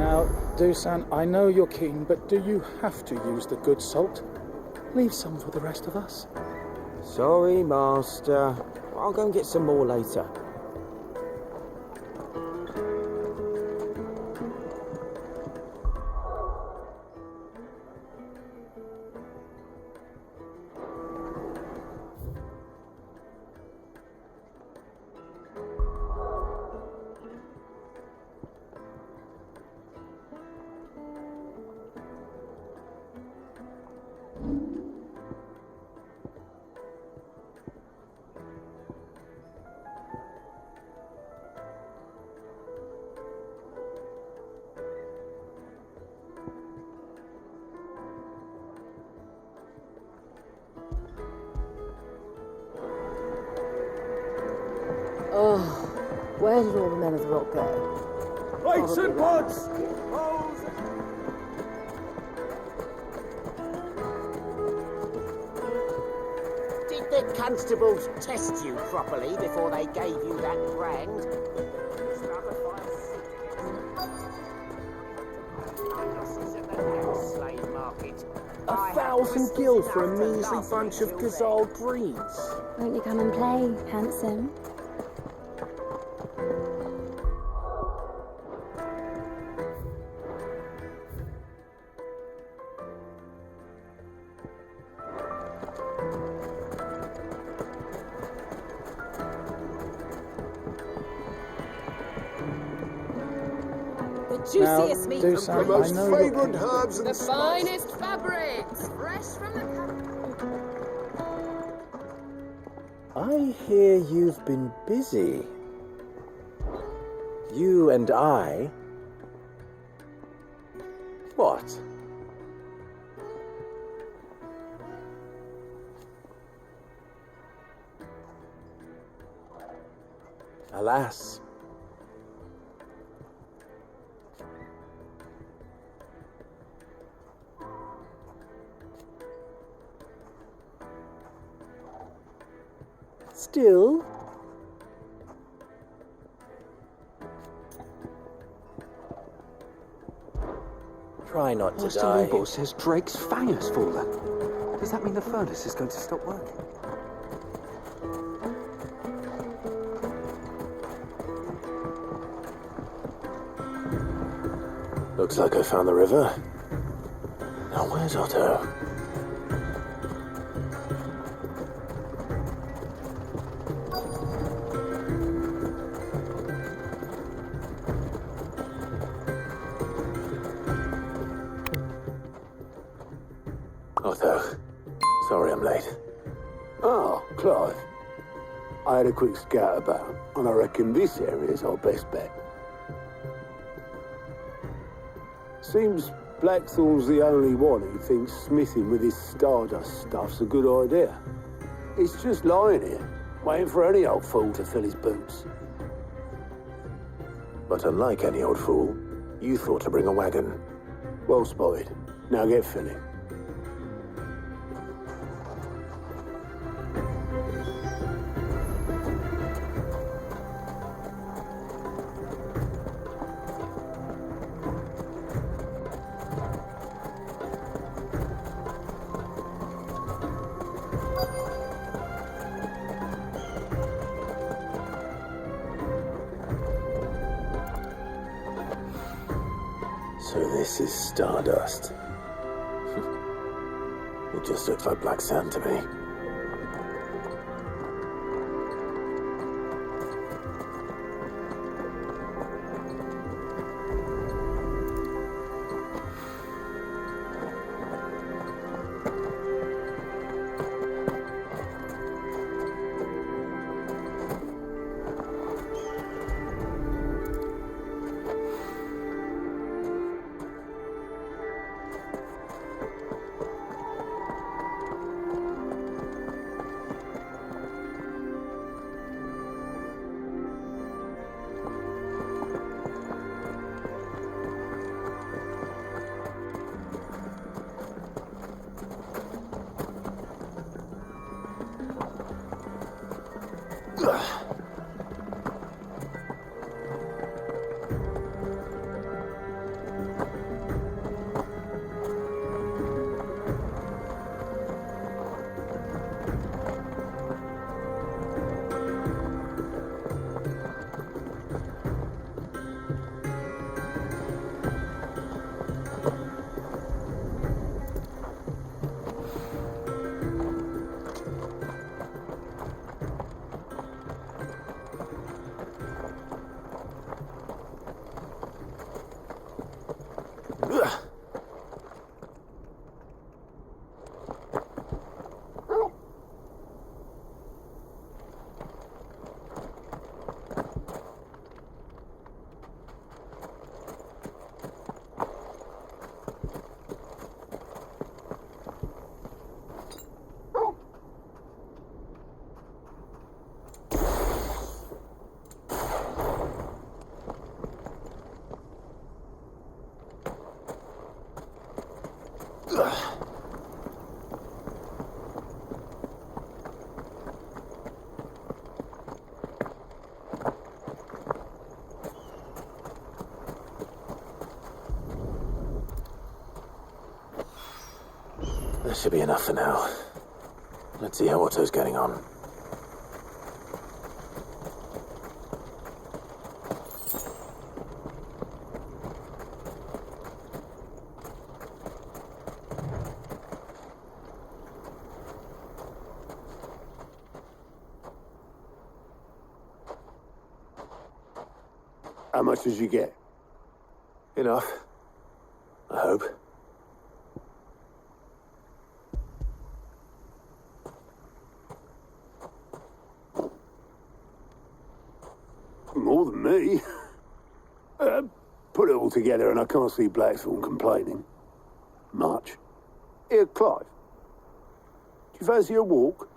Now, Dusan, I know you're keen, but do you have to use the good salt? Leave some for the rest of us. Sorry, Master. I'll go and get some more later. Oh, where did all the men of the rock go? Lights and pods! Did the constables test you properly before they gave you that brand? A 1,000 gil for a measly bunch of gazelle greens. Won't you come and play, handsome? Juiciest meat do from some- The Greece. most I know you're fragrant keen. herbs and The spices. finest fabrics, fresh from the I hear you've been busy. You and I? What? Alas. Still, try not to Master die. Libor says Drake's fang has fallen. Does that mean the furnace is going to stop working? Looks like I found the river. Now where's Otto? Otto, sorry I'm late. Ah, Clive. I had a quick scout about, and I reckon this area's our best bet. Seems Blackthorn's the only one who thinks smithing with his stardust stuff's a good idea. It's just lying here, waiting for any old fool to fill his boots. But unlike any old fool, you thought to bring a wagon. Well spotted. Now get filling. So this is stardust. It just looks like black sand to me. should be enough for now. Let's see how Otto's getting on. How much did you get? Enough. I hope. More than me. Put it all together and I can't see Blackthorn complaining. Much. Here, Clive. Do you fancy a walk?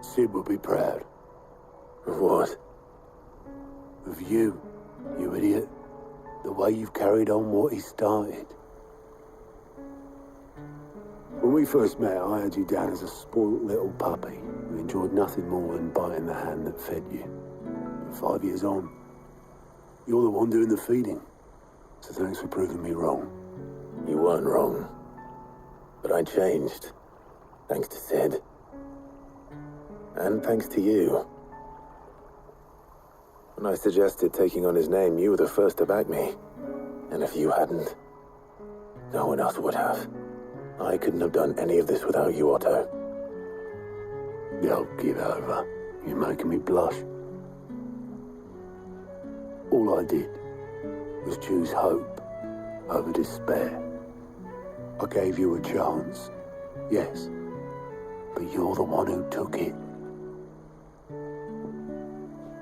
Sid will be proud. Of what? Of you, you idiot. The way you've carried on what he started. When we first met, I had you down as a spoilt little puppy who enjoyed nothing more than biting the hand that fed you. But 5 years on, you're the one doing the feeding. So thanks for proving me wrong. You weren't wrong. But I changed. Thanks to Sid. And thanks to you. When I suggested taking on his name, you were the first to back me. And if you hadn't, no one else would have. I couldn't have done any of this without you, Otto. Don't give over. You're making me blush. All I did was choose hope over despair. I gave you a chance, yes, but you're the one who took it.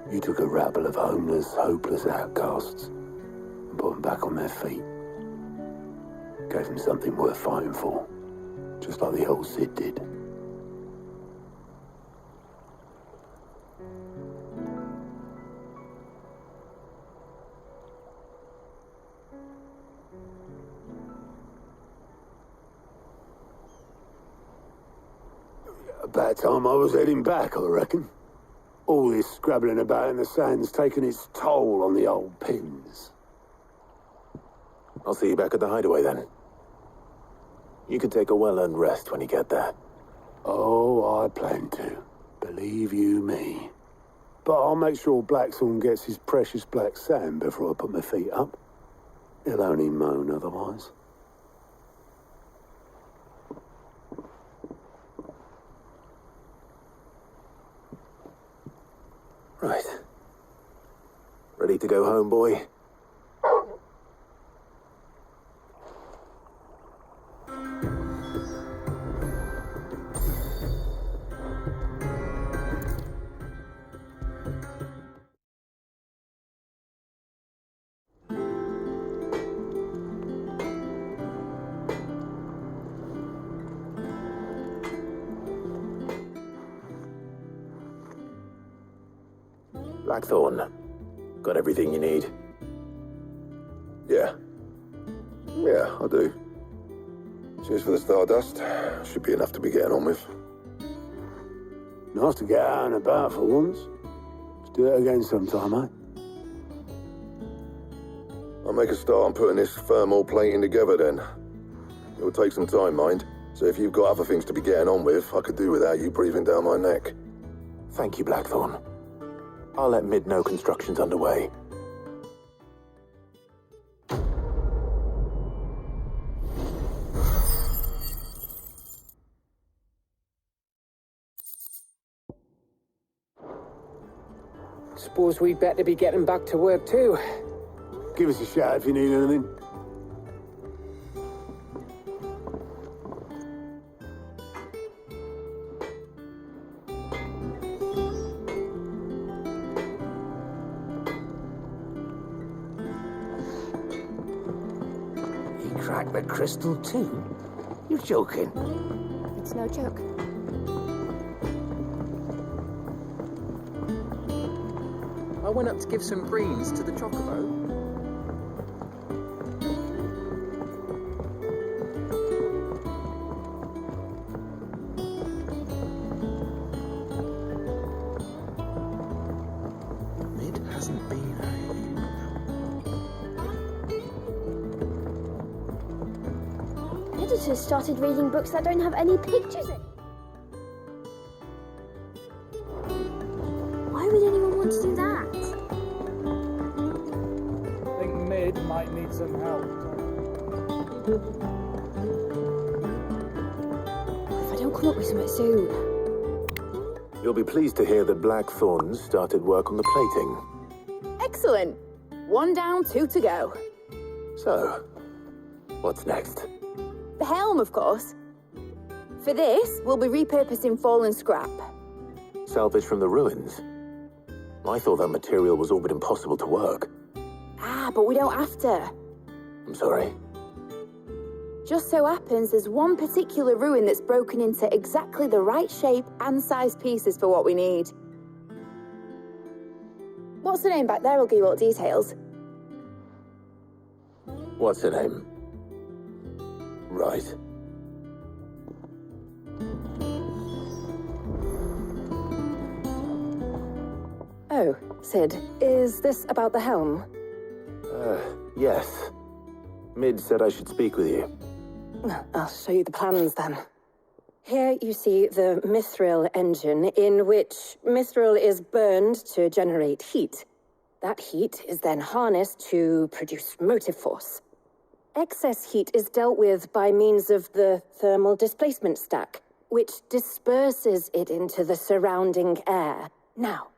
You took a rabble of homeless, hopeless outcasts and put them back on their feet. Gave them something worth fighting for, just like the old Sid did. About time I was heading back, I reckon. All this scrabbling about in the sand's taken its toll on the old pins. I'll see you back at the hideaway then. You can take a well-earned rest when you get there. Oh, I plan to. Believe you me. But I'll make sure Blackthorn gets his precious black sand before I put my feet up. He'll only moan otherwise. Right. Ready to go home, boy? Blackthorn, got everything you need? Yeah, I do. Cheers for the stardust. Should be enough to be getting on with. Nice to get out and about for once. Let's do it again sometime, eh? I'll make a start on putting this thermal plating together then. It'll take some time, mind. So if you've got other things to be getting on with, I could do without you breathing down my neck. Thank you, Blackthorn. I'll let Mid know construction's underway. Suppose we'd better be getting back to work too. Give us a shout if you need anything. Crack the crystal too? You're joking. It's no joke. I went up to give some greens to the chocobo. Otto started reading books that don't have any pictures in. Why would anyone want to do that? I think Mid might need some help. If I don't come up with something soon. You'll be pleased to hear that Blackthorn's started work on the plating. Excellent. 1 down, 2 to go. So, what's next? The helm, of course. For this, we'll be repurposing fallen scrap. Salvage from the ruins? I thought that material was all but impossible to work. Ah, but we don't have to. I'm sorry. Just so happens there's one particular ruin that's broken into exactly the right shape and size pieces for what we need. What's the name back there? I'll give you all the details. What's her name? Right. Oh, Sid, is this about the helm? Yes. Mid said I should speak with you. I'll show you the plans then. Here you see the mithril engine, in which mithril is burned to generate heat. That heat is then harnessed to produce motive force. Excess heat is dealt with by means of the thermal displacement stack, which disperses it into the surrounding air. Now,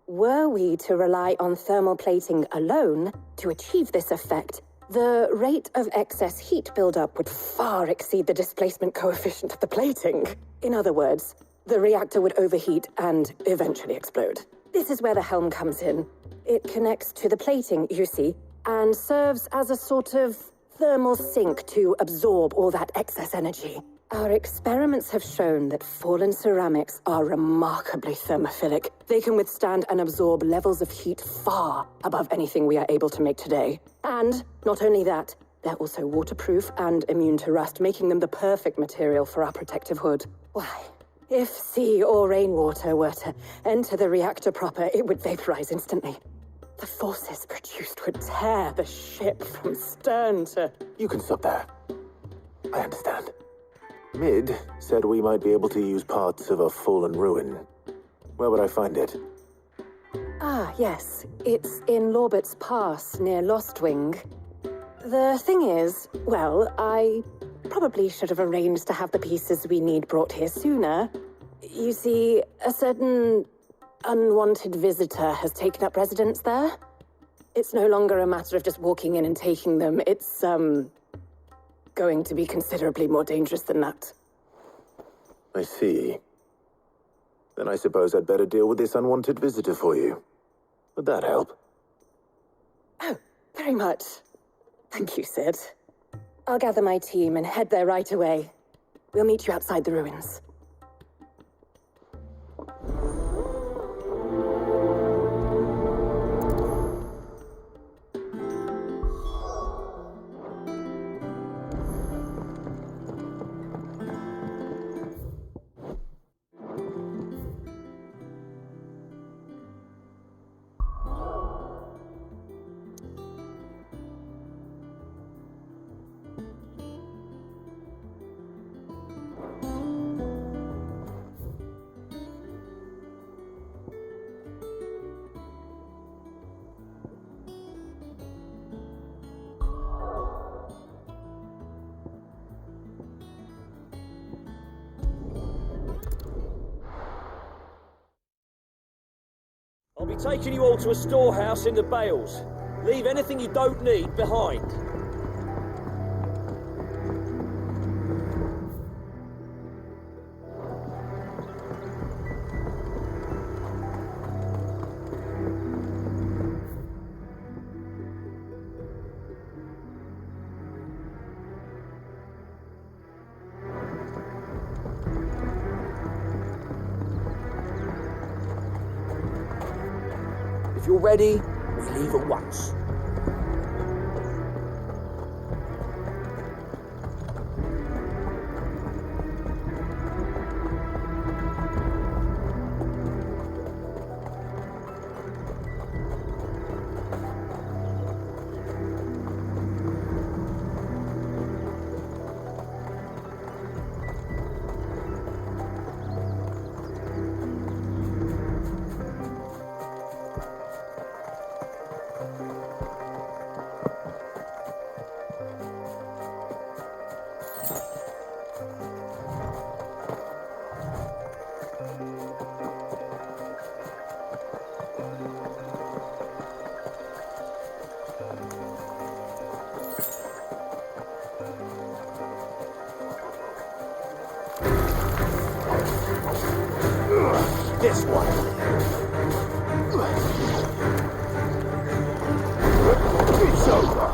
were we to rely on thermal plating alone to achieve this effect, the rate of excess heat buildup would far exceed the displacement coefficient of the plating. In other words, the reactor would overheat and eventually explode. This is where the helm comes in. It connects to the plating, you see, and serves as a sort of thermal sink to absorb all that excess energy. Our experiments have shown that fallen ceramics are remarkably thermophilic. They can withstand and absorb levels of heat far above anything we are able to make today. And not only that, they're also waterproof and immune to rust, making them the perfect material for our protective hood. Why, if sea or rainwater were to enter the reactor proper, it would vaporize instantly. The forces produced would tear the ship from stern to... You can stop there. I understand. Mid said we might be able to use parts of a fallen ruin. Where would I find it? Ah, yes. It's in Lorbert's Pass, near Lostwing. The thing is, well, I probably should have arranged to have the pieces we need brought here sooner. You see, a certain unwanted visitor has taken up residence there. It's no longer a matter of just walking in and taking them. It's, going to be considerably more dangerous than that. I see. Then I suppose I'd better deal with this unwanted visitor for you. Would that help? Oh, very much. Thank you, Sid. I'll gather my team and head there right away. We'll meet you outside the ruins. I'll be taking you all to a storehouse in the Bales. Leave anything you don't need behind. If you're ready, we leave at once. This way. It's over.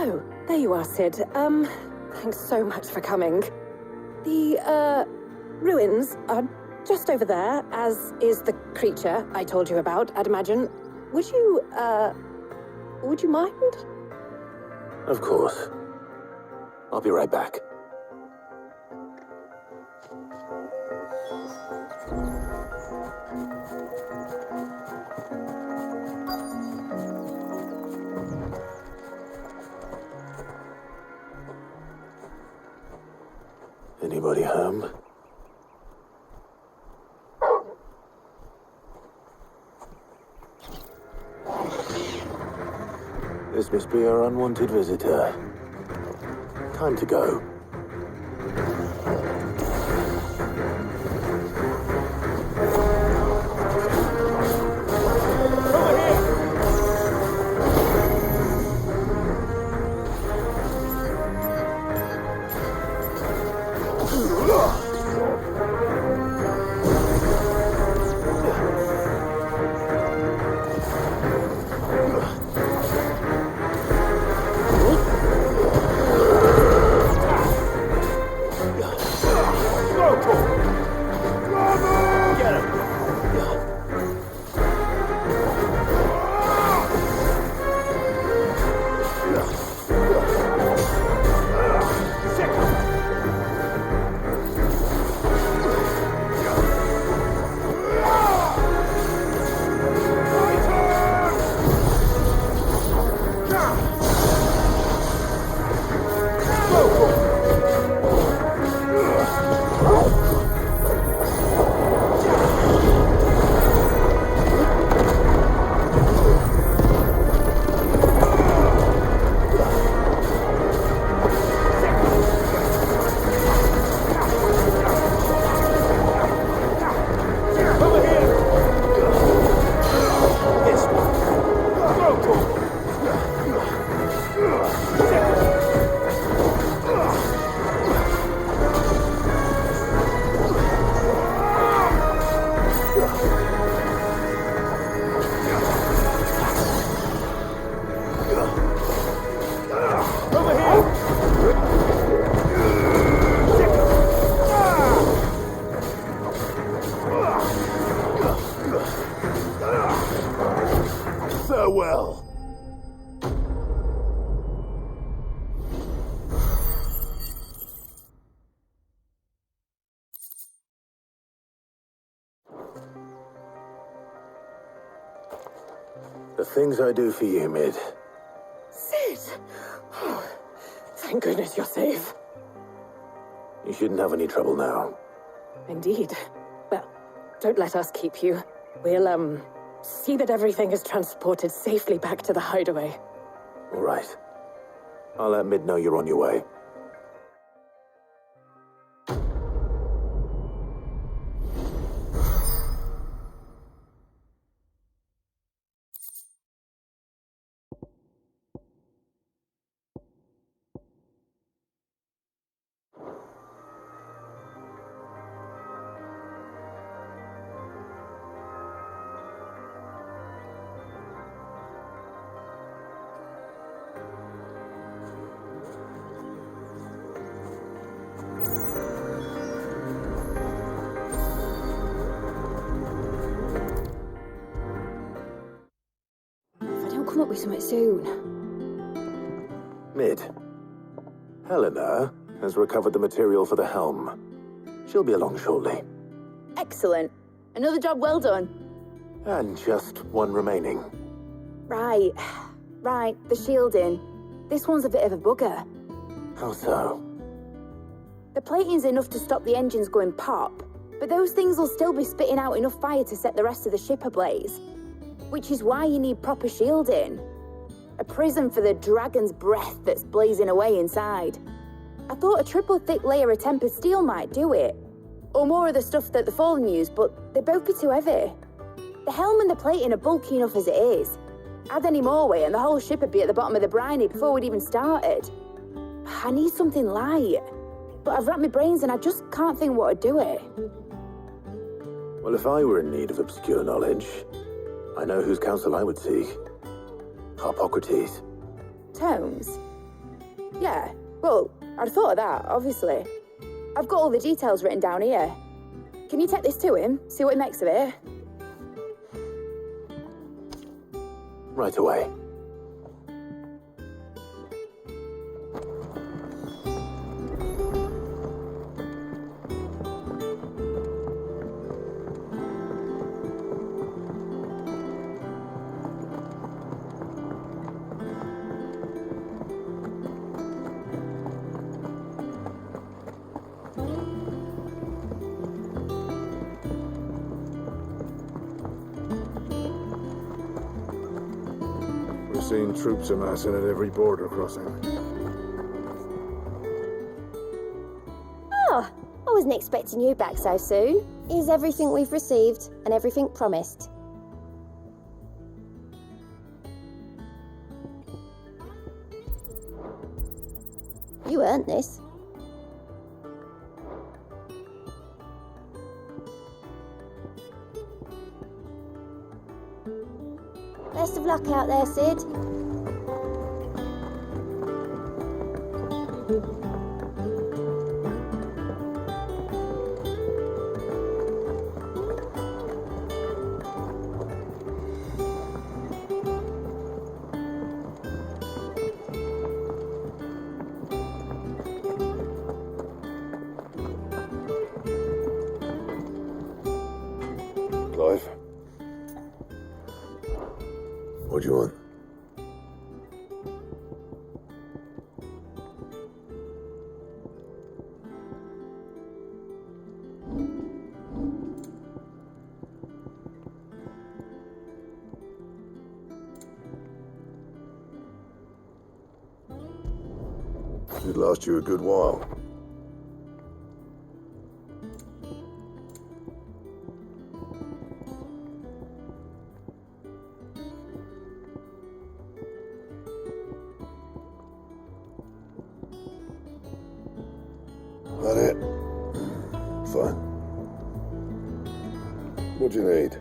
Oh, there you are, Sid. Thanks so much for coming. The, ruins are just over there, as is the creature I told you about, I'd imagine. Would you mind? Of course. I'll be right back. Anybody home? This must be our unwanted visitor. Time to go. Farewell. The things I do for you, Mid. Sid! Oh, thank goodness you're safe. You shouldn't have any trouble now. Indeed. Well, don't let us keep you. We'll, see that everything is transported safely back to the hideaway. All right. I'll let Mid know you're on your way. Come up with something soon. Mid. Helena has recovered the material for the helm. She'll be along shortly. Excellent. Another job well done. And just one remaining. Right, the shielding. This one's a bit of a bugger. How so? The plating's enough to stop the engines going pop, but those things will still be spitting out enough fire to set the rest of the ship ablaze. Which is why you need proper shielding. A prison for the dragon's breath that's blazing away inside. I thought a triple thick layer of tempered steel might do it. Or more of the stuff that the Fallen use, but they'd both be too heavy. The helm and the plating are bulky enough as it is. Add any more weight and the whole ship would be at the bottom of the briny before we'd even started. I need something light. But I've racked my brains and I just can't think what to do it. Well, if I were in need of obscure knowledge, I know whose counsel I would seek. Harpocrates. Tomes? Yeah, well, I'd thought of that, obviously. I've got all the details written down here. Can you take this to him, see what he makes of it? Right away. Seen troops amassing at every border crossing. Oh, I wasn't expecting you back so soon. Here's everything we've received and everything promised. You earned this. Best of luck out there, Sid. Clive? What do you want? It'd last you a good while. That it? Fine. What do you need?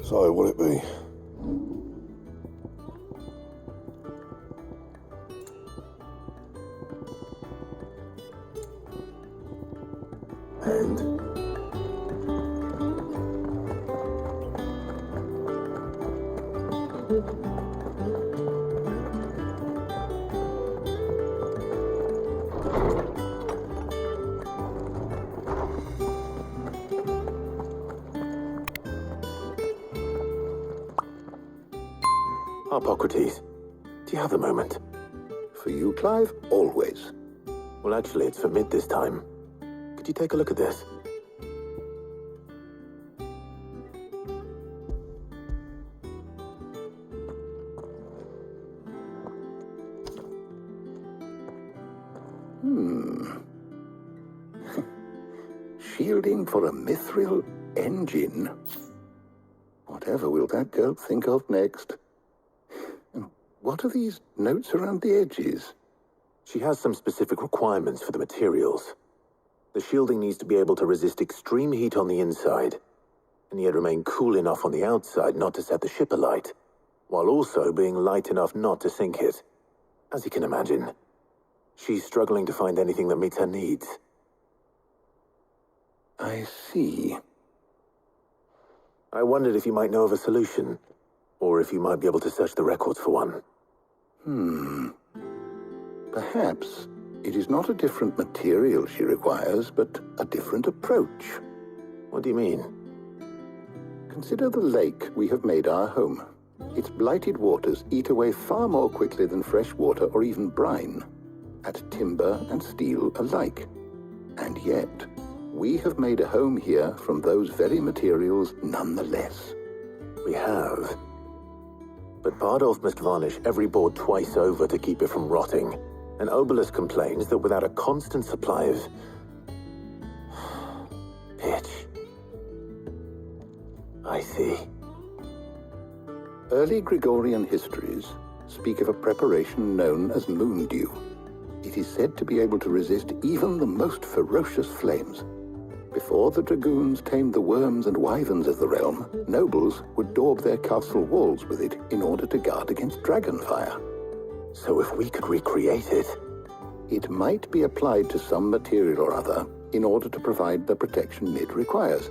So, what'll it be? And? Harpocrates, do you have a moment? For you, Clive? Always. Well, actually, it's for mid this time. Could you take a look at this? Shielding for a mithril engine. Whatever will that girl think of next? And what are these notes around the edges? She has some specific requirements for the materials. The shielding needs to be able to resist extreme heat on the inside, and yet remain cool enough on the outside not to set the ship alight, while also being light enough not to sink it. As you can imagine, she's struggling to find anything that meets her needs. I see. I wondered if you might know of a solution, or if you might be able to search the records for one. Perhaps it is not a different material she requires, but a different approach. What do you mean? Consider the lake we have made our home. Its blighted waters eat away far more quickly than fresh water or even brine, at timber and steel alike. And yet, we have made a home here from those very materials nonetheless. We have. But Bardolph must varnish every board twice over to keep it from rotting. And Obelus complains that without a constant supply of pitch. I see. Early Gregorian histories speak of a preparation known as moon dew. It is said to be able to resist even the most ferocious flames. Before the dragoons tamed the worms and wyverns of the realm, nobles would daub their castle walls with it in order to guard against dragon fire. So if we could recreate it... It might be applied to some material or other in order to provide the protection it requires.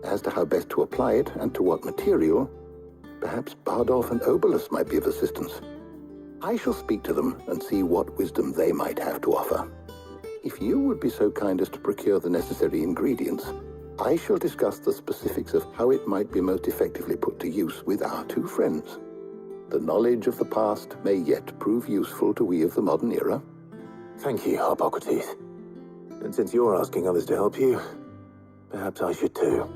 As to how best to apply it and to what material, perhaps Bardolph and Obelus might be of assistance. I shall speak to them and see what wisdom they might have to offer. If you would be so kind as to procure the necessary ingredients, I shall discuss the specifics of how it might be most effectively put to use with our two friends. The knowledge of the past may yet prove useful to we of the modern era. Thank you, Harpocrates. And since you're asking others to help you, perhaps I should too.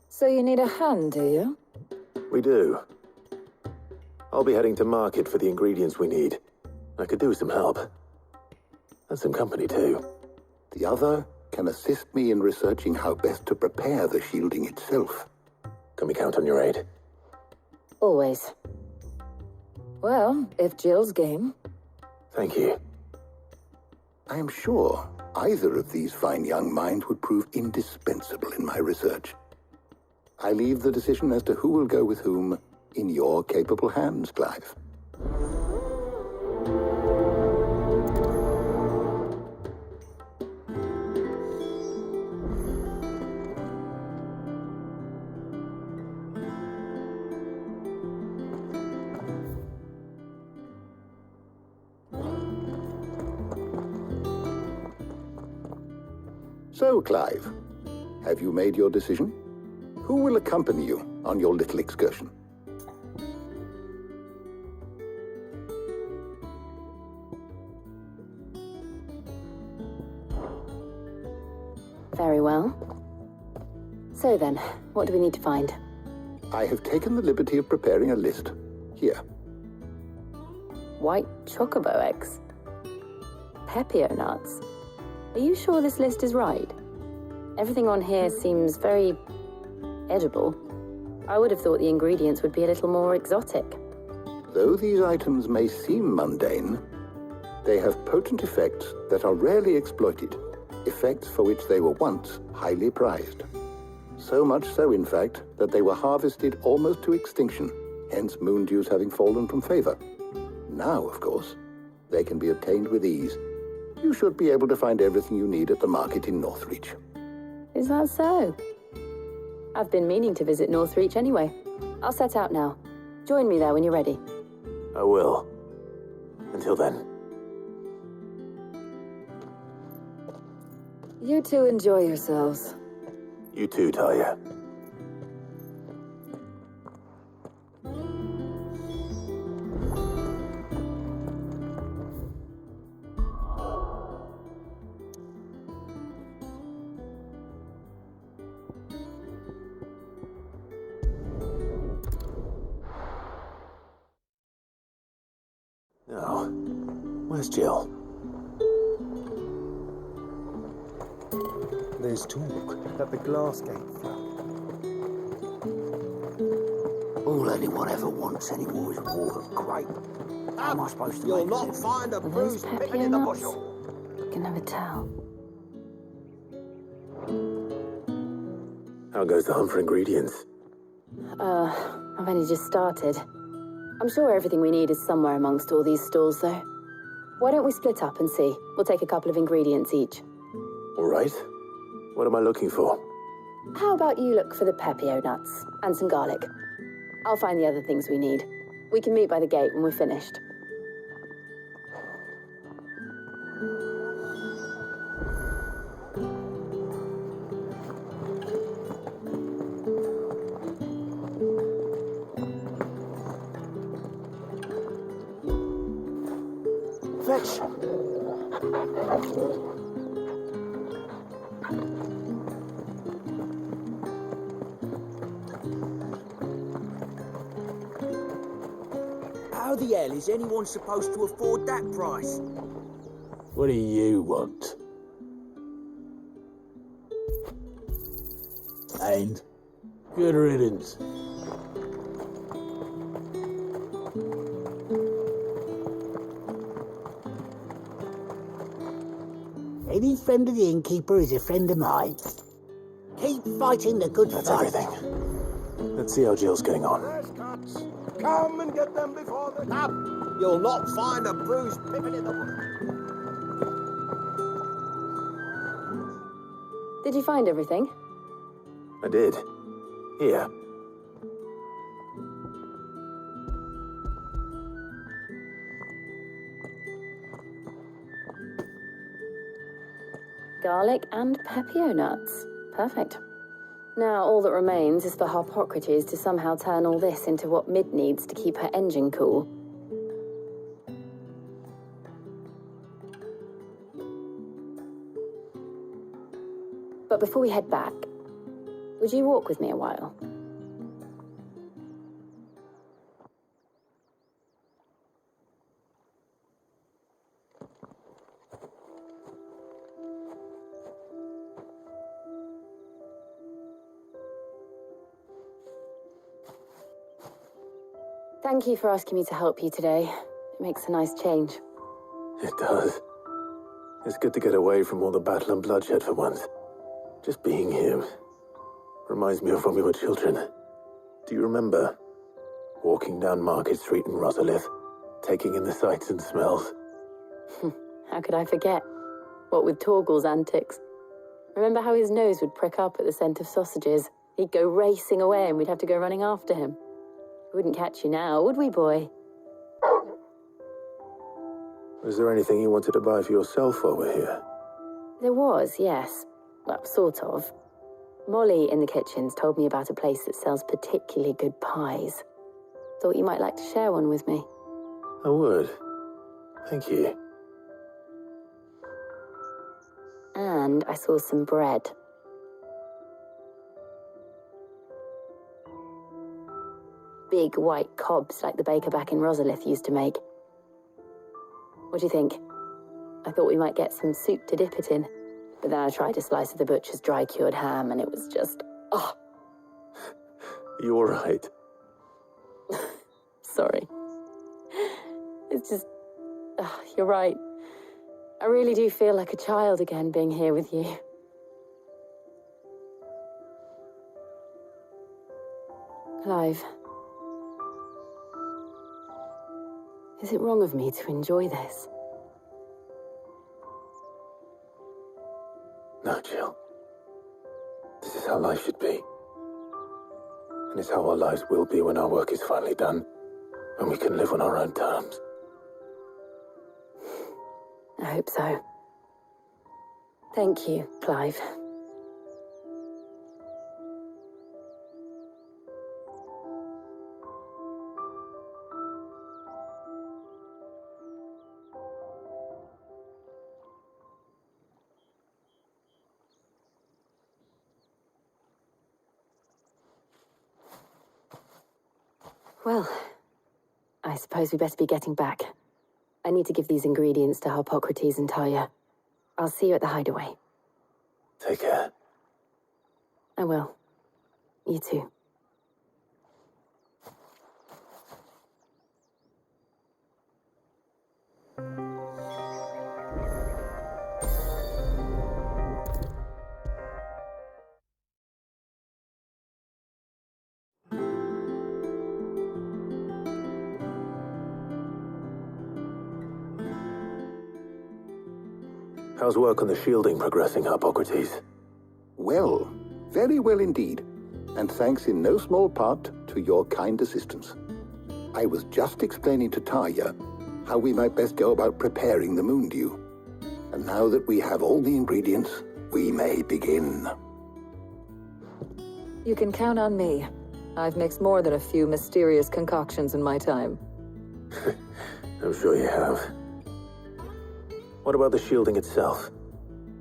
So you need a hand, do you? We do. I'll be heading to market for the ingredients we need. I could do with some help. And some company, too. The other can assist me in researching how best to prepare the shielding itself. Can we count on your aid? Always. Well, if Jill's game. Thank you. I am sure either of these fine young minds would prove indispensable in my research. I leave the decision as to who will go with whom in your capable hands, Clive. So, Clive, have you made your decision? Who will accompany you on your little excursion? Very well. So then, what do we need to find? I have taken the liberty of preparing a list. Here. White chocobo eggs. Pepio nuts. Are you sure this list is right? Everything on here seems very edible. I would have thought the ingredients would be a little more exotic. Though these items may seem mundane, they have potent effects that are rarely exploited, effects for which they were once highly prized. So much so, in fact, that they were harvested almost to extinction, hence moon dews having fallen from favor. Now, of course, they can be obtained with ease. You should be able to find everything you need at the market in Northreach. Is that so? I've been meaning to visit Northreach anyway. I'll set out now. Join me there when you're ready. I will. Until then. You two enjoy yourselves. You too, Talia. Now, where's Jill? There's talk that the glass gate fell. All anyone ever wants anymore is water, great. How am I supposed to You'll not find a bruised pippin in the bushel. I can never tell. How goes the hunt for ingredients? I've only just started. I'm sure everything we need is somewhere amongst all these stalls, though. Why don't we split up and see? We'll take a couple of ingredients each. All right. What am I looking for? How about you look for the pepio nuts and some garlic? I'll find the other things we need. We can meet by the gate when we're finished. Fetch! How the hell is anyone supposed to afford that price? What do you want? And good riddance. Any friend of the innkeeper is a friend of mine. Keep fighting the good That's fight. everything. Let's see how Jill's getting on. Come and get them before the... No, you'll not find a bruised pippin in the wood. Did you find everything? I did. Here. Garlic and pepio nuts. Perfect. Now all that remains is for Harpocrates to somehow turn all this into what Mid needs to keep her engine cool. But before we head back, would you walk with me a while? Thank you for asking me to help you today. It makes a nice change. It does. It's good to get away from all the battle and bloodshed for once. Just being here reminds me of when we were children. Do you remember walking down Market Street in Rosalith, taking in the sights and smells? How could I forget? What with Torgal's antics. Remember how his nose would prick up at the scent of sausages? He'd go racing away and we'd have to go running after him. We wouldn't catch you now, would we, boy? Was there anything you wanted to buy for yourself while we're here? There was, yes. Well, sort of. Molly in the kitchens told me about a place that sells particularly good pies. Thought you might like to share one with me. I would. Thank you. And I saw some bread. Big white cobs like the baker back in Rosalith used to make. What do you think? I thought we might get some soup to dip it in, but then I tried a slice of the butcher's dry-cured ham and it was just, oh. You all right? Sorry. It's just, you're right. I really do feel like a child again being here with you. Clive. Is it wrong of me to enjoy this? No, Jill. This is how life should be. And it's how our lives will be when our work is finally done. When we can live on our own terms. I hope so. Thank you, Clive. Well, I suppose we better be getting back. I need to give these ingredients to Harpocrates and Talia. I'll see you at the hideaway. Take care. I will. You too. How's work on the shielding progressing, Harpocrates? Well, very well indeed, and thanks in no small part to your kind assistance. I was just explaining to Tarja how we might best go about preparing the moon dew. And now that we have all the ingredients, we may begin. You can count on me. I've mixed more than a few mysterious concoctions in my time. I'm sure you have. What about the shielding itself?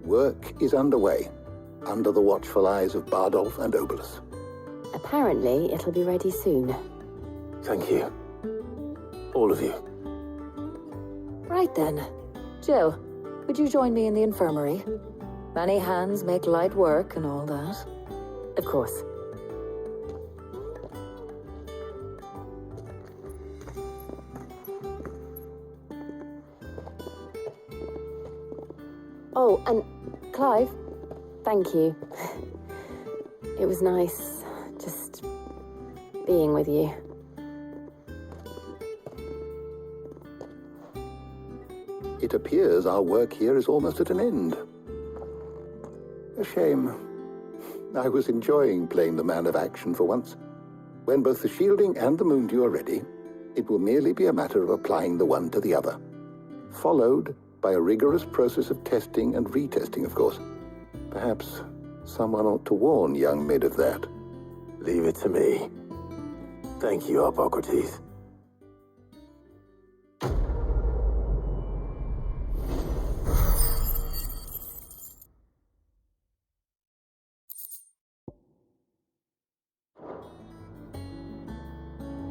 Work is underway, under the watchful eyes of Bardolph and Obolus. Apparently, it'll be ready soon. Thank you. All of you. Right then. Jill, would you join me in the infirmary? Many hands make light work and all that. Of course. Oh, and Clive, thank you. It was nice just being with you. It appears our work here is almost at an end. A shame. I was enjoying playing the man of action for once. When both the shielding and the moon dew are ready, it will merely be a matter of applying the one to the other. Followed by a rigorous process of testing and retesting, of course. Perhaps someone ought to warn young Mid of that. Leave it to me. Thank you, Harpocrates.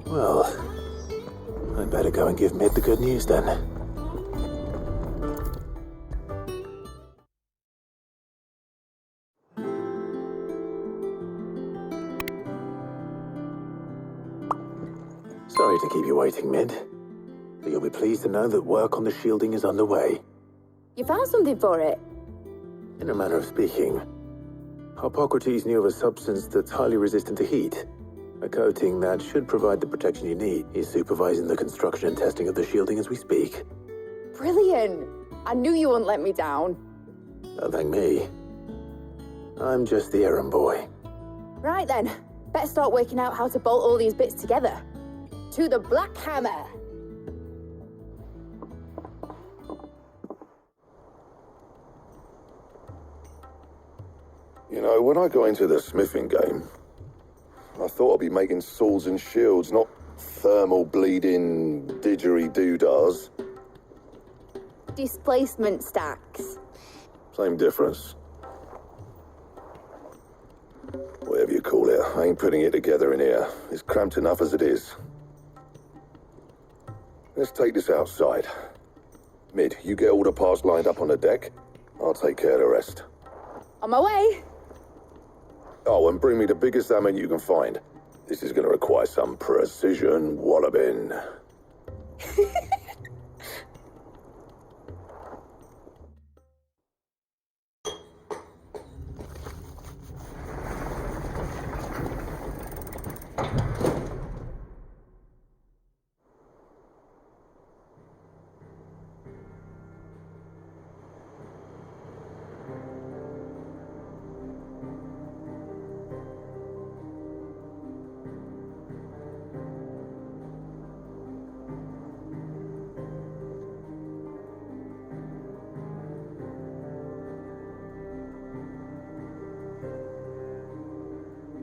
Well, I'd better go and give Mid the good news then. Sorry to keep you waiting, Mid, but you'll be pleased to know that work on the shielding is underway. You found something for it? In a manner of speaking, Harpocrates knew of a substance that's highly resistant to heat. A coating that should provide the protection you need. He's supervising the construction and testing of the shielding as we speak. Brilliant! I knew you wouldn't let me down. Don't thank me. I'm just the errand boy. Right then, better start working out how to bolt all these bits together. To the Black Hammer! You know, when I got into the smithing game, I thought I'd be making swords and shields, not thermal bleeding didgeridoo-dahs. Displacement stacks. Same difference. Whatever you call it, I ain't putting it together in here. It's cramped enough as it is. Let's take this outside. Mid, you get all the parts lined up on the deck. I'll take care of the rest. On my way! Oh, and bring me the biggest hammer you can find. This is going to require some precision walloping.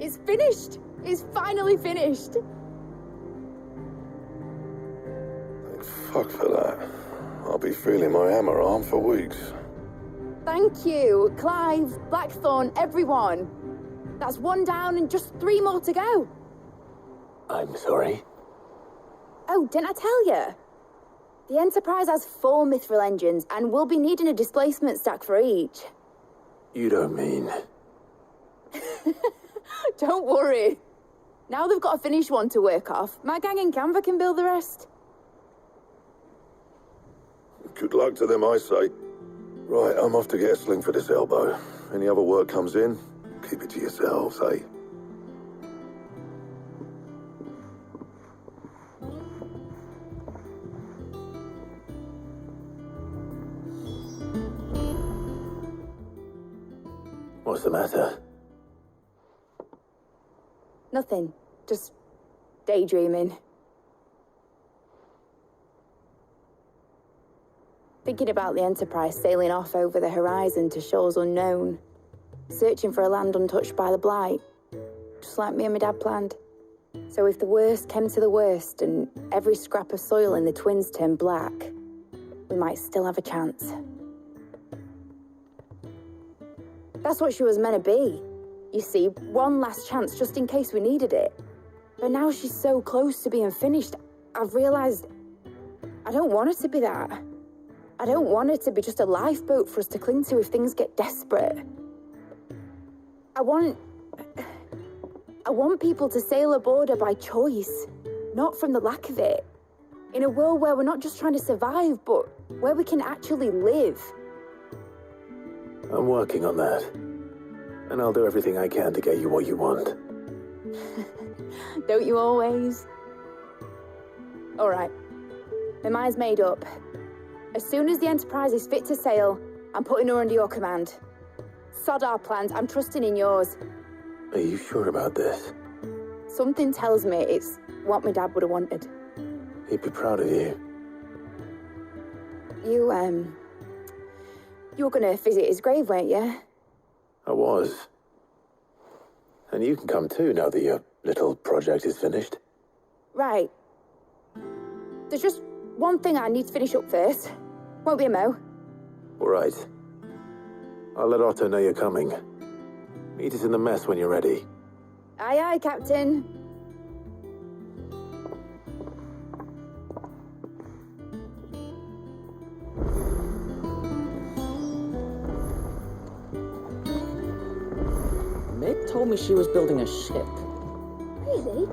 It's finished! It's finally finished! Thank fuck for that. I'll be feeling my hammer arm for weeks. Thank you, Clive, Blackthorn, everyone. That's one down and just 3 more to go. I'm sorry. Oh, didn't I tell you? The Enterprise has 4 mithril engines and we'll be needing a displacement stack for each. You don't mean... Don't worry. Now they've got a finished one to work off. My gang in Canva can build the rest. Good luck to them, I say. Right, I'm off to get a sling for this elbow. Any other work comes in, keep it to yourselves, eh? What's the matter? Nothing. Just daydreaming. Thinking about the Enterprise sailing off over the horizon to shores unknown, searching for a land untouched by the Blight, just like me and my dad planned. So if the worst came to the worst and every scrap of soil in the Twins turned black, we might still have a chance. That's what she was meant to be. You see, one last chance just in case we needed it. But now she's so close to being finished, I've realised I don't want her to be that. I don't want her to be just a lifeboat for us to cling to if things get desperate. I want people to sail aboard her by choice, not from the lack of it. In a world where we're not just trying to survive, but where we can actually live. I'm working on that. And I'll do everything I can to get you what you want. Don't you always? All right. My mind's made up. As soon as the Enterprise is fit to sail, I'm putting her under your command. Sod our plans, I'm trusting in yours. Are you sure about this? Something tells me it's what my dad would have wanted. He'd be proud of you. You were gonna visit his grave, weren't you? I was. And you can come too now that your little project is finished. Right. There's just one thing I need to finish up first. Won't be a mo. All right. I'll let Otto know you're coming. Meet us in the mess when you're ready. Aye, aye, Captain. Meg told me she was building a ship. Really?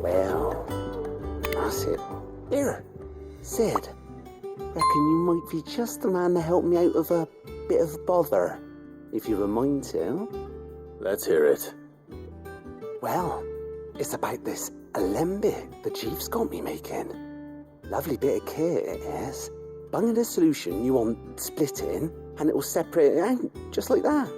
Well, that's it. Here, Sid. Reckon you might be just the man to help me out of a bit of bother, if you've a mind to. Let's hear it. Well, it's about this alembic the Chief's got me making. Lovely bit of kit it is. Bunging a solution you want splitting, and it will separate it out, just like that.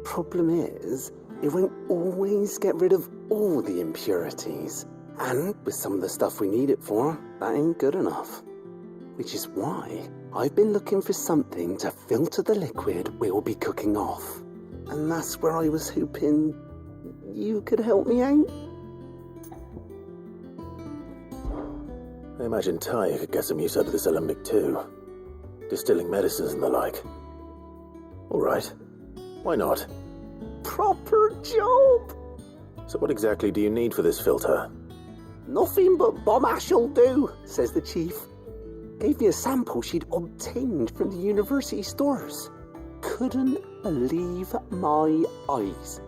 Problem is, it won't always get rid of all the impurities. And with some of the stuff we need it for, that ain't good enough. Which is why I've been looking for something to filter the liquid we'll be cooking off. And that's where I was hoping you could help me out. I imagine Ty could get some use out of this alembic too. Distilling medicines and the like. All right. Why not? Proper job! So what exactly do you need for this filter? Nothing but bomb ash'll do, says the Chief. Gave me a sample she'd obtained from the university stores. Couldn't believe my eyes.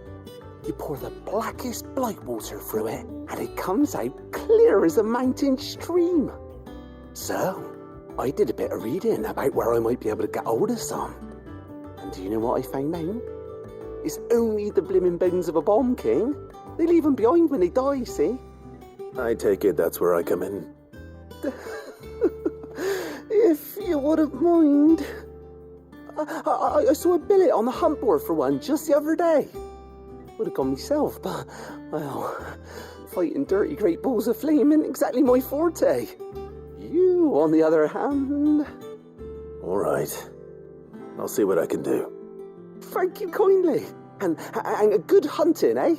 You pour the blackest blight water through it, and it comes out clear as a mountain stream. So, I did a bit of reading about where I might be able to get hold of some. And do you know what I found out? It's only the blimmin' bones of a bomb king. They leave them behind when they die, see? I take it that's where I come in. If you wouldn't mind. I saw a billet on the hunt board for one just the other day. Would have gone myself, but, well, fighting dirty great balls of flame isn't exactly my forte. You, on the other hand... All right. I'll see what I can do. Thank you kindly. And a good hunting, eh?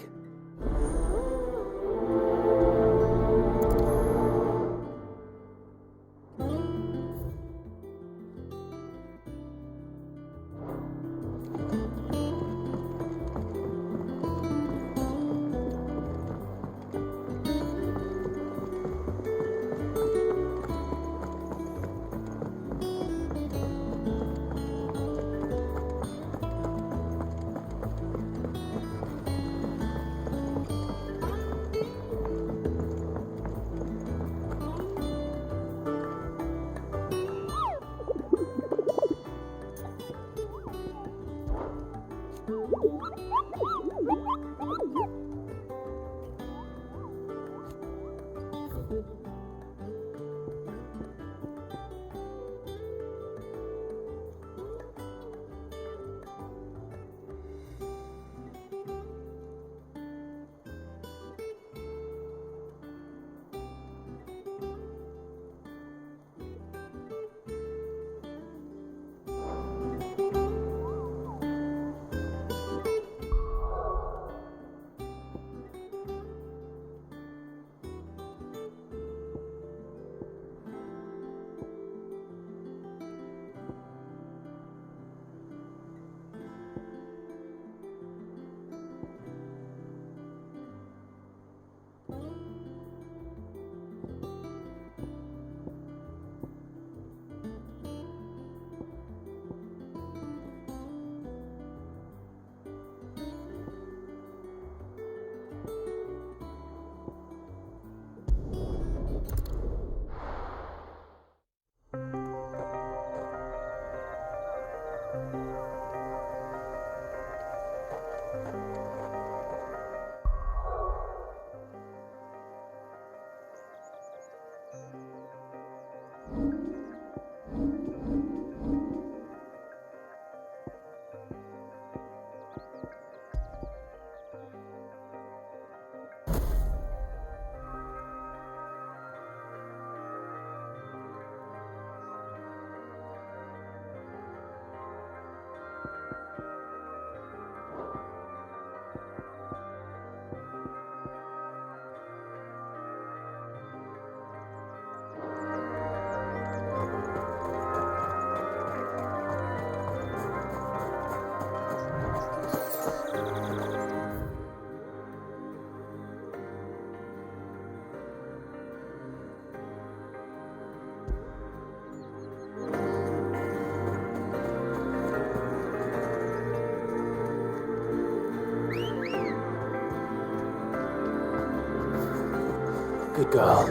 Good girl.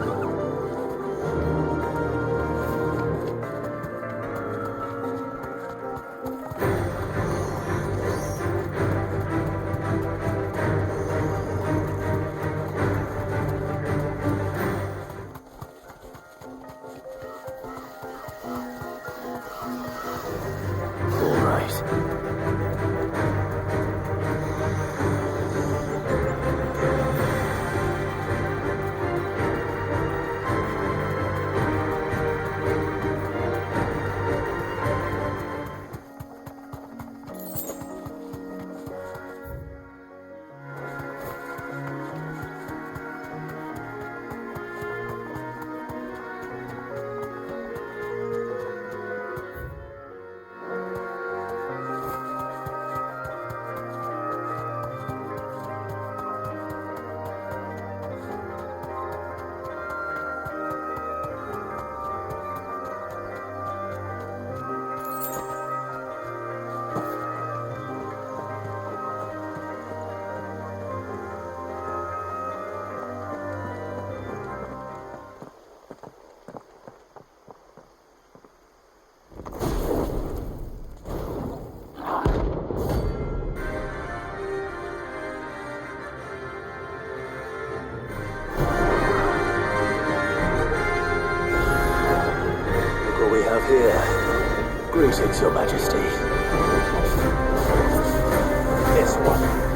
All right. Here. Greetings, Your Majesty. This one.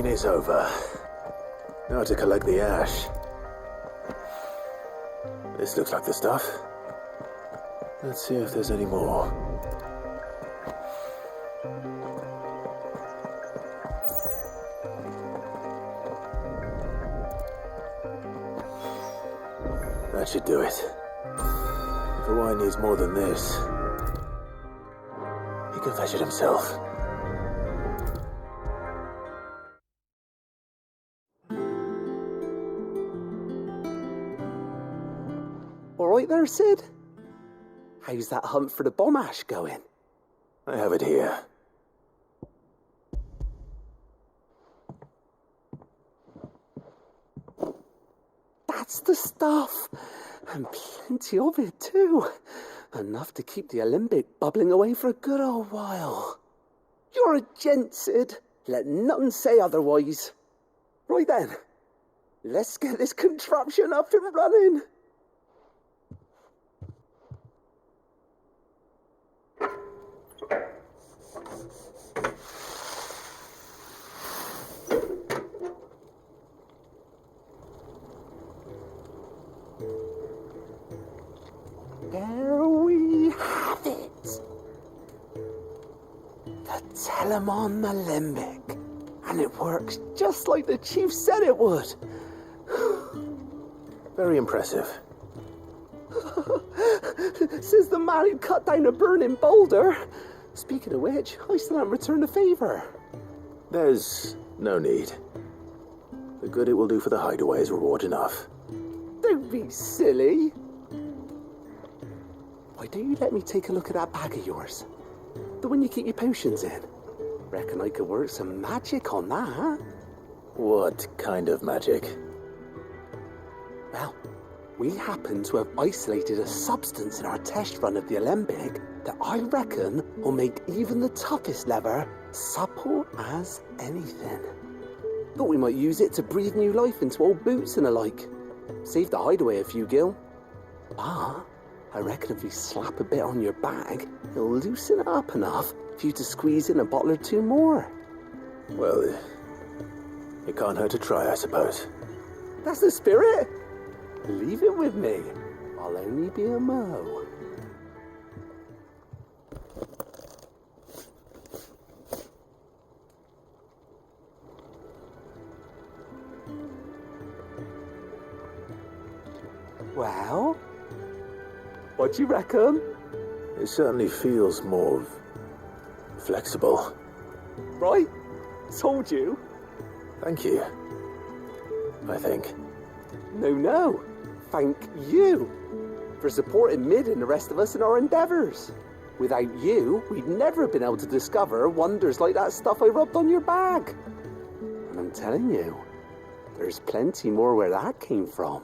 rain is over. Now to collect the ash. This looks like the stuff. Let's see if there's any more. That should do it. If the wine needs more than this, he can fetch it himself. All right there, Sid? How's that hunt for the bomb ash going? I have it here. That's the stuff. And plenty of it, too. Enough to keep the alembic bubbling away for a good old while. You're a gent, Sid. Let none say otherwise. Right then. Let's get this contraption up and running. There we have it. The Telemon Alembic. And it works just like the chief said it would. Very impressive. Says the man who cut down a burning boulder. Speaking of which, I still haven't returned the favour. There's no need. The good it will do for the hideaway is reward enough. Don't be silly. Why don't you let me take a look at that bag of yours? The one you keep your potions in. Reckon I could work some magic on that, huh? What kind of magic? Well, we happen to have isolated a substance in our test run of the alembic that I reckon will make even the toughest leather supple as anything. Thought we might use it to breathe new life into old boots and the like. Save the hideaway a few gil. But I reckon if we slap a bit on your bag, it'll loosen it up enough for you to squeeze in a bottle or two more. Well, it can't hurt to try, I suppose. That's the spirit. Leave it with me. I'll only be a mo. Well, what do you reckon? It certainly feels more flexible. Right? Told you. Thank you. I think. No. Thank you for supporting Mid and the rest of us in our endeavours. Without you, we'd never have been able to discover wonders like that stuff I rubbed on your bag. And I'm telling you, there's plenty more where that came from.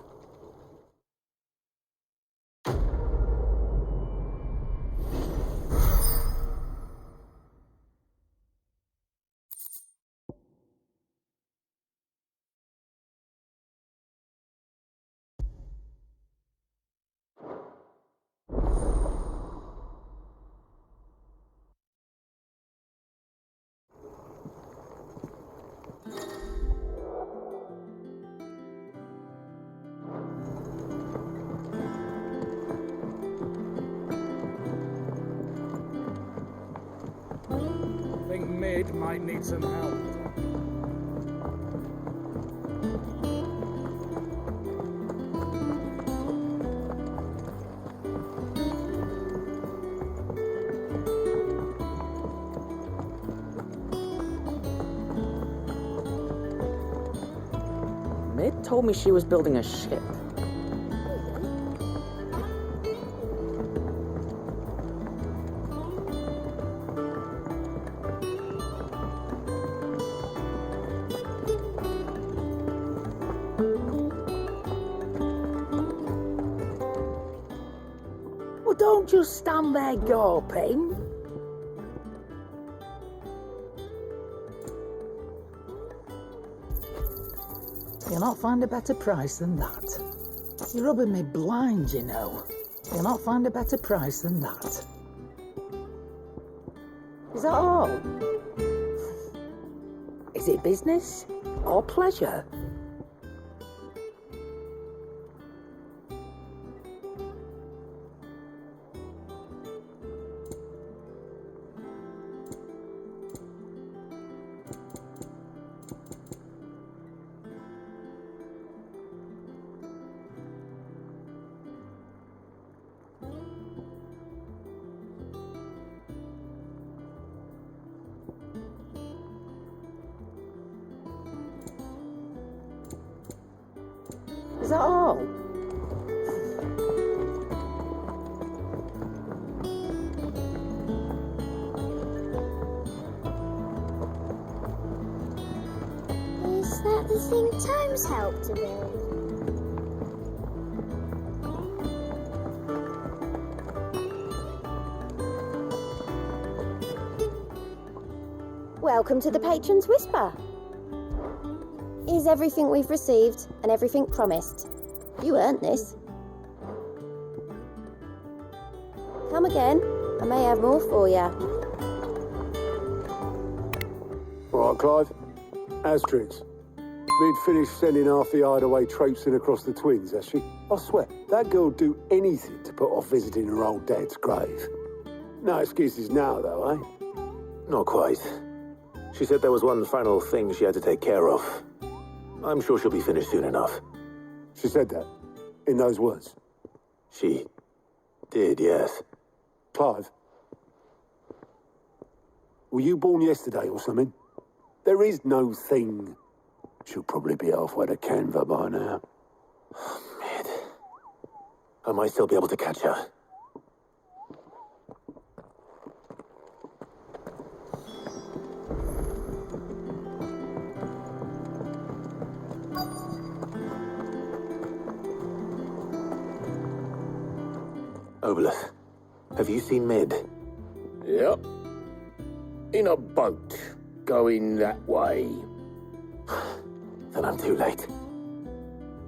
I think Mid might need some help. Mid told me she was building a ship. Well, don't just stand there gawping. You'll not find a better price than that. You're rubbing me blind, you know. You'll not find a better price than that. Is that all? It's Is it business or pleasure? Is that all? Is that the thing Tomes helped to build? Welcome to the Patron's Whisper. Here's everything we've received and everything promised. You earned this. Come again. I may have more for you. All right, Clive. Asterix. Mid finished sending half the hideaway traipsing across the twins, has she? I swear, that girl'd do anything to put off visiting her old dad's grave. No excuses now, though, eh? Not quite. She said there was one final thing she had to take care of. I'm sure she'll be finished soon enough. She said that? In those words? She did, yes. Clive? Were you born yesterday or something? There is no thing. She'll probably be halfway to Canva by now. Mid. I might still be able to catch her. Obelus, have you seen Mid? Yep. In a boat, going that way. Then I'm too late.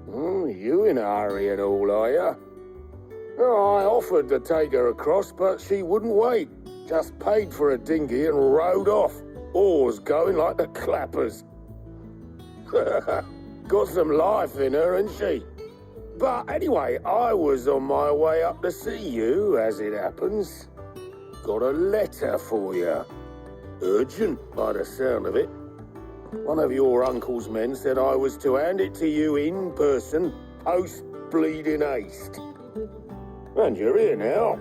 You in a hurry and all, are you? Oh, I offered to take her across, but she wouldn't wait. Just paid for a dinghy and rowed off. Oars going like the clappers. Got some life in her, ain't she? But anyway, I was on my way up to see you, as it happens. Got a letter for you. Urgent, by the sound of it. One of your uncle's men said I was to hand it to you in person, post-bleeding haste. And you're here now.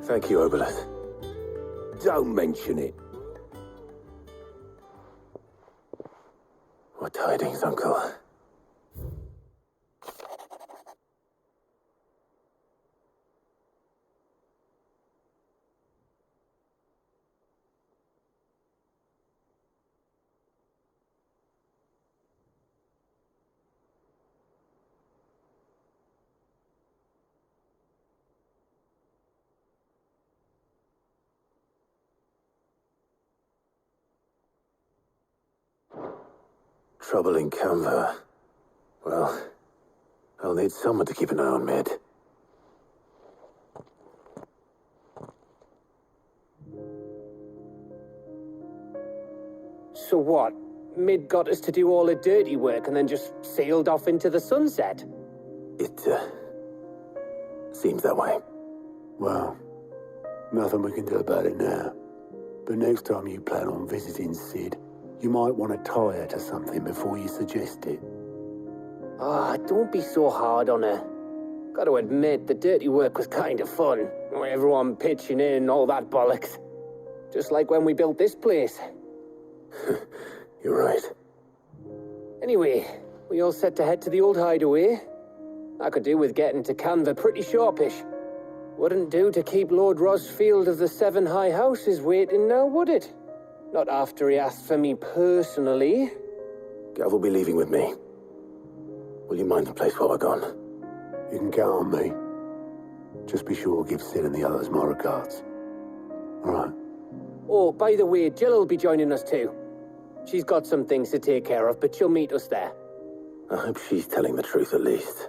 Thank you, Obelus. Don't mention it. What tidings, Uncle? Trouble in Canva. Well, I'll need someone to keep an eye on Mid. So what? Mid got us to do all the dirty work and then just sailed off into the sunset? It, seems that way. Well, nothing we can do about it now. But next time you plan on visiting Sid, you might want to tie her to something before you suggest it. Ah, don't be so hard on her. Gotta admit, the dirty work was kind of fun. Everyone pitching in, all that bollocks. Just like when we built this place. You're right. Anyway, we all set to head to the old hideaway. I could do with getting to Canva pretty sharpish. Wouldn't do to keep Lord Rosfield of the Seven High Houses waiting now, would it? Not after he asked for me personally. Gav will be leaving with me. Will you mind the place while we're gone? You can count on me. Just be sure to give Sid and the others my regards. All right. Oh, by the way, Jill will be joining us too. She's got some things to take care of, but she'll meet us there. I hope she's telling the truth at least.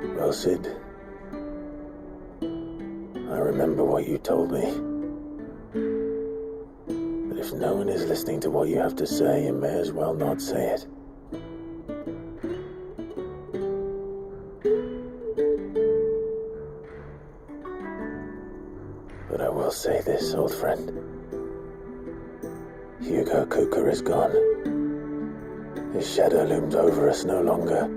Well, Sid, I remember what you told me. But if no one is listening to what you have to say, you may as well not say it. But I will say this, old friend. Hugo Kuka is gone. His shadow looms over us no longer.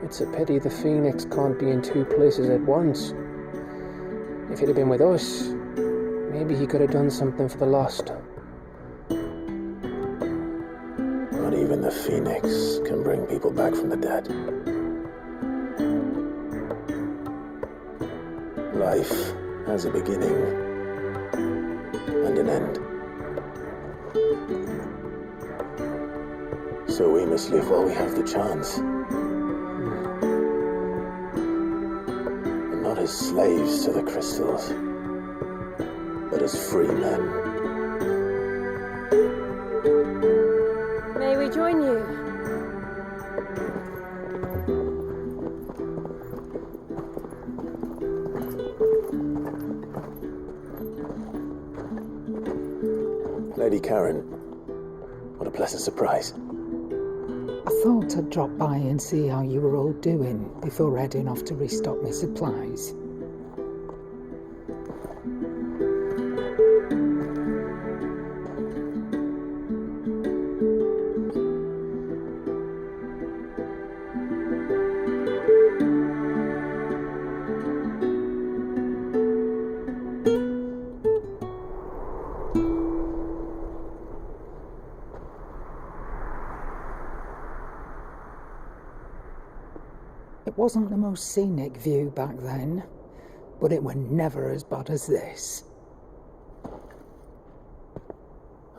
It's a pity the Phoenix can't be in two places at once. If he'd have been with us, maybe he could have done something for the lost. Not even the Phoenix can bring people back from the dead. Life has a beginning and an end. So we must live while we have the chance. And not as slaves to the crystals, but as free men. May we join you? Lady Karen, what a pleasant surprise. I thought I'd drop by and see how you were all doing before heading off to restock my supplies. It wasn't the most scenic view back then, but it were never as bad as this.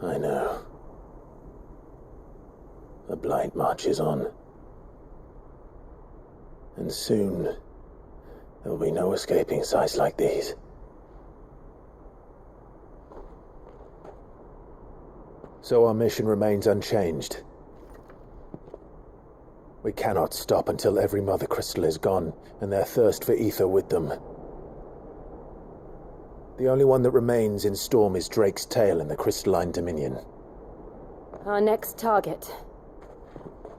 I know. The blight marches on. And soon, there will be no escaping sights like these. So our mission remains unchanged. We cannot stop until every Mother Crystal is gone, and their thirst for ether with them. The only one that remains in Storm is Drake's Tail in the Crystalline Dominion. Our next target.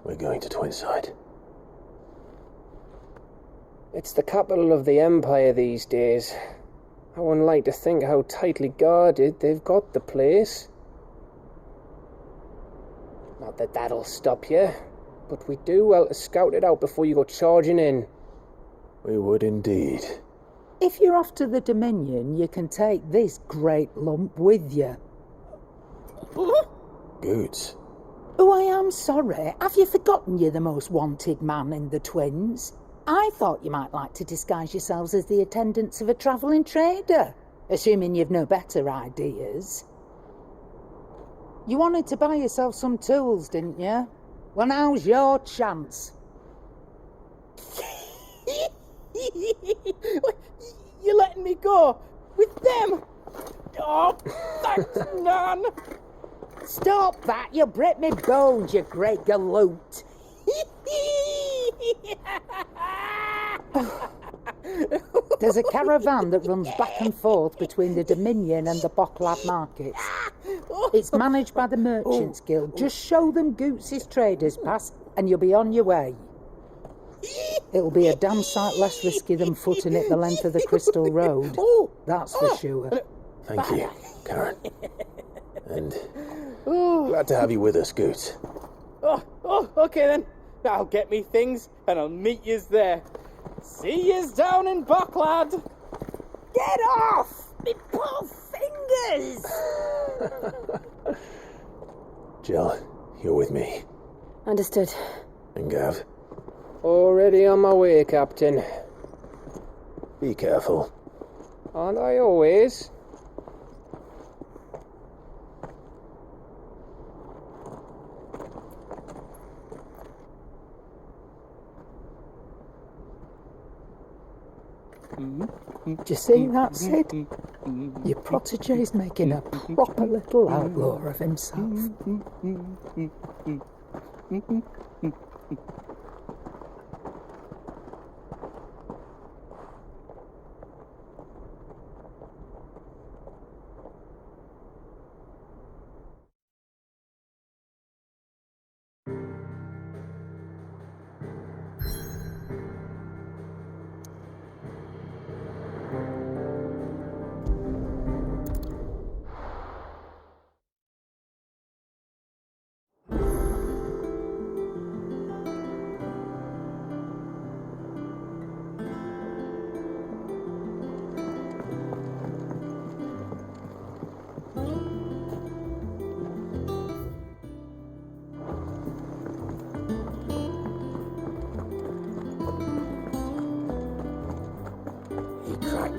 We're going to Twinside. It's the capital of the Empire these days. I wouldn't like to think how tightly guarded they've got the place. Not that that'll stop you, but we do well to scout it out before you go charging in. We would indeed. If you're off to the Dominion, you can take this great lump with you. Goods. Oh, I am sorry. Have you forgotten you're the most wanted man in the Twins? I thought you might like to disguise yourselves as the attendants of a travelling trader, assuming you've no better ideas. You wanted to buy yourself some tools, didn't you? Well, now's your chance. You're letting me go with them? Oh, thanks, Nan. Stop that! You'll break me bones, you great galoot. There's a caravan that runs back and forth between the Dominion and the Bocklad markets. It's managed by the Merchants Guild. Just show them Goots' traders pass and you'll be on your way. It'll be a damn sight less risky than footing it the length of the Crystal Road. That's for sure. Thank you, Karen. And glad to have you with us, Goots. Okay then. I'll get me things and I'll meet yous there. See yous down in Bocklad. Get off! Me poor fingers! Jill, you're with me. Understood. And Gav? Already on my way, Captain. Be careful. Aren't I always? Do you see that, Sid? Your protege's making a proper little outlaw of himself.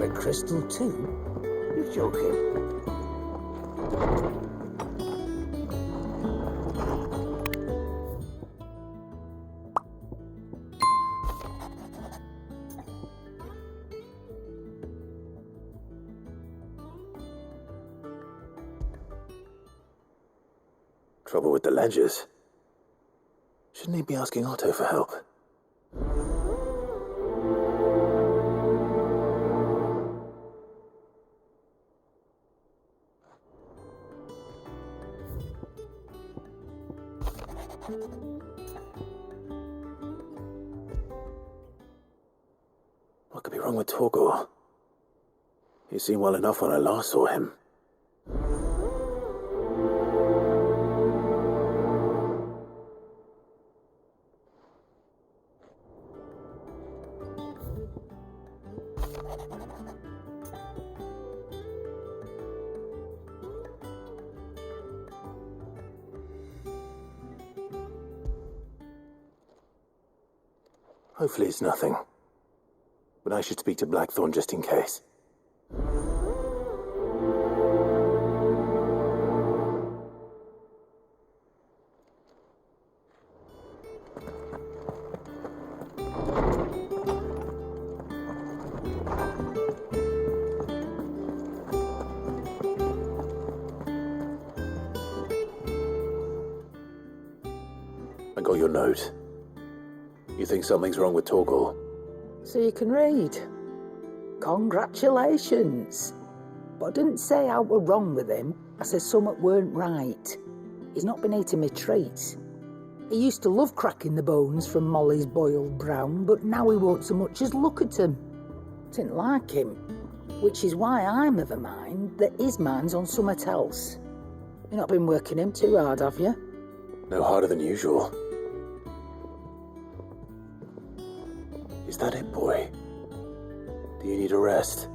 a crystal too? You're joking. Trouble with the ledgers. Shouldn't he be asking Otto for help? What could be wrong with Torgor? He seemed well enough when I last saw him. Hopefully it's nothing. But I should speak to Blackthorn just in case. I got your note. You think something's wrong with Torgor? So you can read. Congratulations. But I didn't say how we're wrong with him. I said something weren't right. He's not been eating me treats. He used to love cracking the bones from Molly's boiled brown, but now he won't so much as look at him. Didn't like him. Which is why I'm of a mind that his mind's on something else. You've not been working him too hard, have you? No harder than usual. Is that it, boy? Do you need a rest?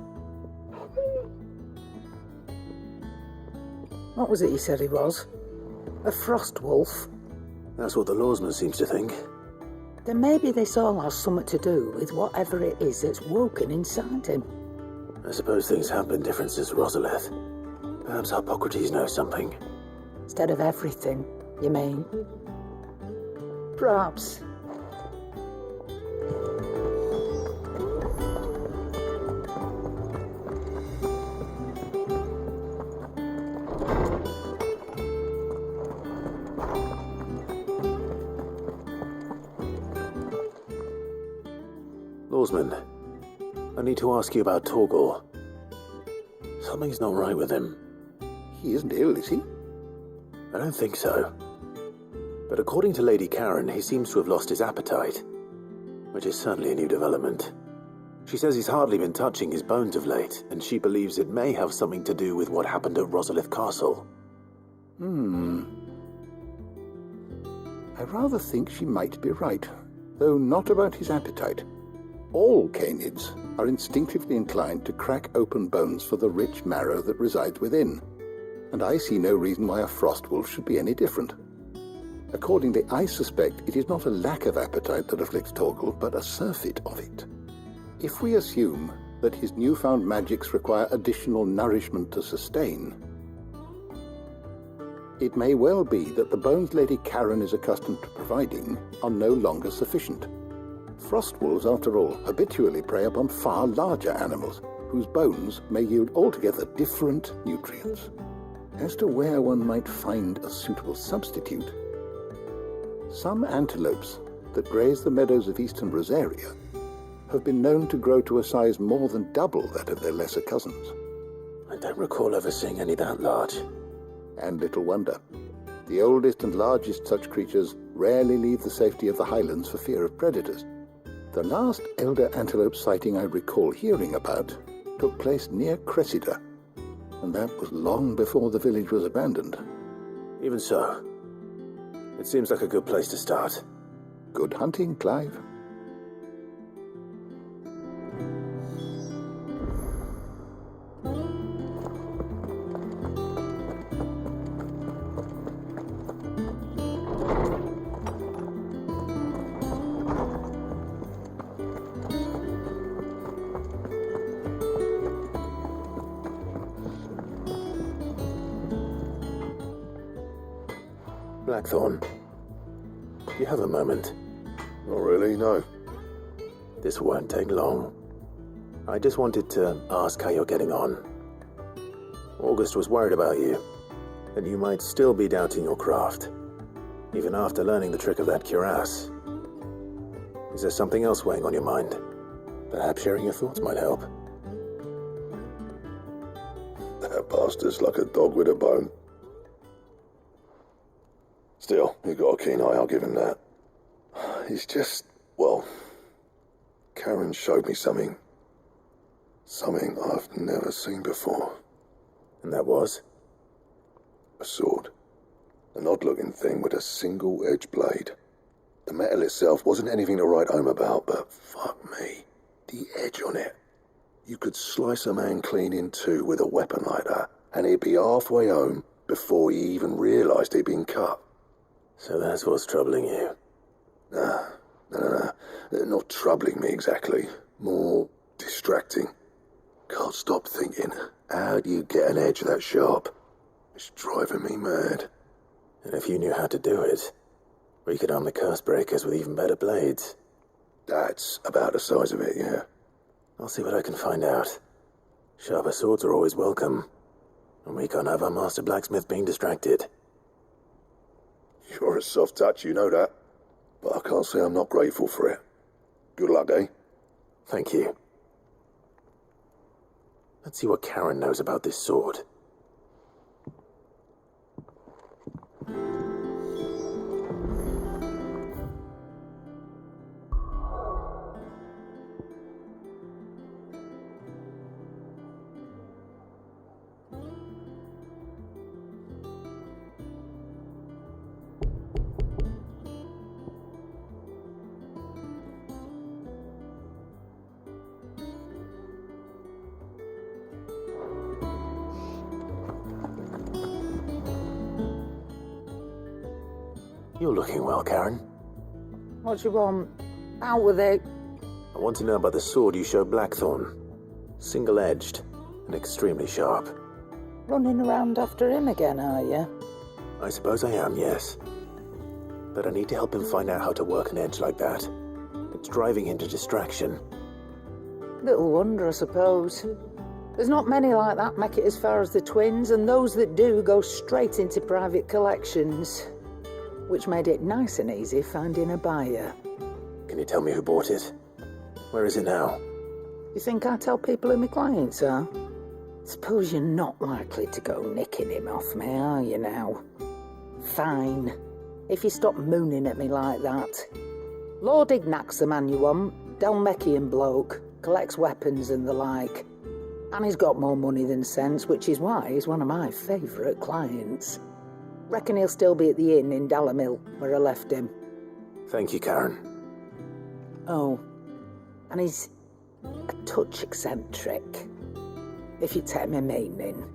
What was it he said he was? A frost wolf? That's what the lawsman seems to think. Then maybe this all has something to do with whatever it is that's woken inside him. I suppose things have been different since Rosalith. Perhaps Harpocrates knows something. Instead of everything, you mean? Perhaps. Lawsman, I need to ask you about Torgor. Something's not right with him. He isn't ill, is he? I don't think so. But according to Lady Karen, he seems to have lost his appetite, which is certainly a new development. She says he's hardly been touching his bones of late, and she believes it may have something to do with what happened at Rosalith Castle. I rather think she might be right, though not about his appetite. All canids are instinctively inclined to crack open bones for the rich marrow that resides within, and I see no reason why a frost wolf should be any different. Accordingly, I suspect it is not a lack of appetite that afflicts Torgor, but a surfeit of it. If we assume that his newfound magics require additional nourishment to sustain, it may well be that the bones Lady Karen is accustomed to providing are no longer sufficient. Frost wolves, after all, habitually prey upon far larger animals, whose bones may yield altogether different nutrients. As to where one might find a suitable substitute, some antelopes that graze the meadows of eastern Rosaria have been known to grow to a size more than double that of their lesser cousins. I don't recall ever seeing any that large. And little wonder. The oldest and largest such creatures rarely leave the safety of the highlands for fear of predators. The last elder antelope sighting I recall hearing about took place near Cressida, and that was long before the village was abandoned. Even so, it seems like a good place to start. Good hunting, Clive. Blackthorn. Do you have a moment? Not really, no. This won't take long. I just wanted to ask how you're getting on. August was worried about you, that you might still be doubting your craft, even after learning the trick of that cuirass. Is there something else weighing on your mind? Perhaps sharing your thoughts might help. That bastard's like a dog with a bone. Still, he's got a keen eye, I'll give him that. He's just, well, Karen showed me something I've never seen before. And that was? A sword. An odd-looking thing with a single-edged blade. The metal itself wasn't anything to write home about, but fuck me, the edge on it. You could slice a man clean in two with a weapon like that, and he'd be halfway home before he even realised he'd been cut. So that's what's troubling you? Nah. Not troubling me exactly. More distracting. Can't stop thinking, how do you get an edge that sharp? It's driving me mad. And if you knew how to do it, we could arm the curse breakers with even better blades. That's about the size of it, yeah. I'll see what I can find out. Sharper swords are always welcome, and we can't have our master blacksmith being distracted. You're a soft touch, you know that. But I can't say I'm not grateful for it. Good luck, eh? Thank you. Let's see what Karen knows about this sword. You're looking well, Karen. What do you want? Out with it. I want to know about the sword you showed Blackthorn. Single-edged and extremely sharp. Running around after him again, are you? I suppose I am, yes. But I need to help him find out how to work an edge like that. It's driving him to distraction. Little wonder, I suppose. There's not many like that make it as far as the twins, and those that do go straight into private collections. Which made it nice and easy finding a buyer. Can you tell me who bought it? Where is it now? You think I tell people who my clients are? Suppose you're not likely to go nicking him off me, are you now? Fine. If you stop mooning at me like that. Lord Ignac's the man you want. Dalmekian bloke. Collects weapons and the like. And he's got more money than sense, which is why he's one of my favourite clients. Reckon he'll still be at the inn in Dalamil, where I left him. Thank you, Karen. Oh, and he's a touch eccentric, if you take my meaning.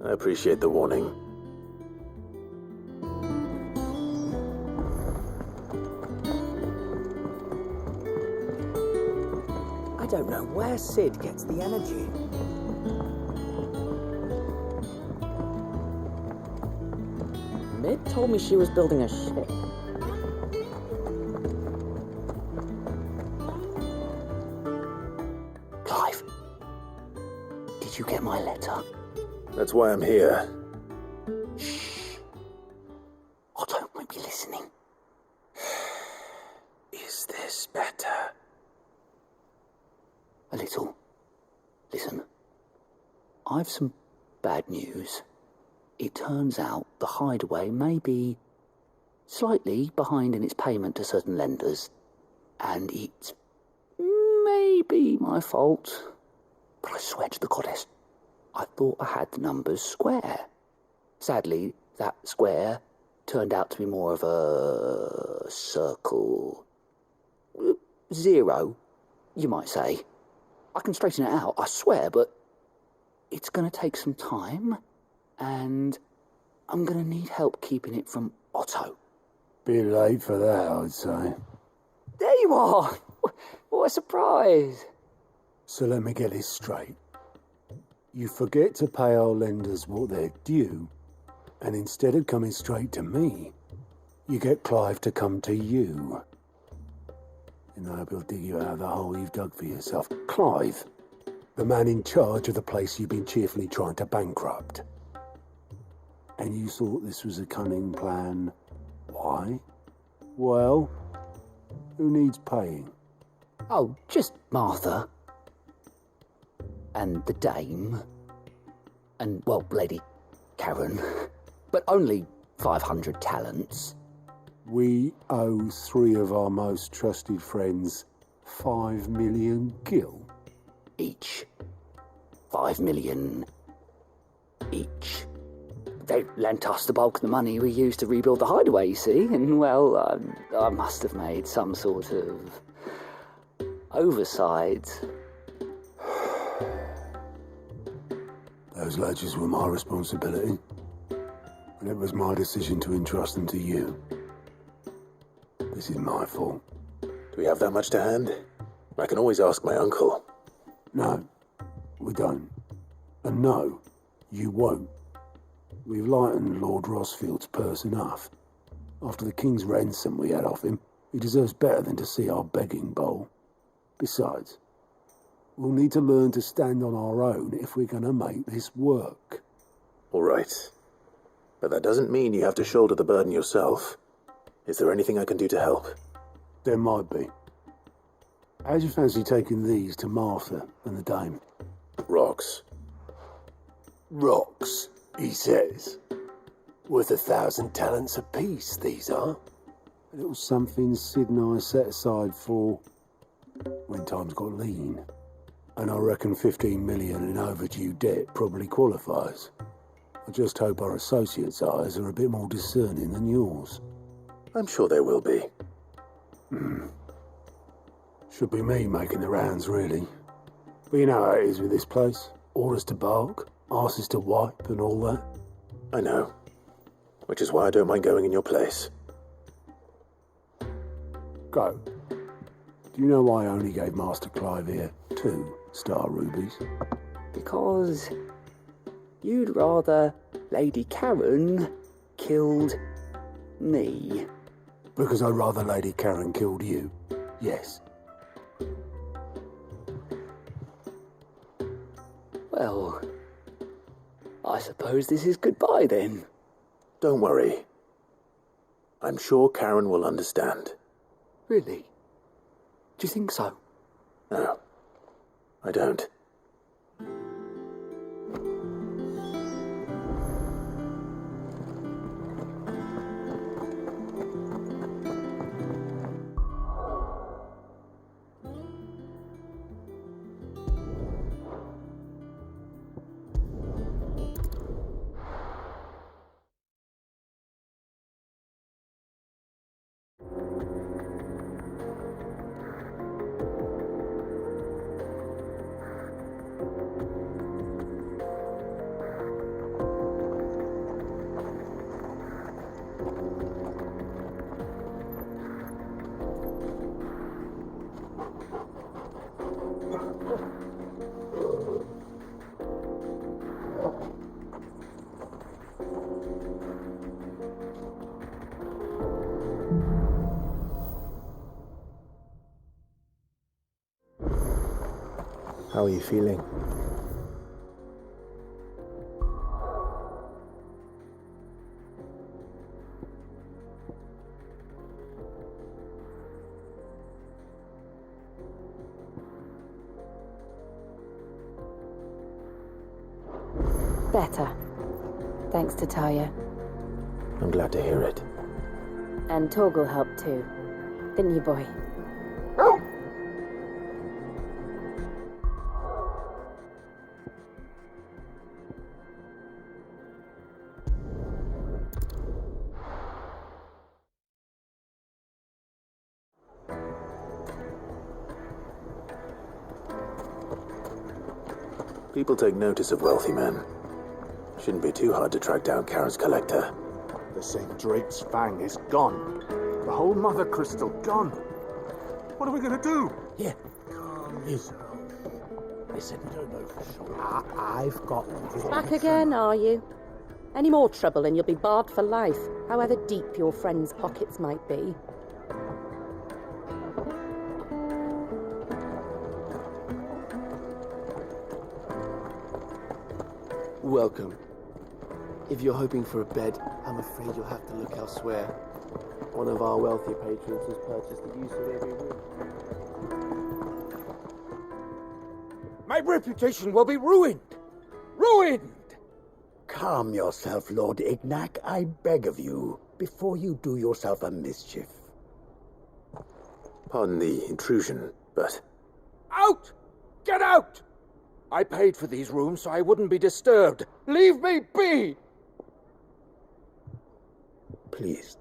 I appreciate the warning. I don't know where Sid gets the energy. Mid told me she was building a ship. Clive, did you get my letter? That's why I'm here. Shh. Otto might be listening. Is this better? A little. Listen, I've some bad news. It turns out the hideaway may be slightly behind in its payment to certain lenders, and it may be my fault. But I swear to the goddess, I thought I had the numbers square. Sadly, that square turned out to be more of a circle. Zero, you might say. I can straighten it out, I swear, but it's going to take some time. And I'm going to need help keeping it from Otto. Bit late for that, I'd say. There you are! What a surprise! So let me get this straight. You forget to pay our lenders what they're due, and instead of coming straight to me, You get Clive to come to you. And I will dig you out of the hole you've dug for yourself. Clive, the man in charge of the place you've been cheerfully trying to bankrupt. And you thought this was a cunning plan. Why? Well, who needs paying? Oh, just Martha. And the dame. And, well, Lady Karen. But only 500 talents. We owe 3 of our most trusted friends 5 million gil. Each. 5 million each. They lent us the bulk of the money we used to rebuild the hideaway, you see, and, well, I must have made some sort of oversight. Those ledgers were my responsibility, and it was my decision to entrust them to you. This is my fault. Do we have that much to hand? I can always ask my uncle. No, we don't. And no, you won't. We've lightened Lord Rosfield's purse enough. After the king's ransom we had off him, he deserves better than to see our begging bowl. Besides, we'll need to learn to stand on our own if we're going to make this work. All right. But that doesn't mean you have to shoulder the burden yourself. Is there anything I can do to help? There might be. How do you fancy taking these to Martha and the dame? Rocks. Rocks, he says. Worth 1,000 talents apiece, these are. A little something Sid and I set aside for when times got lean. And I reckon 15 million in overdue debt probably qualifies. I just hope our associates' eyes are a bit more discerning than yours. I'm sure there will be. Should be me making the rounds, really. But you know how it is with this place. Orders to bark, arses to wipe, and all that. I know. Which is why I don't mind going in your place. Go. Do you know why I only gave Master Clive here 2 star rubies? Because you'd rather Lady Karen killed me. Because I'd rather Lady Karen killed you. Yes. Well, I suppose this is goodbye then. Don't worry. I'm sure Karen will understand. Really? Do you think so? No, I don't. How are you feeling? Better. Thanks to Taya. I'm glad to hear it. And Torgal helped too. Didn't you, boy? People take notice of wealthy men. Shouldn't be too hard to track down Karen's collector. The St. Drake's Fang is gone. The whole Mother Crystal gone. What are we going to do? Here. Listen. We don't know for sure. I've got... Back again, are you? Any more trouble and you'll be barred for life, however deep your friend's pockets might be. Welcome. If you're hoping for a bed, I'm afraid you'll have to look elsewhere. One of our wealthier patrons has purchased the use of every room. My reputation will be ruined! Ruined! Calm yourself, Lord Ignac, I beg of you, before you do yourself a mischief. Pardon the intrusion, but... Out! Get out! I paid for these rooms so I wouldn't be disturbed. Leave me be! Please,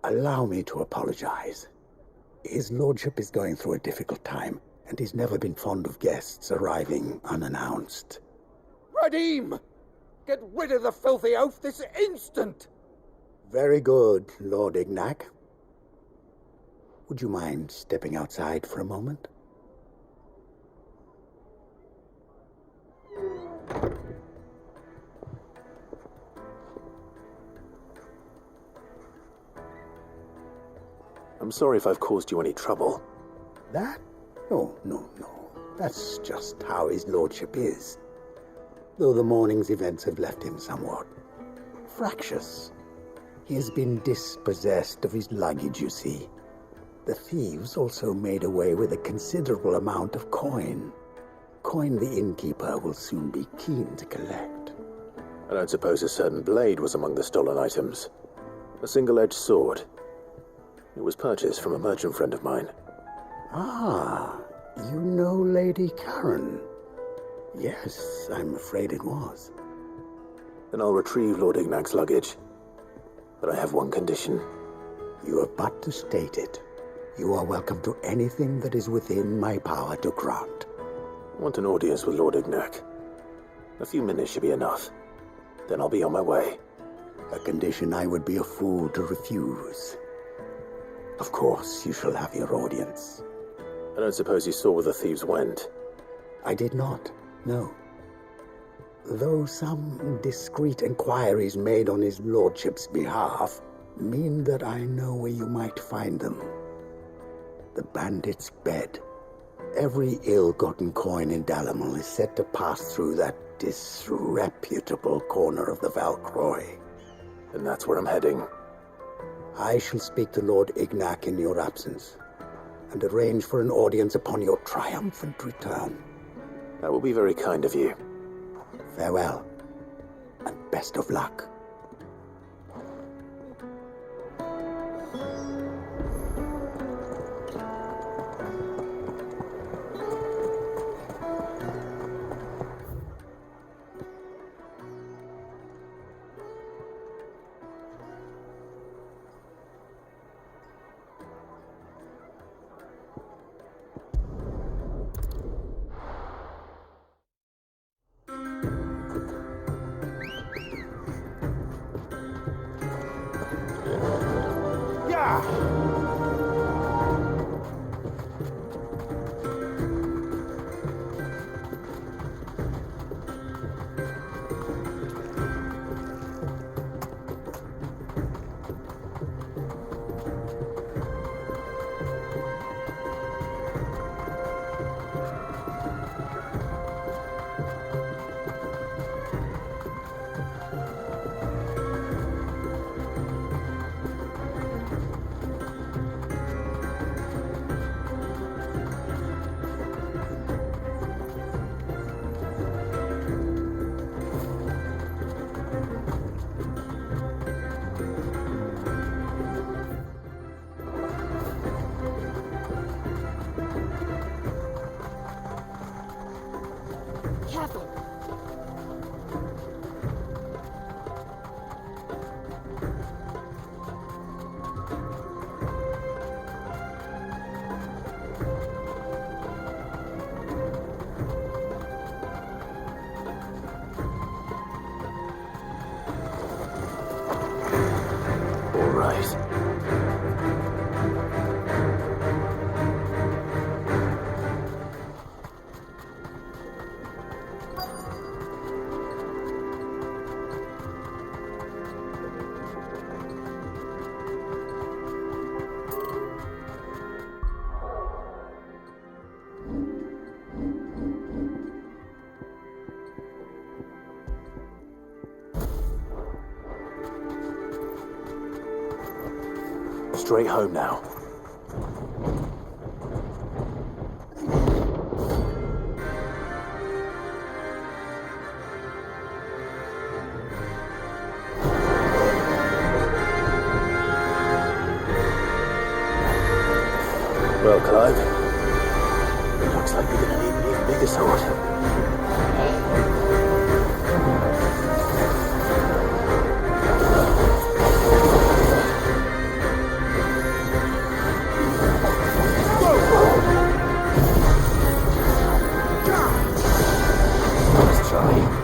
allow me to apologize. His lordship is going through a difficult time, and he's never been fond of guests arriving unannounced. Radim! Get rid of the filthy oaf this instant! Very good, Lord Ignac. Would you mind stepping outside for a moment? I'm sorry if I've caused you any trouble. That? No. That's just how his lordship is. Though the morning's events have left him somewhat fractious. He has been dispossessed of his luggage, you see. The thieves also made away with a considerable amount of coin. Coin the innkeeper will soon be keen to collect. I don't suppose a certain blade was among the stolen items. A single-edged sword. It was purchased from a merchant friend of mine. Ah, you know Lady Karen. Yes, I'm afraid it was. Then I'll retrieve Lord Ignac's luggage. But I have one condition. You have but to state it. You are welcome to anything that is within my power to grant. I want an audience with Lord Ignac. A few minutes should be enough. Then I'll be on my way. A condition I would be a fool to refuse. Of course, you shall have your audience. I don't suppose you saw where the thieves went? I did not, no. Though some discreet inquiries made on his lordship's behalf mean that I know where you might find them. The bandit's bed. Every ill-gotten coin in Dalamil is said to pass through that disreputable corner of the Valcroy. And that's where I'm heading. I shall speak to Lord Ignac in your absence, and arrange for an audience upon your triumphant return. That will be very kind of you. Farewell, and best of luck. Careful. All right. straight home now. Well, Clive, it looks like we're gonna need an even bigger sword. Let's try.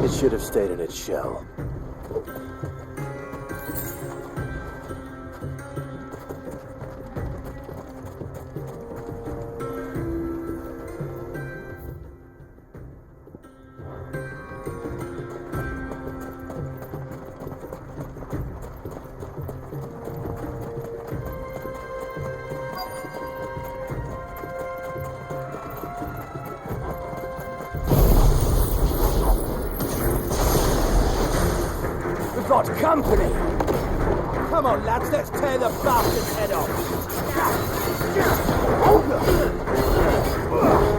It should have stayed in its shell. Got company! Come on, lads, let's tear the bastard's head off!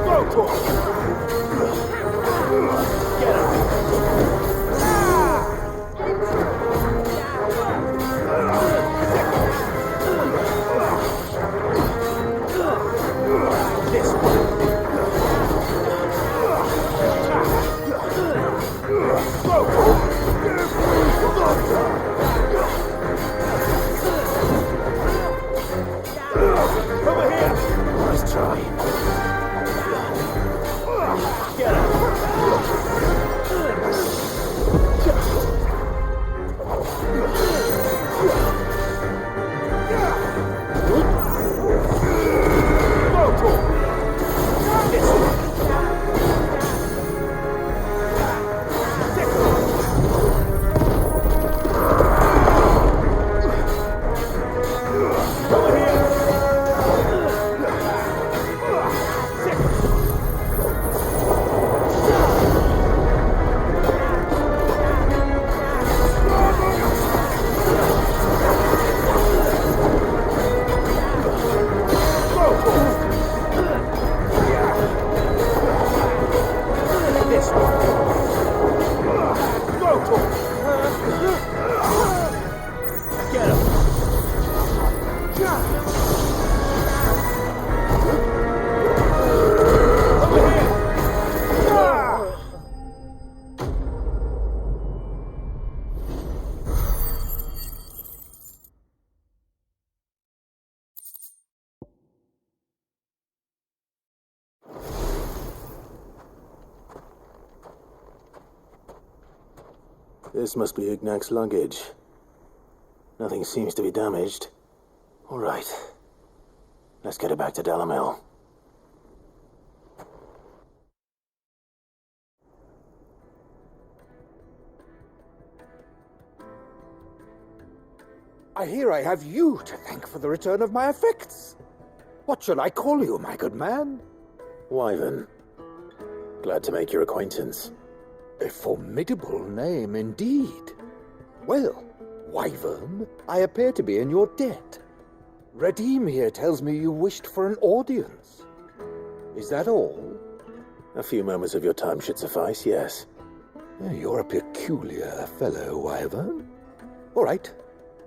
Go for it! Get him! This one! Go for it! Over here! Nice try. Get him! Go for it! This one! This must be Ignac's luggage. Nothing seems to be damaged. All right. Let's get it back to Delamel. I hear I have you to thank for the return of my effects. What shall I call you, my good man? Wyvern. Glad to make your acquaintance. A formidable name indeed. Well, Wyvern, I appear to be in your debt. Redeem here tells me you wished for an audience. Is that all? A few moments of your time should suffice, yes. You're a peculiar fellow, Wyvern. All right,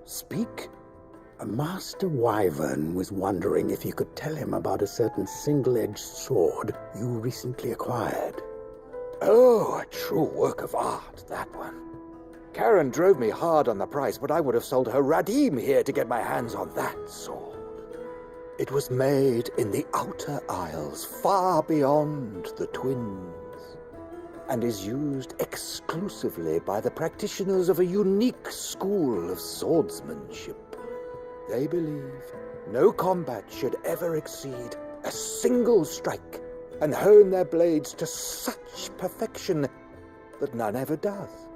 speak. Master Wyvern was wondering if you could tell him about a certain single-edged sword you recently acquired. Oh, a true work of art, that one. Karen drove me hard on the price, but I would have sold her Radim here to get my hands on that sword. It was made in the Outer Isles, far beyond the Twins, and is used exclusively by the practitioners of a unique school of swordsmanship. They believe no combat should ever exceed a single strike, and hone their blades to such perfection that none ever does.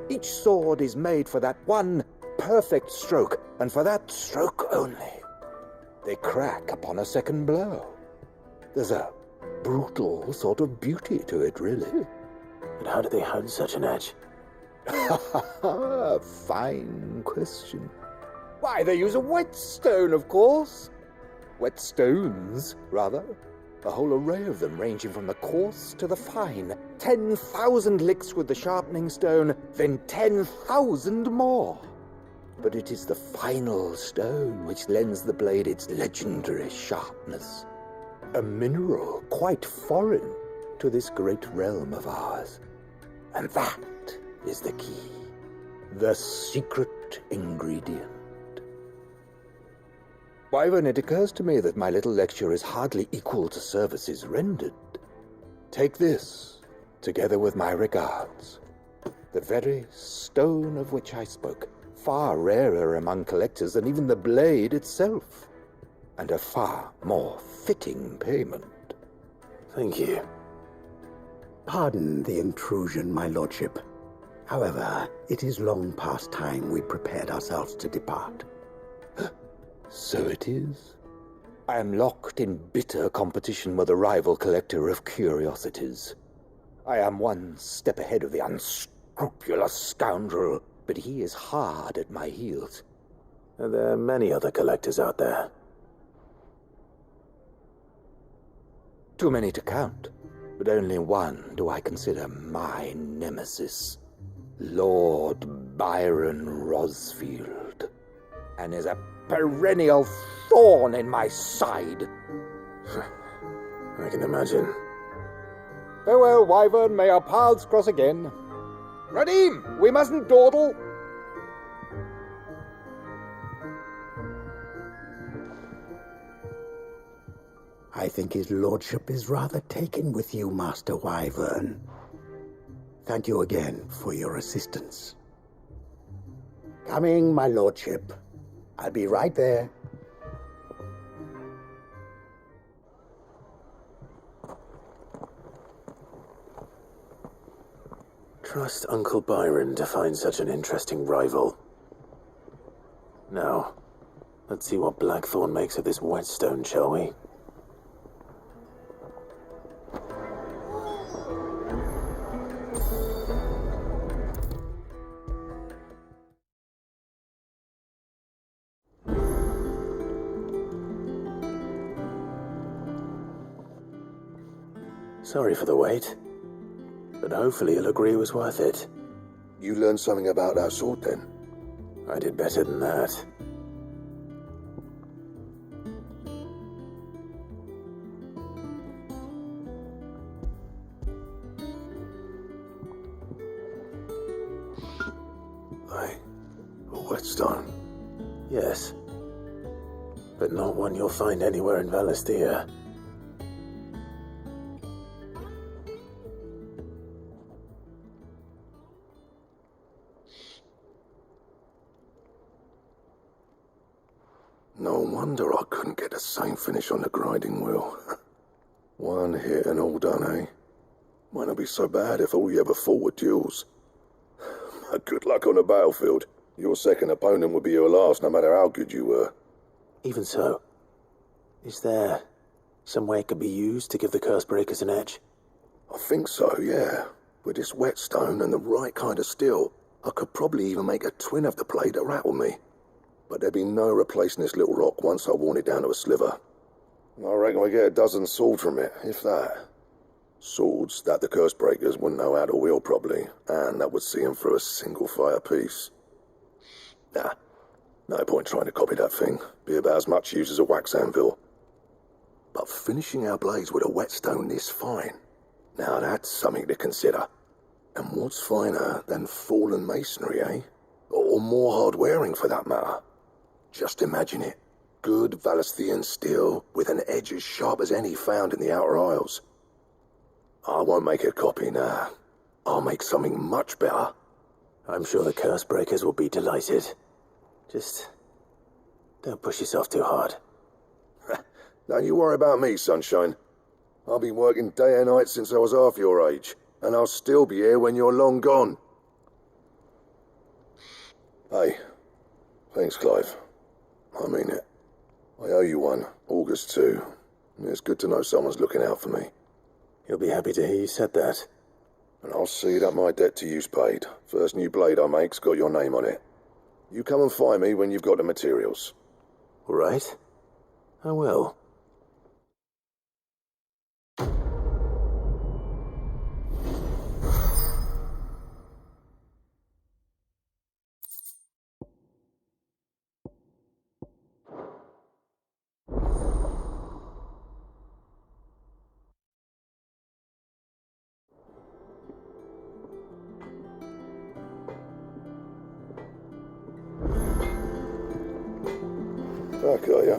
Each sword is made for that one perfect stroke, and for that stroke only. They crack upon a second blow. There's a brutal sort of beauty to it, really. But how do they hone such an edge? Fine question. Why, they use a whetstone, of course. Whetstones, rather. A whole array of them, ranging from the coarse to the fine. 10,000 licks with the sharpening stone, then 10,000 more. But it is the final stone which lends the blade its legendary sharpness. A mineral quite foreign to this great realm of ours. And that is the key. The secret ingredient. Wyvern, it occurs to me that my little lecture is hardly equal to services rendered. Take this, together with my regards. The very stone of which I spoke. Far rarer among collectors than even the blade itself. And a far more fitting payment. Thank you. Pardon the intrusion, my lordship. However, it is long past time we prepared ourselves to depart. So it is. I am locked in bitter competition with a rival collector of curiosities. I am one step ahead of the unscrupulous scoundrel, but he is hard at my heels. Are there many other collectors out there? Too many to count, but only one do I consider my nemesis. Lord Byron Rosfield, and is a perennial thorn in my side. I can imagine. Farewell, Wyvern, may our paths cross again. Radim, we mustn't dawdle. I think his lordship is rather taken with you, Master Wyvern. Thank you again for your assistance. Coming, my lordship. I'll be right there. Trust Uncle Byron to find such an interesting rival. Now, let's see what Blackthorn makes of this whetstone, shall we? Sorry for the wait, but hopefully you'll agree it was worth it. You learned something about that sword, then? I did better than that. A whetstone? Yes, but not one you'll find anywhere in Valisthea. No wonder I couldn't get the same finish on the grinding wheel. One hit and all done, eh? Might not be so bad if all you ever fought were duels. Good luck on the battlefield. Your second opponent would be your last, no matter how good you were. Even so, is there some way it could be used to give the curse breakers an edge? I think so, yeah. With this whetstone and the right kind of steel, I could probably even make a twin of the blade that rattled me. But there'd be no replacing this little rock once I worn it down to a sliver. I reckon we get a dozen swords from it, if that. Swords that the curse breakers wouldn't know how to wield properly, and that would see them through a single fire piece. Nah, no point trying to copy that thing. Be about as much use as a wax anvil. But finishing our blades with a whetstone this fine, now that's something to consider. And what's finer than fallen masonry, eh? Or more hard-wearing, for that matter. Just imagine it. Good Valisthean steel with an edge as sharp as any found in the Outer Isles. I won't make a copy, nah. I'll make something much better. I'm sure the curse breakers will be delighted. Just don't push yourself too hard. Don't you worry about me, sunshine. I've been working day and night since I was half your age, and I'll still be here when you're long gone. Hey, thanks, Clive. I mean it. I owe you one, August too. It's good to know someone's looking out for me. He'll be happy to hear you said that. And I'll see that my debt to you's paid. First new blade I make's got your name on it. You come and find me when you've got the materials. All right. I will. Back, are ya?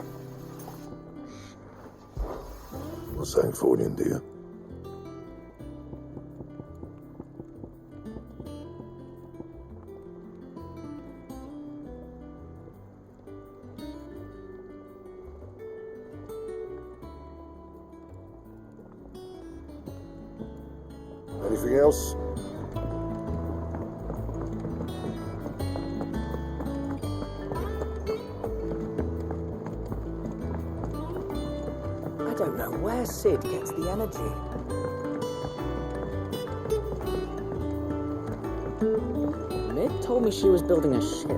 What's that for you, dear? Anything else? I don't know where Sid gets the energy. Mid told me she was building a ship.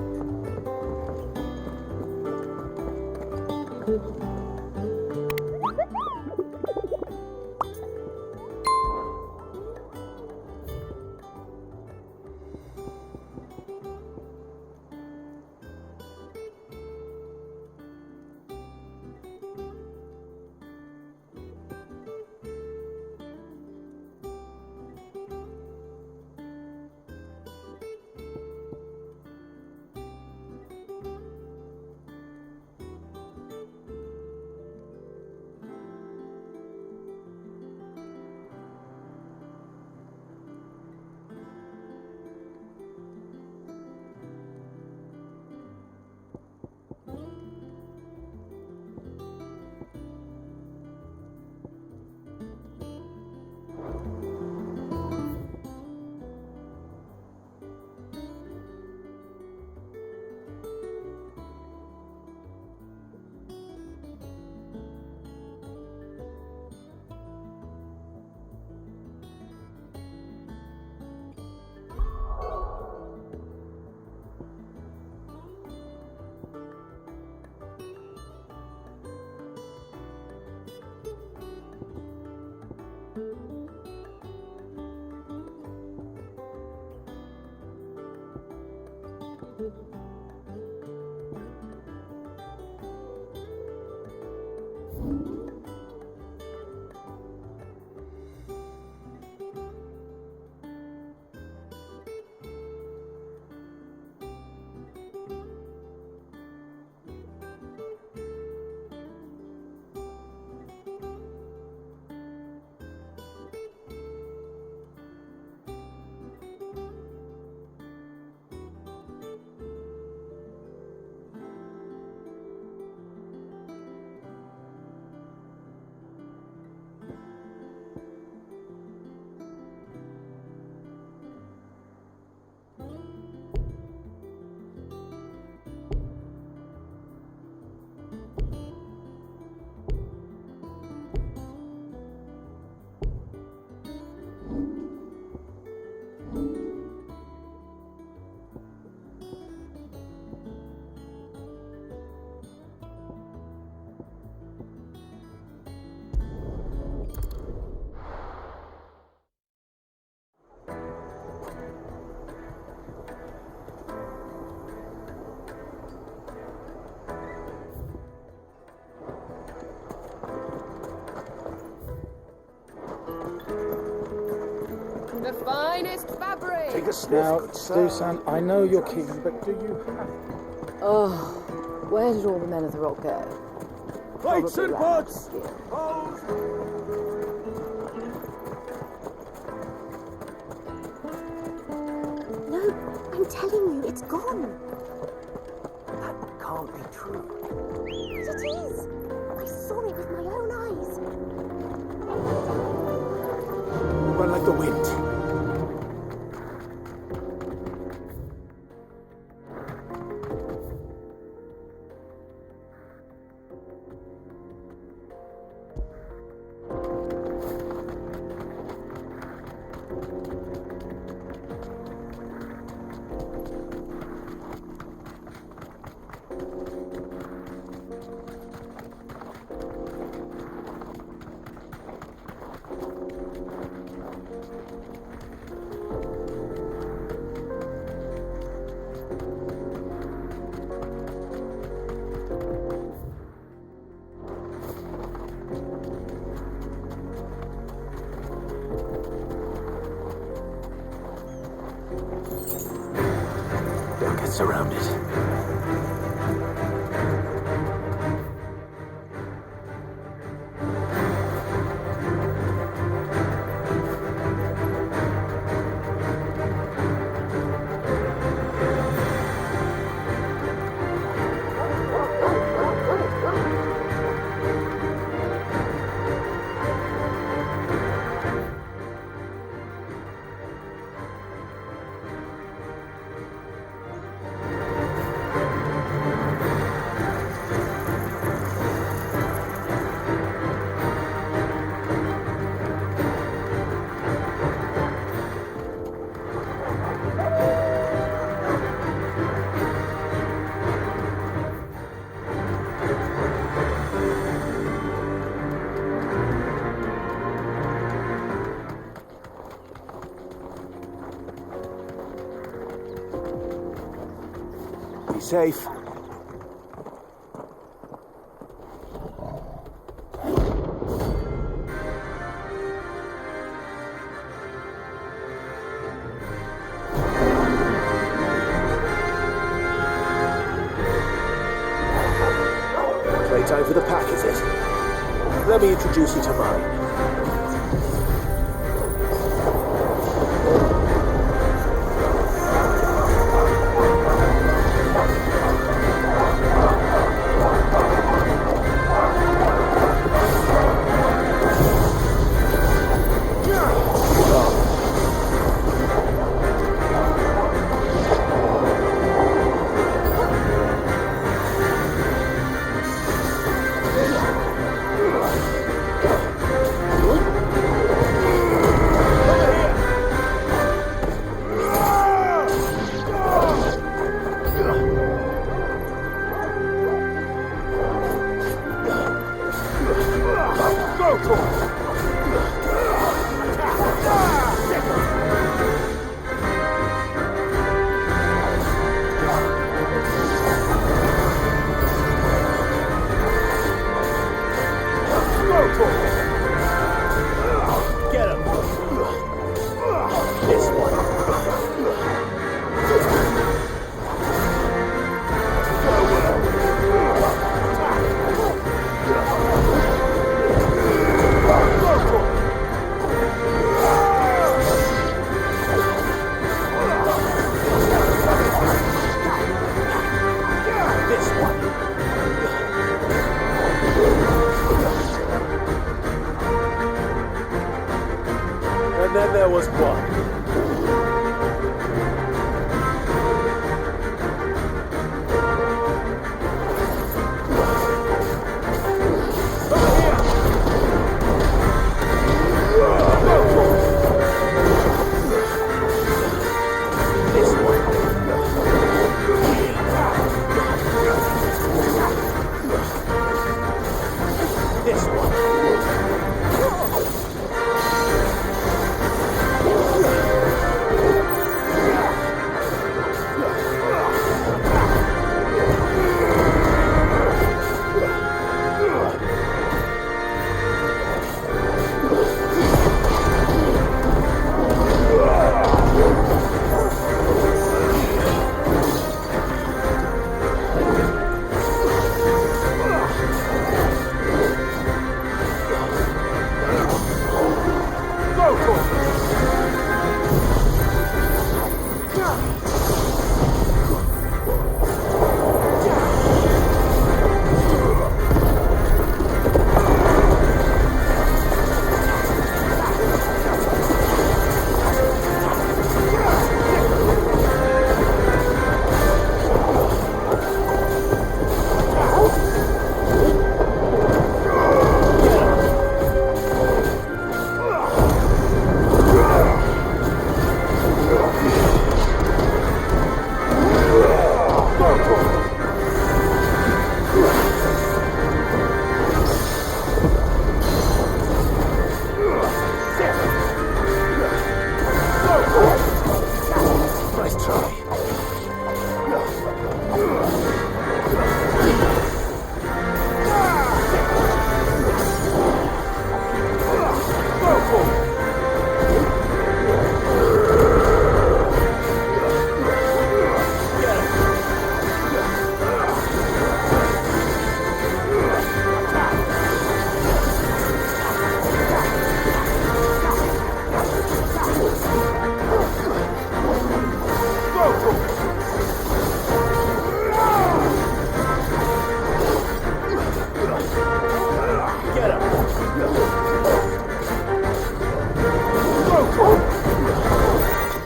The finest fabric! Take a sniff, Now, good sir. Dusan, I know you're keen, but do you have... Oh, where did all the men of the rock go? Plates and pots! No, I'm telling you, it's gone. That can't be true. But it is. I saw it with my own eyes. Run like the wind. They'll get surrounded. safe. Playtime for the pack, is it? Let me introduce you to mine. And then there was one.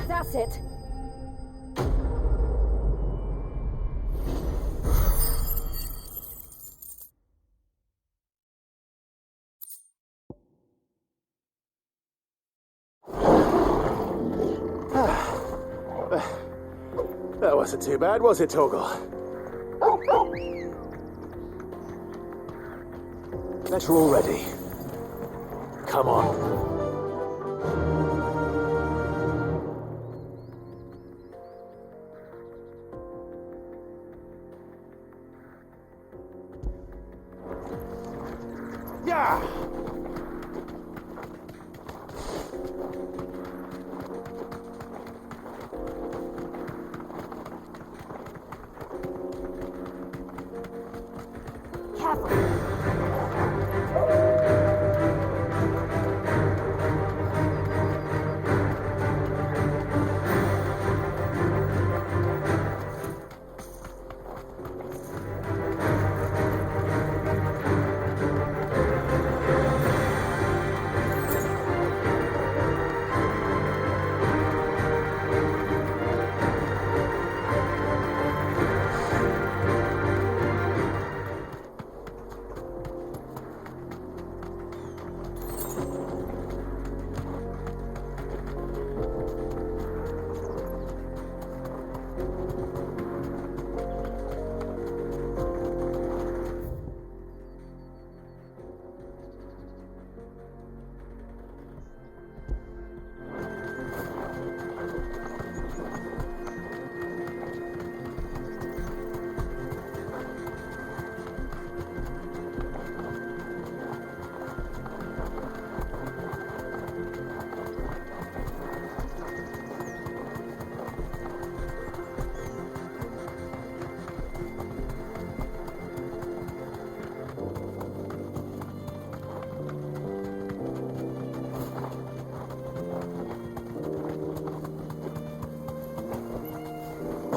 That's it. That wasn't too bad, was it, Torgal? Bet you're all ready. Come on. careful.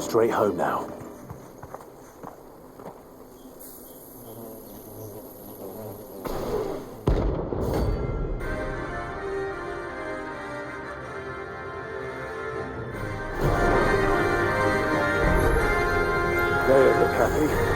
Straight home now. They look happy.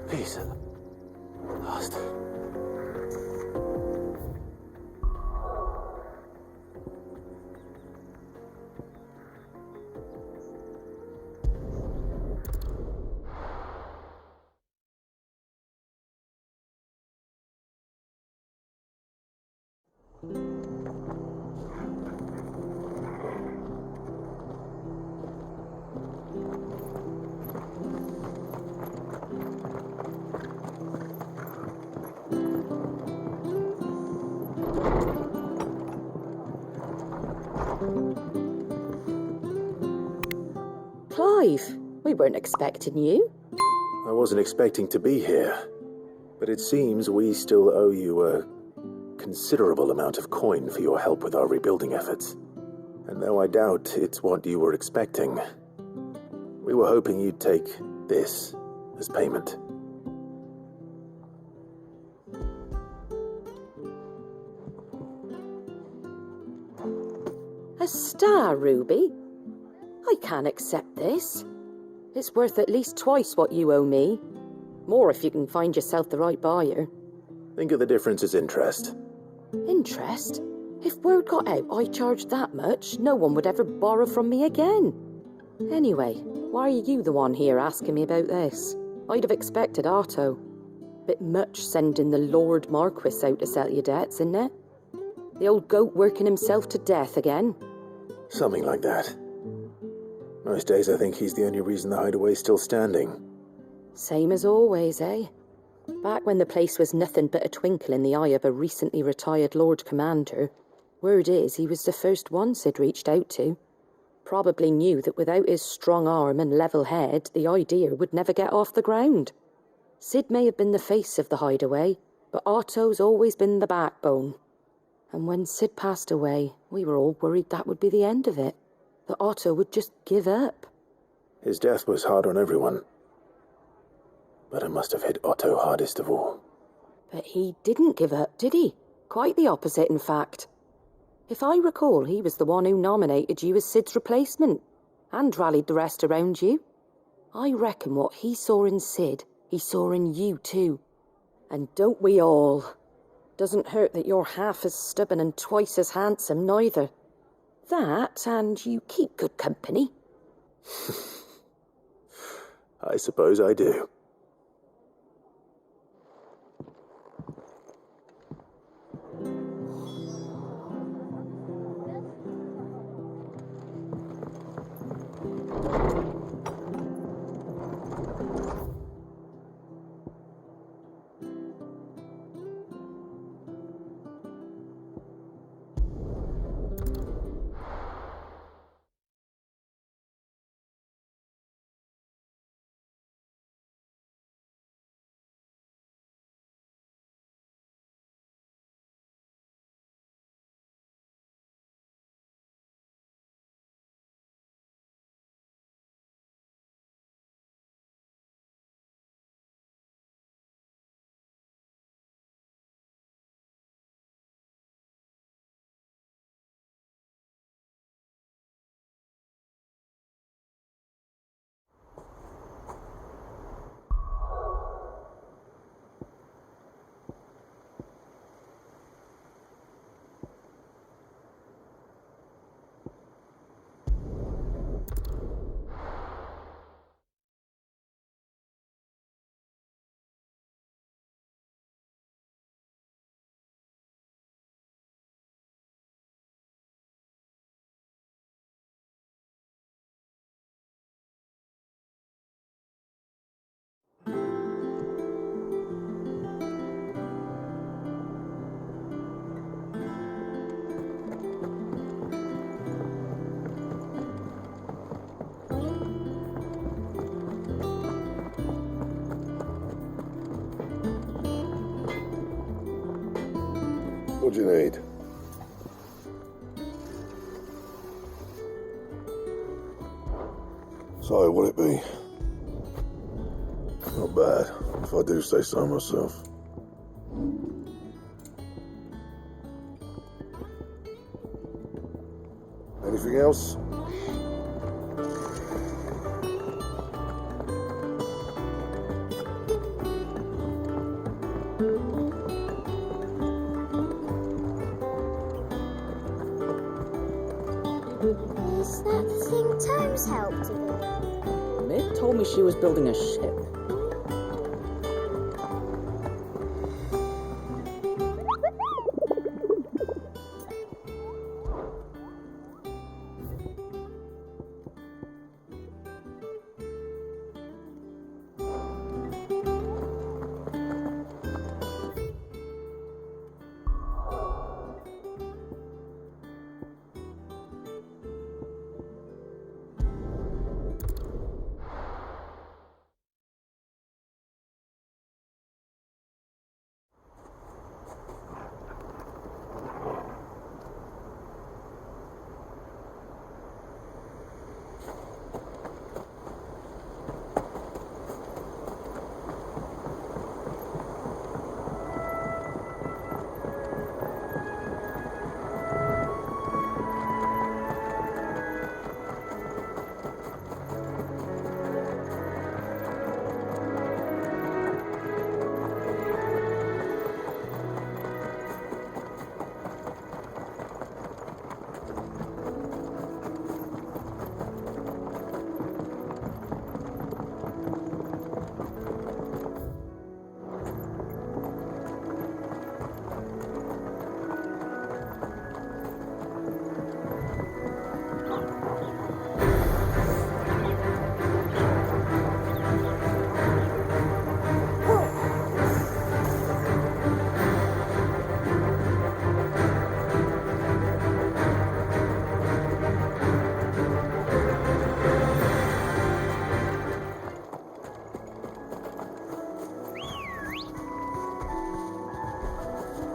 Peace. Lost. Clive, we weren't expecting you. I wasn't expecting to be here, but it seems we still owe you a considerable amount of coin for your help with our rebuilding efforts. And though I doubt it's what you were expecting, we were hoping you'd take this as payment. A star ruby? I can't accept this. It's worth at least twice what you owe me. More if you can find yourself the right buyer. Think of the difference as interest. Interest? If word got out I charged that much, no one would ever borrow from me again. Anyway, why are you the one here asking me about this? I'd have expected Otto. Bit much sending the Lord Marquis out to settle your debts, isn't it? The old goat working himself to death again? Something like that. Most days I think he's the only reason the hideaway's still standing. Same as always, eh? Back when the place was nothing but a twinkle in the eye of a recently retired Lord Commander, word is he was the first one Sid reached out to. Probably knew that without his strong arm and level head, the idea would never get off the ground. Sid may have been the face of the hideaway, but Otto's always been the backbone. And when Sid passed away, we were all worried that would be the end of it. That Otto would just give up. His death was hard on everyone. But it must have hit Otto hardest of all. But he didn't give up, did he? Quite the opposite, in fact. If I recall, he was the one who nominated you as Sid's replacement, and rallied the rest around you. I reckon what he saw in Sid, he saw in you too. And don't we all? Doesn't hurt that you're half as stubborn and twice as handsome, neither. That, and you keep good company. I suppose I do. What do you need? So, what'd it be? Not bad, if I do say so myself. Anything else? Is that the thing Tomes helped with? Mid told me she was building a ship.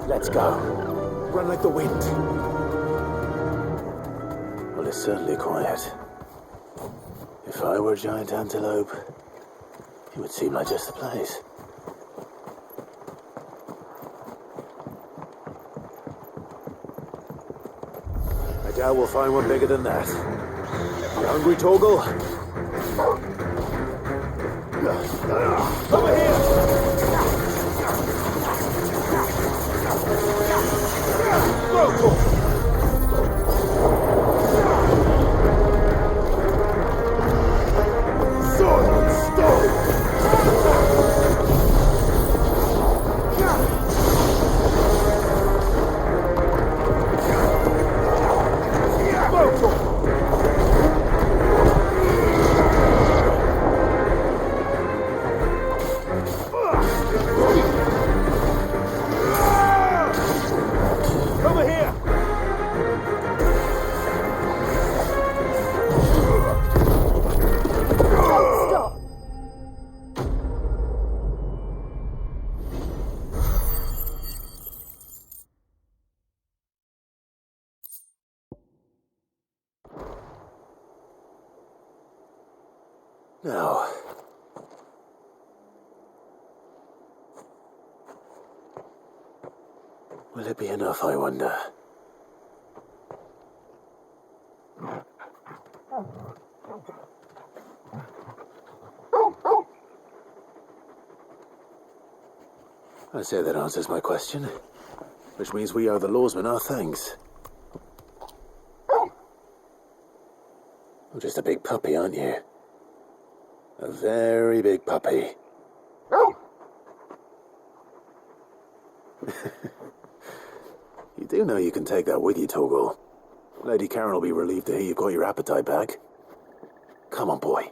Let's go. Run like the wind. Well, it's certainly quiet. If I were a giant antelope, it would seem like just the place. I doubt we'll find one bigger than that. You hungry, Torgal? Over here! Go! Sword and stone! Over here! Stop! Now, will it be enough, I wonder? I say that answers my question, which means we owe the lawsman our thanks. You're just a big puppy, aren't you? A very big puppy. You do know you can take that with you, Torgal. Lady Karen will be relieved to hear you've got your appetite back. Come on, boy.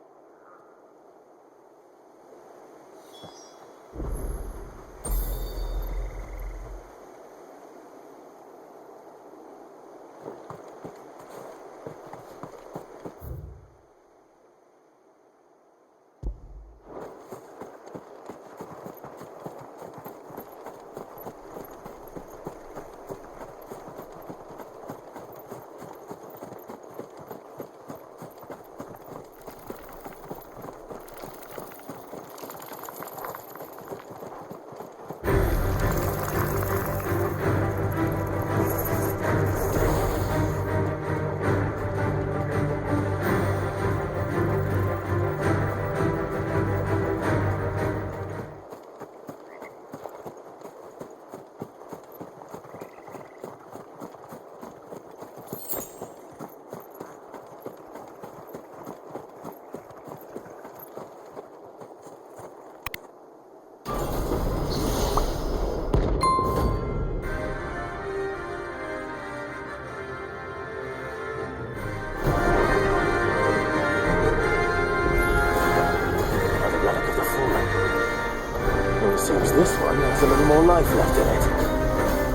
Seems this one has a little more life left in it.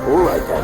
All right then.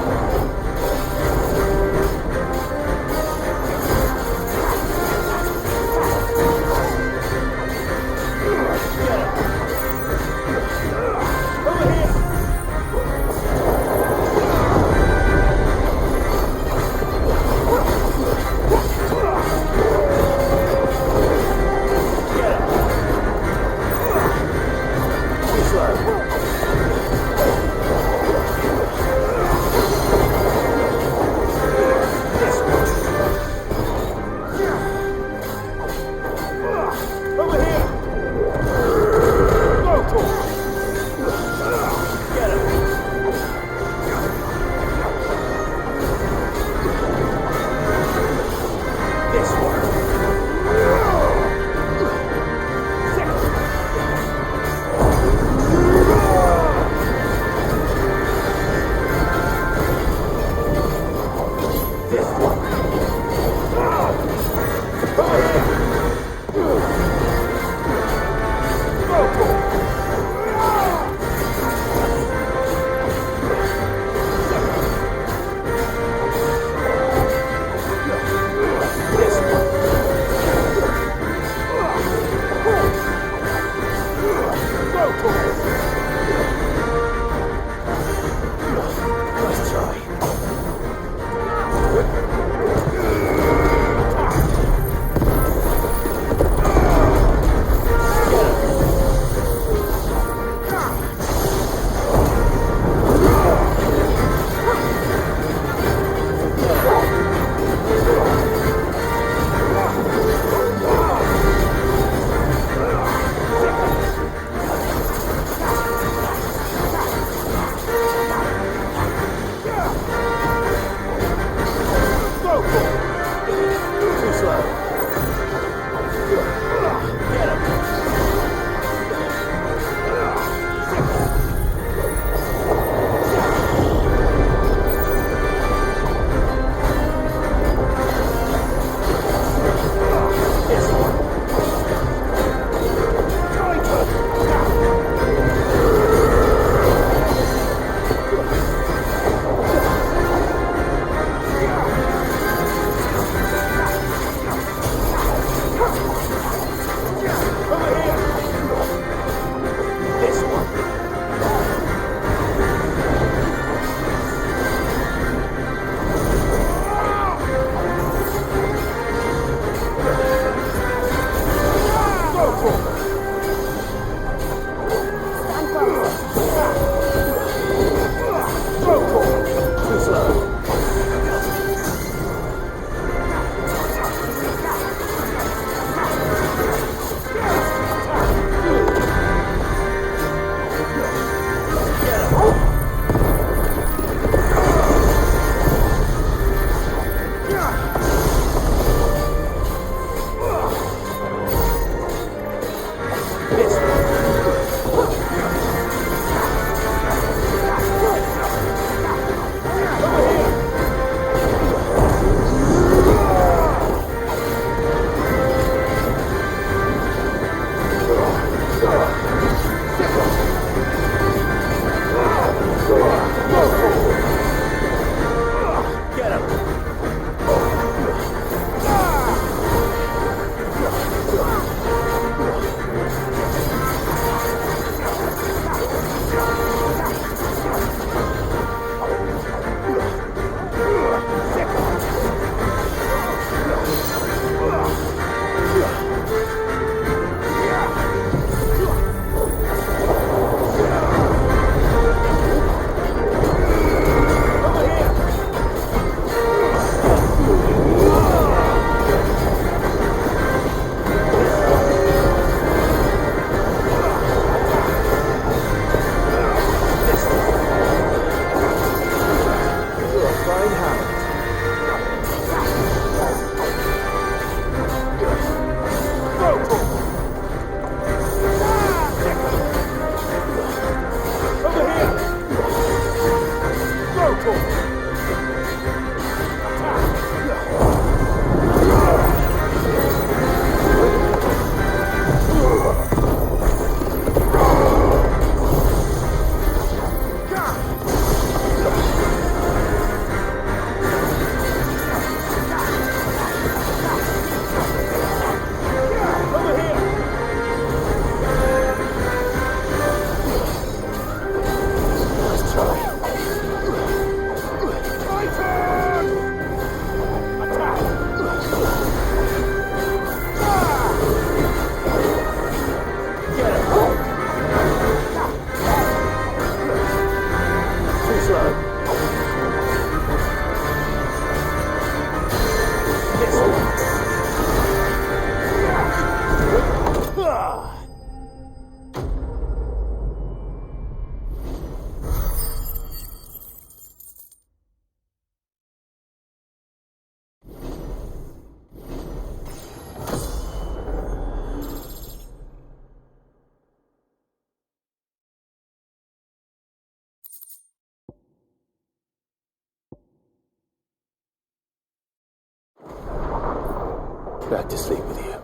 Back to sleep with you.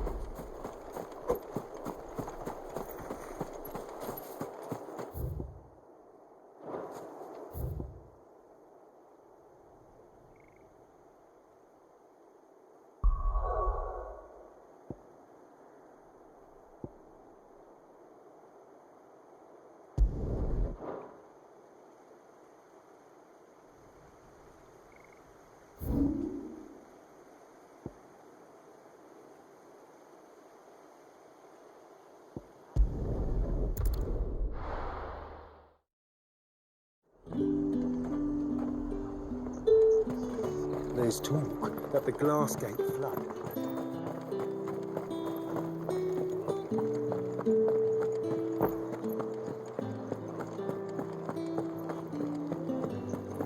There's talk that the glass gate flood.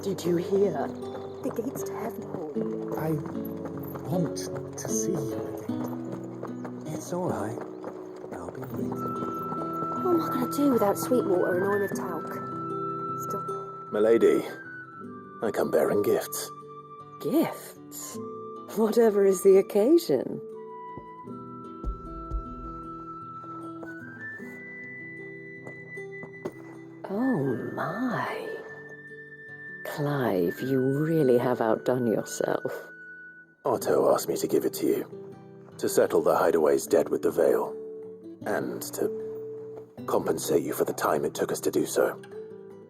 Did you hear? The gates to heaven hold. I want to see you again. It's all right. I'll be waiting. What am I going to do without Sweetwater and oil of talc? Still. Milady, I come bearing gifts. Gifts? Whatever is the occasion. Oh my. Clive, you really have outdone yourself. Otto asked me to give it to you. To settle the Hideaway's debt with the Veil. And to compensate you for the time it took us to do so.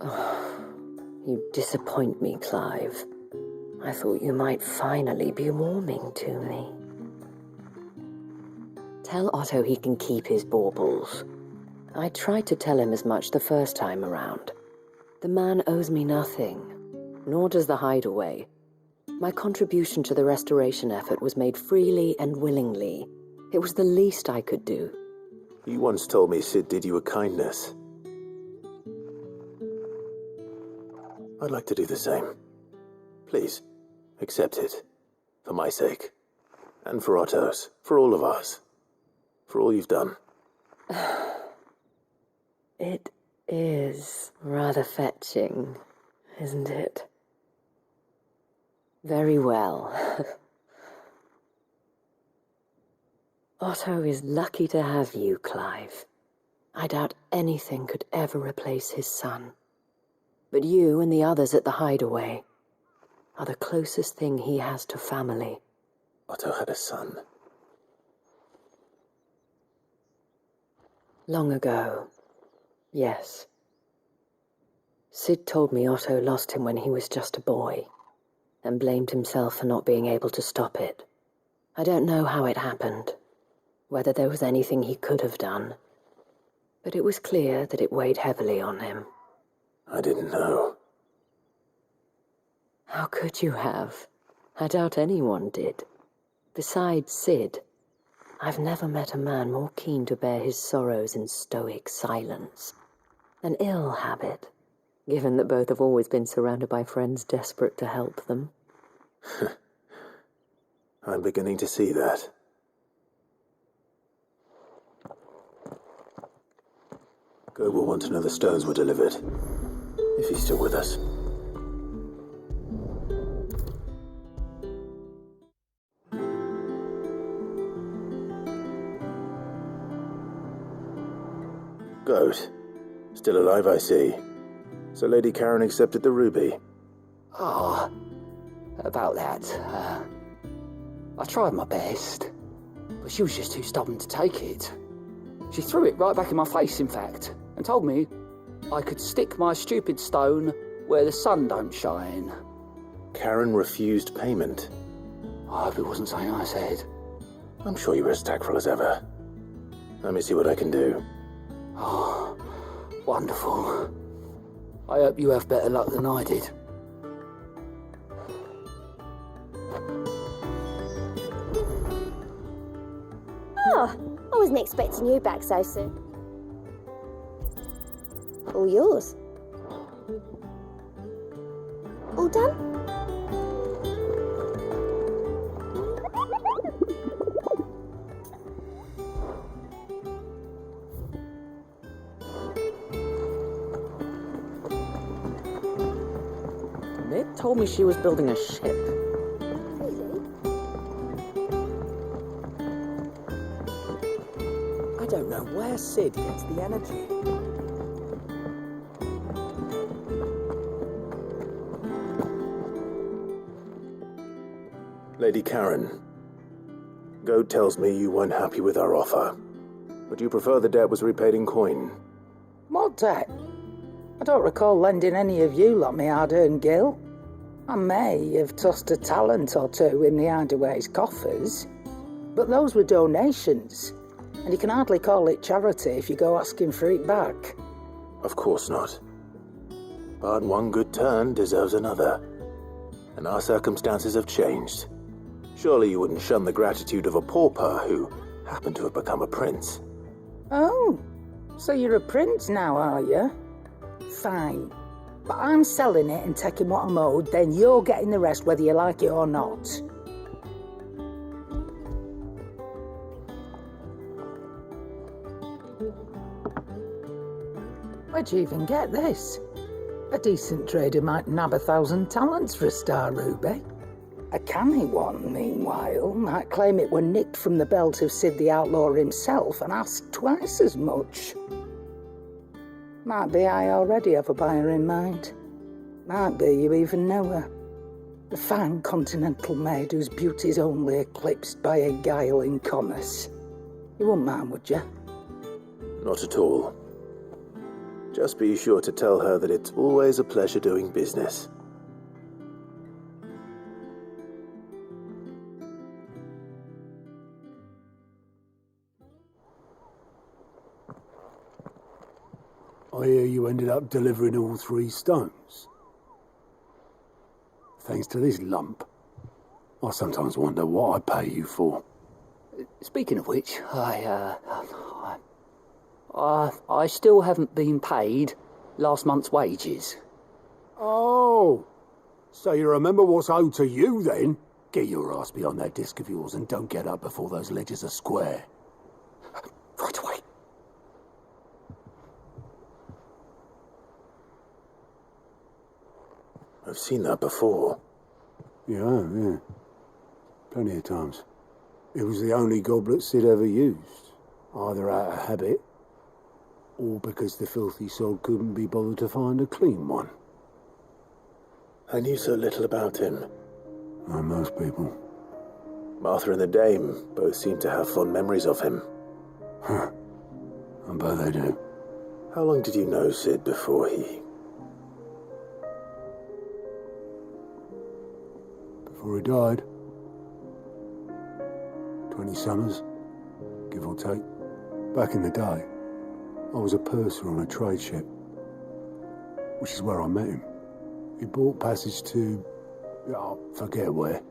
Oh, you disappoint me, Clive. I thought you might finally be warming to me. Tell Otto he can keep his baubles. I tried to tell him as much the first time around. The man owes me nothing, nor does the Hideaway. My contribution to the restoration effort was made freely and willingly. It was the least I could do. You once told me Sid did you a kindness. I'd like to do the same. Please, accept it. For my sake. And for Otto's. For all of us. For all you've done. It is rather fetching, isn't it? Very well. Otto is lucky to have you, Clive. I doubt anything could ever replace his son. But you and the others at the Hideaway are the closest thing he has to family. Otto had a son. Long ago, yes. Sid told me Otto lost him when he was just a boy, and blamed himself for not being able to stop it. I don't know how it happened, whether there was anything he could have done, but it was clear that it weighed heavily on him. I didn't know. How could you have? I doubt anyone did. Besides Sid, I've never met a man more keen to bear his sorrows in stoic silence. An ill habit, given that both have always been surrounded by friends desperate to help them. I'm beginning to see that. Go will want to know the stones were delivered. If he's still with us. Goat. Still alive, I see. So Lady Karen accepted the ruby. Ah, about that. I tried my best, but she was just too stubborn to take it. She threw it right back in my face, in fact, and told me I could stick my stupid stone where the sun don't shine. Karen refused payment. I hope it wasn't something I said. I'm sure you were as tactful as ever. Let me see what I can do. Oh, wonderful. I hope you have better luck than I did. Oh, I wasn't expecting you back so soon. All yours. All done? Mid told me she was building a ship. I don't know where Sid gets the energy. Lady Karen, Goat tells me you weren't happy with our offer. Would you prefer the debt was repaid in coin? What debt? I don't recall lending any of you lot me hard-earned gil. I may have tossed a talent or two in the Hideaway's coffers, but those were donations, and you can hardly call it charity if you go asking for it back. Of course not. But one good turn deserves another. And our circumstances have changed. Surely you wouldn't shun the gratitude of a pauper who happened to have become a prince. Oh, so you're a prince now, are you? Fine. But I'm selling it and taking what I'm owed, then you're getting the rest whether you like it or not. Where'd you even get this? A decent trader might nab 1,000 talents for a star ruby. A canny one, meanwhile, might claim it were nicked from the belt of Sid the Outlaw himself and ask twice as much. Might be I already have a buyer in mind. Might be you even know her. The fine continental maid whose beauty's only eclipsed by a guile in commerce. You wouldn't mind, would you? Not at all. Just be sure to tell her that it's always a pleasure doing business. I hear you ended up delivering all 3 stones. Thanks to this lump. I sometimes wonder what I pay you for. Speaking of which, I still haven't been paid last month's wages. Oh, so you remember what's owed to you then? Get your ass behind that disc of yours and don't get up before those ledgers are square. Right away. I've seen that before. Yeah. Plenty of times. It was the only goblet Sid ever used, either out of habit, or because the filthy sod couldn't be bothered to find a clean one. I knew so little about him. Like most people. Martha and the Dame both seem to have fond memories of him. Huh. I bet they do. How long did you know Sid before he... Before he died. 20 summers, give or take. Back in the day, I was a purser on a trade ship, which is where I met him. He bought passage to... forget where.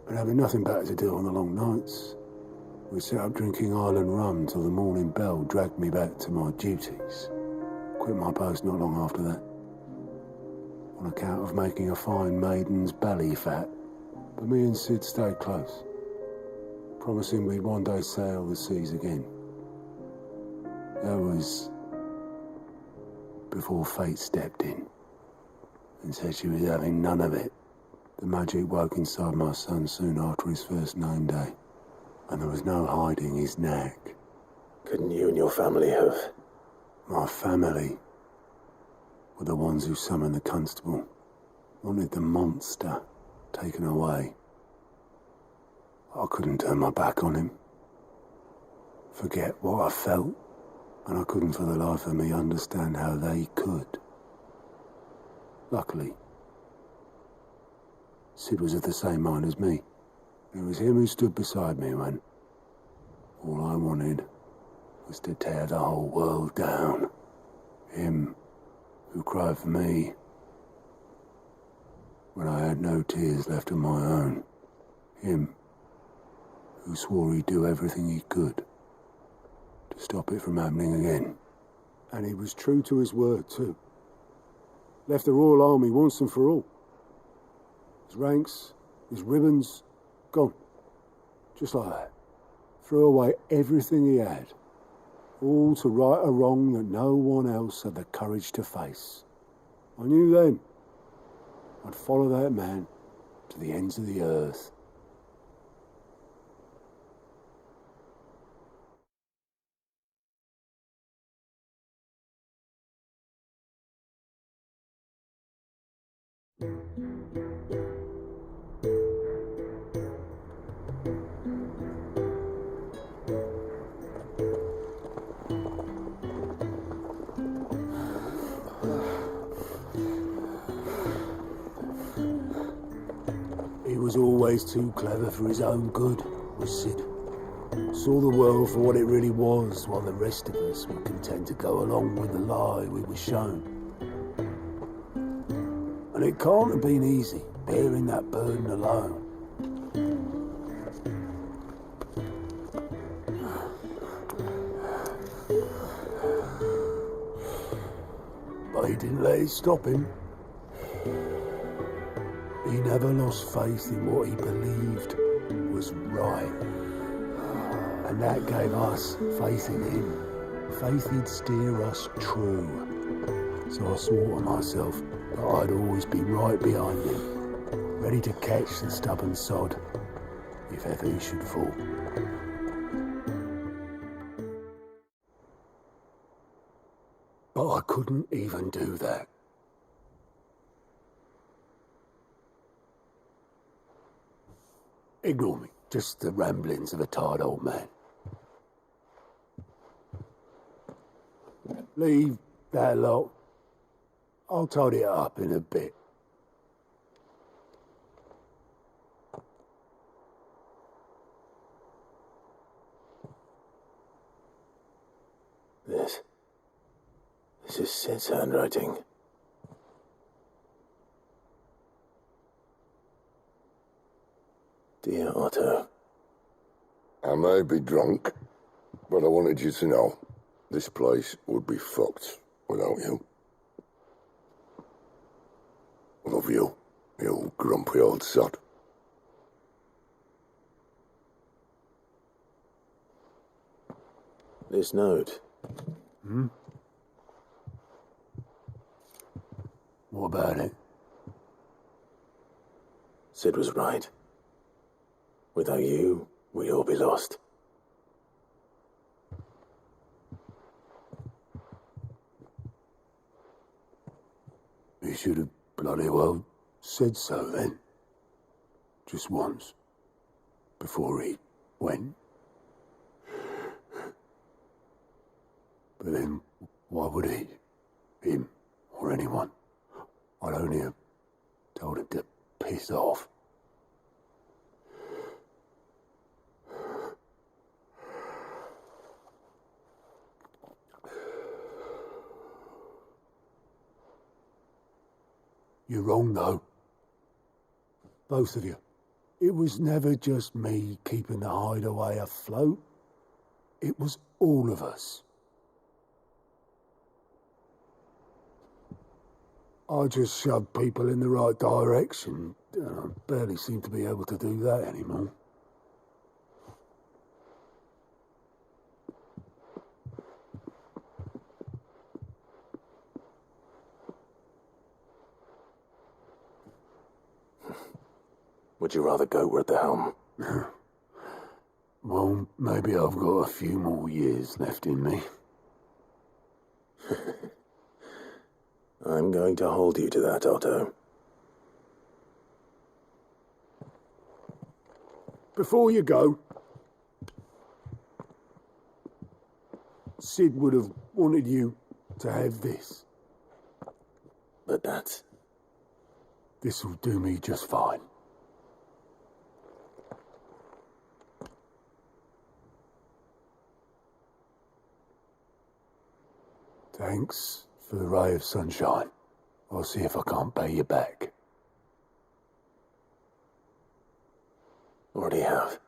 But having nothing better to do on the long nights, we set up drinking island rum till the morning bell dragged me back to my duties. Quit my post not long after that, on account of making a fine maiden's belly fat. But me and Sid stayed close, promising we'd one day sail the seas again. That was before fate stepped in and said she was having none of it. The magic woke inside my son soon after his first name day, and there was no hiding his knack. Couldn't you and your family have My family were the ones who summoned the constable, wanted the monster taken away. I couldn't turn my back on him, forget what I felt, and I couldn't for the life of me understand how they could. Luckily, Sid was of the same mind as me. It was him who stood beside me when all I wanted was to tear the whole world down. Him who cried for me when I had no tears left of my own. Him who swore he'd do everything he could to stop it from happening again. And he was true to his word, too. Left the Royal Army once and for all. His ranks, his ribbons, gone. Just like that. Threw away everything he had. All to right a wrong that no one else had the courage to face. I knew then I'd follow that man to the ends of the earth. He was always too clever for his own good, was Sid. Saw the world for what it really was, while the rest of us were content to go along with the lie we were shown. And it can't have been easy, bearing that burden alone. But he didn't let it stop him. He never lost faith in what he believed was right. And that gave us faith in him. Faith he'd steer us true. So I swore to myself that I'd always be right behind him, ready to catch the stubborn sod if ever he should fall. But I couldn't even do that. Ignore me, just the ramblings of a tired old man. Leave that lot. I'll tidy it up in a bit. This is Sid's handwriting. Dear Otto. I may be drunk, but I wanted you to know this place would be fucked without you. Love you, you grumpy old sod. This note. What about it? Sid was right. Without you, we'd all be lost. He should have bloody well said so then. Just once. Before he went. But then, why would he? Him, or anyone? I'd only have told him to piss off. You're wrong, though. Both of you. It was never just me keeping the hideaway afloat. It was all of us. I just shoved people in the right direction. I barely seem to be able to do that anymore. Would you rather go at the helm? Well, maybe I've got a few more years left in me. I'm going to hold you to that, Otto. Before you go, Sid would have wanted you to have this. But that's... This'll do me just fine. Thanks for the ray of sunshine. I'll see if I can't pay you back. Already have.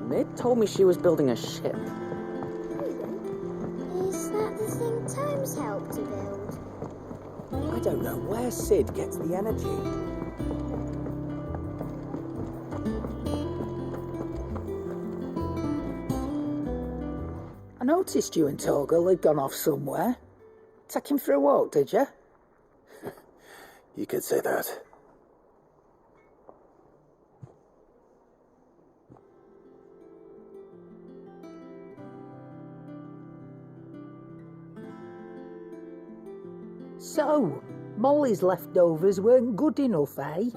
Mid told me she was building a ship. Is that the thing Tomes helped to build? I don't know where Sid gets the energy. I noticed you and Torgal had gone off somewhere. Take him for a walk, did you? You could say that. So, Molly's leftovers weren't good enough, eh?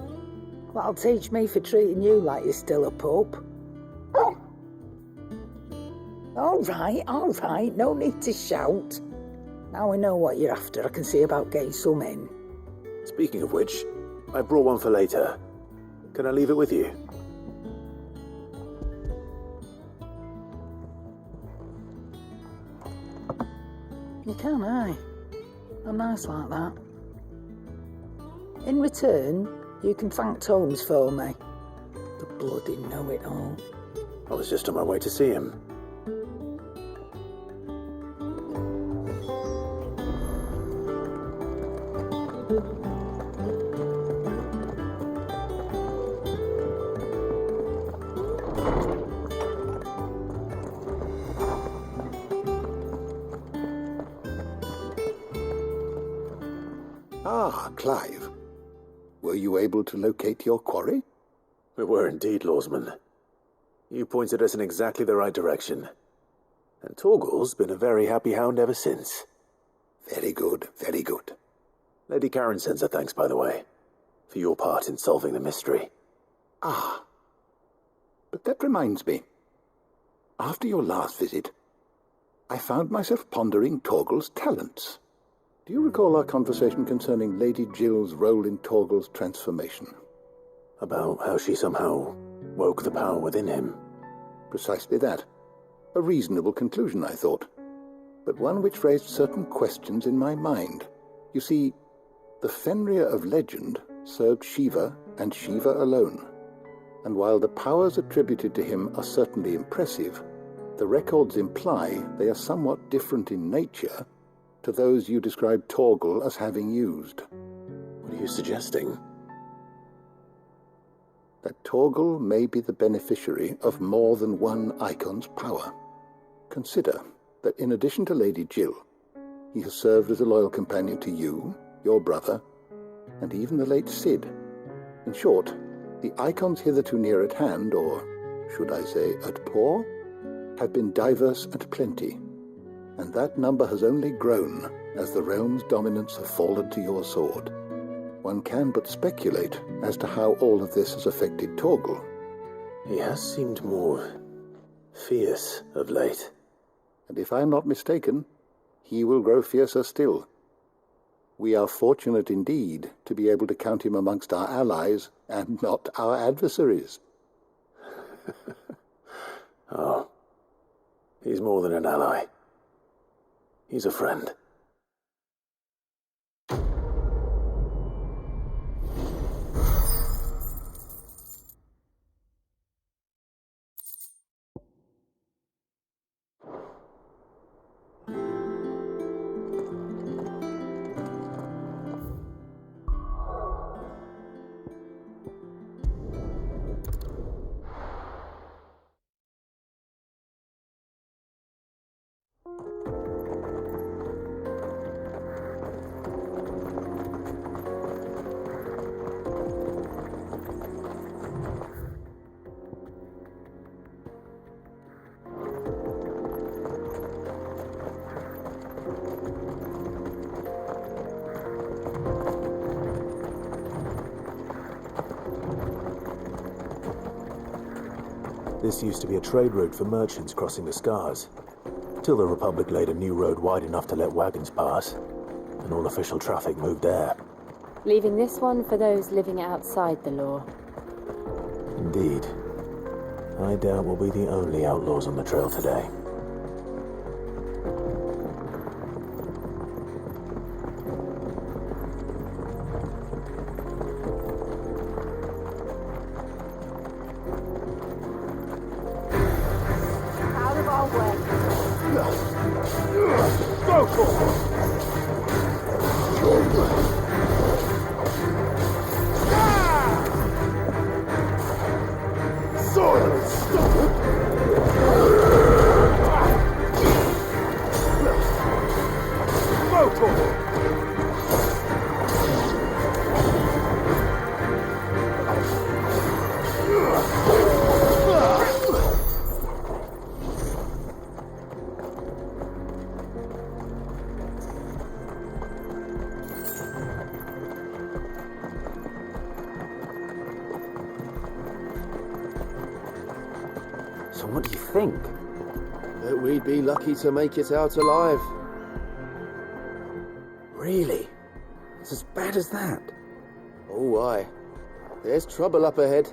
That'll teach me for treating you like you're still a pup. All right, no need to shout. Now we know what you're after, I can see about getting some in. Speaking of which, I brought one for later. Can I leave it with you? You can, eh? I'm nice like that. In return, you can thank Tomes for me. The bloody know-it-all. I was just on my way to see him. Ah, Clive. Were you able to locate your quarry? We were indeed, Lawsman. You pointed us in exactly the right direction. And Torgal's been a very happy hound ever since. Very good, very good. Lady Karen sends her thanks, by the way, for your part in solving the mystery. Ah. But that reminds me. After your last visit, I found myself pondering Torgal's talents. Do you recall our conversation concerning Lady Jill's role in Torgal's transformation? About how she somehow woke the power within him. Precisely that. A reasonable conclusion, I thought, but one which raised certain questions in my mind. You see, the Fenrir of legend served Shiva and Shiva alone, and while the powers attributed to him are certainly impressive, the records imply they are somewhat different in nature to those you described Torgal as having used. What are you suggesting? That Torgal may be the beneficiary of more than one Eikon's power. Consider that in addition to Lady Jill, he has served as a loyal companion to you, your brother, and even the late Sid. In short, the Eikons hitherto near at hand, or should I say at paw, have been diverse and plenty, and that number has only grown as the realm's dominance have fallen to your sword. One can but speculate as to how all of this has affected Torgal. He has seemed more fierce of late. And if I'm not mistaken, he will grow fiercer still. We are fortunate indeed to be able to count him amongst our allies and not our adversaries. Oh, he's more than an ally. He's a friend. This used to be a trade route for merchants crossing the Scars, till the Republic laid a new road wide enough to let wagons pass, and all official traffic moved there. Leaving this one for those living outside the law. Indeed. I doubt we'll be the only outlaws on the trail today. Out of our way. So what do you think? That we'd be lucky to make it out alive. Really? It's as bad as that? Oh, aye. There's trouble up ahead.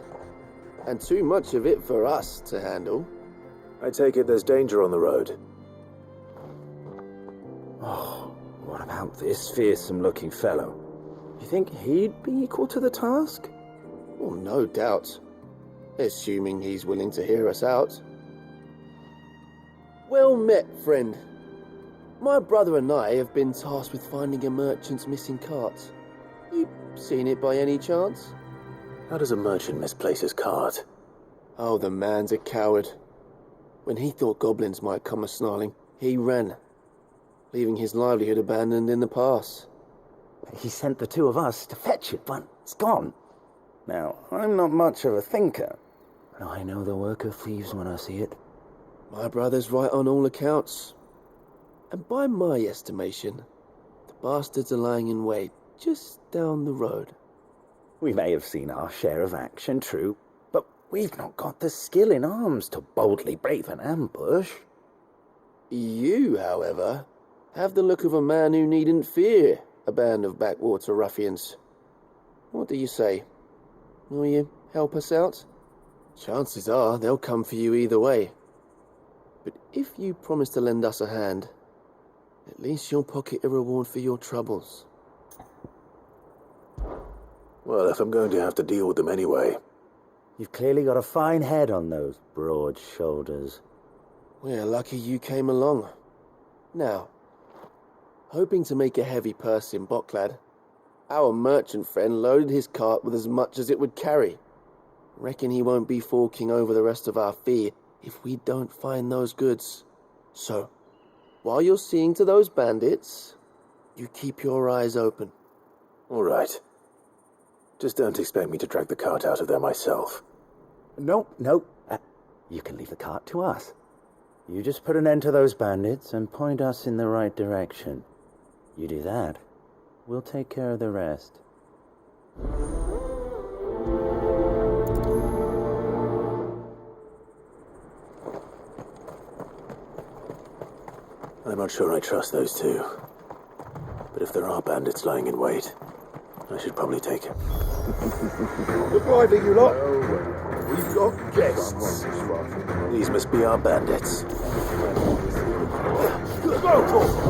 And too much of it for us to handle. I take it there's danger on the road. Oh, what about this fearsome-looking fellow? You think he'd be equal to the task? Well, no doubt. Assuming he's willing to hear us out. Well met, friend. My brother and I have been tasked with finding a merchant's missing cart. You seen it by any chance? How does a merchant misplace his cart? Oh, the man's a coward. When he thought goblins might come a-snarling, he ran, leaving his livelihood abandoned in the pass. He sent the two of us to fetch it, but it's gone. Now, I'm not much of a thinker, but I know the work of thieves when I see it. My brother's right on all accounts. And by my estimation, the bastards are lying in wait just down the road. We may have seen our share of action, true, but we've not got the skill in arms to boldly brave an ambush. You, however, have the look of a man who needn't fear a band of backwater ruffians. What do you say? Will you help us out? Chances are they'll come for you either way. But if you promise to lend us a hand, at least you'll pocket a reward for your troubles. Well, if I'm going to have to deal with them anyway. You've clearly got a fine head on those broad shoulders. We're lucky you came along. Now, hoping to make a heavy purse in Bocklad, our merchant friend loaded his cart with as much as it would carry. Reckon he won't be forking over the rest of our fee if we don't find those goods. So, while you're seeing to those bandits, you keep your eyes open. All right. Just don't expect me to drag the cart out of there myself. No. You can leave the cart to us. You just put an end to those bandits and point us in the right direction. You do that, we'll take care of the rest. I'm not sure I trust those two. But if there are bandits lying in wait, I should probably take it. Look lively, you lot. We've got guests. These must be our bandits. Go!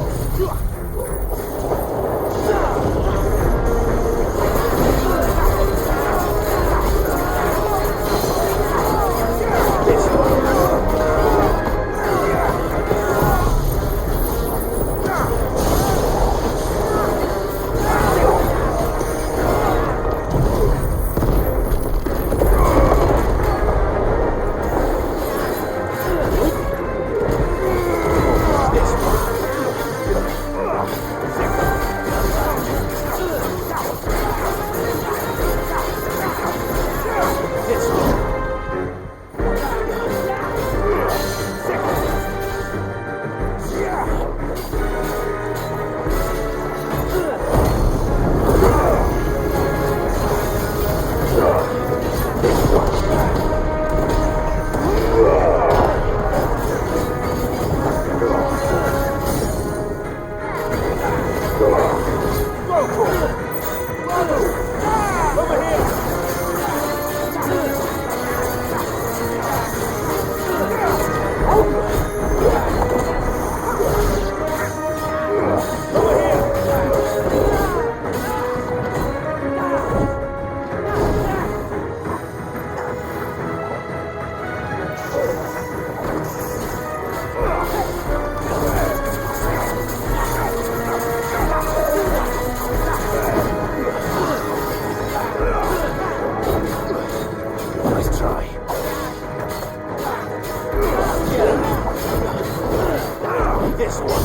this one.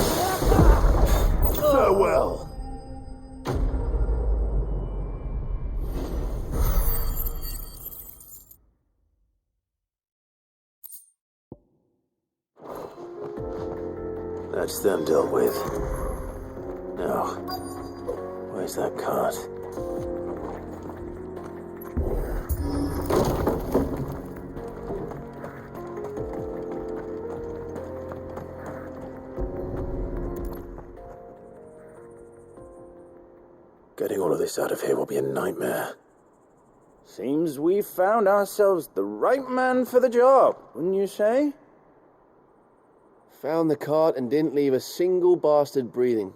Farewell. That's them dealt with. Now, where's that cart? Getting all of this out of here will be a nightmare. Seems we found ourselves the right man for the job, wouldn't you say? Found the cart and didn't leave a single bastard breathing.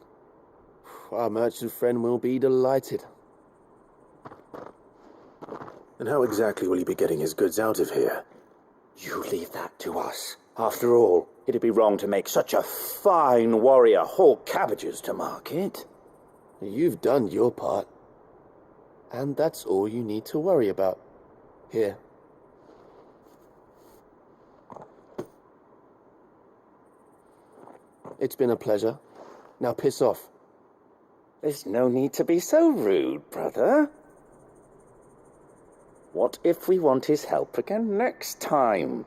Our merchant friend will be delighted. And how exactly will he be getting his goods out of here? You leave that to us. After all, it'd be wrong to make such a fine warrior haul cabbages to market. You've done your part. And that's all you need to worry about. Here. It's been a pleasure. Now piss off. There's no need to be so rude, brother. What if we want his help again next time?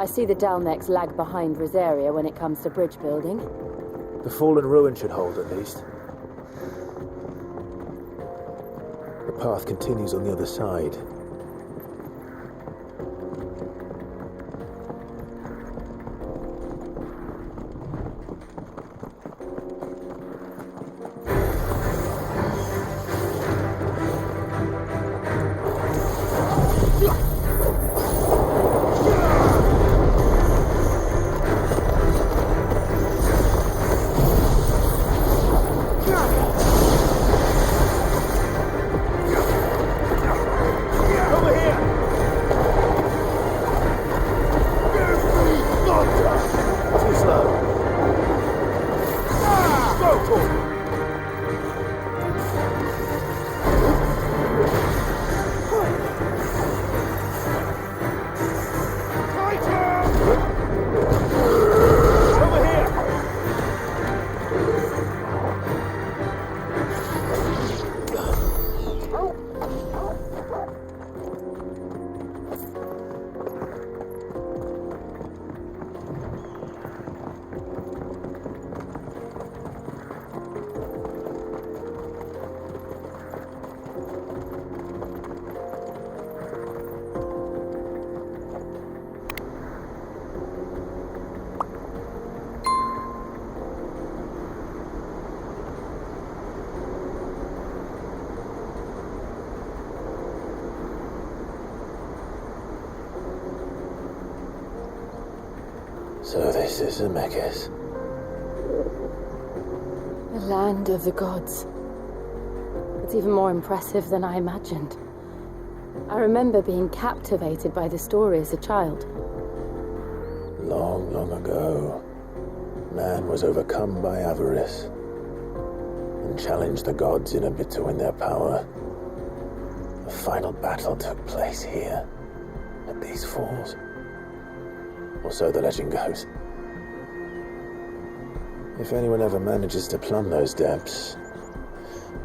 I see the Dalnecs lag behind Rosaria when it comes to bridge building. The fallen ruin should hold, at least. The path continues on the other side. So this is Zemeckis. The land of the gods. It's even more impressive than I imagined. I remember being captivated by the story as a child. Long, long ago, man was overcome by avarice and challenged the gods in a bid to win their power. The final battle took place here, at these falls. Or so the legend goes. If anyone ever manages to plumb those depths,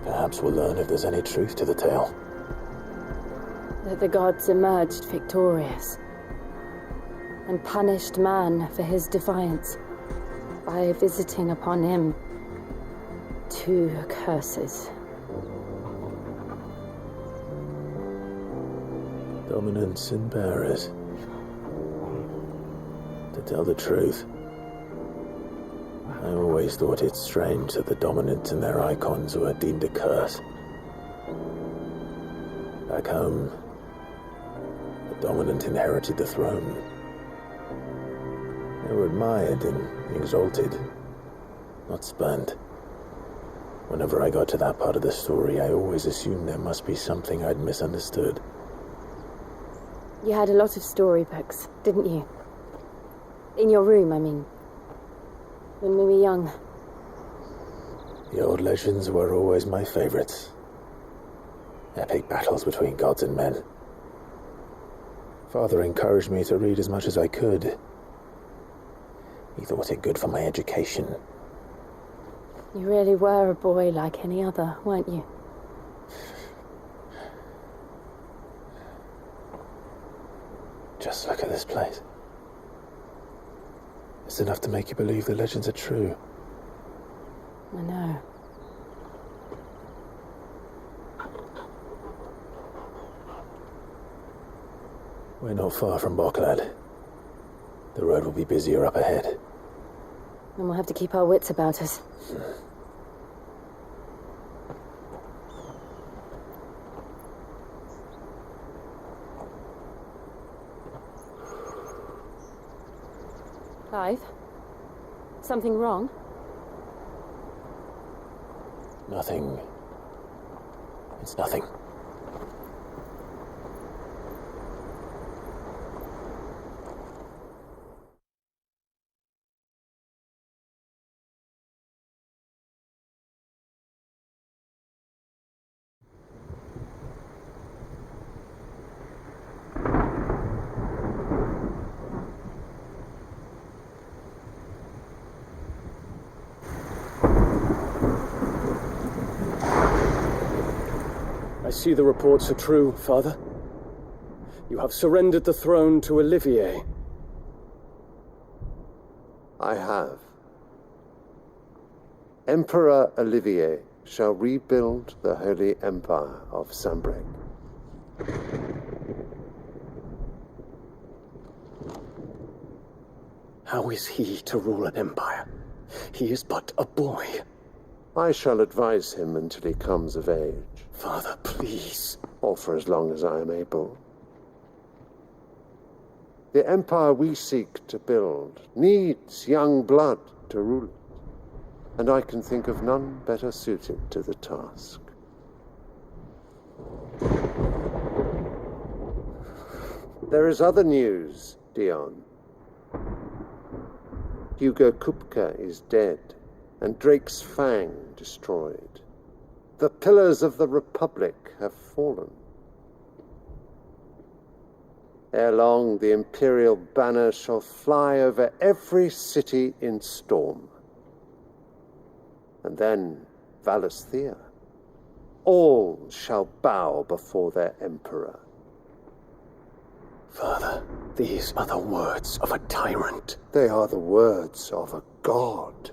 perhaps we'll learn if there's any truth to the tale. That the gods emerged victorious and punished man for his defiance by visiting upon him 2 curses. Dominants and bearers. To tell the truth, I always thought it strange that the dominant and their Eikons were deemed a curse. Back home, the dominant inherited the throne. They were admired and exalted, not spurned. Whenever I got to that part of the story, I always assumed there must be something I'd misunderstood. You had a lot of storybooks, didn't you? In your room, I mean. When we were young. The old legends were always my favorites. Epic battles between gods and men. Father encouraged me to read as much as I could. He thought it good for my education. You really were a boy like any other, weren't you? Just look at this place. It's enough to make you believe the legends are true. I know. We're not far from Boklad. The road will be busier up ahead. And we'll have to keep our wits about us. Clive? Something wrong? Nothing. It's nothing. I see the reports are true, Father. You have surrendered the throne to Olivier. I have. Emperor Olivier shall rebuild the Holy Empire of Sanbreque. How is he to rule an empire? He is but a boy. I shall advise him until he comes of age. Father, please. Or for as long as I am able. The empire we seek to build needs young blood to rule it, and I can think of none better suited to the task. There is other news, Dion. Hugo Kupka is dead, and Drake's Fang destroyed. The pillars of the Republic have fallen. Ere long, the Imperial banner shall fly over every city in Storm. And then, Valisthea. All shall bow before their Emperor. Father, these are the words of a tyrant. They are the words of a god.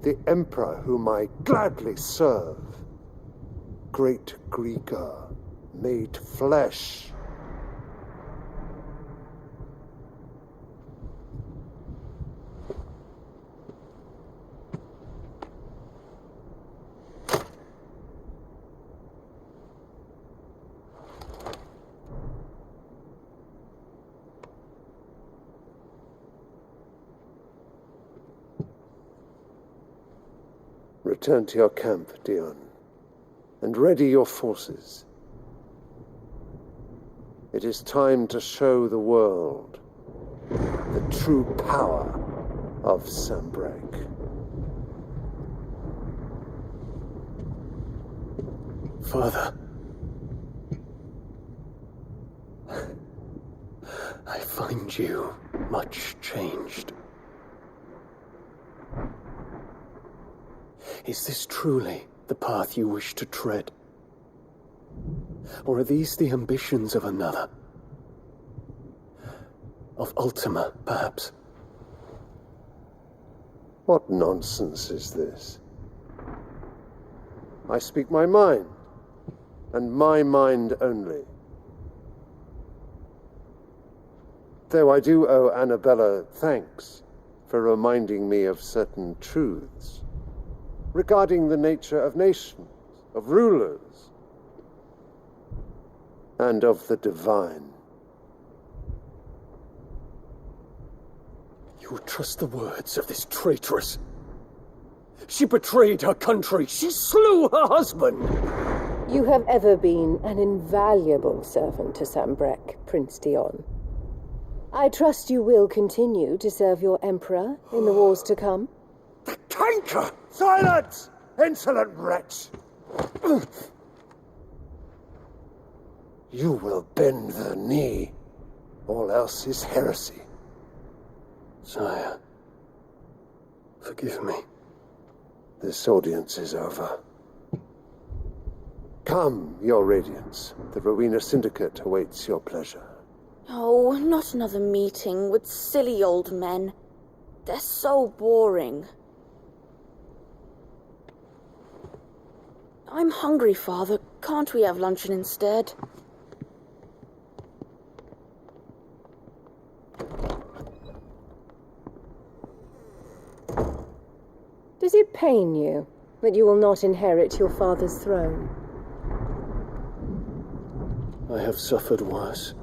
The Emperor whom I gladly serve. Great Grieger, made flesh. Return to your camp, Dion, and ready your forces. It is time to show the world the true power of Sanbreque. Father, I find you much changed. Is this truly the path you wish to tread? Or are these the ambitions of another? Of Ultima, perhaps? What nonsense is this? I speak my mind, and my mind only. Though I do owe Anabella thanks for reminding me of certain truths regarding the nature of nations, of rulers, and of the divine. You trust the words of this traitress? She betrayed her country. She slew her husband. You have ever been an invaluable servant to Sambrek, Prince Dion. I trust you will continue to serve your emperor in the wars to come. Tanker! Silence! Insolent wretch! You will bend the knee. All else is heresy. Sire, forgive me. This audience is over. Come, your radiance. The Rowena Syndicate awaits your pleasure. Oh, not another meeting with silly old men. They're so boring. I'm hungry, Father. Can't we have luncheon instead? Does it pain you that you will not inherit your father's throne? I have suffered worse.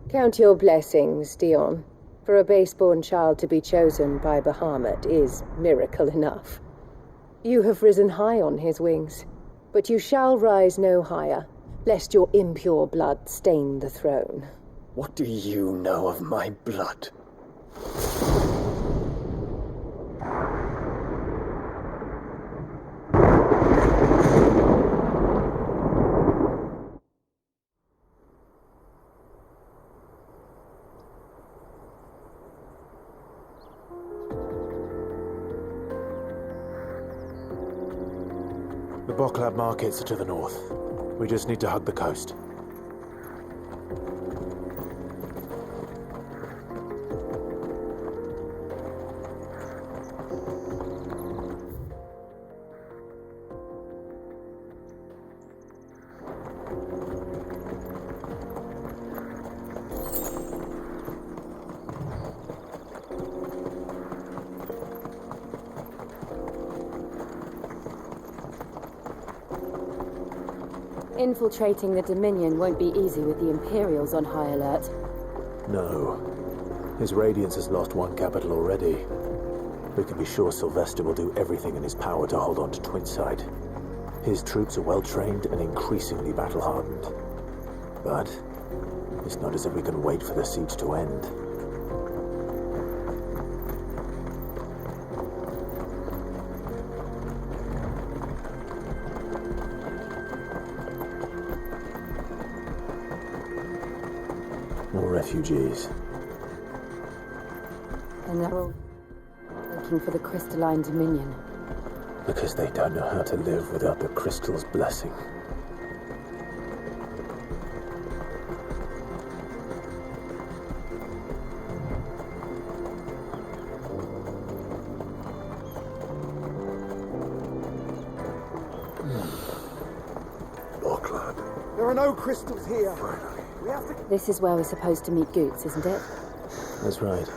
Count your blessings, Dion. For a base-born child to be chosen by Bahamut is miracle enough. You have risen high on his wings, but you shall rise no higher, lest your impure blood stain the throne. What do you know of my blood? The Boklab markets are to the north. We just need to hug the coast. Infiltrating the Dominion won't be easy with the Imperials on high alert. No. His Radiance has lost one capital already. We can be sure Sylvester will do everything in his power to hold on to Twinside. His troops are well-trained and increasingly battle-hardened. But it's not as if we can wait for the siege to end. More refugees. And they're all looking for the crystalline Dominion. Because they don't know how to live without the crystal's blessing. There are no crystals here. We have to... This is where we're supposed to meet Goots, isn't it? That's right.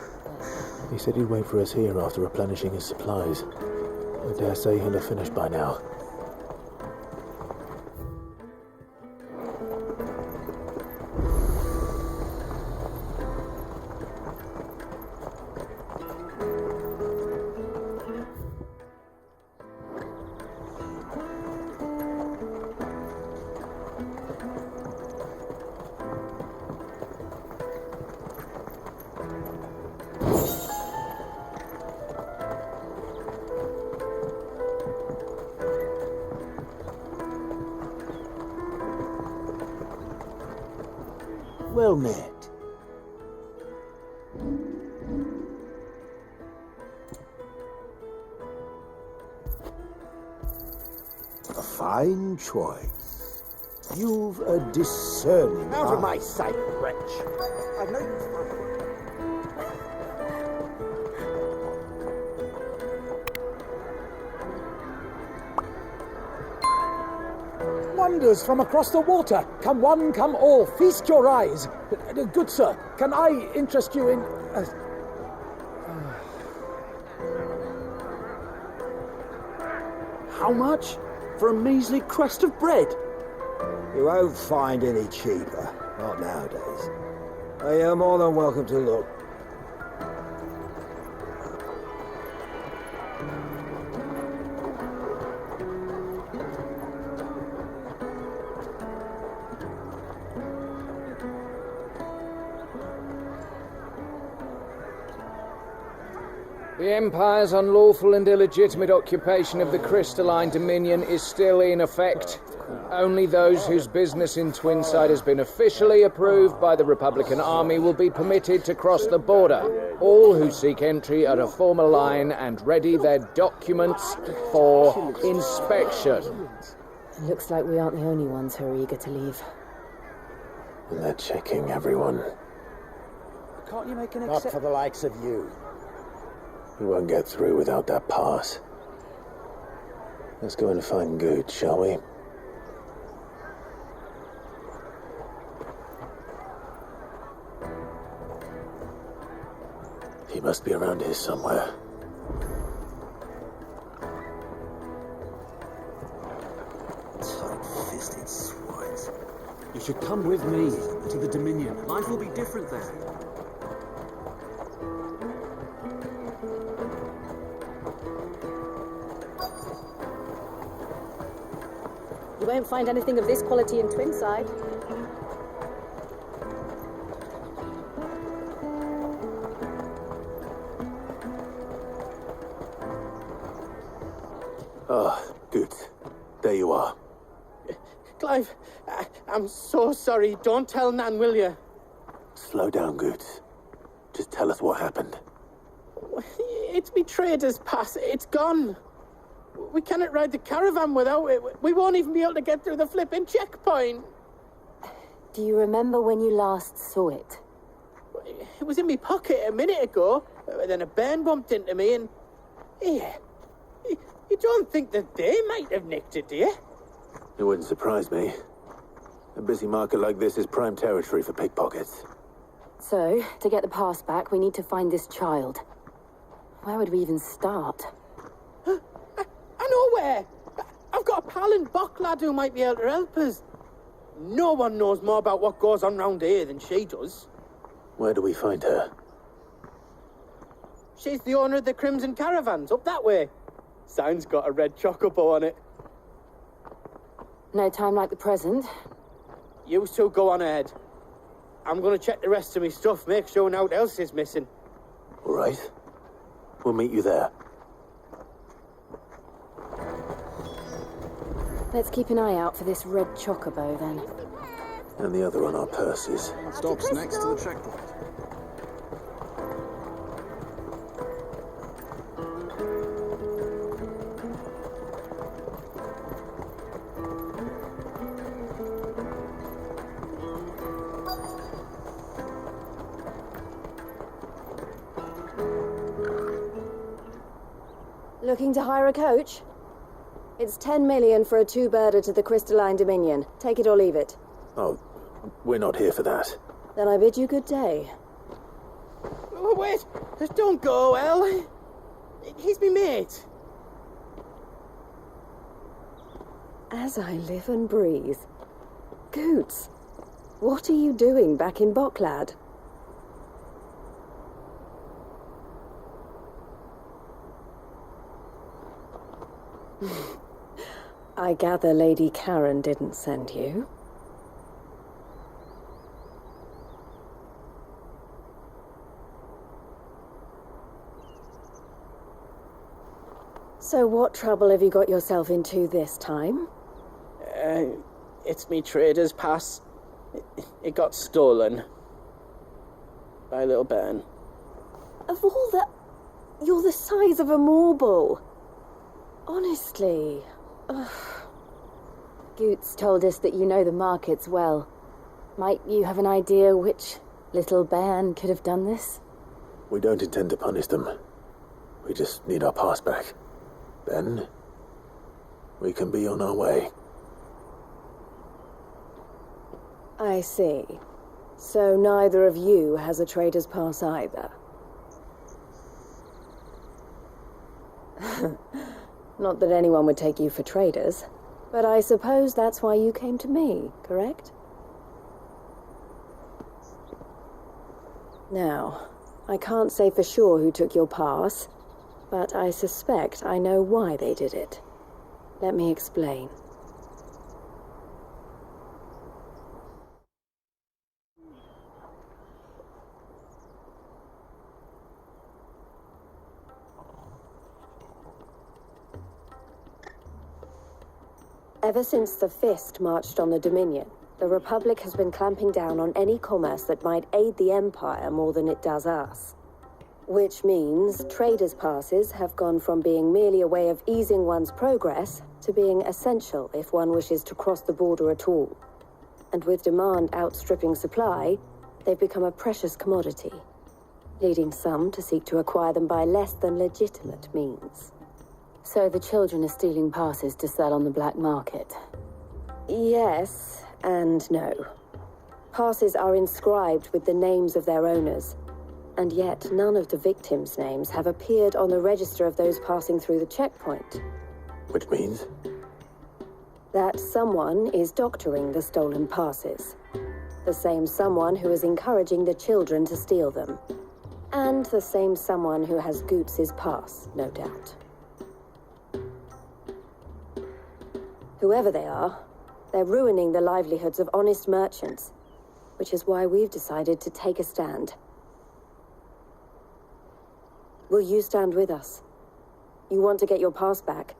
He said he'd wait for us here after replenishing his supplies. I dare say he'll have finished by now. Well met. A fine choice. You've a discerning Out of eye. my sight, wretch. I've no use for Wonders from across the water. Come one, come all. Feast your eyes. Good sir, can I interest you in... How much? For a measly crust of bread? You won't find any cheaper. Not nowadays. You're more than welcome to look. The Empire's unlawful and illegitimate occupation of the Crystalline Dominion is still in effect. Only those whose business in Twinside has been officially approved by the Republican Army will be permitted to cross the border. All who seek entry are to form a line and ready their documents for inspection. Looks like we aren't the only ones who are eager to leave. And they're checking everyone. Can't you make an Not for the likes of you. We won't get through without that pass. Let's go and find Good, shall we? He must be around here somewhere. Tight-fisted swines. You should come with me to the Dominion. Life will be different there. You won't find anything of this quality in Twinside. Oh, good. There you are. Clive, I'm so sorry. Don't tell Nan, will you? Slow down, Goots. Just tell us what happened. It's me trader's pass. It's gone. We cannot ride the caravan without it. We won't even be able to get through the flipping checkpoint. Do you remember when you last saw it? It was in my pocket a minute ago. Then a bairn bumped into me and... Yeah. You don't think that they might have nicked it, do you? It wouldn't surprise me. A busy market like this is prime territory for pickpockets. So, to get the pass back, we need to find this child. Where would we even start? I know where! I've got a pal in Bock lad who might be able to help us. No one knows more about what goes on round here than she does. Where do we find her? She's the owner of the Crimson Caravans, up that way. Sign's got a red chocobo on it. No time like the present. You two go on ahead. I'm gonna check the rest of my stuff, make sure naught else is missing. All right. We'll meet you there. Let's keep an eye out for this red chocobo, then. And the other on our purses. Stops next to the checkpoint. Looking to hire a coach? It's 10 million for a two-birder to the Crystalline Dominion. Take it or leave it. Oh, we're not here for that. Then I bid you good day. Oh, wait! Don't go, El. He's me mate. As I live and breathe. Goots, what are you doing back in Bocklad? I gather Lady Karen didn't send you. So what trouble have you got yourself into this time? It's me trader's pass. It got stolen. By a little bairn. Of all the... You're the size of a marble. Honestly. Ugh. Goots told us that you know the markets well. Might you have an idea which little bairn could have done this? We don't intend to punish them. We just need our pass back. Then, we can be on our way. I see. So neither of you has a trader's pass either. Not that anyone would take you for traders, but I suppose that's why you came to me, correct? Now, I can't say for sure who took your pass, but I suspect I know why they did it. Let me explain. Ever since the Fist marched on the Dominion, the Republic has been clamping down on any commerce that might aid the Empire more than it does us. Which means traders' passes have gone from being merely a way of easing one's progress to being essential if one wishes to cross the border at all. And with demand outstripping supply, they've become a precious commodity, leading some to seek to acquire them by less than legitimate means. So the children are stealing passes to sell on the black market? Yes, and no. Passes are inscribed with the names of their owners, and yet none of the victims' names have appeared on the register of those passing through the checkpoint. Which means? That someone is doctoring the stolen passes. The same someone who is encouraging the children to steal them. And the same someone who has Goots' pass, no doubt. Whoever they are, they're ruining the livelihoods of honest merchants, which is why we've decided to take a stand. Will you stand with us? You want to get your pass back,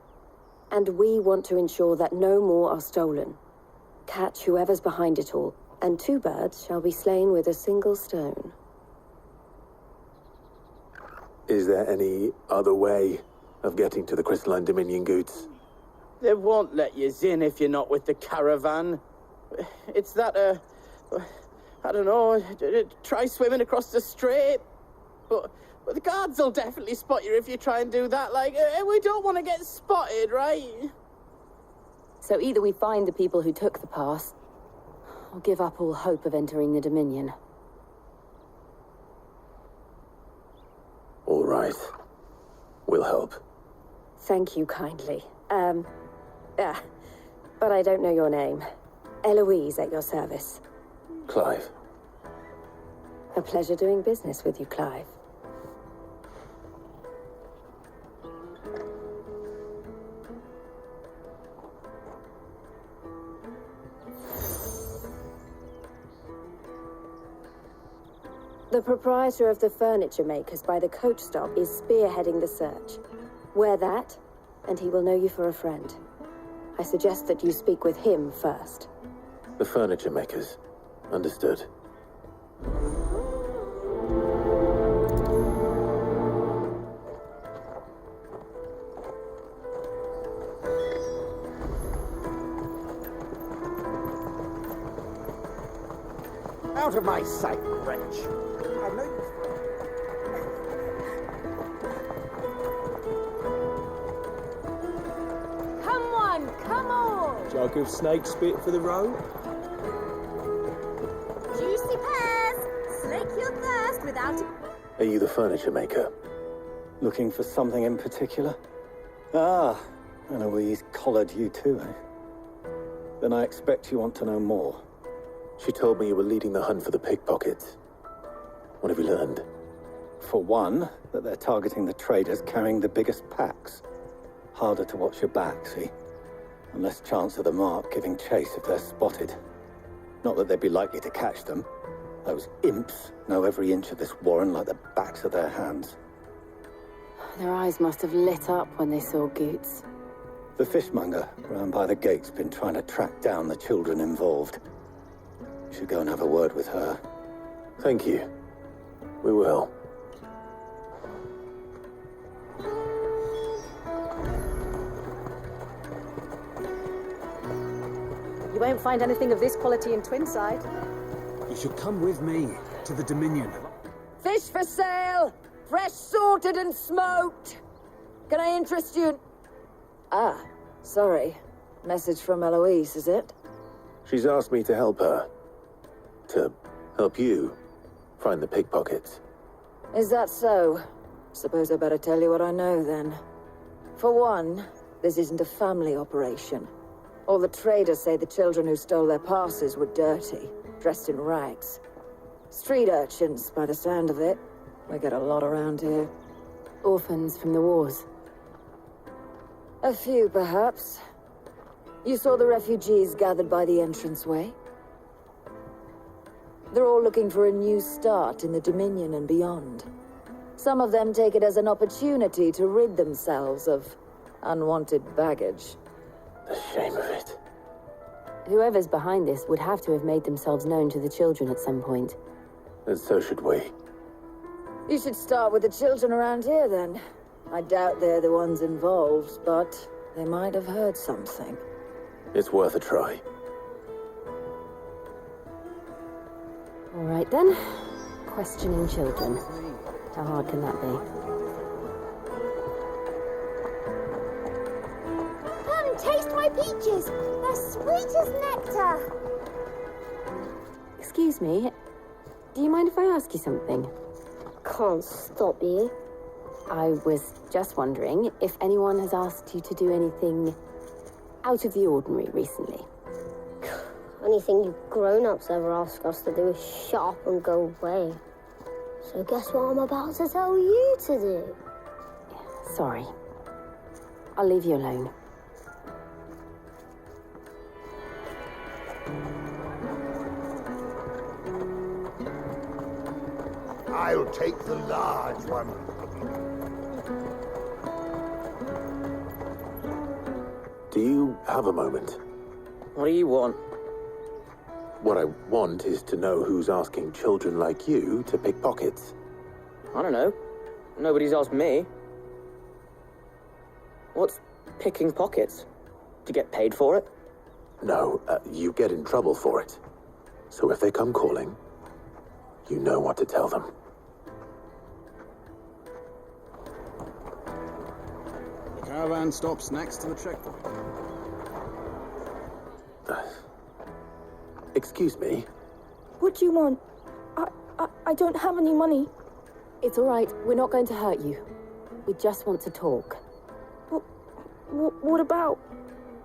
and we want to ensure that no more are stolen. Catch whoever's behind it all, and 2 birds shall be slain with a single stone. Is there any other way of getting to the Crystalline Dominion, Goots? They won't let you in if you're not with the caravan. It's that, I don't know, try swimming across the strait. But the guards will definitely spot you if you try and do that. Like, we don't want to get spotted, right? So either we find the people who took the pass, or give up all hope of entering the Dominion. All right. We'll help. Thank you kindly. But I don't know your name. Eloise at your service. Clive. A pleasure doing business with you, Clive. The proprietor of the furniture makers by the coach stop is spearheading the search. Wear that, and he will know you for a friend. I suggest that you speak with him first. The furniture makers. Understood. Out of my sight, wretch. I know you. Come on! Jug of snake spit for the road? Juicy pears! Slake your thirst without... Are you the furniture maker? Looking for something in particular? Ah, Eloise collared you too, eh? Then I expect you want to know more. She told me you were leading the hunt for the pickpockets. What have you learned? For one, that they're targeting the traders carrying the biggest packs. Harder to watch your back, see? And less chance of the mark giving chase if they're spotted. Not that they'd be likely to catch them. Those imps know every inch of this warren like the backs of their hands. Their eyes must have lit up when they saw Goots. The fishmonger round by the gate's been trying to track down the children involved. You should go and have a word with her. Thank you. We will. You won't find anything of this quality in Twinside. You should come with me to the Dominion. Fish for sale! Fresh sorted and smoked! Can I interest you in... Ah, sorry. Message from Eloise, is it? She's asked me to help her. To help you find the pickpockets. Is that so? Suppose I better tell you what I know, then. For one, this isn't a family operation. All the traders say the children who stole their passes were dirty, dressed in rags. Street urchins, by the sound of it. We get a lot around here. Orphans from the wars. A few, perhaps. You saw the refugees gathered by the entranceway? They're all looking for a new start in the Dominion and beyond. Some of them take it as an opportunity to rid themselves of unwanted baggage. The shame of it. Whoever's behind this would have to have made themselves known to the children at some point. And so should we. You should start with the children around here, then. I doubt they're the ones involved, but they might have heard something. It's worth a try. All right, then. Questioning children. How hard can that be? Come, taste my peaches! They're sweet as nectar! Excuse me, do you mind if I ask you something? Can't stop you. I was just wondering if anyone has asked you to do anything out of the ordinary recently. Anything you grown-ups ever ask us to do is shut up and go away. So guess what I'm about to tell you to do? Sorry. I'll leave you alone. I'll take the large one. Do you have a moment? What do you want? What I want is to know who's asking children like you to pick pockets. I don't know. Nobody's asked me. What's picking pockets? Do you get paid for it? No, you get in trouble for it. So if they come calling, you know what to tell them. The caravan stops next to the checkpoint. Excuse me? What do you want? I don't have any money. It's all right. We're not going to hurt you. We just want to talk. What about?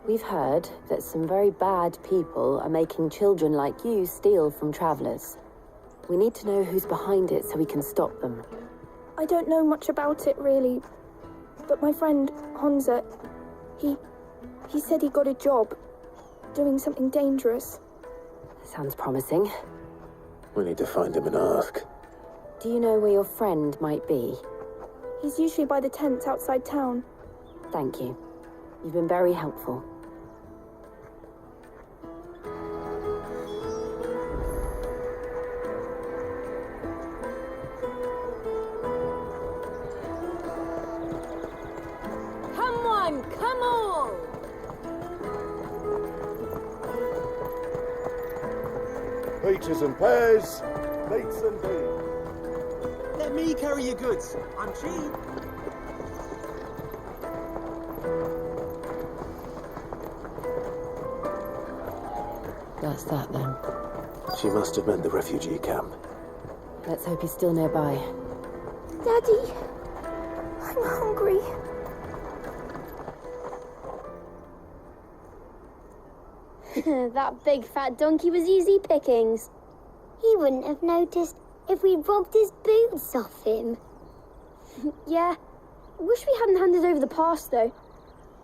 We've heard that some very bad people are making children like you steal from travelers. We need to know who's behind it so we can stop them. I don't know much about it, really. But my friend, Honza, he said he got a job doing something dangerous. Sounds promising. We need to find him and ask. Do you know where your friend might be? He's usually by the tents outside town. Thank you. You've been very helpful. Come on, come on! Peaches and pears, meats and beans. Let me carry your goods. I'm cheap. That's that, then. She must have meant the refugee camp. Let's hope he's still nearby. Daddy, I'm hungry. That big fat donkey was easy pickings. He wouldn't have noticed if we robbed his boots off him. Yeah. Wish we hadn't handed over the pass, though.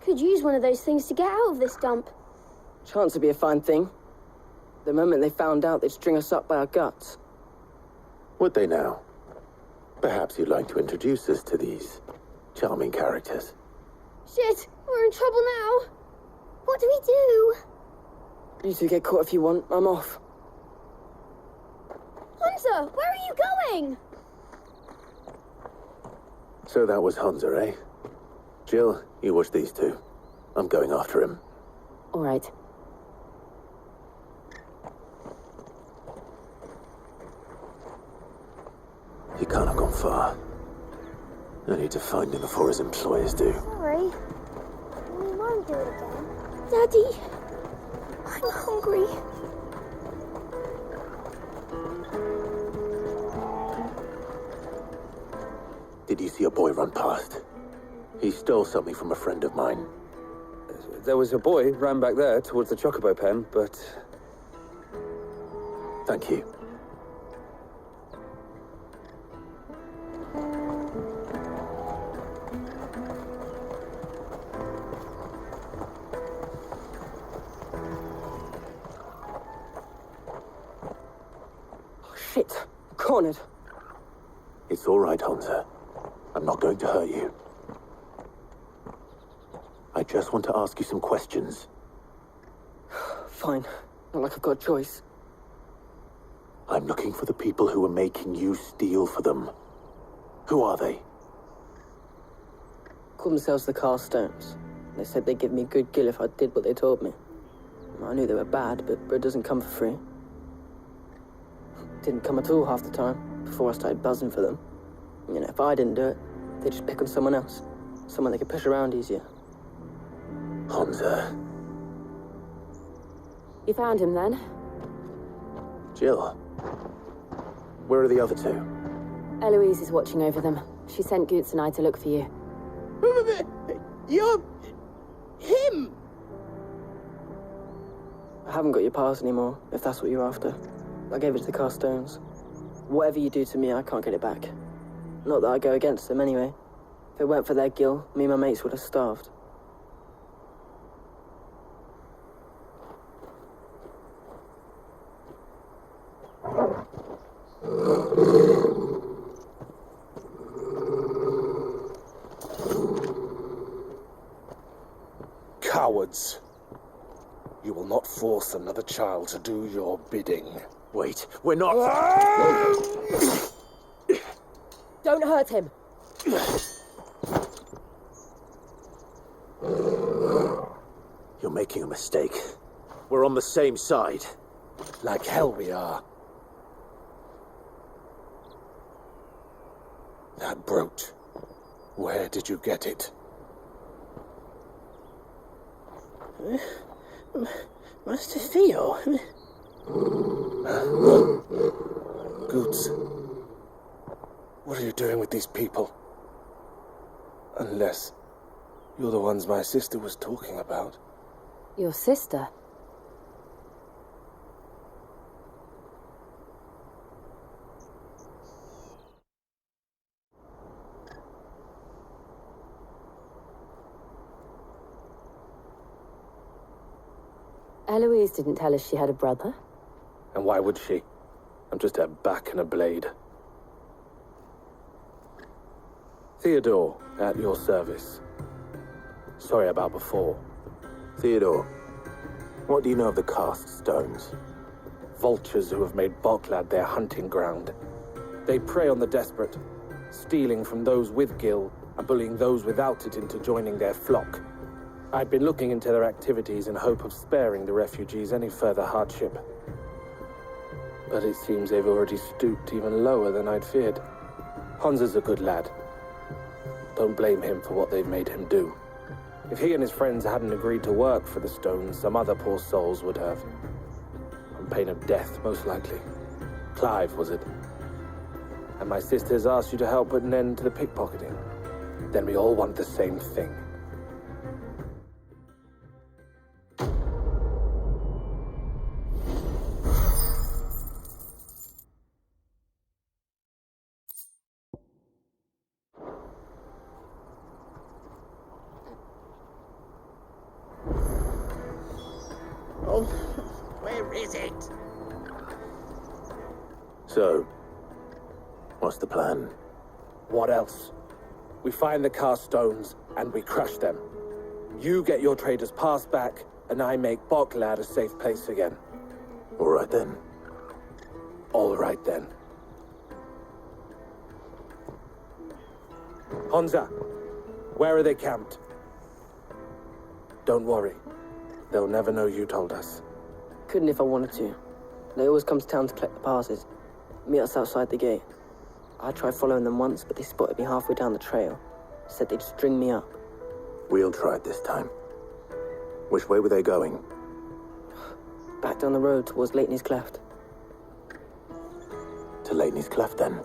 Could use one of those things to get out of this dump. Chance would be a fine thing. The moment they found out, they'd string us up by our guts. Would they now? Perhaps you'd like to introduce us to these charming characters. Shit, we're in trouble now. What do we do? You two get caught if you want. I'm off. Hunter, where are you going? So that was Hunter, eh? Jill, you watch these two. I'm going after him. All right. He can't have gone far. I need to find him before his employers do. Sorry. We won't do it again. Daddy, I'm hungry. Did you see a boy run past? He stole something from a friend of mine. There was a boy ran back there towards the chocobo pen, but... Thank you. Shit, cornered. It's all right, Hunter. I'm not going to hurt you. I just want to ask you some questions. Fine. Not like I've got a choice. I'm looking for the people who are making you steal for them. Who are they? Call themselves the Carstones. They said they'd give me good gill if I did what they told me. I knew they were bad, but bread doesn't come for free. Didn't come at all half the time, before I started buzzing for them. You know, if I didn't do it, they'd just pick on someone else. Someone they could push around easier. Hansa. You found him then? Jill. Where are the other two? Eloise is watching over them. She sent Goots and I to look for you. You're... him! I haven't got your pass anymore, if that's what you're after. I gave it to the Carstones. Whatever you do to me, I can't get it back. Not that I go against them anyway. If it weren't for their gill, me and my mates would have starved. Cowards. You will not force another child to do your bidding. Wait, we're not... Don't hurt him! You're making a mistake. We're on the same side. Like hell we are. That brooch. Where did you get it? Master Theo? Goots. What are you doing with these people? Unless you're the ones my sister was talking about. Your sister? Eloise didn't tell us she had a brother. And why would she? I'm just her back and a blade. Theodore, at your service. Sorry about before. Theodore, what do you know of the cast stones? Vultures who have made Boklad their hunting ground. They prey on the desperate, stealing from those with gill and bullying those without it into joining their flock. I'd been looking into their activities in hope of sparing the refugees any further hardship. But it seems they've already stooped even lower than I'd feared. Hansa's a good lad. Don't blame him for what they've made him do. If he and his friends hadn't agreed to work for the stones, some other poor souls would have. On pain of death, most likely. Clive, was it? And my sisters asked you to help put an end to the pickpocketing. Then we all want the same thing. Oh, where is it? So, what's the plan? What else? We find the cast stones and we crush them. You get your trader's pass back, and I make Boklad a safe place again. All right then. All right then. Hansa, where are they camped? Don't worry. They'll never know you told us. Couldn't if I wanted to. They always come to town to collect the passes. Meet us outside the gate. I tried following them once, but they spotted me halfway down the trail. Said they'd string me up. We'll try it this time. Which way were they going? Back down the road towards Leighton's Cleft. To Leighton's Cleft, then?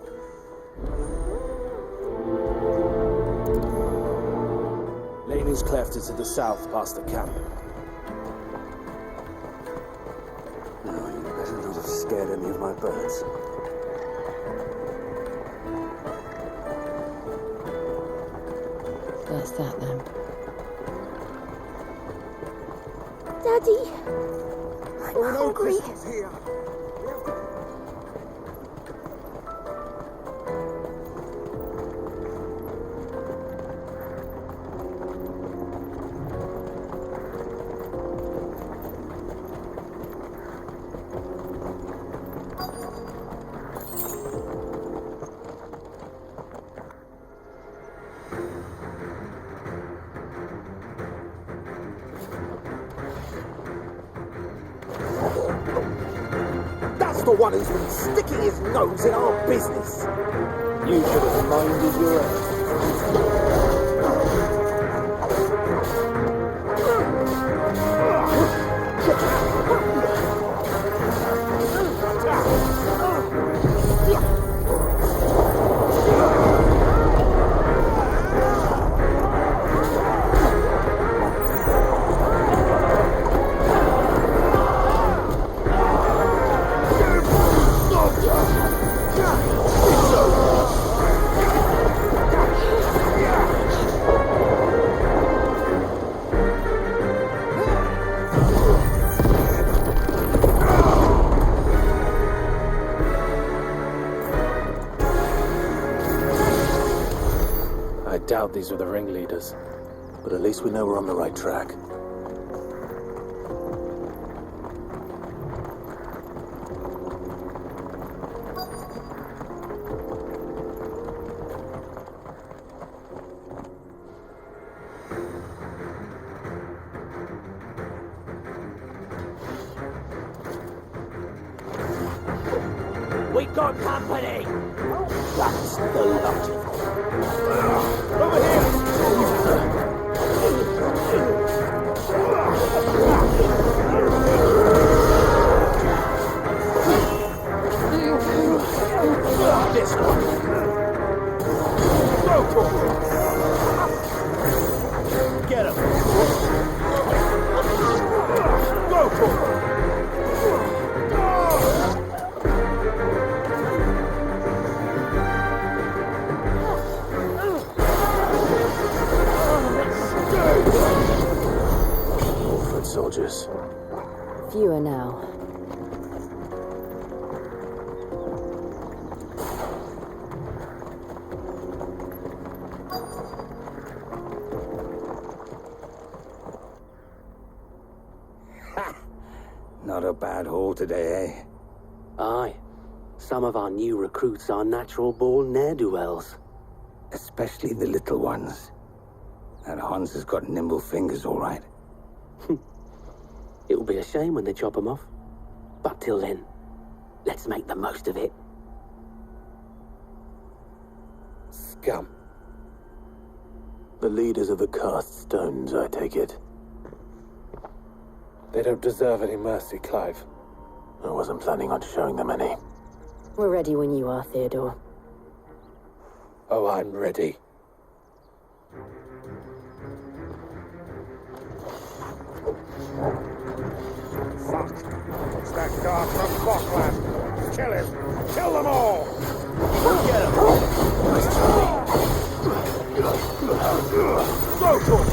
Leighton's Cleft is to the south, past the camp. No, you better not have scared any of my birds. That's that then. Daddy, I'm hungry. Here. the one who's been sticking his nose in our business. You should have minded your own. I doubt these were the ringleaders, but at least we know we're on the right track. We got company! That's the logic. Over This one. Go for it. Get him. Go for it. Soldiers. Fewer now. Not a bad haul today, eh? Aye. Some of our new recruits are natural-born ne'er-do-wells. Especially the little ones. That Hans has got nimble fingers, all right. It'll be a shame when they chop them off. But till then, let's make the most of it. Scum. The leaders of the cast stones, I take it. They don't deserve any mercy, Clive. I wasn't planning on showing them any. We're ready when you are, Theodore. Oh, I'm ready. Fuck. It's that guard from Bockland. Kill him. Kill them all. Get him. Nice try. Go for it.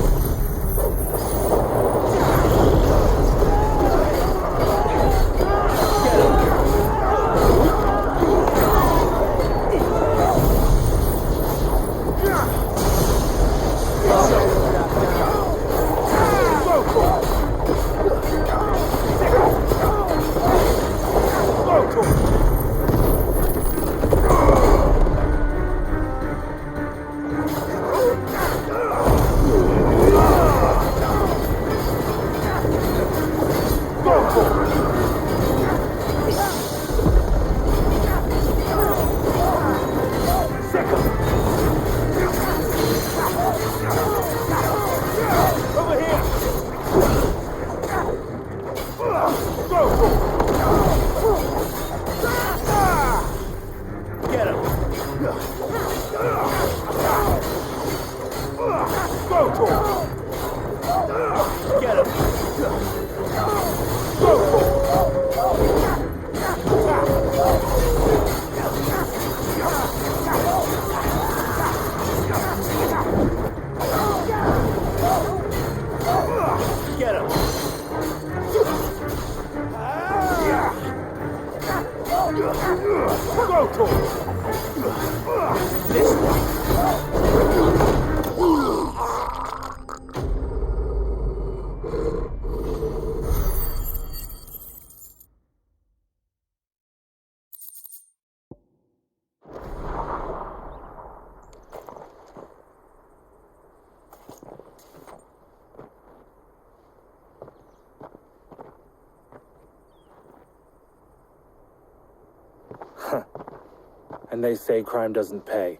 And they say crime doesn't pay.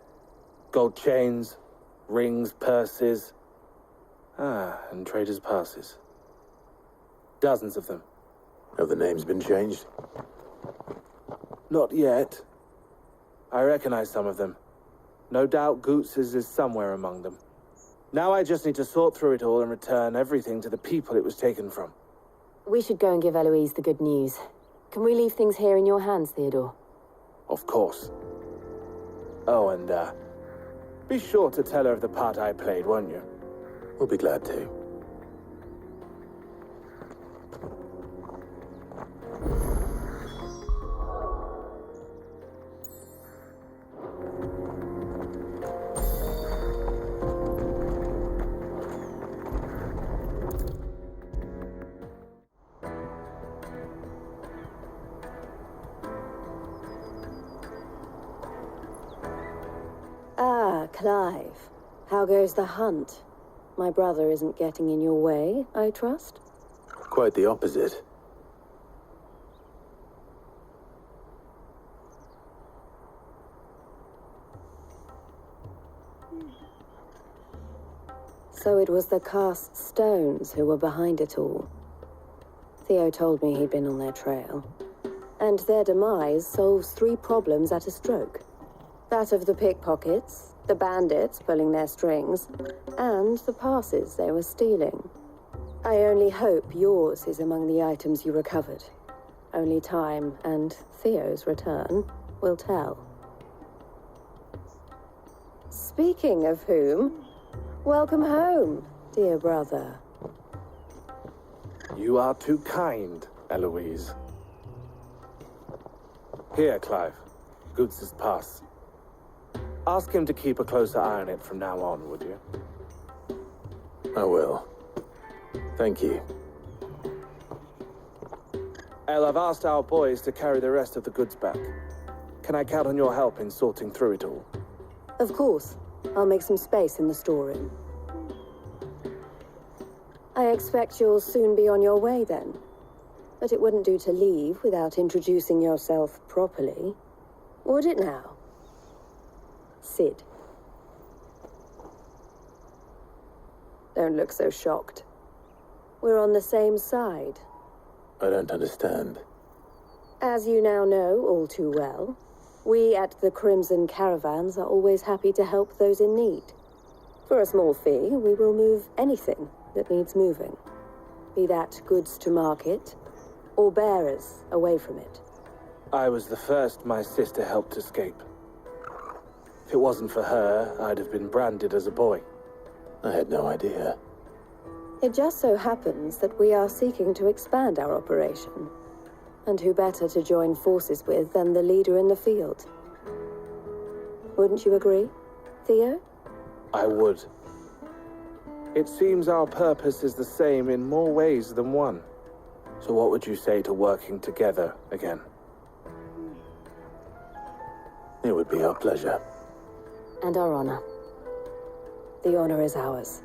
Gold chains, rings, purses. And traders' passes. Dozens of them. Have the names been changed? Not yet. I recognize some of them. No doubt Goots's is somewhere among them. Now I just need to sort through it all and return everything to the people it was taken from. We should go and give Eloise the good news. Can we leave things here in your hands, Theodore? Of course. Oh, and, be sure to tell her of the part I played, won't you? We'll be glad to. Clive, how goes the hunt? My brother isn't getting in your way, I trust? Quite the opposite. So it was the cast stones who were behind it all. Theo told me he'd been on their trail. And their demise solves 3 problems at a stroke. That of the pickpockets, the bandits pulling their strings, and the passes they were stealing. I only hope yours is among the items you recovered. Only time and Theo's return will tell. Speaking of whom, welcome home, dear brother. You are too kind, Eloise. Here, Clive. Goots's pass. Ask him to keep a closer eye on it from now on, would you? I will. Thank you. El, I've asked our boys to carry the rest of the goods back. Can I count on your help in sorting through it all? Of course. I'll make some space in the storeroom. I expect you'll soon be on your way then. But it wouldn't do to leave without introducing yourself properly. Would it now? Sid. Don't look so shocked. We're on the same side. I don't understand. As you now know all too well, we at the Crimson Caravans are always happy to help those in need. For a small fee, we will move anything that needs moving. Be that goods to market, or bearers away from it. I was the first my sister helped escape. If it wasn't for her, I'd have been branded as a boy. I had no idea. It just so happens that we are seeking to expand our operation. And who better to join forces with than the leader in the field? Wouldn't you agree, Theo? I would. It seems our purpose is the same in more ways than one. So what would you say to working together again? It would be our pleasure. And our honor. The honor is ours.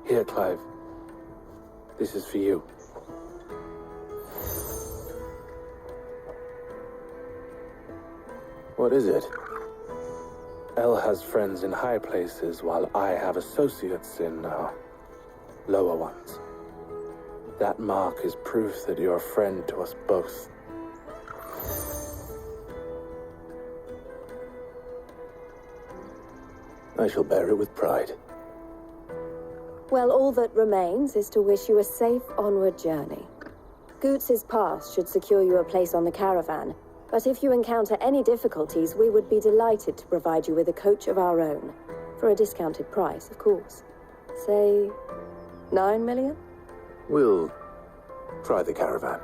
Here, Clive. This is for you. What is it? El has friends in high places, while I have associates in, lower ones. That mark is proof that you're a friend to us both. I shall bear it with pride. Well, all that remains is to wish you a safe onward journey. Goots's pass should secure you a place on the caravan, but if you encounter any difficulties, we would be delighted to provide you with a coach of our own. For a discounted price, of course. Say, 9 million? We'll try the caravan.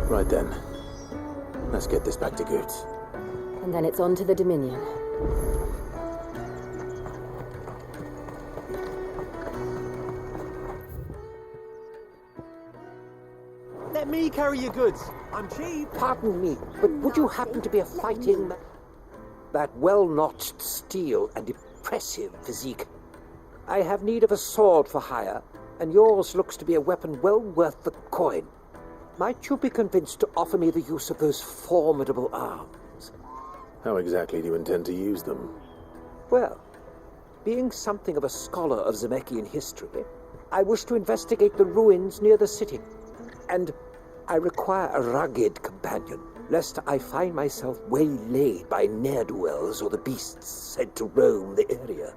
Right then. Let's get this back to Goots. And then it's on to the Dominion. Let me carry your goods. I'm cheap. Pardon me, but would you happen to be a fighting... that well-notched steel and impressive physique. I have need of a sword for hire, and yours looks to be a weapon well worth the coin. Might you be convinced to offer me the use of those formidable arms? How exactly do you intend to use them? Well, being something of a scholar of Zemeckis history, I wish to investigate the ruins near the city, and I require a rugged companion, lest I find myself waylaid by ne'er-do-wells or the beasts said to roam the area.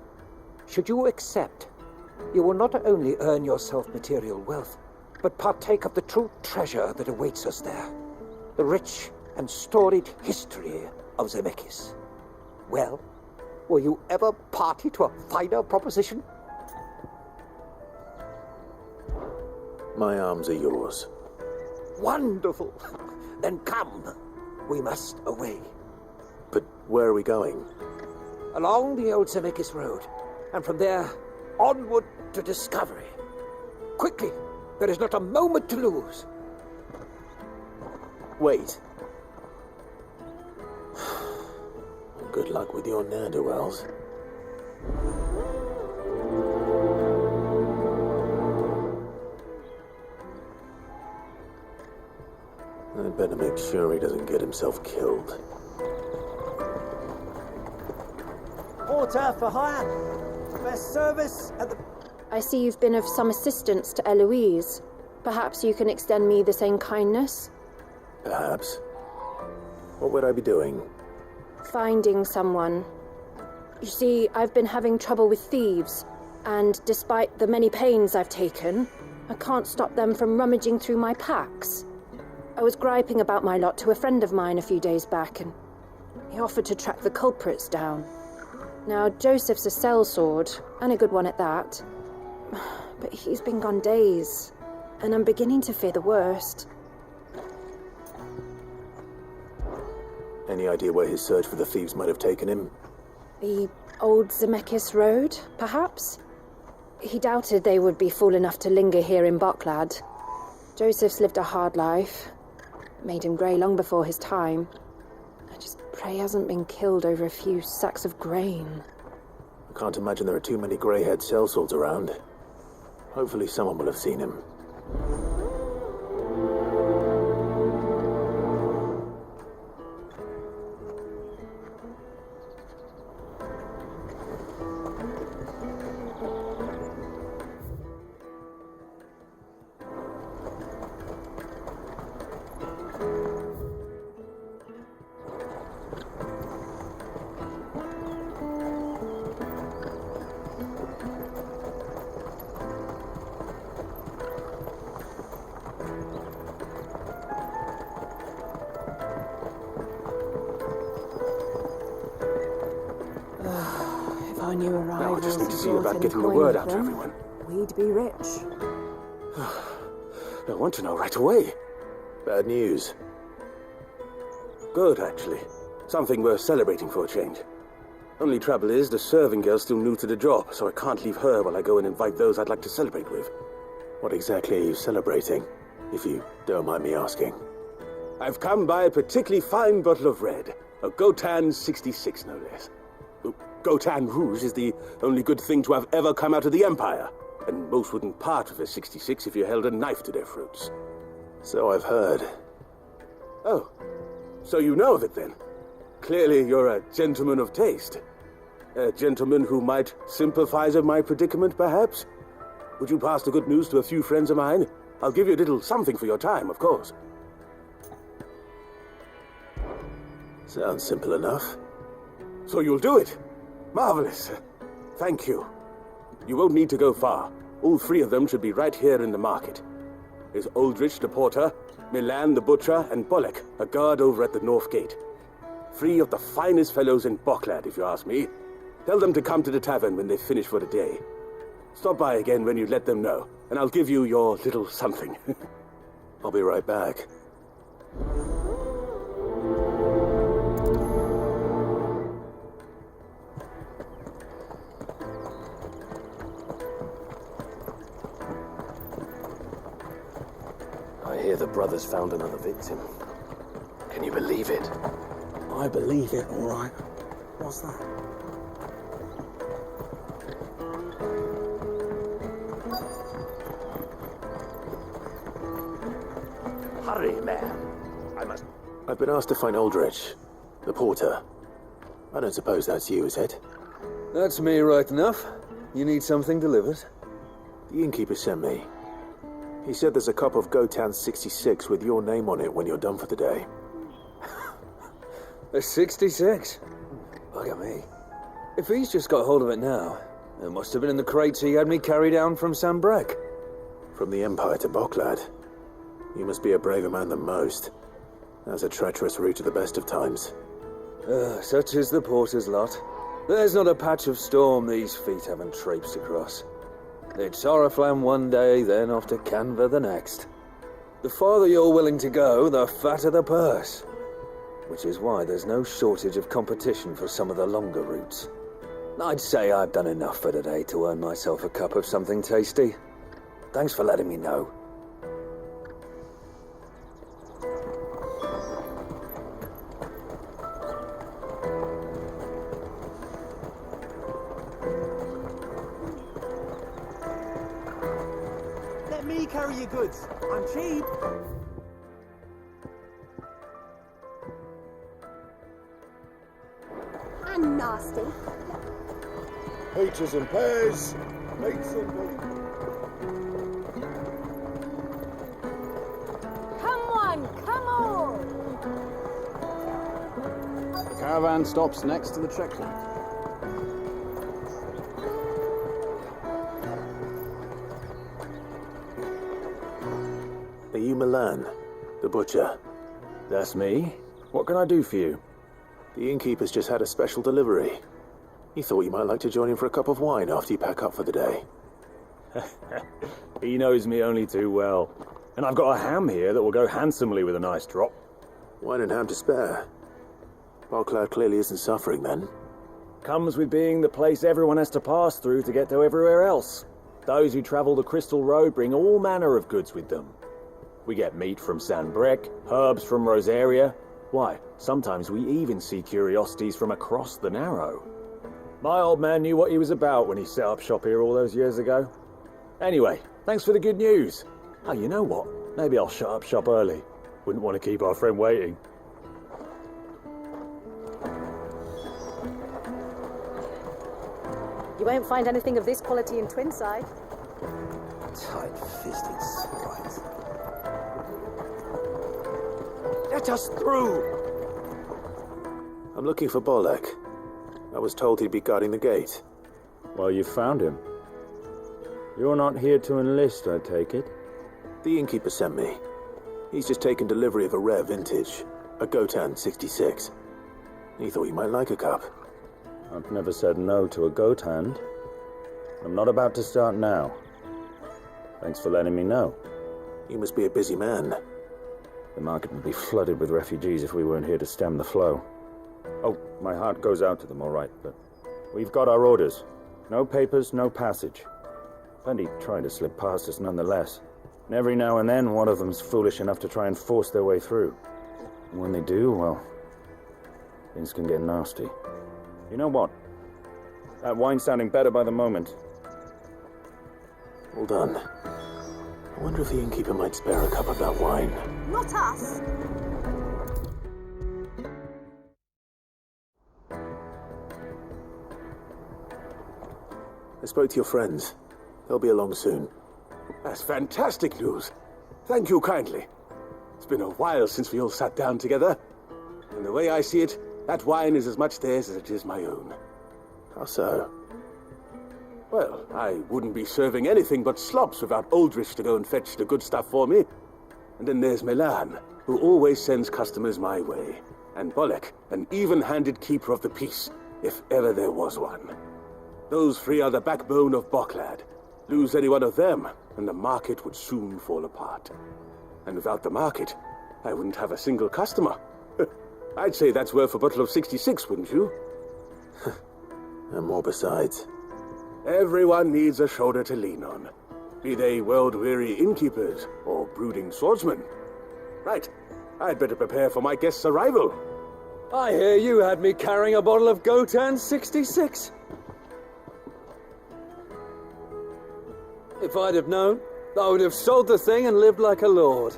Should you accept, you will not only earn yourself material wealth, but partake of the true treasure that awaits us there, the rich and storied history of Zemeckis. Well, will you ever party to a finer proposition? My arms are yours. Wonderful! Then come. We must away. But where are we going? Along the old Zemeckis Road, and from there, onward to discovery. Quickly! There is not a moment to lose. Wait. Good luck with your ne'er-do-wells. I'd better make sure he doesn't get himself killed. Porter for hire. Best service at the... I see you've been of some assistance to Eloise. Perhaps you can extend me the same kindness? Perhaps. What would I be doing? Finding someone. You see, I've been having trouble with thieves, and despite the many pains I've taken, I can't stop them from rummaging through my packs. I was griping about my lot to a friend of mine a few days back, and he offered to track the culprits down. Now, Joseph's a sellsword, and a good one at that. But he's been gone days, and I'm beginning to fear the worst. Any idea where his search for the thieves might have taken him? The old Zemeckis Road, perhaps? He doubted they would be fool enough to linger here in Boklad. Joseph's lived a hard life. Made him grey long before his time. I just pray he hasn't been killed over a few sacks of grain. I can't imagine there are too many grey-haired sellswords around. Hopefully someone will have seen him. Now I just need to see about getting the word out to everyone. We'd be rich. I want to know right away. Bad news. Good, actually. Something worth celebrating for a change. Only trouble is, the serving girl's still new to the job, so I can't leave her while I go and invite those I'd like to celebrate with. What exactly are you celebrating, if you don't mind me asking? I've come by a particularly fine bottle of red. A Gotan 66, no less. Gotan Rouge is the only good thing to have ever come out of the Empire, and most wouldn't part with a 66 if you held a knife to their throats. So I've heard. Oh, so you know of it then? Clearly you're a gentleman of taste. A gentleman who might sympathize with my predicament, perhaps? Would you pass the good news to a few friends of mine? I'll give you a little something for your time, of course. Sounds simple enough. So you'll do it? Marvelous. Thank you. You won't need to go far. All three of them should be right here in the market. There's Aldrich the porter, Milan the butcher, and Bolek, a guard over at the north gate. Three of the finest fellows in Boklad, if you ask me. Tell them to come to the tavern when they've finished for the day. Stop by again when you let them know, and I'll give you your little something. I'll be right back. I hear the brothers found another victim. Can you believe it? I believe it, all right. What's that? Hurry, man. I've been asked to find Aldrich, the porter. I don't suppose that's you, is it? That's me right enough. You need something delivered? The innkeeper sent me. He said there's a cup of Gotan 66 with your name on it when you're done for the day. A 66? Look at me. If he's just got hold of it now, it must have been in the crates he had me carry down from Sambrek. From the Empire to Boklad. You must be a braver man than most. That's a treacherous route to the best of times. Such is the porter's lot. There's not a patch of storm these feet haven't traipsed across. It's Oriflamme one day, then off to Canva the next. The farther you're willing to go, the fatter the purse. Which is why there's no shortage of competition for some of the longer routes. I'd say I've done enough for today to earn myself a cup of something tasty. Thanks for letting me know. Let me carry your goods. I'm cheap. And nasty. Peaches and pears. Meats and meat. Come on, come on. The caravan stops next to the checkpoint. Are you Milan, the butcher? That's me. What can I do for you? The innkeeper's just had a special delivery. He thought you might like to join him for a cup of wine after you pack up for the day. He knows me only too well. And I've got a ham here that will go handsomely with a nice drop. Wine and ham to spare. Boklad clearly isn't suffering then. Comes with being the place everyone has to pass through to get to everywhere else. Those who travel the Crystal Road bring all manner of goods with them. We get meat from Sambrek, herbs from Rosaria. Why, sometimes we even see curiosities from across the Narrow. My old man knew what he was about when he set up shop here all those years ago. Anyway, thanks for the good news. Oh, you know what? Maybe I'll shut up shop early. Wouldn't want to keep our friend waiting. You won't find anything of this quality in Twinside. Tight-fisted swines. Let us through! I'm looking for Bolek. I was told he'd be guarding the gate. Well, you found him. You're not here to enlist, I take it? The innkeeper sent me. He's just taken delivery of a rare vintage, a Gotan 66. He thought you might like a cup. I've never said no to a goat hand. I'm not about to start now. Thanks for letting me know. You must be a busy man. The market would be flooded with refugees if we weren't here to stem the flow. Oh, my heart goes out to them, all right, but we've got our orders. No papers, no passage. Plenty trying to slip past us nonetheless. And every now and then, one of them's foolish enough to try and force their way through. And when they do, well, things can get nasty. You know what? That wine's sounding better by the moment. Well done. I wonder if the innkeeper might spare a cup of that wine. Not us. I spoke to your friends. They'll be along soon. That's fantastic news. Thank you kindly. It's been a while since we all sat down together. And the way I see it, that wine is as much theirs as it is my own. How so? Well, I wouldn't be serving anything but slops without Aldrich to go and fetch the good stuff for me. And then there's Milan, who always sends customers my way. And Bolek, an even-handed keeper of the peace, if ever there was one. Those three are the backbone of Boklad. Lose any one of them, and the market would soon fall apart. And without the market, I wouldn't have a single customer. I'd say that's worth a bottle of 66, wouldn't you? And more besides. Everyone needs a shoulder to lean on. Be they world-weary innkeepers or brooding swordsmen. Right, I'd better prepare for my guest's arrival. I hear you had me carrying a bottle of Gotan 66. If I'd have known, I would have sold the thing and lived like a lord.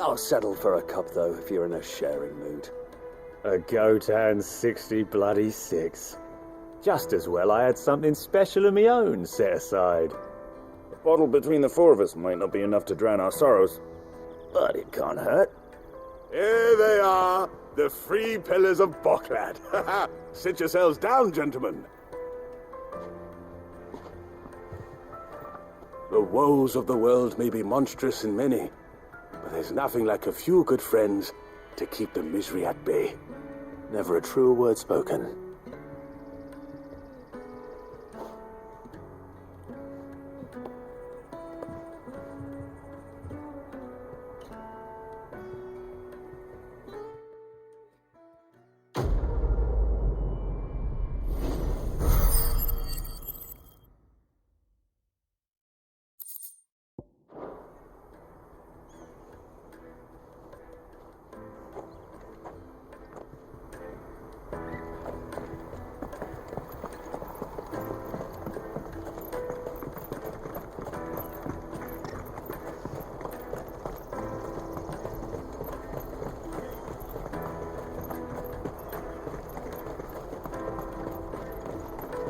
I'll settle for a cup, though, if you're in a sharing mood. A Gotan 66. Just as well I had something special of my own set aside. A bottle between the four of us might not be enough to drown our sorrows, but it can't hurt. Here they are, the 3 pillars of Boklad. Sit yourselves down, gentlemen. The woes of the world may be monstrous in many, but there's nothing like a few good friends to keep the misery at bay. Never a truer word spoken.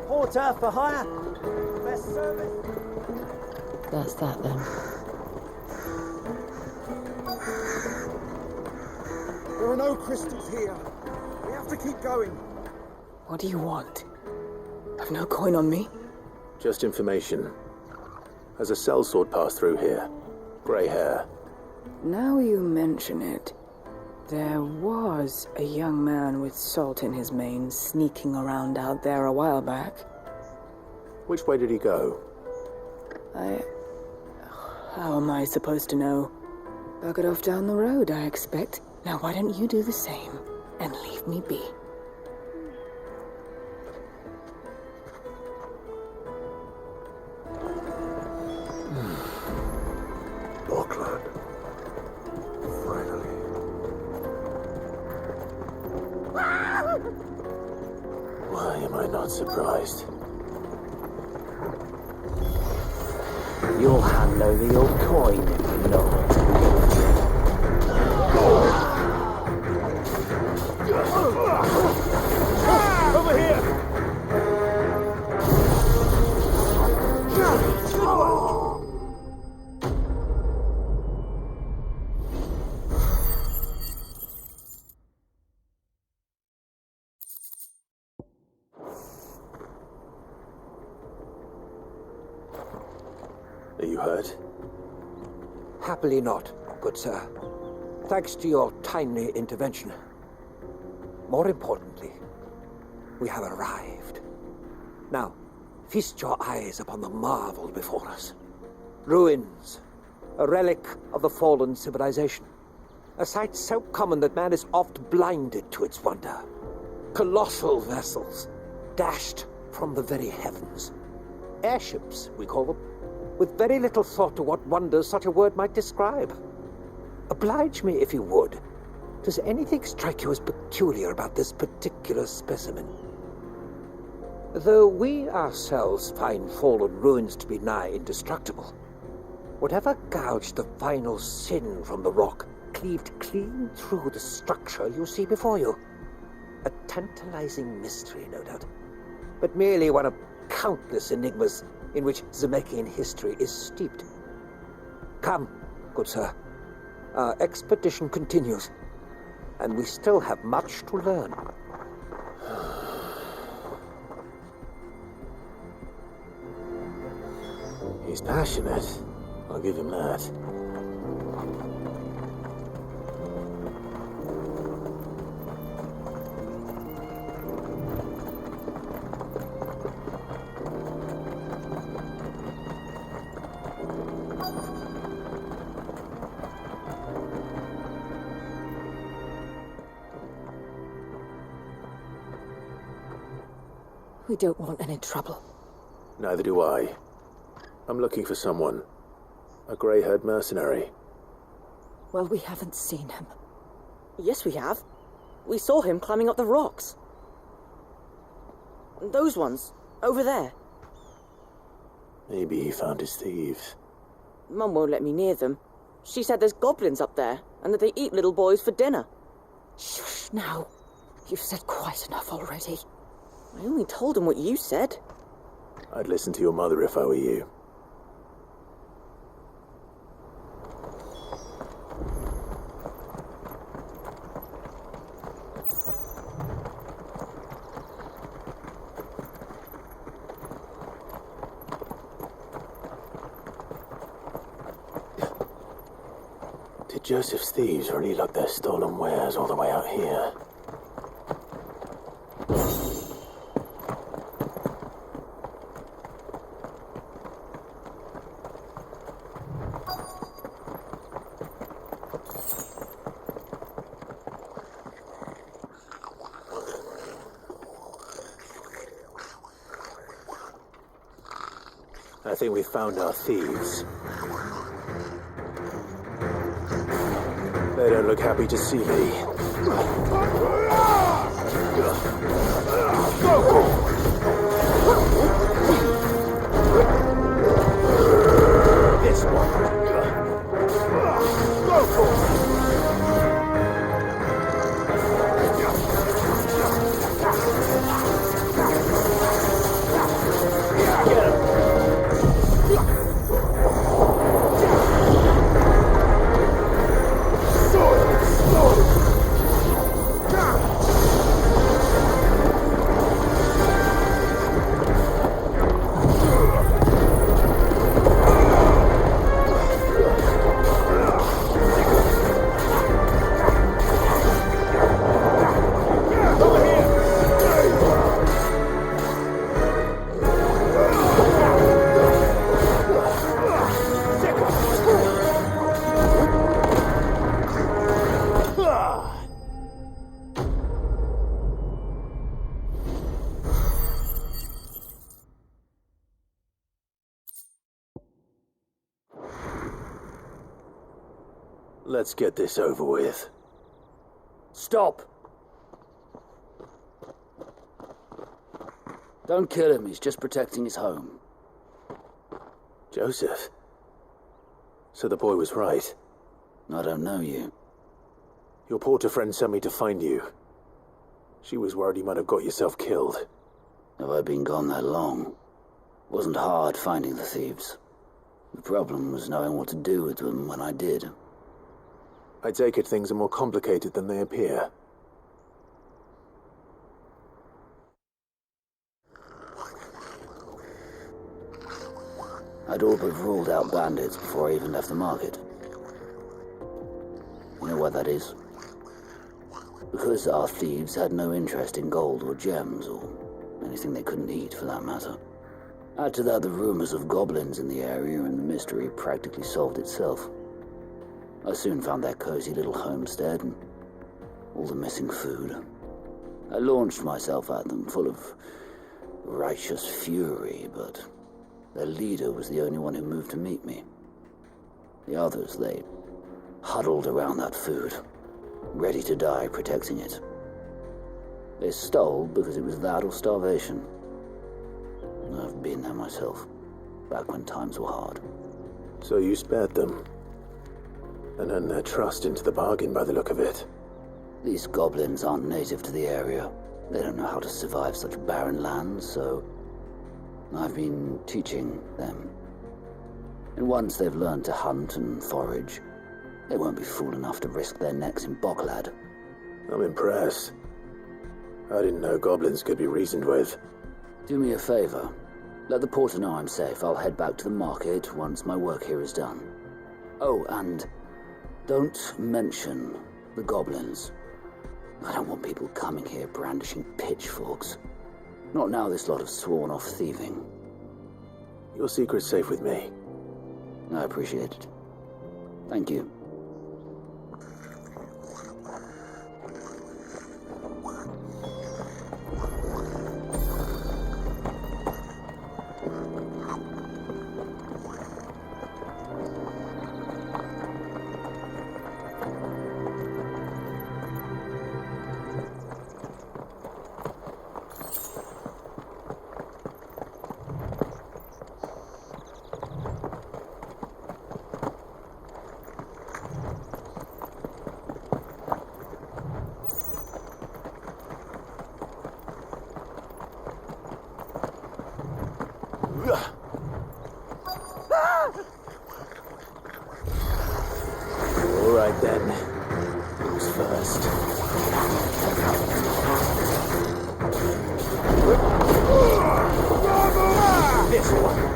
Porter for hire. Best service. That's that then. There are no crystals here. We have to keep going. What do you want? I've no coin on me. Just information. Has a sellsword passed through here? Grey hair. Now you mention it, there was a young man with salt in his mane sneaking around out there a while back. Which way did he go? How am I supposed to know? Buggered off down the road, I expect. Now why don't you do the same and leave me be? Boklad. Finally. Why am I not surprised? You'll hand over your coin if you know it. Over here! Are you hurt? Happily not, good sir. Thanks to your timely intervention. More importantly, we have arrived. Now, feast your eyes upon the marvel before us. Ruins, a relic of the fallen civilization. A sight so common that man is oft blinded to its wonder. Colossal vessels, dashed from the very heavens. Airships, we call them, with very little thought to what wonders such a word might describe. Oblige me if you would. Does anything strike you as peculiar about this particular specimen? Though we ourselves find fallen ruins to be nigh indestructible, whatever gouged the final sin from the rock cleaved clean through the structure you see before you. A tantalizing mystery, no doubt, but merely one of countless enigmas in which Zemeckyan history is steeped. Come, good sir. Our expedition continues, and we still have much to learn. He's passionate. I'll give him that. We don't want any trouble. Neither do I. I'm looking for someone. A grey-haired mercenary. Well, we haven't seen him. Yes, we have. We saw him climbing up the rocks. And those ones, over there. Maybe he found his thieves. Mum won't let me near them. She said there's goblins up there, and that they eat little boys for dinner. Shush now. You've said quite enough already. I only told him what you said. I'd listen to your mother if I were you. Did Joseph's thieves really lug their stolen wares all the way out here? I think we found our thieves. They don't look happy to see me. This one. Go for it. Get him. Let's get this over with. Stop! Don't kill him, he's just protecting his home. Joseph? So the boy was right. I don't know you. Your porter friend sent me to find you. She was worried you might have got yourself killed. Have I been gone that long? Wasn't hard finding the thieves. The problem was knowing what to do with them when I did. I take it things are more complicated than they appear. I'd all but ruled out bandits before I even left the market. You know why that is? Because our thieves had no interest in gold or gems, or anything they couldn't eat for that matter. Add to that the rumors of goblins in the area, and the mystery practically solved itself. I soon found their cozy little homestead and all the missing food. I launched myself at them, full of righteous fury, but their leader was the only one who moved to meet me. The others, they huddled around that food, ready to die protecting it. They stole because it was that or starvation. I've been there myself, back when times were hard. So you spared them? And earned their trust into the bargain by the look of it. These goblins aren't native to the area. They don't know how to survive such barren lands, so I've been teaching them. And once they've learned to hunt and forage, they won't be fool enough to risk their necks in Boklad. I'm impressed. I didn't know goblins could be reasoned with. Do me a favor. Let the porter know I'm safe. I'll head back to the market once my work here is done. Oh, and don't mention the goblins. I don't want people coming here brandishing pitchforks. Not now this lot have sworn off thieving. Your secret's safe with me. I appreciate it. Thank you. All right then. Who's first? This one.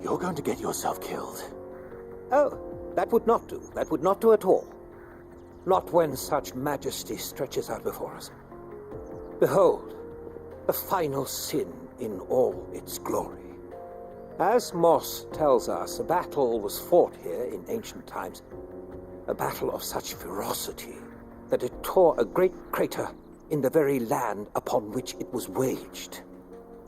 You're going to get yourself killed. Oh, that would not do. That would not do at all. Not when such majesty stretches out before us. Behold, the final sin in all its glory. As Moss tells us, a battle was fought here in ancient times. A battle of such ferocity that it tore a great crater in the very land upon which it was waged.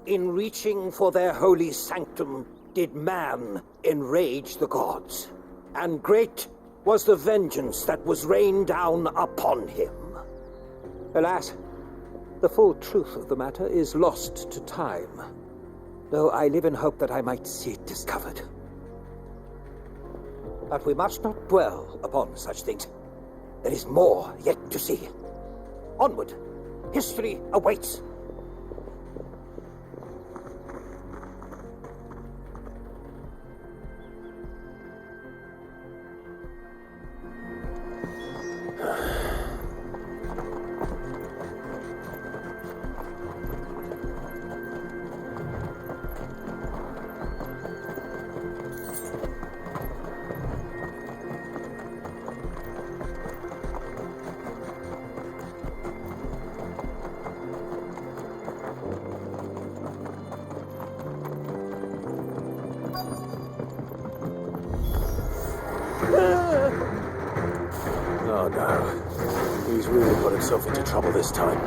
In reaching for their holy sanctum, did man enrage the gods, and great was the vengeance that was rained down upon him. Alas, the full truth of the matter is lost to time, though I live in hope that I might see it discovered. But we must not dwell upon such things. There is more yet to see. Onward, history awaits. Oh no. He's really got himself into trouble this time.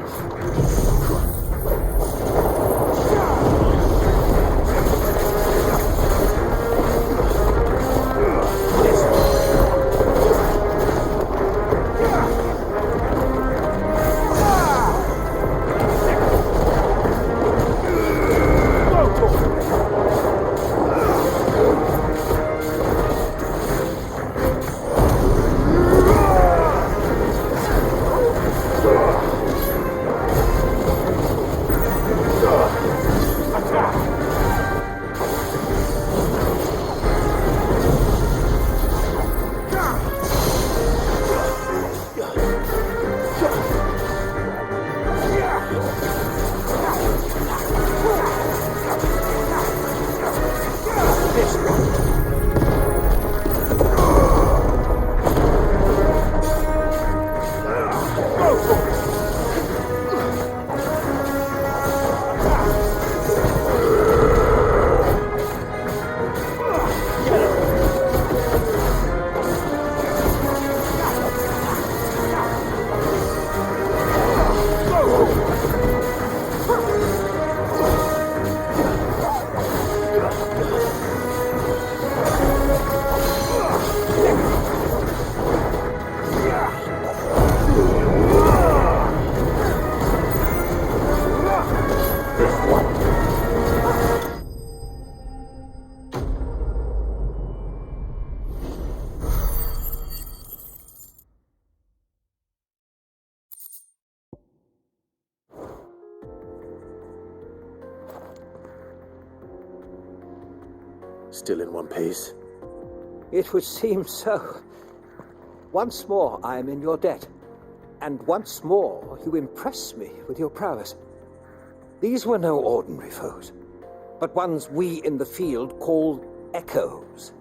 Still in one piece? It would seem so. Once more I am in your debt, and once more you impress me with your prowess. These were no ordinary foes, but ones we in the field call echoes.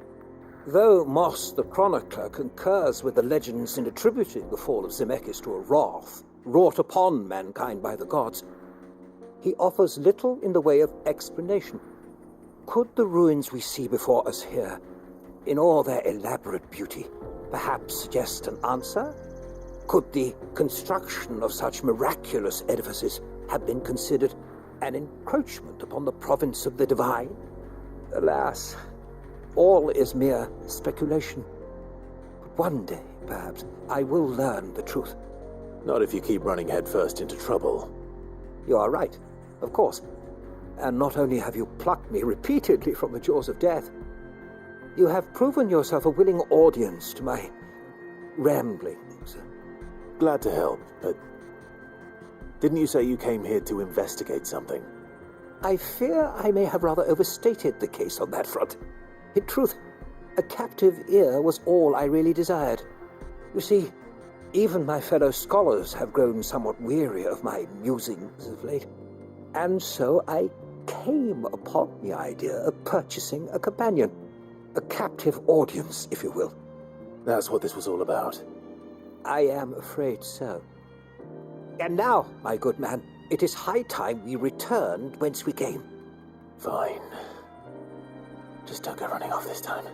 Though Moss the Chronicler concurs with the legends in attributing the fall of Zemeckis to a wrath wrought upon mankind by the gods, he offers little in the way of explanation. Could the ruins we see before us here, in all their elaborate beauty, perhaps suggest an answer? Could the construction of such miraculous edifices have been considered an encroachment upon the province of the divine? Alas, all is mere speculation. But one day, perhaps, I will learn the truth. Not if you keep running headfirst into trouble. You are right, of course. And not only have you plucked me repeatedly from the jaws of death, you have proven yourself a willing audience to my ramblings. Glad to help, but didn't you say you came here to investigate something? I fear I may have rather overstated the case on that front. In truth, a captive ear was all I really desired. You see, even my fellow scholars have grown somewhat weary of my musings of late. And so I came upon the idea of purchasing a companion. A captive audience, if you will. That's what this was all about. I am afraid so. And now, my good man, it is high time we returned whence we came. Fine. Just don't go running off this time.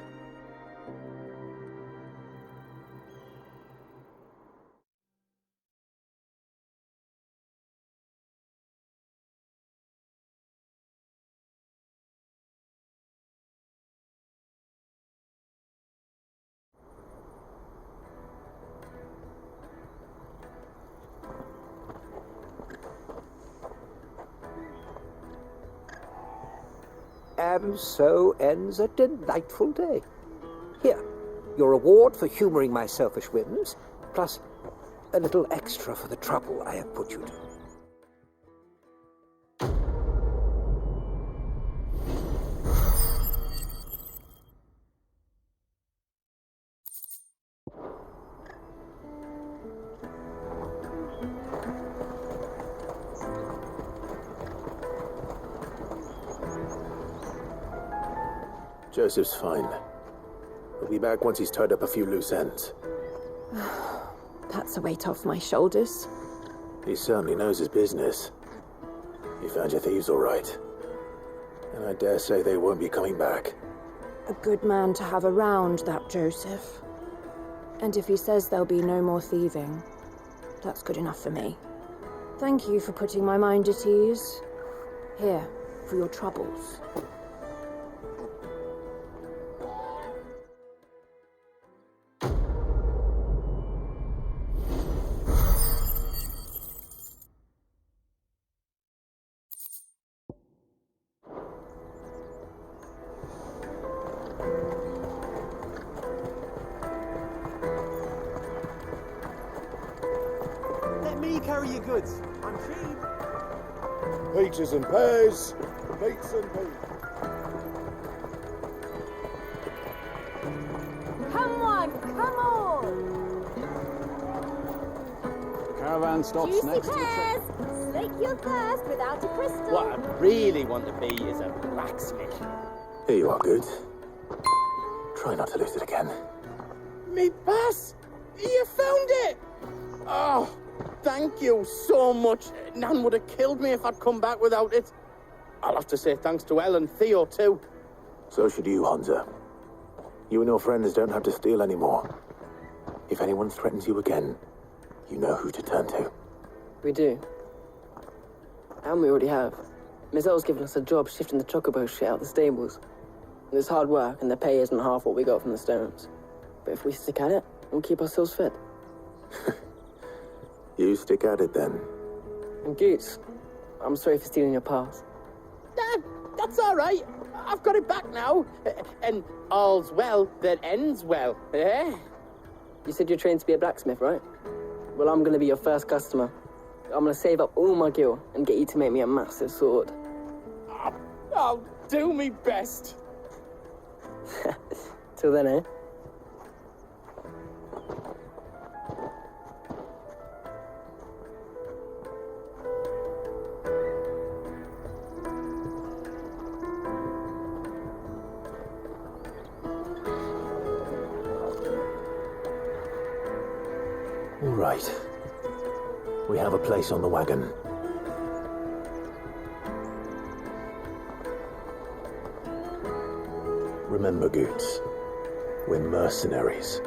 And so ends a delightful day. Here, your reward for humoring my selfish whims, plus a little extra for the trouble I have put you to. Joseph's fine. He'll be back once he's tied up a few loose ends. That's a weight off my shoulders. He certainly knows his business. You found your thieves all right. And I dare say they won't be coming back. A good man to have around, that Joseph. And if he says there'll be no more thieving, that's good enough for me. Thank you for putting my mind at ease. Here, for your troubles. Carry your goods. I'm cheap. Peaches and pears, beets and peas. Come on, come on! The caravan stops Juicy next to the pears! Slake your thirst without a crystal. What I really want to be is a blacksmith. Here you are, Goods. Try not to lose it again. Me bass! You found it! Oh, thank you so much. Nan would have killed me if I'd come back without it. I'll have to say thanks to Elle and Theo, too. So should you, Hansa. You and your friends don't have to steal anymore. If anyone threatens you again, you know who to turn to. We do. And we already have. Miss Elle's given us a job shifting the chocobo shit out the stables. It's hard work, and the pay isn't half what we got from the stones. But if we stick at it, we'll keep ourselves fed. You stick at it, then. And Goots, I'm sorry for stealing your pass. That's all right. I've got it back now. And all's well that ends well, eh? You said you're trained to be a blacksmith, right? Well, I'm going to be your first customer. I'm going to save up all my gil and get you to make me a massive sword. I'll do me best. Till then, eh? All right. We have a place on the wagon. Remember, Goots, we're mercenaries.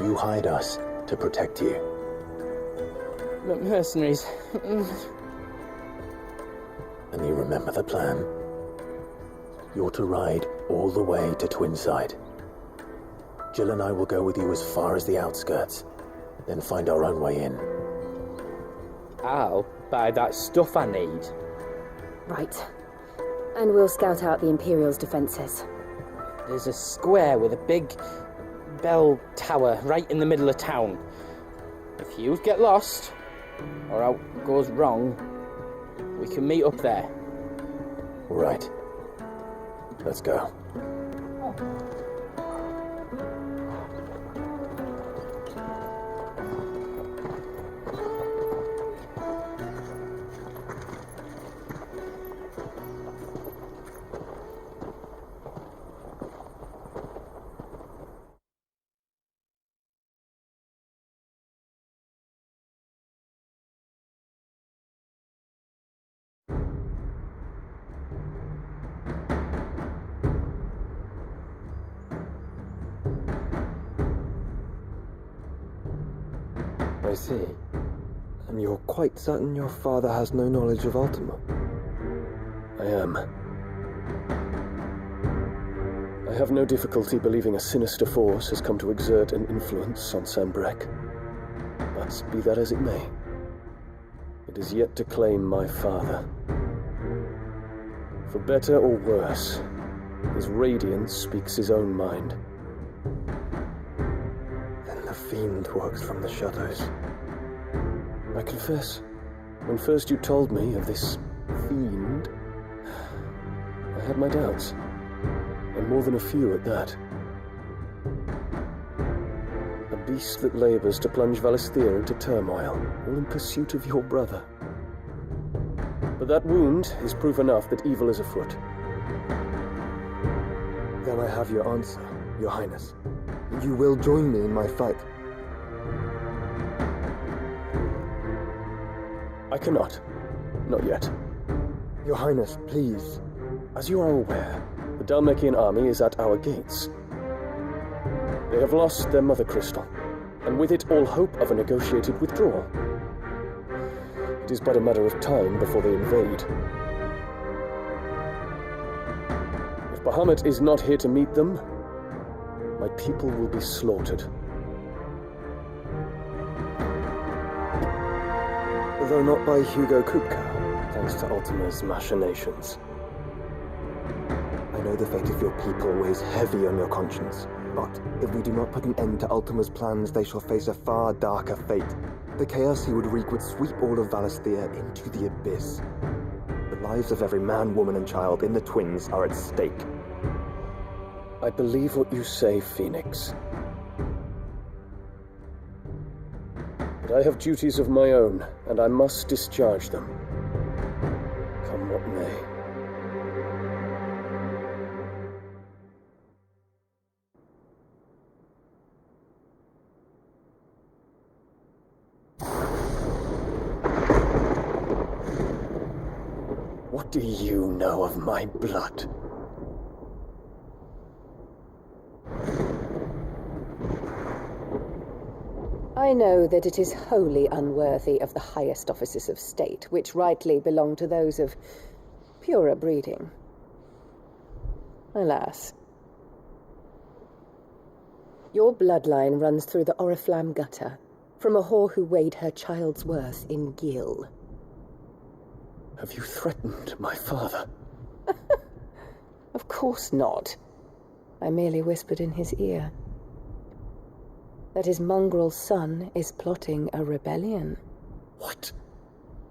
You hired us to protect you. But mercenaries... And you remember the plan? You're to ride all the way to Twinside. Jill and I will go with you as far as the outskirts, then find our own way in. I'll buy that stuff I need. Right. And we'll scout out the Imperial's defences. There's a square with a big bell tower right in the middle of town. If you get lost, or out goes wrong, we can meet up there. All right. Let's go. I see. And you're quite certain your father has no knowledge of Ultima? I am. I have no difficulty believing a sinister force has come to exert an influence on Sanbreque. But be that as it may, it is yet to claim my father. For better or worse, his radiance speaks his own mind. Then the fiend works from the shadows. I confess, when first you told me of this fiend, I had my doubts, and more than a few at that. A beast that labours to plunge Valisthea into turmoil, all in pursuit of your brother. But that wound is proof enough that evil is afoot. Then I have your answer, Your Highness. You will join me in my fight. I cannot. Not yet. Your Highness, please. As you are aware, the Dalmekian army is at our gates. They have lost their mother crystal, and with it all hope of a negotiated withdrawal. It is but a matter of time before they invade. If Bahamut is not here to meet them, my people will be slaughtered. Though not by Hugo Kupka, thanks to Ultima's machinations. I know the fate of your people weighs heavy on your conscience, but if we do not put an end to Ultima's plans, they shall face a far darker fate. The chaos he would wreak would sweep all of Valisthea into the abyss. The lives of every man, woman, and child in the Twins are at stake. I believe what you say, Phoenix. But I have duties of my own, and I must discharge them. Come what may. What do you know of my blood? I know that it is wholly unworthy of the highest offices of state, which rightly belong to those of purer breeding. Alas. Your bloodline runs through the Oriflamme gutter, from a whore who weighed her child's worth in gil. Have you threatened my father? Of course not. I merely whispered in his ear that his mongrel son is plotting a rebellion. What?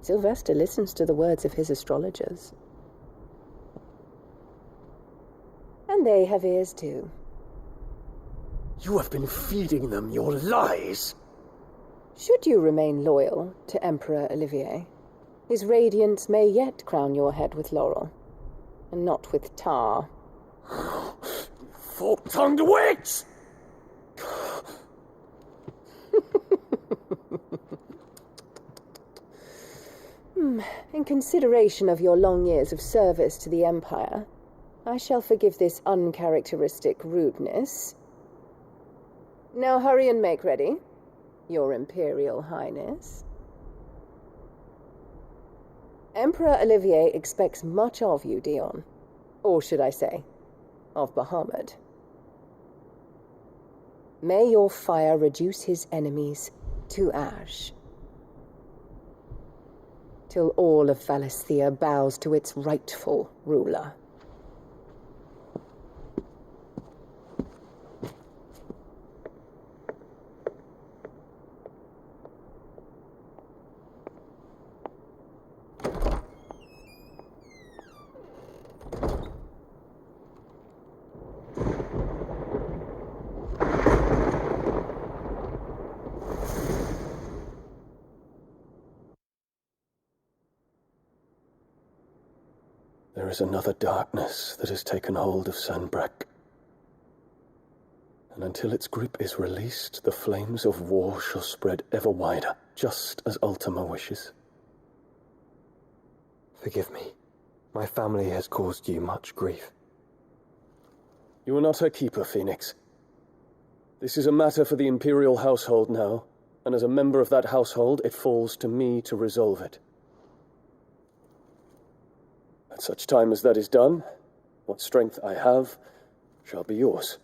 Sylvester listens to the words of his astrologers. And they have ears too. You have been feeding them your lies! Should you remain loyal to Emperor Olivier, his radiance may yet crown your head with laurel, and not with tar. Fork-tongued witch! In consideration of your long years of service to the Empire, I shall forgive this uncharacteristic rudeness. Now hurry and make ready, Your Imperial Highness. Emperor Olivier expects much of you, Dion. Or should I say, of Bahamut. May your fire reduce his enemies to ash, till all of Valisthea bows to its rightful ruler. There is another darkness that has taken hold of Sanbreque. And until its grip is released, the flames of war shall spread ever wider, just as Ultima wishes. Forgive me. My family has caused you much grief. You are not her keeper, Phoenix. This is a matter for the Imperial household now, and as a member of that household, it falls to me to resolve it. At such time as that is done, what strength I have shall be yours.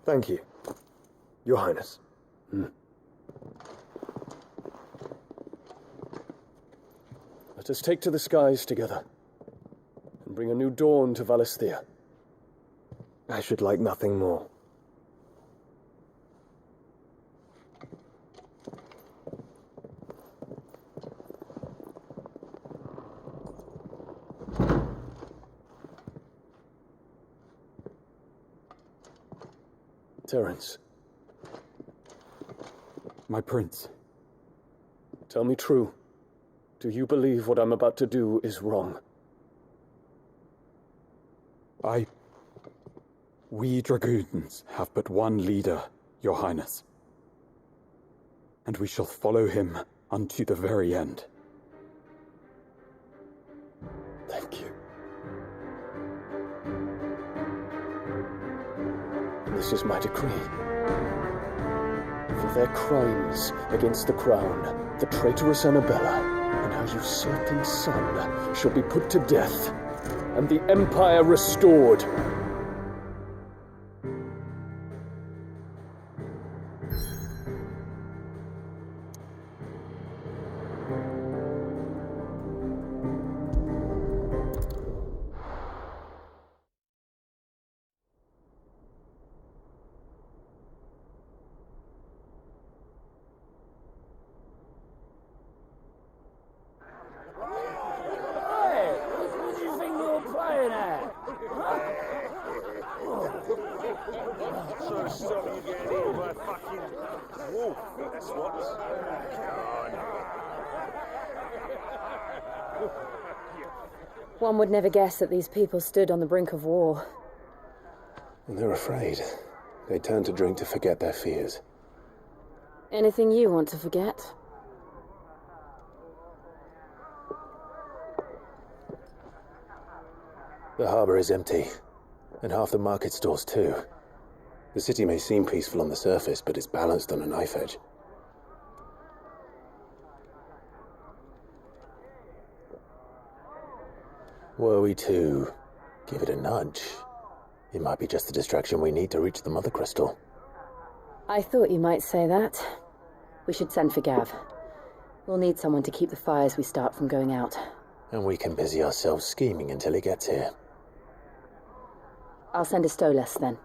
Thank you, Your Highness. Let us take to the skies together, and bring a new dawn to Valisthea. I should like nothing more. Terence. My prince. Tell me true. Do you believe what I'm about to do is wrong? We dragoons have but one leader, Your Highness. And we shall follow him unto the very end. Thank you. And this is my decree. For their crimes against the crown, the traitorous Anabella and her usurping son shall be put to death, and the Empire restored. One would never guess that these people stood on the brink of war. And they're afraid. They turn to drink to forget their fears. Anything you want to forget? The harbor is empty, and half the market stalls too. The city may seem peaceful on the surface, but it's balanced on a knife edge. Were we to give it a nudge, it might be just the distraction we need to reach the Mother Crystal. I thought you might say that. We should send for Gav. We'll need someone to keep the fires we start from going out. And we can busy ourselves scheming until he gets here. I'll send a Stolas then.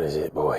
is it, boy?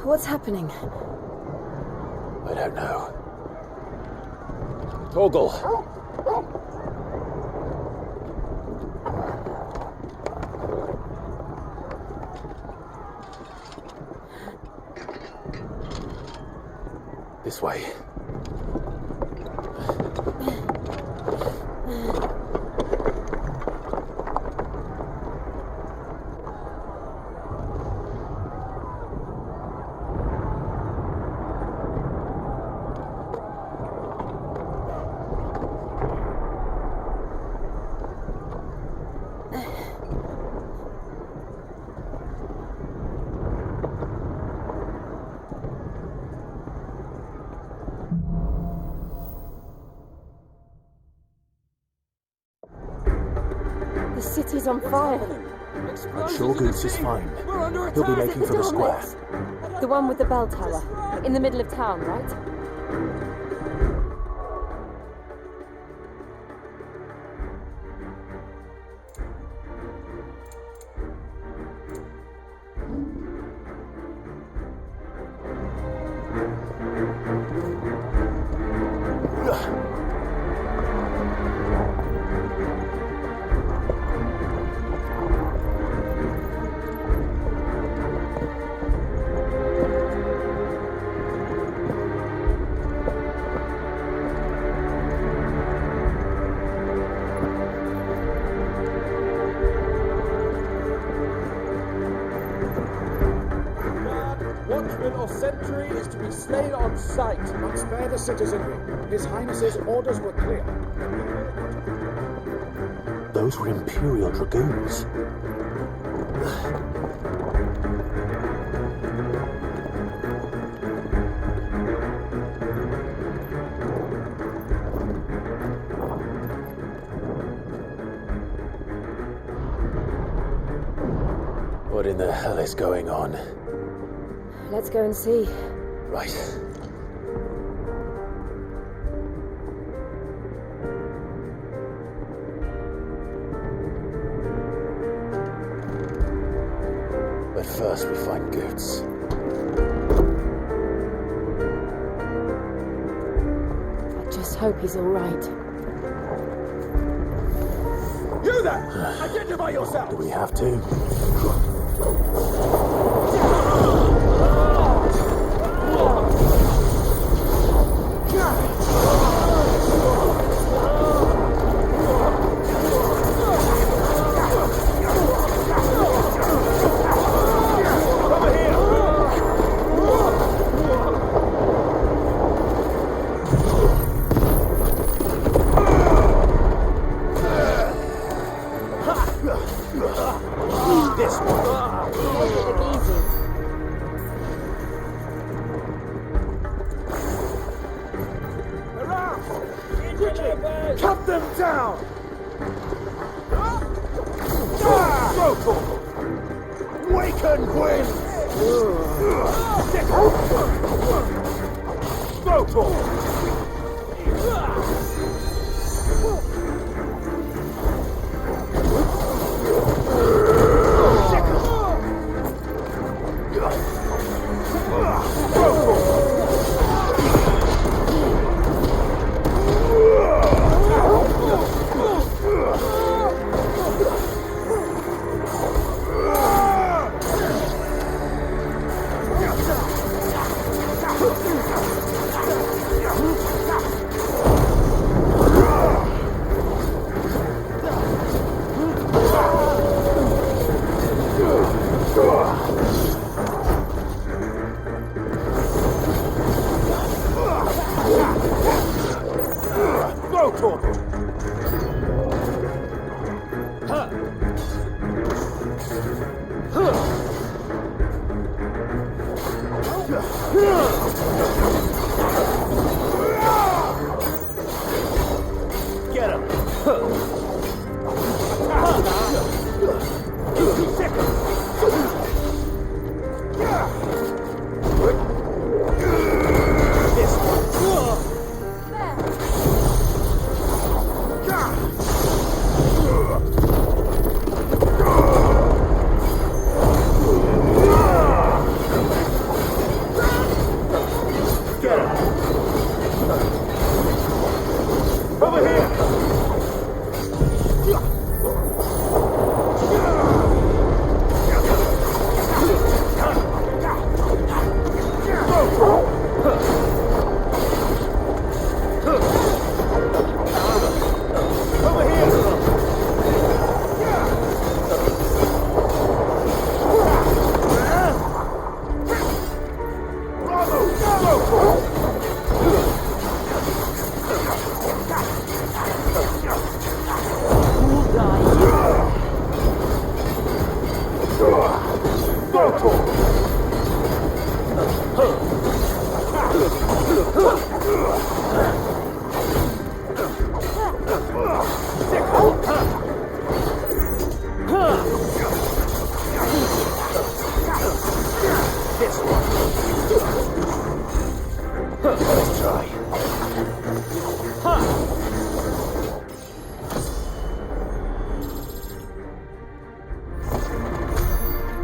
What's happening? I don't know. Torgal! This way. The city's on fire. I'm sure Goose is fine. He'll be making for the square. The one with the bell tower. In the middle of town, right? Watchman or sentry is to be slain on sight. Not spare the citizenry. His Highness's orders were clear. Those were Imperial Dragoons. What in the hell is going on? Let's go and see. Right. But first we find Goots. I just hope he's all right. You there! Identify yourself! Do we have to? Cut them down! Waken wind! Get him!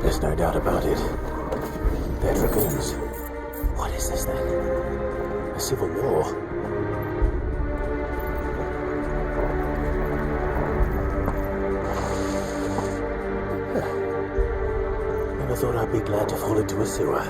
There's no doubt about it. They're dragoons. What is this then? A civil war? Huh. Never thought I'd be glad to fall into a sewer.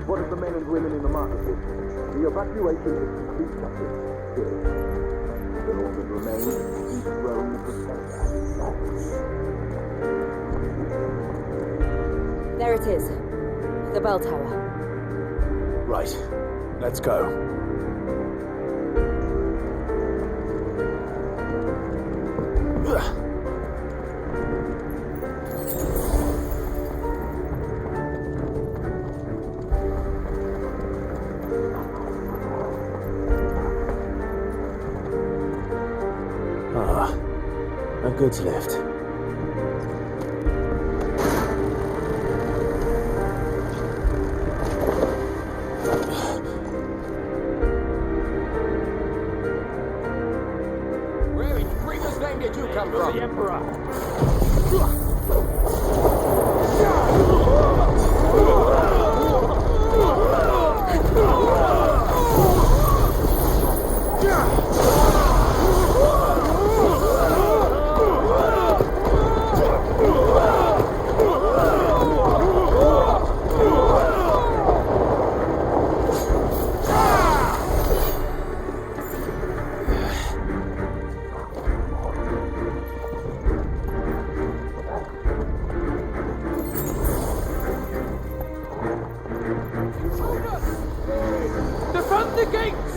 What of the men and women in the marketplace? The evacuation is complete, Captain. Good. Then all that remains is to dethrone the protector. There it is. The bell tower. Right. Let's go. Ah, a goods lift. Where in Freeman's name did you come from? The Emperor. Defend the gates!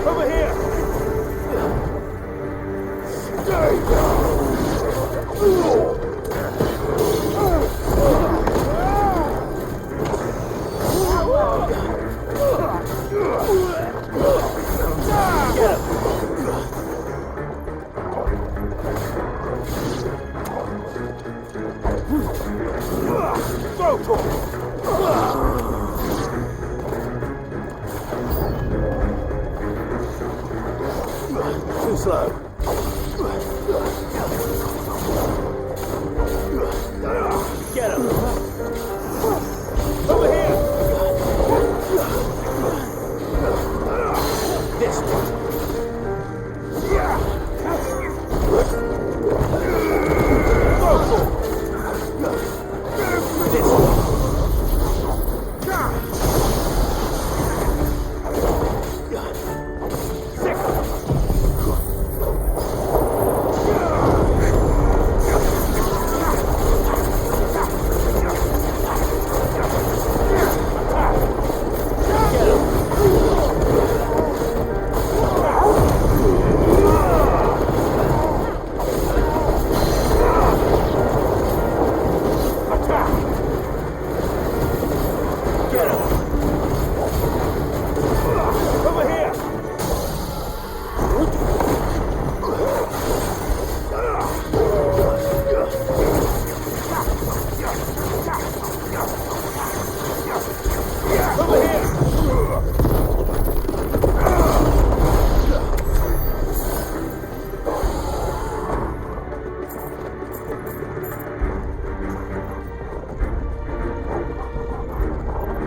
Over here! Too slow.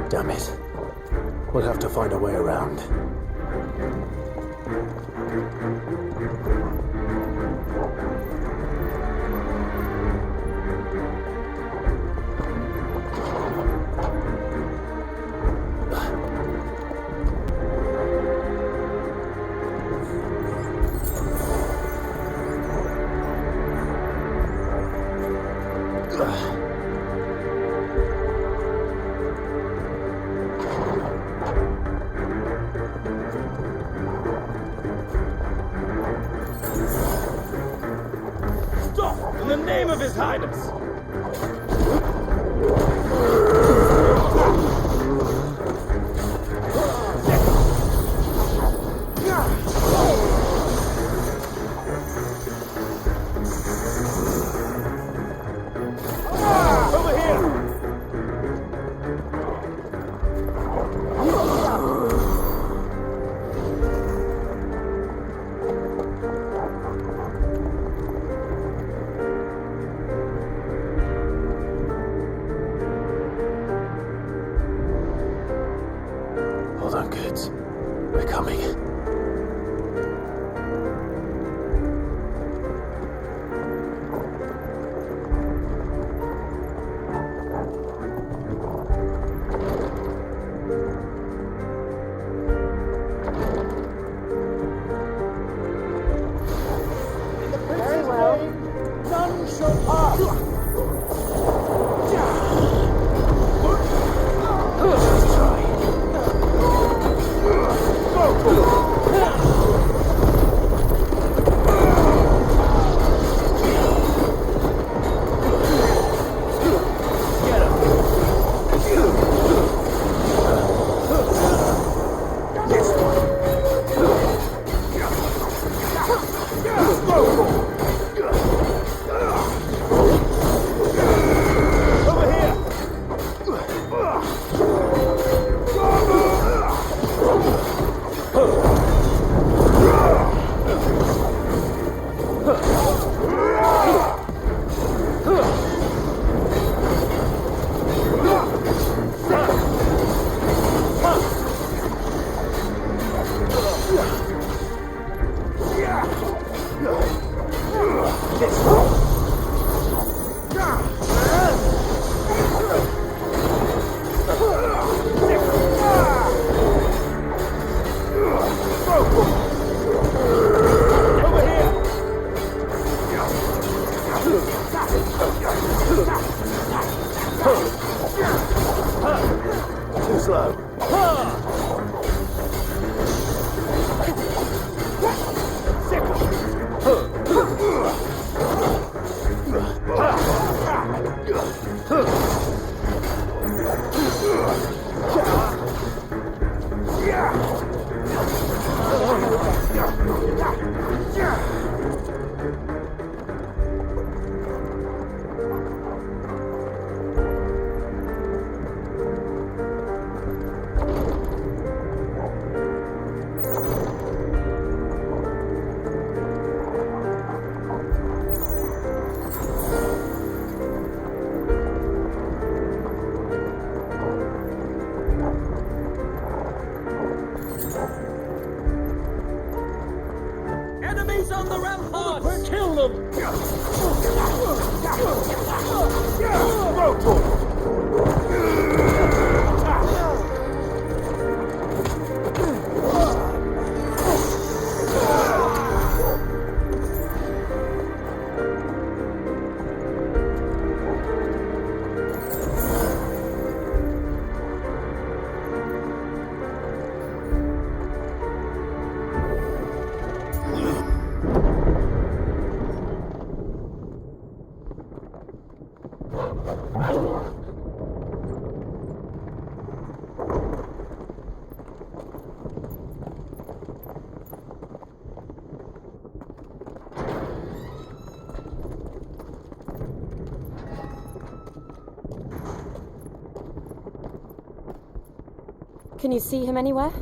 Damn it. We'll have to find a way around. Stop! In the name of His Highness! Hold on, kids. We're coming. Very well. None shall pass. Too slow. Enemies on the ramparts! Kill them! Can you see him anywhere?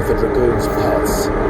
for dragoons' pets.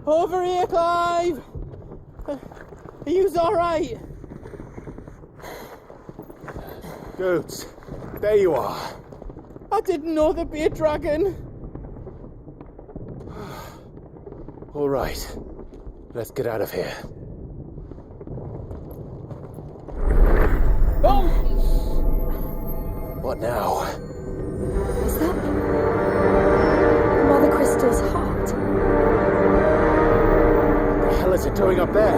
Over here, Clive! Are you alright? Goods, there you are. I didn't know there'd be a dragon. All right, let's get out of here. Oh! What now? Is that Mother Crystal's heart? What the hell is it doing up there?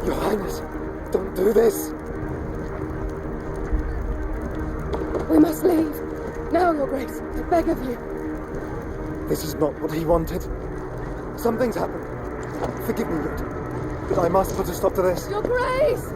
Your Highness, don't do this. We must leave. Now, Your Grace, I beg of you. This is not what he wanted. Something's happened. Forgive me, Lord, but I must put a stop to this. Your Grace!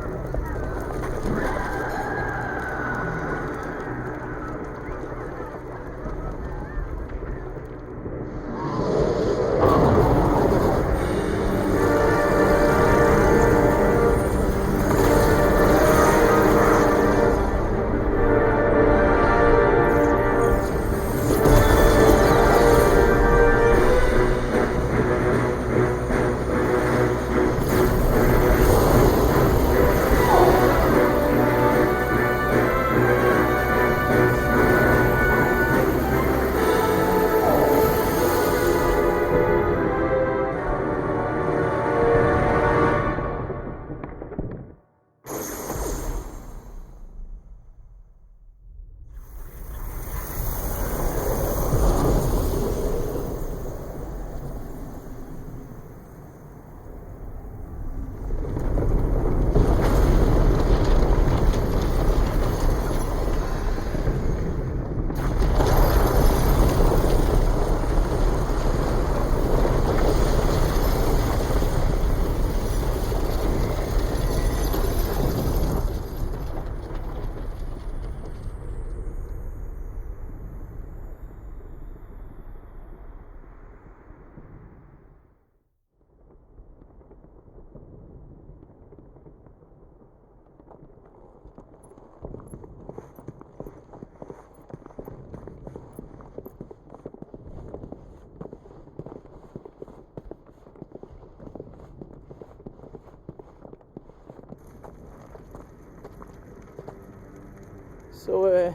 So,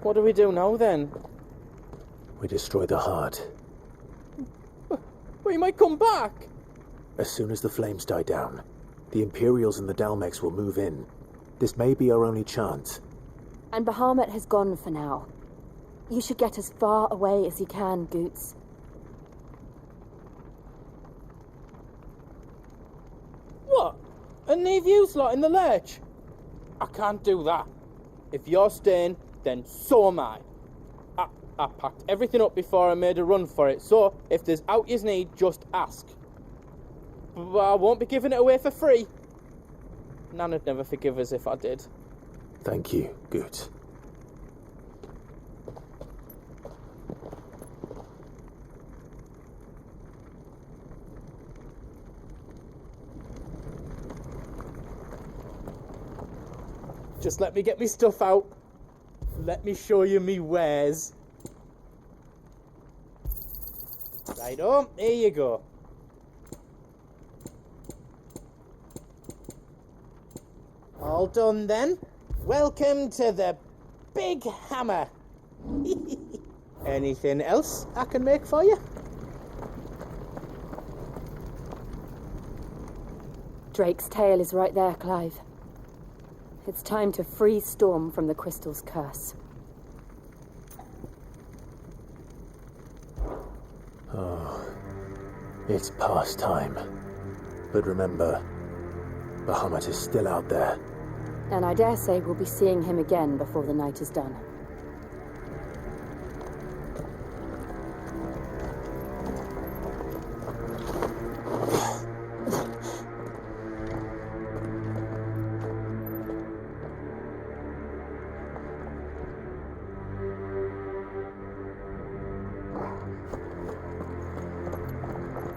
what do we do now then? We destroy the heart. We might come back! As soon as the flames die down, the Imperials and the Dalmex will move in. This may be our only chance. And Bahamut has gone for now. You should get as far away as you can, Goots. What? And leave you lot in the lurch? I can't do that. If you're staying, then so am I. I packed everything up before I made a run for it, so if there's out you need, just ask. But I won't be giving it away for free. Nana'd never forgive us if I did. Thank you, good. Just let me get me stuff out. Let me show you me wares. Right on, here you go. All done then. Welcome to the Big Hammer. Anything else I can make for you? Drake's tail is right there, Clive. It's time to free Storm from the crystal's curse. Oh, it's past time. But remember, Bahamut is still out there. And I dare say we'll be seeing him again before the night is done.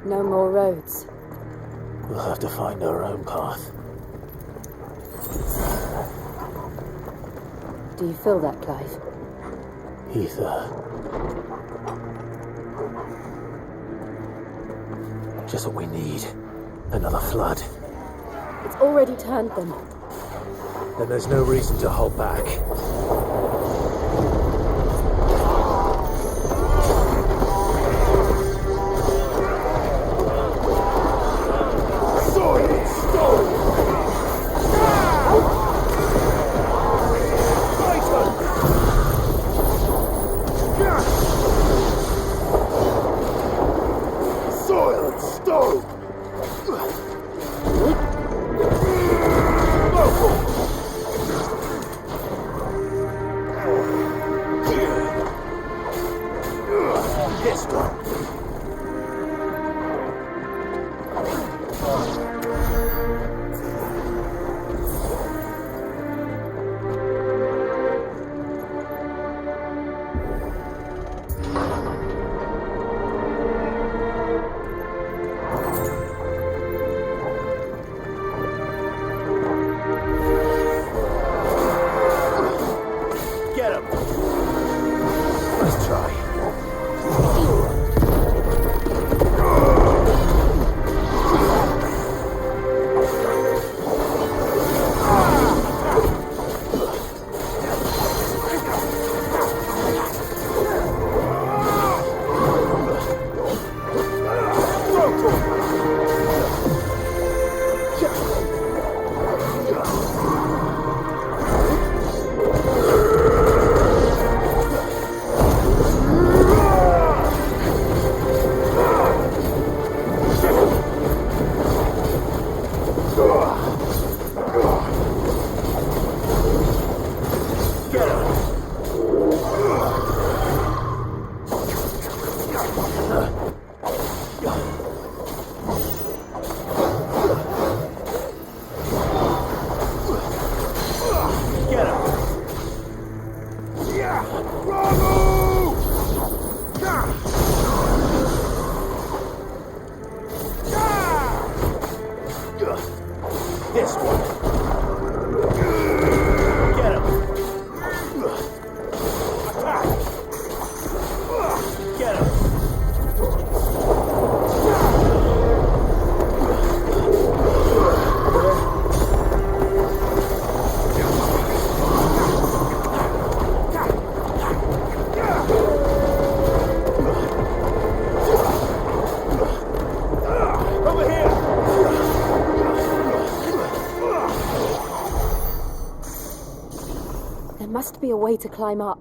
No more roads. We'll have to find our own path. Do you feel that, Clive? Ether. Just what we need. Another flood. It's already turned them. Then there's no reason to hold back. Must be a way to climb up.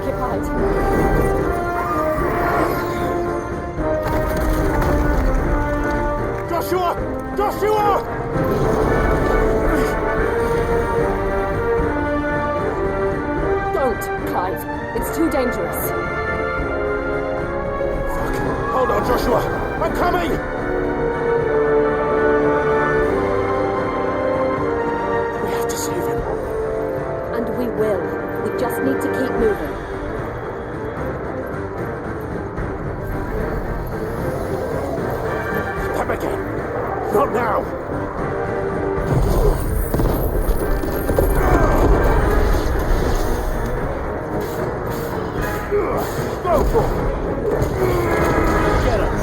occupied. Joshua! Joshua! Don't, Clive. It's too dangerous. Hold on, Joshua! I'm coming! We have to save him. And we will. We just need to keep moving. Them again! Not now! Go for it! Get him!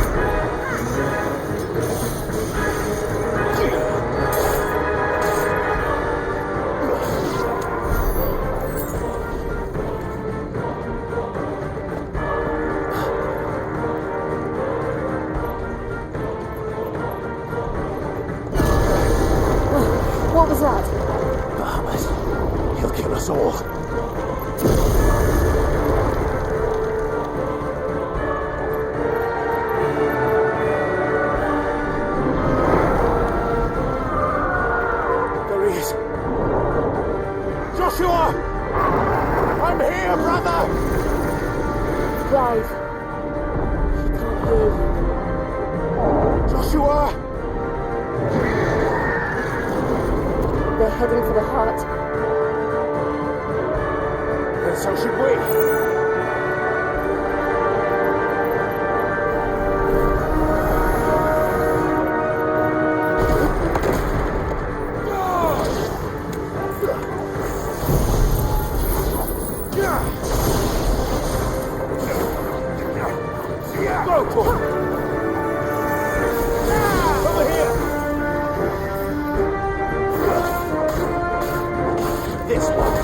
What was that? Bahamut. He'll kill us all. There he is. Joshua! I'm here, brother! Clive. He can't hear you. Joshua! They're heading for the heart. And so should we. Go for it! Over here! This one.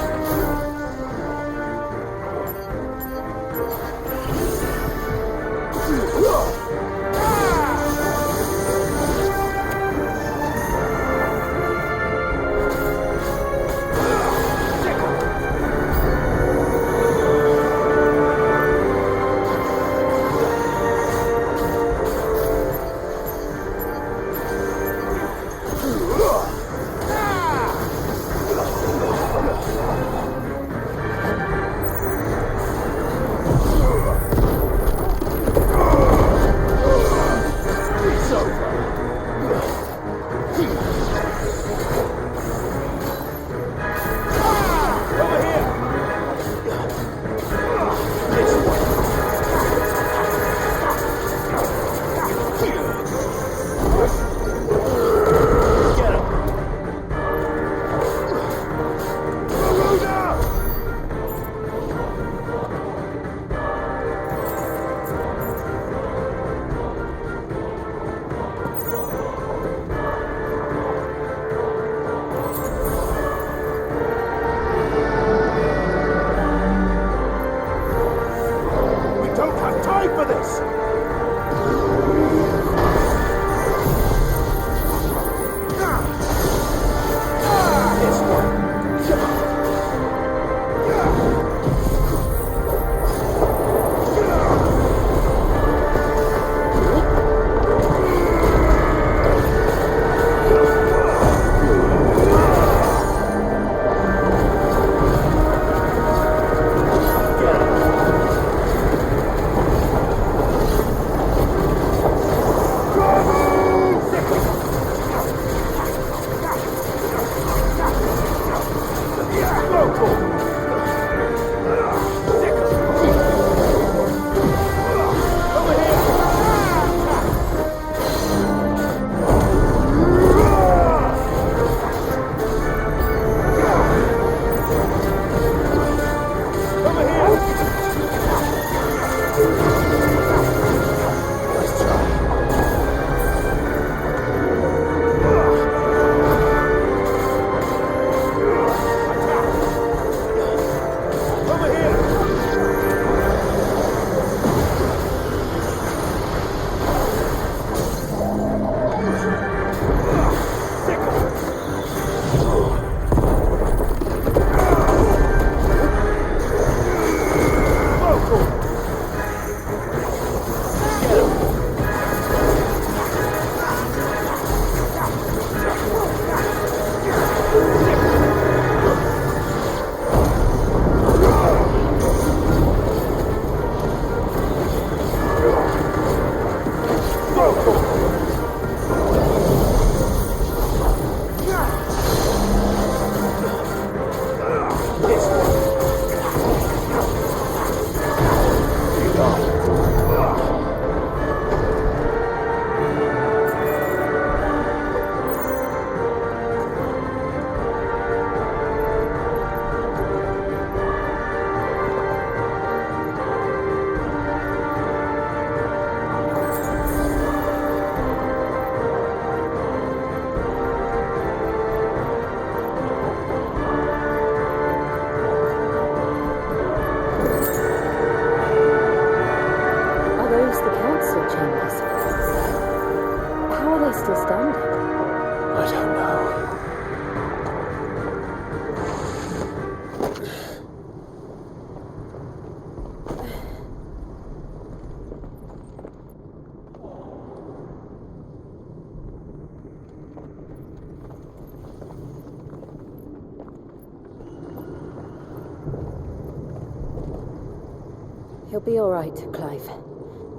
He'll be all right, Clive.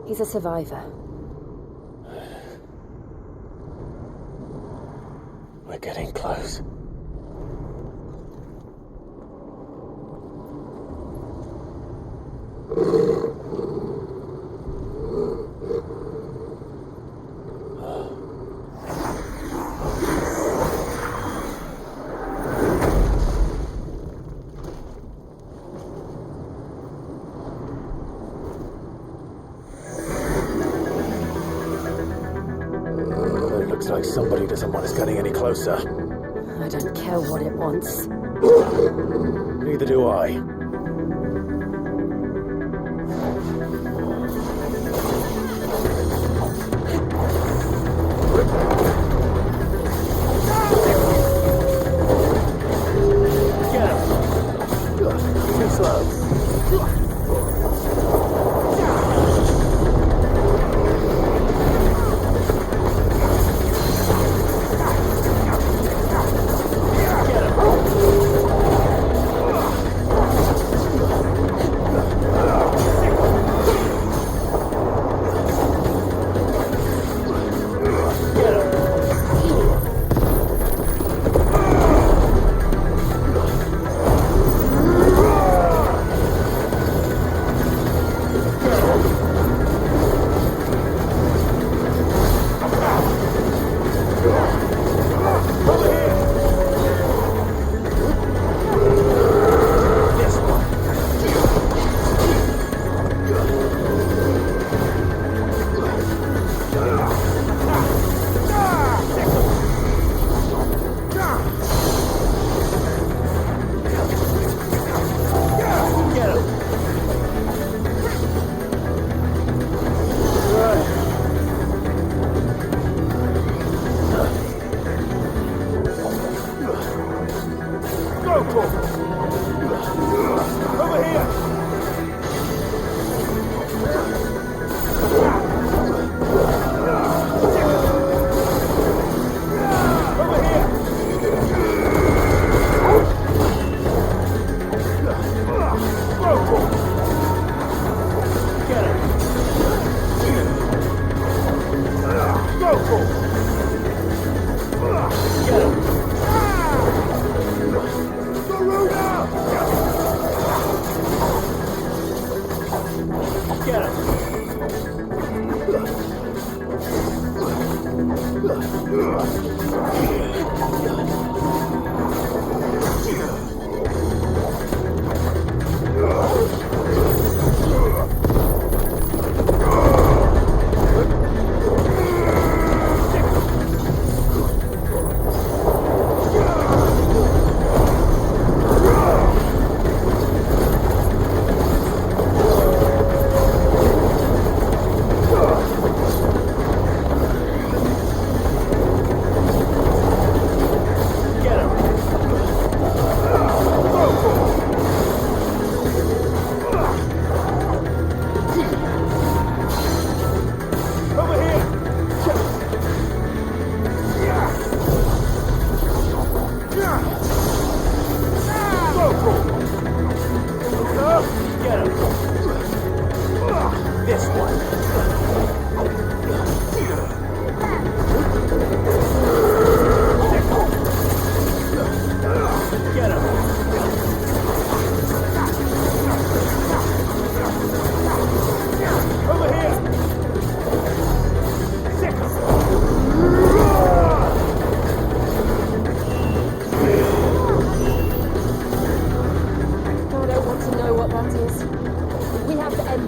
He's a survivor. We're getting close. Looks like somebody doesn't want us getting any closer. I don't care what it wants. Neither do I. Too slow.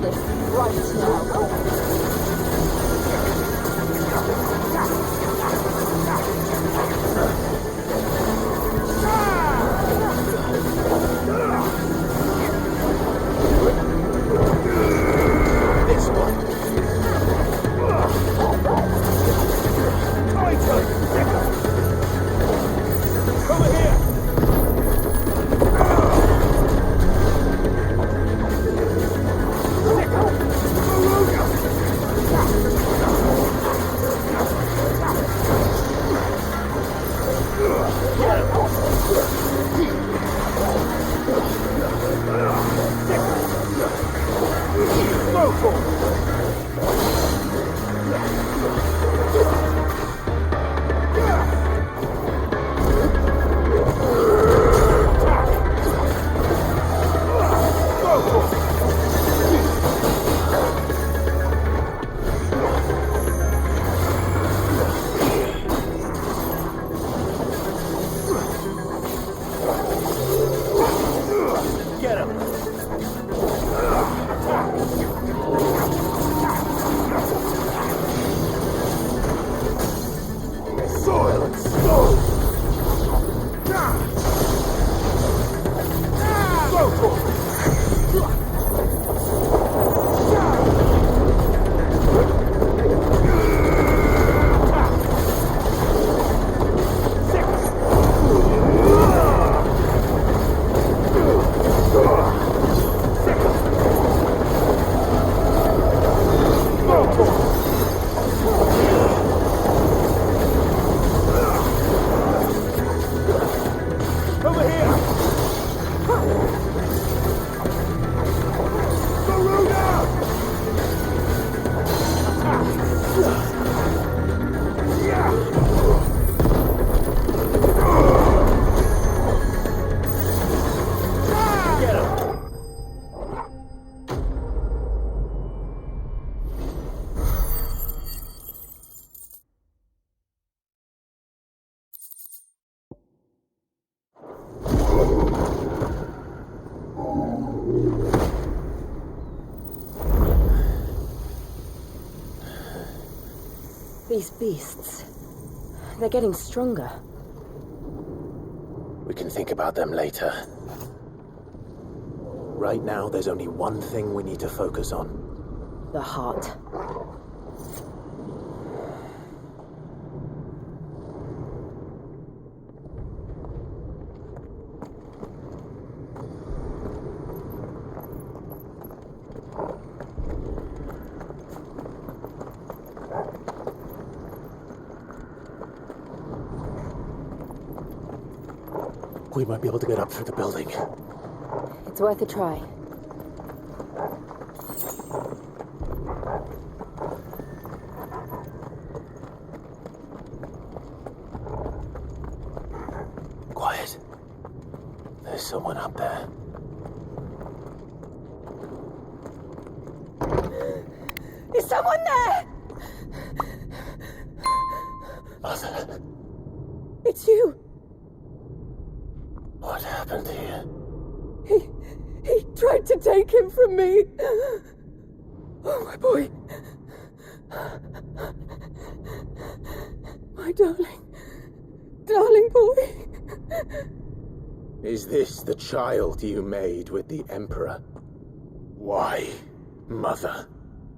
this right now. This one. Over here. These beasts, they're getting stronger. We can think about them later. Right now, there's only one thing we need to focus on. The heart. We might be able to get up through the building. It's worth a try. Quiet. There's someone up there. Is someone there? Mother. It's you. What happened here? He tried to take him from me. Oh, my boy. My darling boy. Is this the child you made with the Emperor? Why, Mother?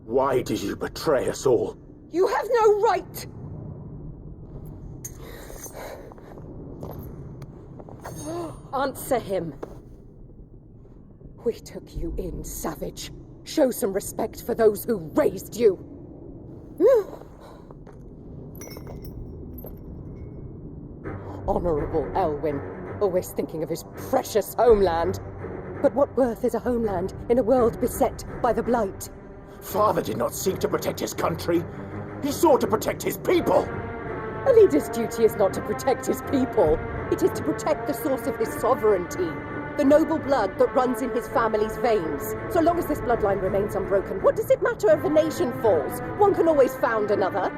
Why did you betray us all? You have no right. Answer him. We took you in, savage. Show some respect for those who raised you. Honorable Elwyn, always thinking of his precious homeland. But what worth is a homeland in a world beset by the Blight? Father did not seek to protect his country. He sought to protect his people. A leader's duty is not to protect his people. It is to protect the source of his sovereignty. The noble blood that runs in his family's veins. So long as this bloodline remains unbroken, what does it matter if a nation falls? One can always found another.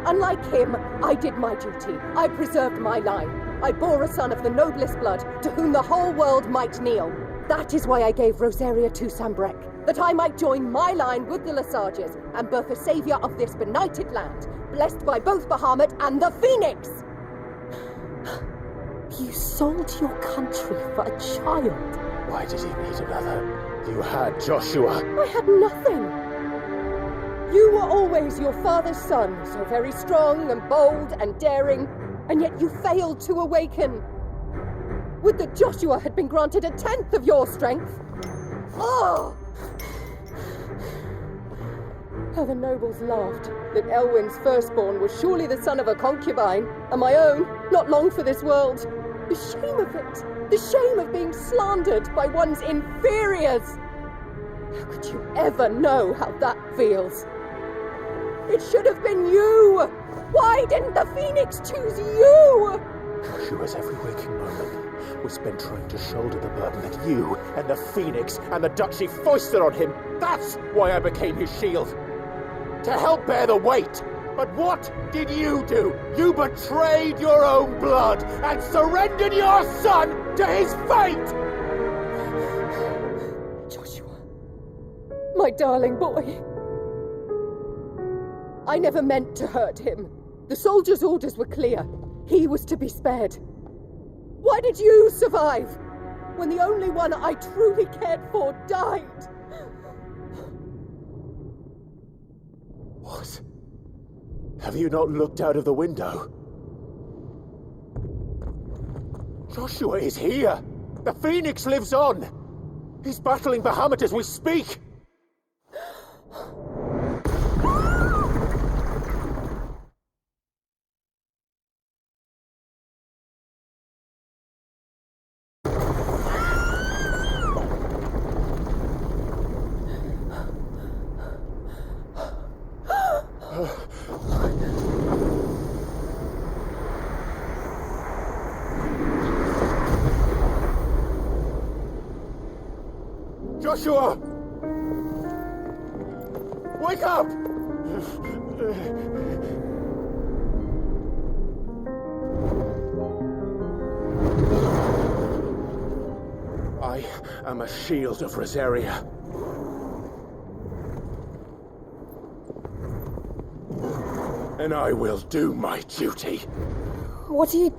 Unlike him, I did my duty. I preserved my line. I bore a son of the noblest blood, to whom the whole world might kneel. That is why I gave Rosaria to Sambrek. that I might join my line with the Lesages and birth a saviour of this benighted land, blessed by both Bahamut and the Phoenix! You sold your country for a child. Why did he need another? You had Joshua. I had nothing. You were always your father's son, so very strong and bold and daring, and yet you failed to awaken. Would that Joshua had been granted 1/10 of your strength? Oh! How the nobles laughed that Elwyn's firstborn was surely the son of a concubine, and my own, not long for this world. The shame of it! The shame of being slandered by one's inferiors! How could you ever know how that feels? It should have been you! Why didn't the Phoenix choose you? Joshua's every waking moment was spent trying to shoulder the burden that you and the Phoenix and the Duchy foisted on him. That's why I became his shield. To help bear the weight. But what did you do? You betrayed your own blood and surrendered your son to his fate! Joshua, my darling boy. I never meant to hurt him. The soldiers' orders were clear. He was to be spared. Why did you survive when the only one I truly cared for died? What? Have you not looked out of the window? Joshua is here! The Phoenix lives on! He's battling Bahamut as we speak! Joshua! Wake up! I am a shield of Rosaria. And I will do my duty. What are you...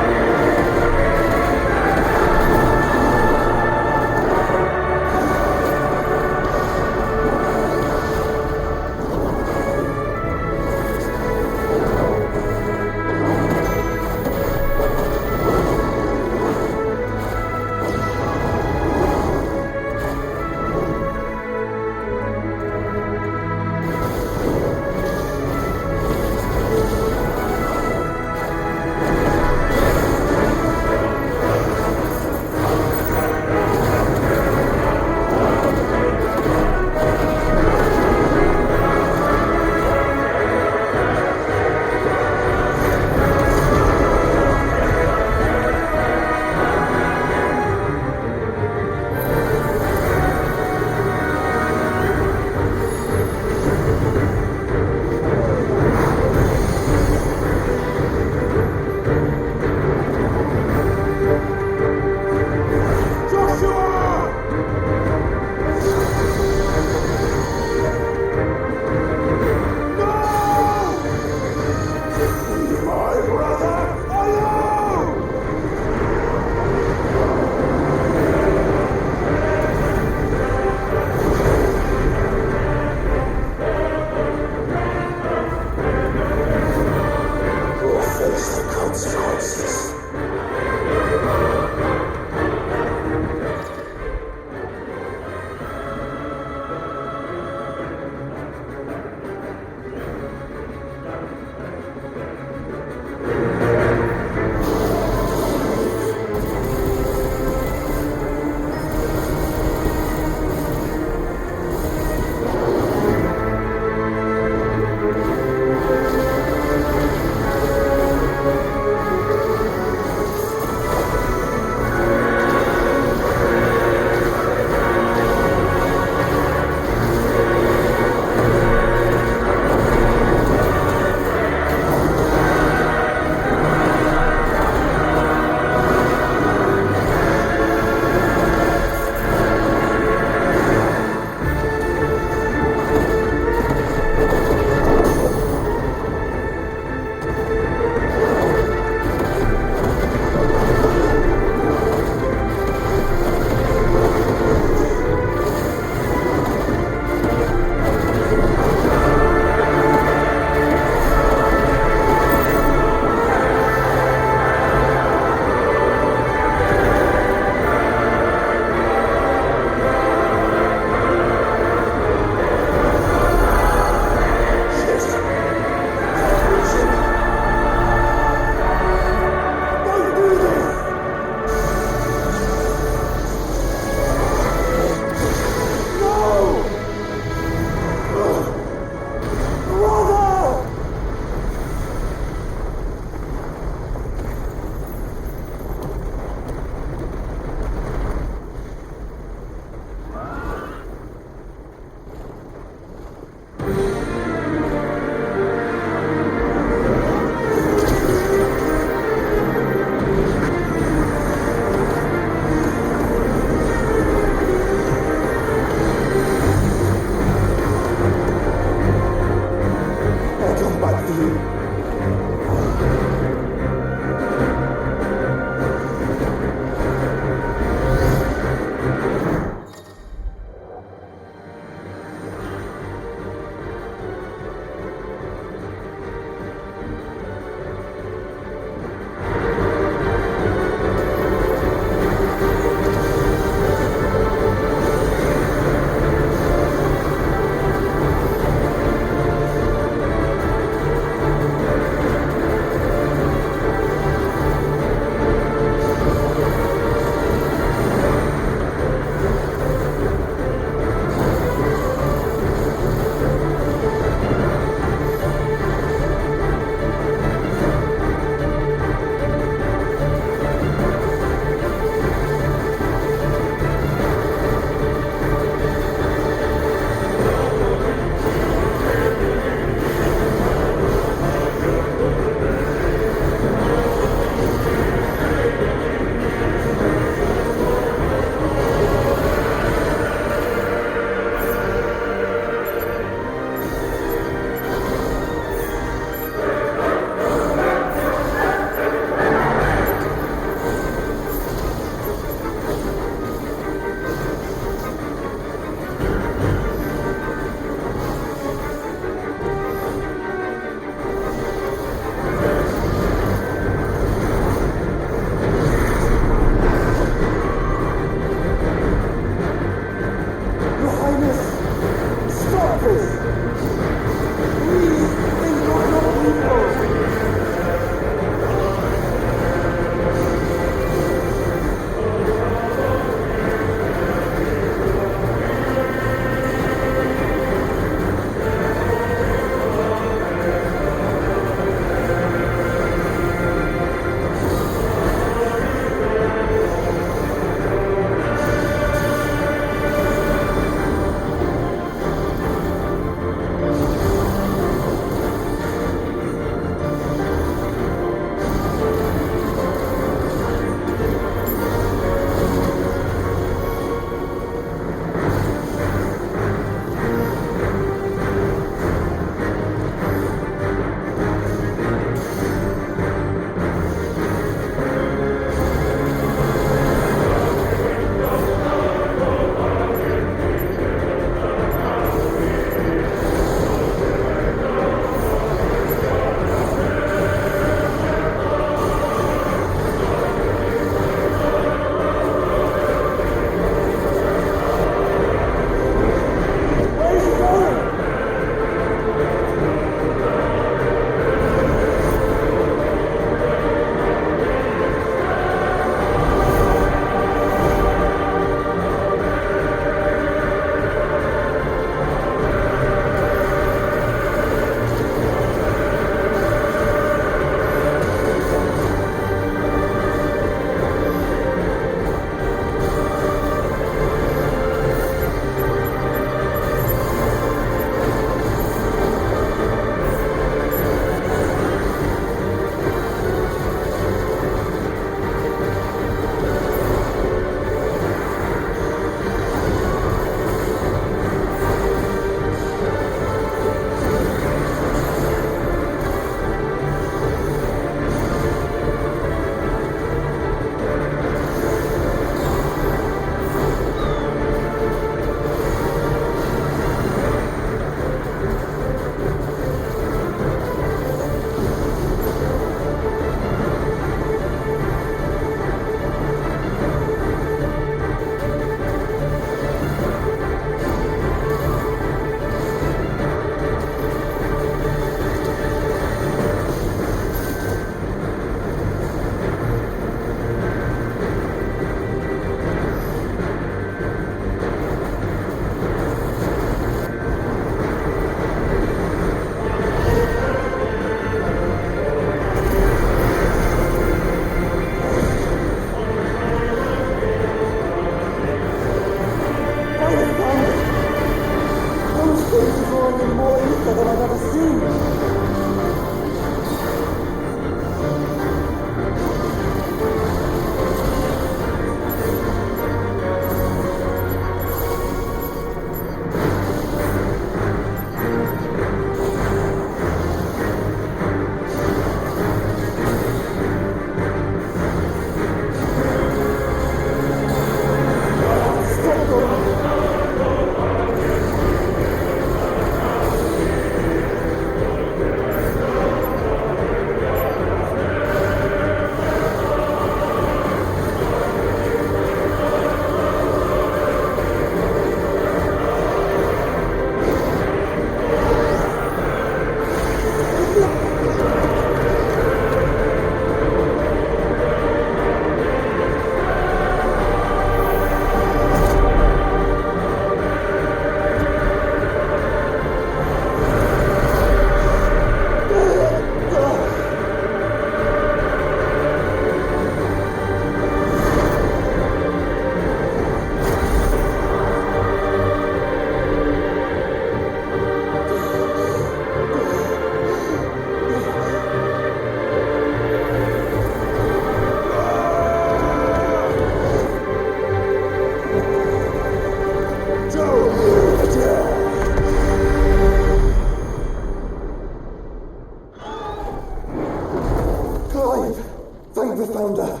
Thank the Founder!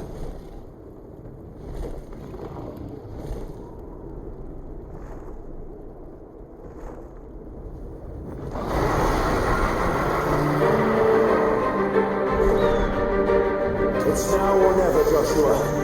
It's now or never, Joshua.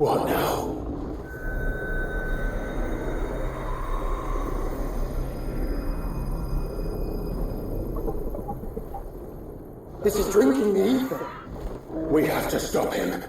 What now? This is drinking the ether. We have to stop him.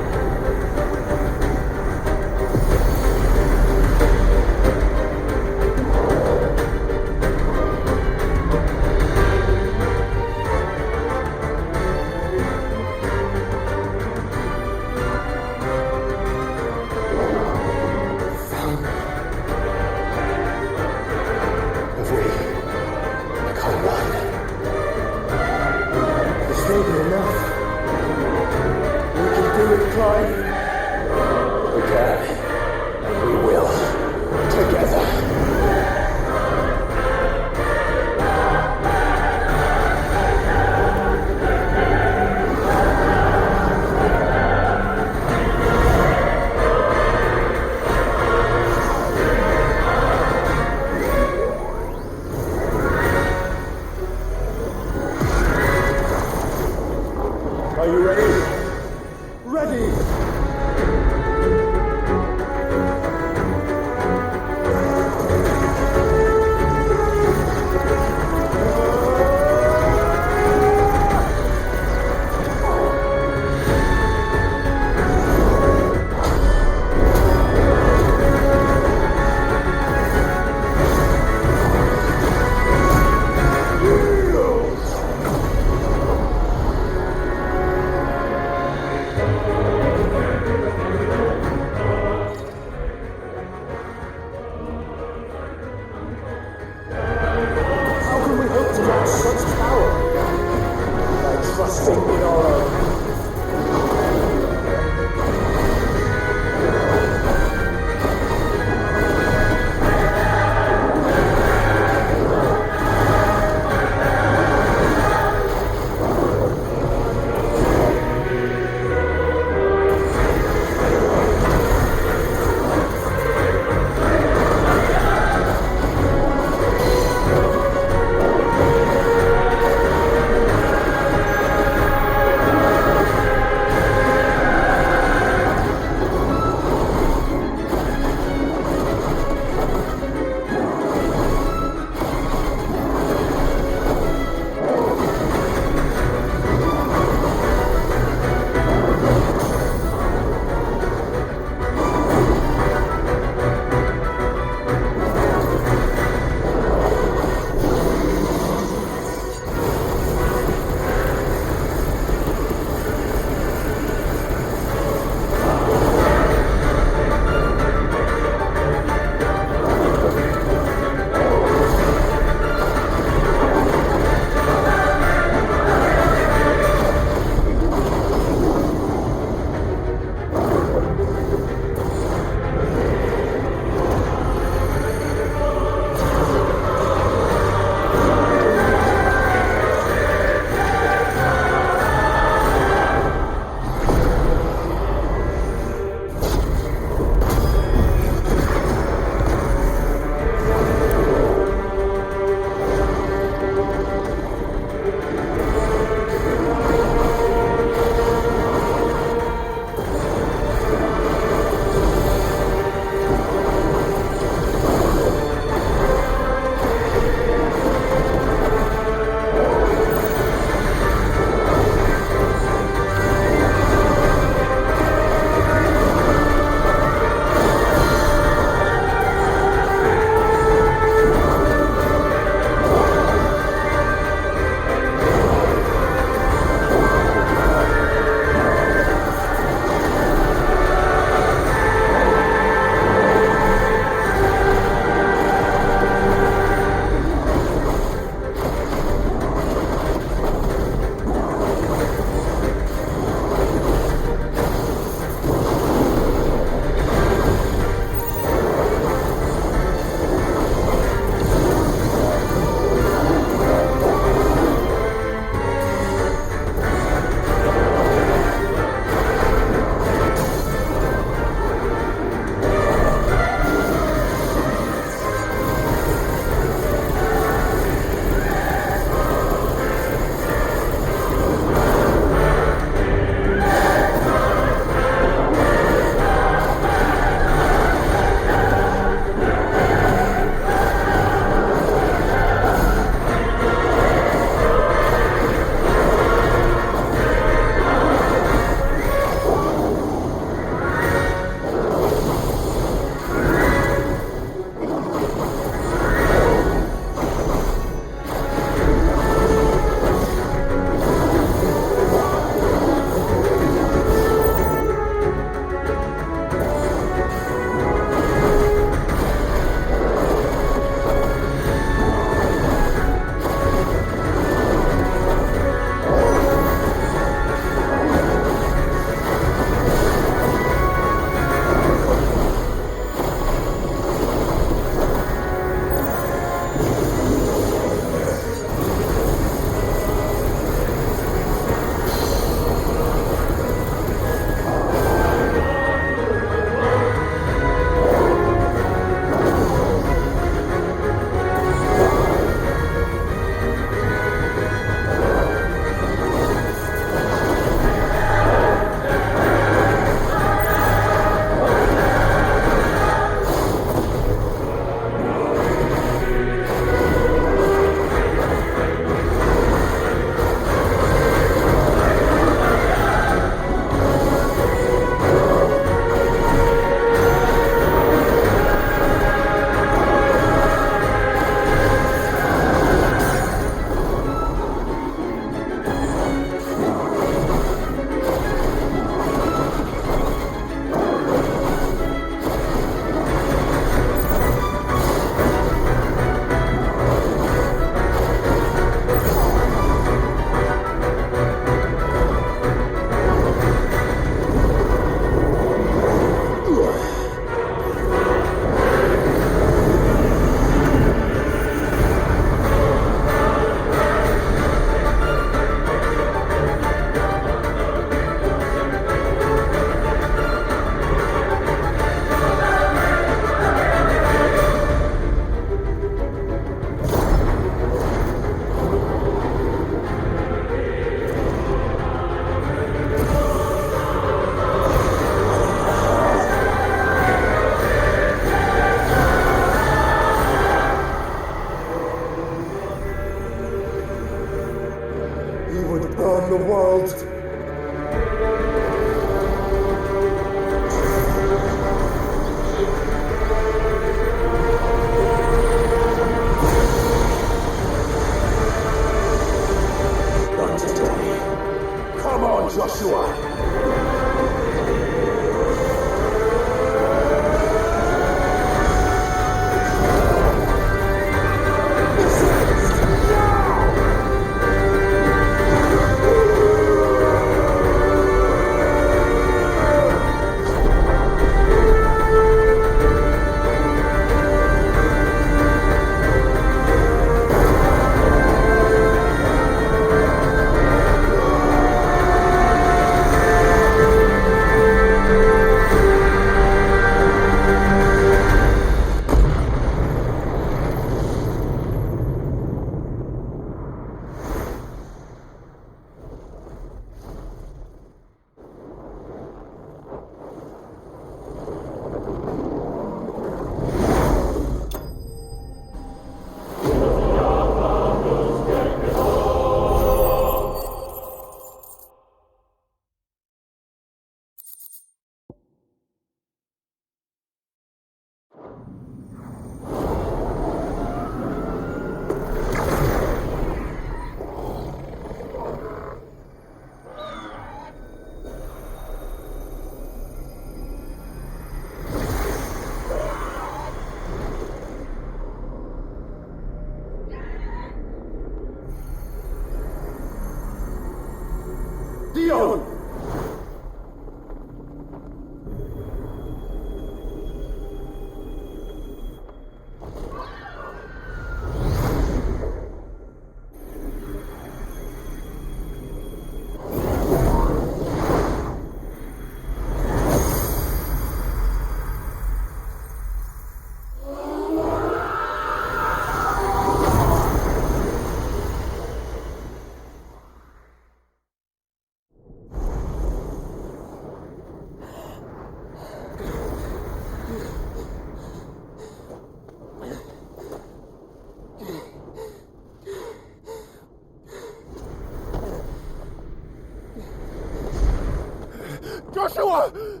Joshua!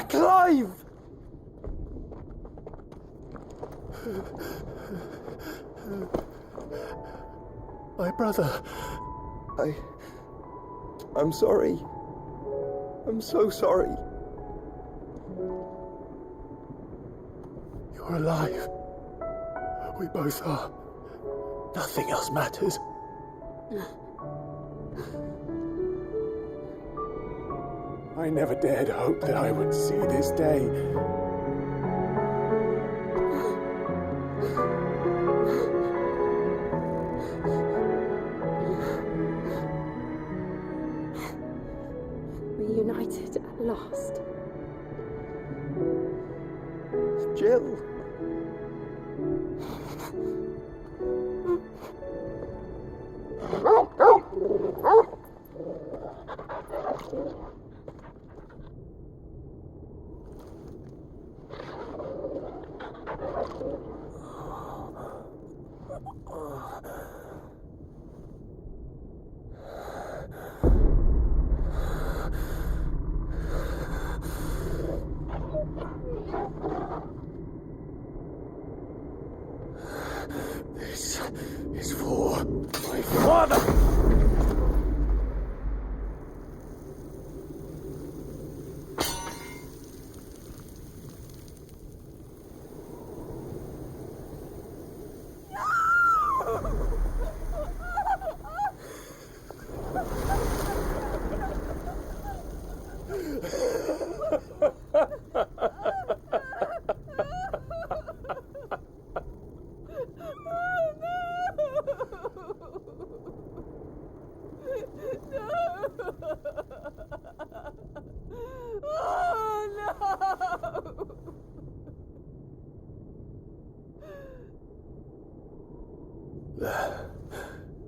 Clive! My brother. I'm sorry. I'm so sorry. You're alive. We both are. Nothing else matters. I never dared hope that I would see this day. Reunited at last. Jill. This is for my father!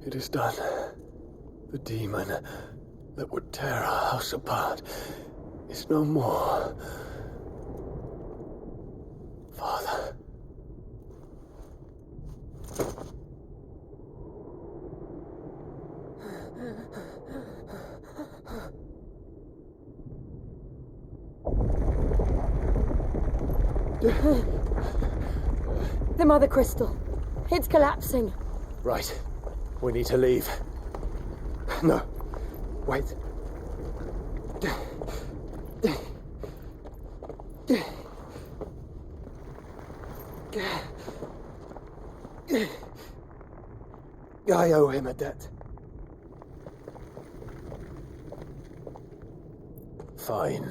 It is done. The demon that would tear our house apart is no more. Father. The Mother Crystal. It's collapsing. Right. We need to leave. No. Wait. I owe him a debt. Fine.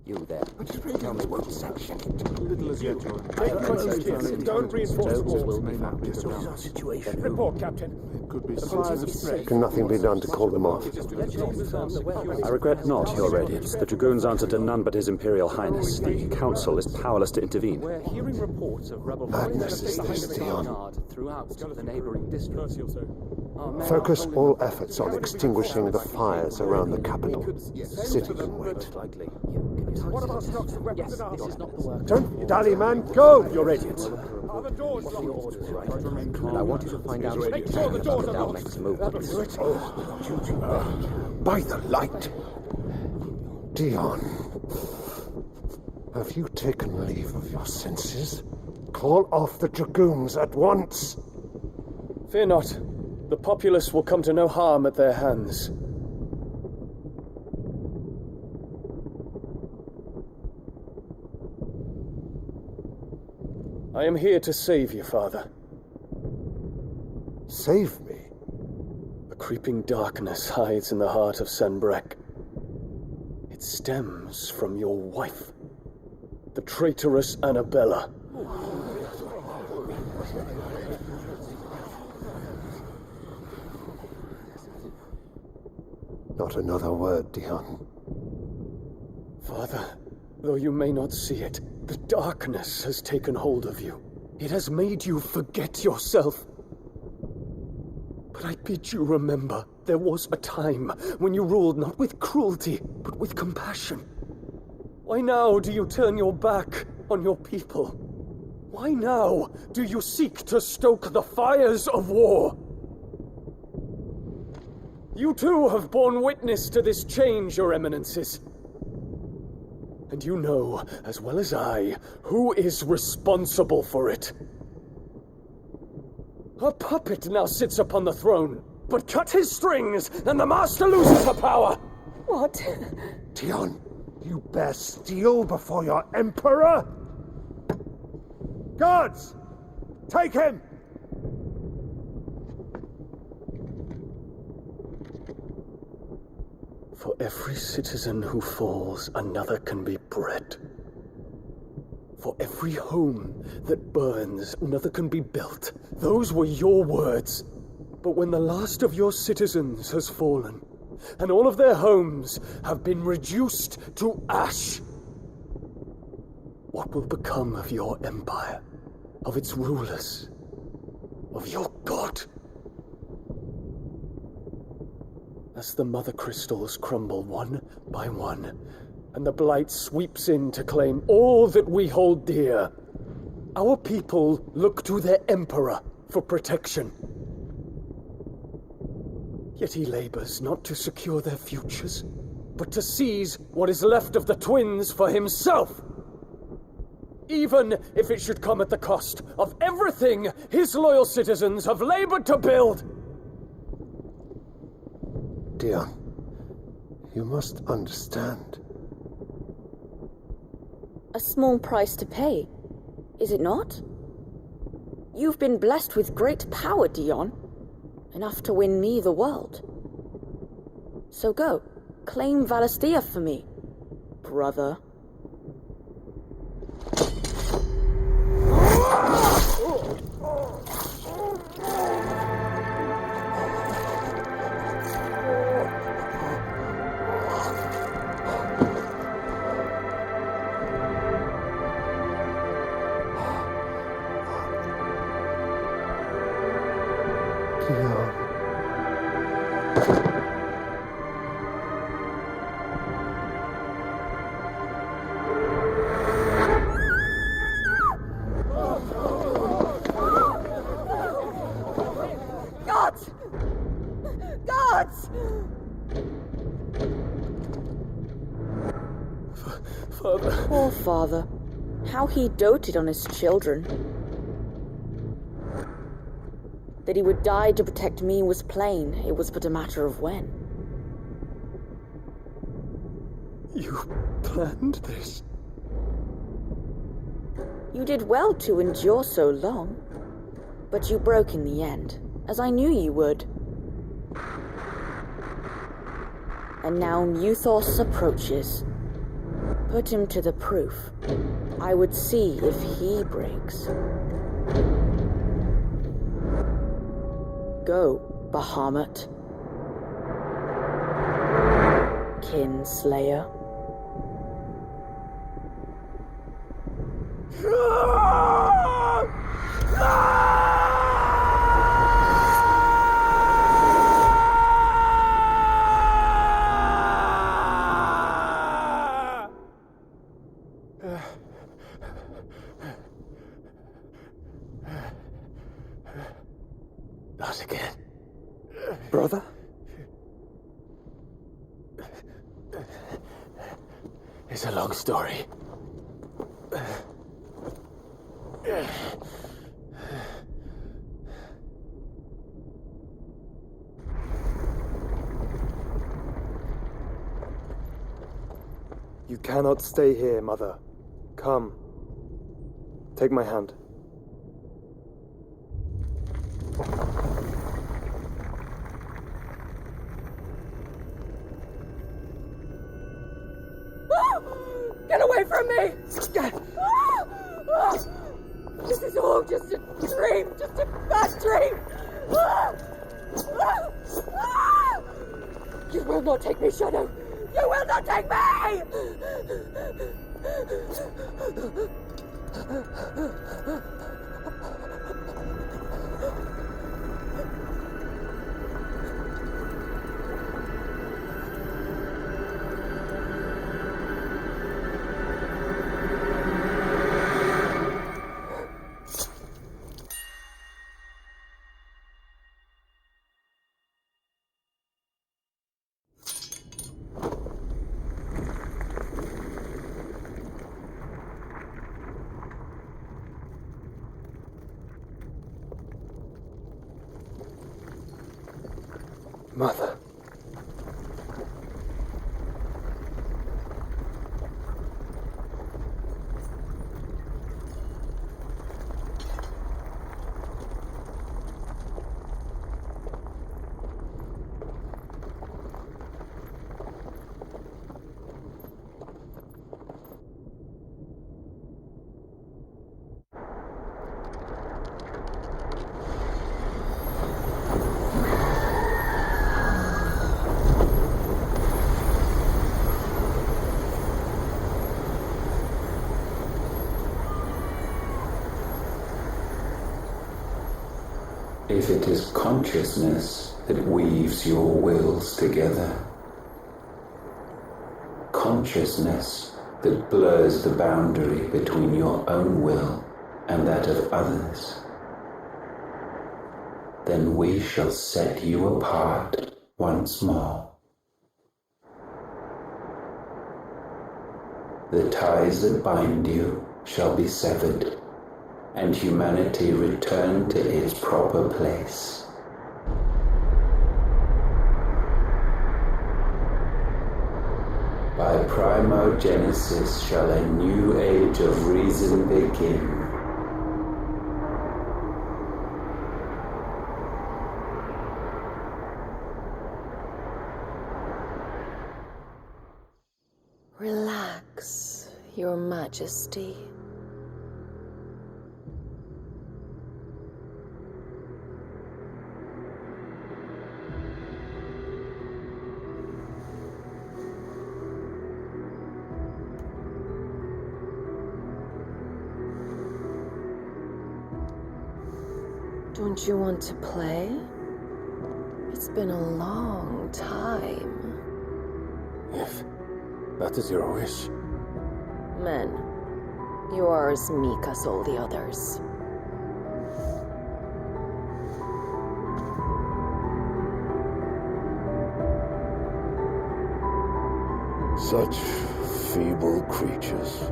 You there. Tell me what section. Little as yet. Don't reinforce the walls. Will be found. This is our situation. Report, Captain. It could be supplies of spread. Can nothing be done to call them off? I regret not, Your Radiance. The Dragoons answer to none but His Imperial Highness. The Council is powerless to intervene. We're hearing reports of rebel Madness is this, Dion. throughout the neighboring districts. Focus all efforts on extinguishing the fires around the capital. The city can wait. What about stocks of weapons and arms? Don't dally, man. Go! Your Radiance. Are the doors locked? And I want you to find out Make sure the doors are locked. next movements. By the light. Dion. Have you taken leave of your senses? Call off the Dragoons at once. Fear not. The populace will come to no harm at their hands. I am here to save you, Father. Save me? A creeping darkness hides in the heart of Sanbrek. It stems from your wife, the traitorous Anabella. Not another word, Dion. Father, though you may not see it, The darkness has taken hold of you. It has made you forget yourself. But I bid you remember, there was a time when you ruled not with cruelty, but with compassion. Why now do you turn your back on your people? Why now do you seek to stoke the fires of war? You too have borne witness to this change, your eminences. And you know, as well as I, who is responsible for it. A puppet now sits upon the throne, but cut his strings, and the master loses the power! What? Dion, you bear steel before your emperor? Guards! Take him! For every citizen who falls, another can be bred. For every home that burns, another can be built. Those were your words. But when the last of your citizens has fallen, and all of their homes have been reduced to ash, what will become of your empire, of its rulers, of your god? As the mother crystals crumble one by one, and the blight sweeps in to claim all that we hold dear, our people look to their emperor for protection. Yet he labors not to secure their futures, but to seize what is left of the twins for himself. Even if it should come at the cost of everything his loyal citizens have labored to build. Dion, you must understand. A small price to pay, is it not? You've been blessed with great power, Dion. Enough to win me the world. So go, claim Valisthea for me, brother. Poor father. How he doted on his children. That he would die to protect me was plain. It was but a matter of when. You planned this? You did well to endure so long. But you broke in the end, as I knew you would. And now Muthos approaches. Put him to the proof. I would see if he breaks. Go, Bahamut. Kinslayer. Not again. Brother? It's a long story. You cannot stay here, Mother. Come. Take my hand. Get away from me! This is all just a dream, just a bad dream! You will not take me, Shadow! You will not take me! Mother. If it is consciousness that weaves your wills together, consciousness that blurs the boundary between your own will and that of others, then we shall set you apart once more. The ties that bind you shall be severed, and humanity return to its proper place. By primogenesis shall a new age of reason begin. Relax, Your Majesty. Don't you want to play? It's been a long time. If that is your wish. Men, you are as meek as all the others. Such feeble creatures.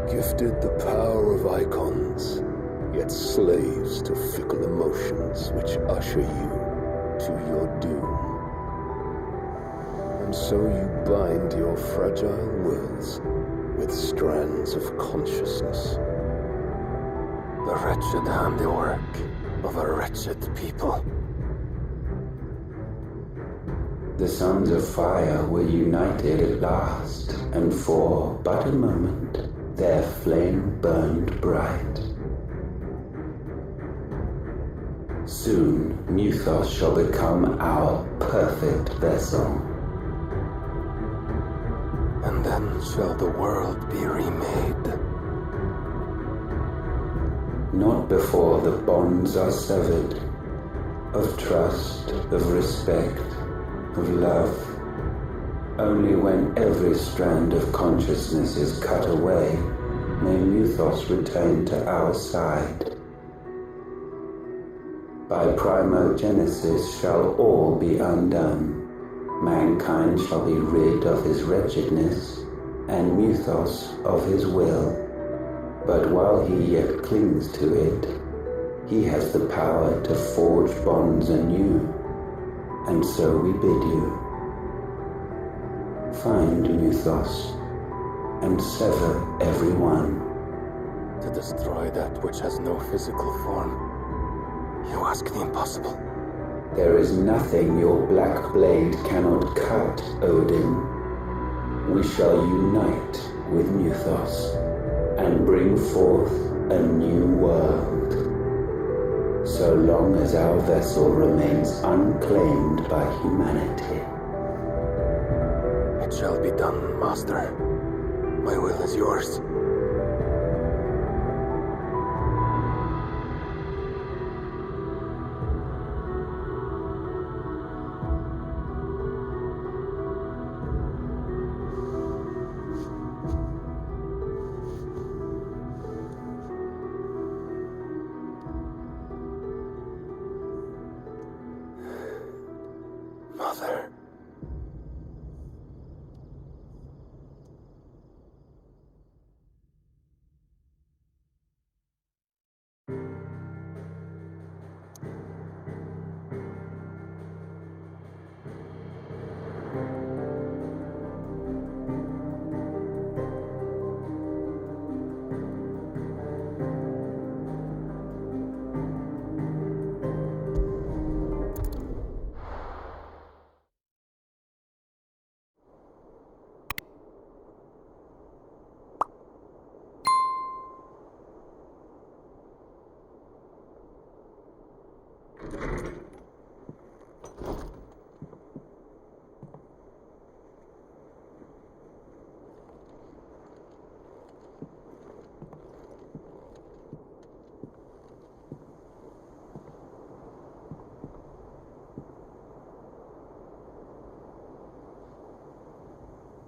Gifted the power of Eikons, yet slaves to fickle emotions which usher you to your doom. And so you bind your fragile wills with strands of consciousness. The wretched handiwork of a wretched people. The sons of fire were united at last, and for but a moment their flame burned bright. Soon Mythos shall become our perfect vessel. And then shall the world be remade. Not before the bonds are severed, of trust, of respect, of love. Only when every strand of consciousness is cut away, may Mythos return to our side. By primogenesis shall all be undone. Mankind shall be rid of his wretchedness, and Mythos of his will. But while he yet clings to it, he has the power to forge bonds anew, and so we bid you. Find Mythos, and sever every one. To destroy that which has no physical form, you ask the impossible. There is nothing your black blade cannot cut, Odin. We shall unite with Mythos, and bring forth a new world. so long as our vessel remains unclaimed by humanity. It shall be done, Master. My will is yours. Mother.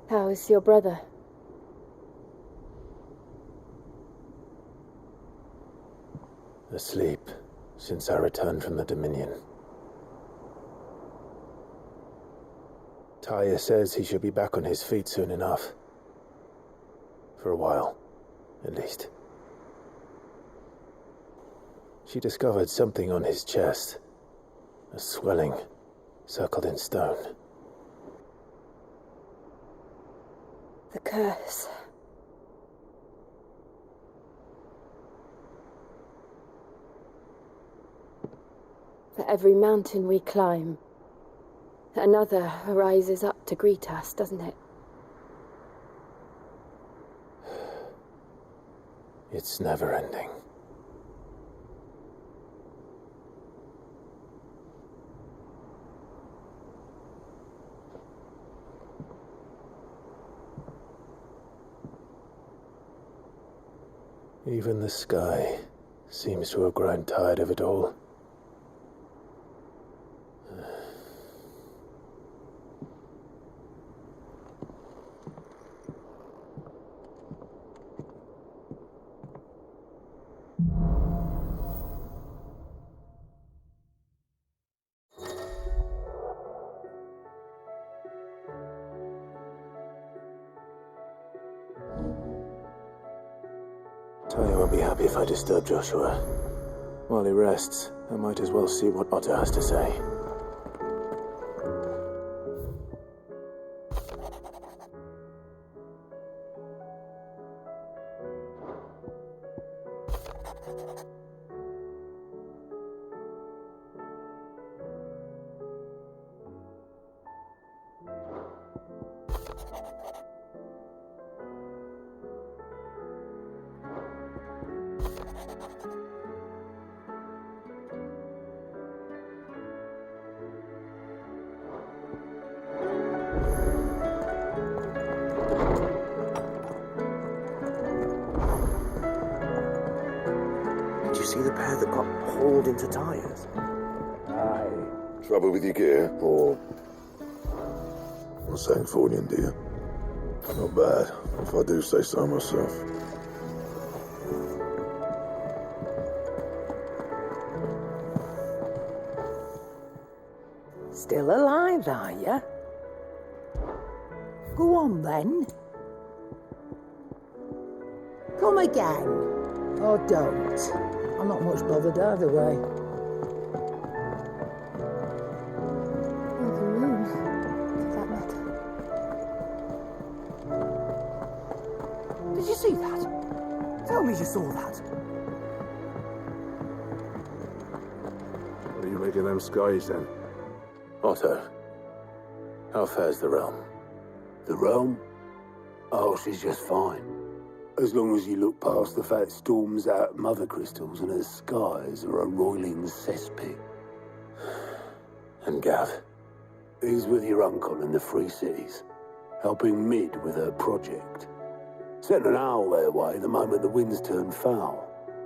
How is your brother? Asleep since I returned from the Dominion. Taya says he should be back on his feet soon enough. For a while, at least. She discovered something on his chest. A swelling, circled in stone. The curse. For every mountain we climb, another rises up to greet us, doesn't it? It's never ending. Even the sky seems to have grown tired of it all. Taya won't be happy if I disturb Joshua. While he rests, I might as well see what Otto has to say. See the pair that got hauled into tires? Aye. Trouble with your gear, or... What's saying Fornian, do you? Not bad, if I do say so myself. Still alive, are you? Go on, then. Come again. Or don't. I'm not much bothered either way. Or the moon, for that matter. Did you see that? Tell me you saw that. What do you make of them skies, then? Otto, how fares the realm? The realm? Oh, she's just fine. As long as you look past the fact storms out mother crystals and her skies are a roiling cesspit. And Gav? He's with your uncle in the Free Cities, helping Mid with her project. Sent an owl their way the moment the winds turned foul.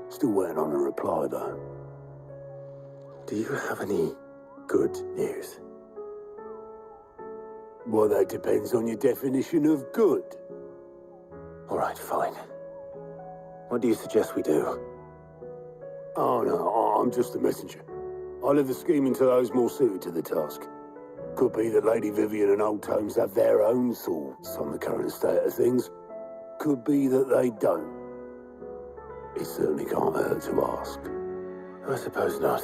Still waiting on a reply, though. Do you have any good news? Well, that depends on your definition of good. All right, fine. What do you suggest we do? Oh, no, I'm just a messenger. I'll leave the scheming to those more suited to the task. Could be that Lady Vivian and Old Tomes have their own thoughts on the current state of things. Could be that they don't. It certainly can't hurt to ask. I suppose not.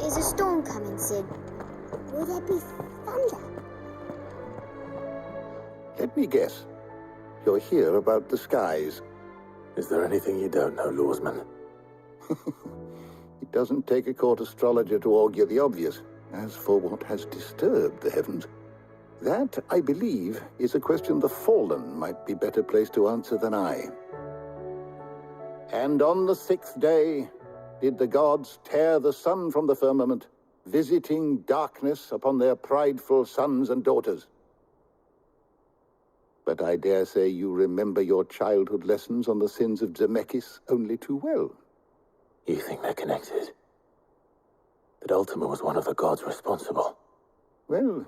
Is a storm coming, Sid? Will there be thunder? Let me guess. You're here about the skies. Is there anything you don't know, Lawsman? It doesn't take a court astrologer to augur the obvious. As for what has disturbed the heavens, that, I believe, is a question the Fallen might be better placed to answer than I. And on the 6th day did the gods tear the sun from the firmament, visiting darkness upon their prideful sons and daughters. But I dare say you remember your childhood lessons on the sins of Zemeckis only too well. You think they're connected? That Ultima was one of the gods responsible? Well,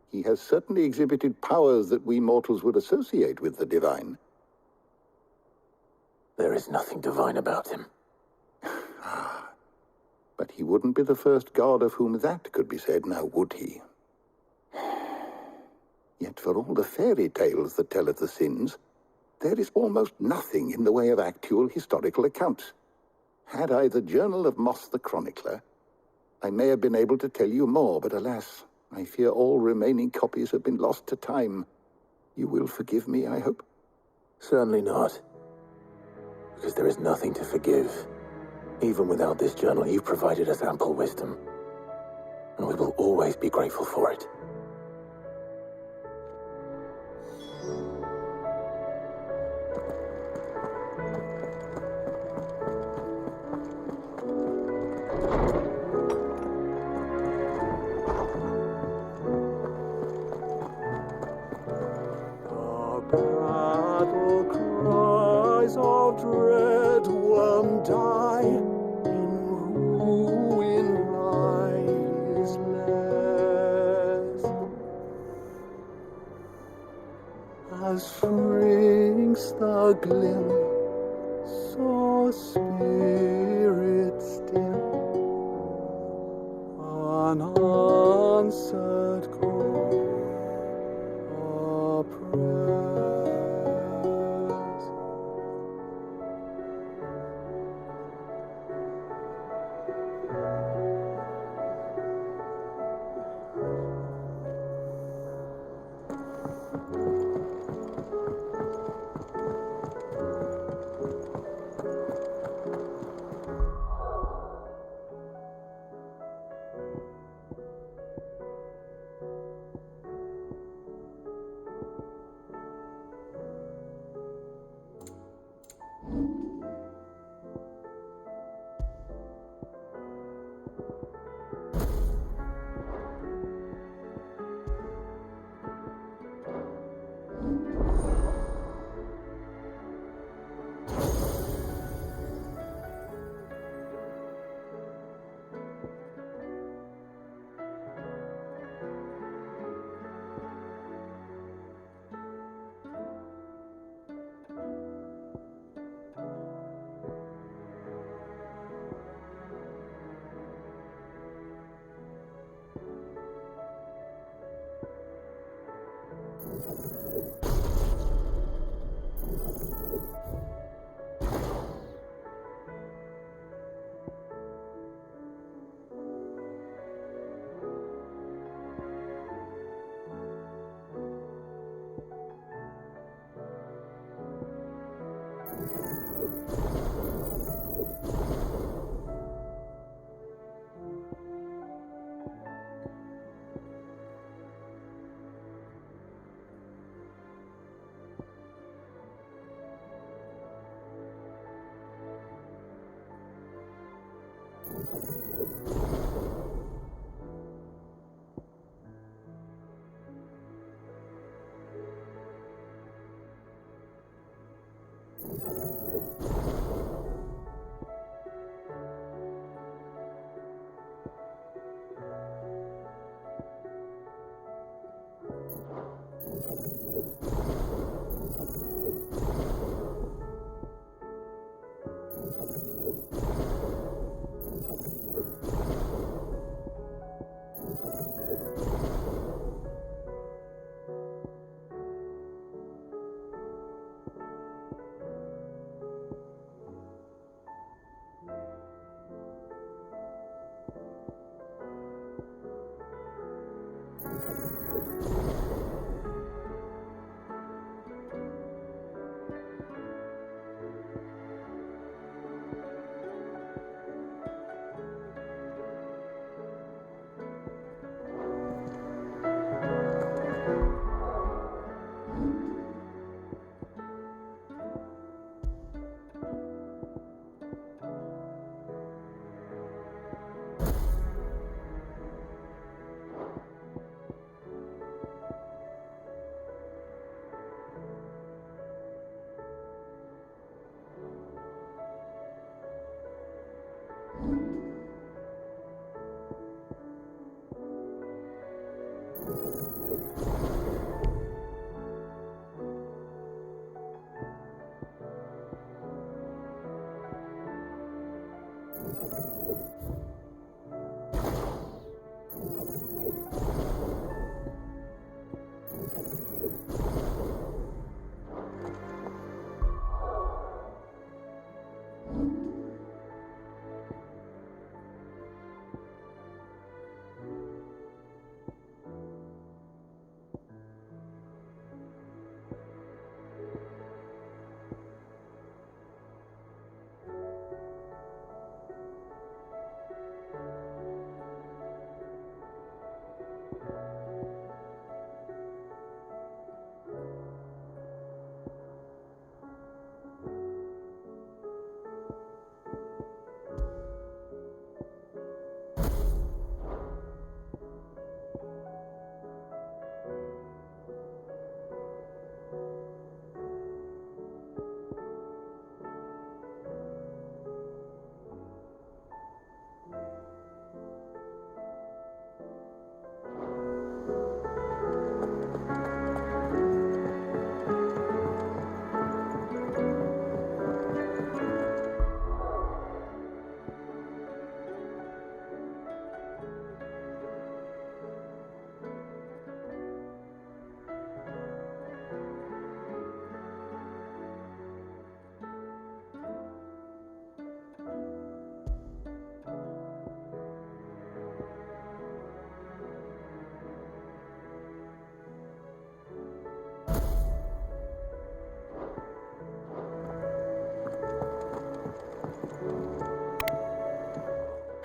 he has certainly exhibited powers that we mortals would associate with the divine. There is nothing divine about him. But he wouldn't be the first god of whom that could be said, now would he? Yet for all the fairy tales that tell of the sins, there is almost nothing in the way of actual historical accounts. Had I the Journal of Moss the Chronicler, I may have been able to tell you more, but alas, I fear all remaining copies have been lost to time. You will forgive me, I hope? Certainly not. Because there is nothing to forgive. Even without this journal, you've provided us ample wisdom. And we will always be grateful for it. Battle cries of dread worm die, in ruin lies less. As shrinks the glim, so spirits dim, unanswered call, a prayer.